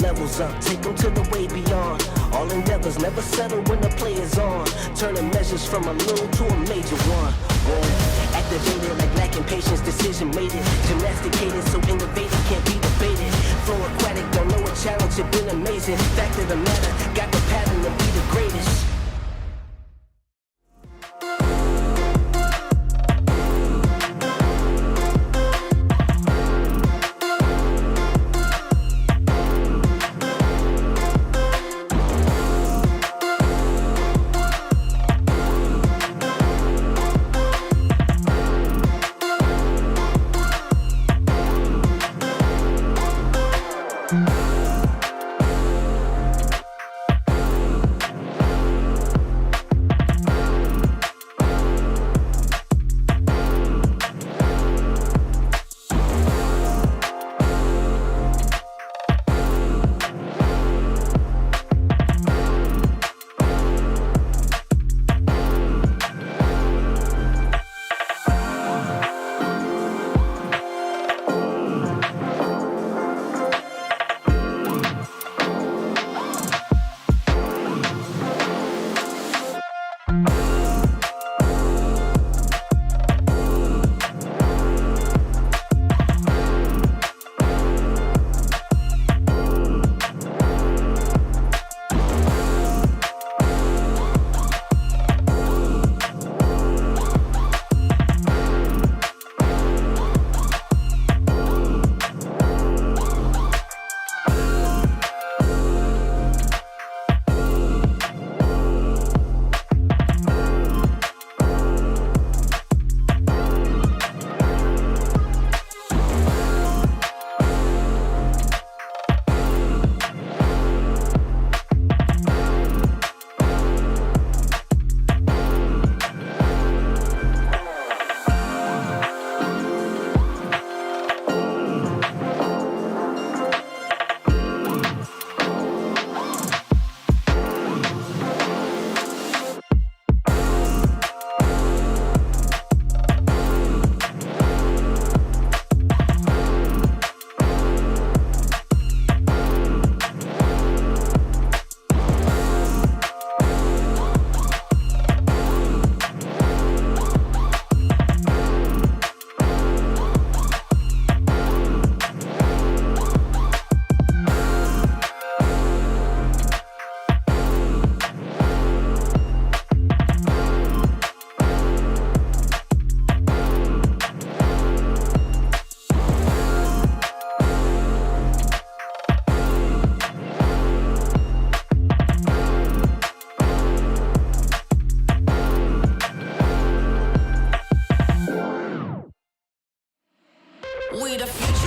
levels up, take them to the way beyond. All endeavors never settle when the play is on. Turning measures from a little to a major one. Activated like lacking patience, decision made it. Gymnasticated so innovative can't be debated. Flow aquatic, don't know a challenge, it been amazing. Fact of the matter, got the pattern to be the greatest. We the future.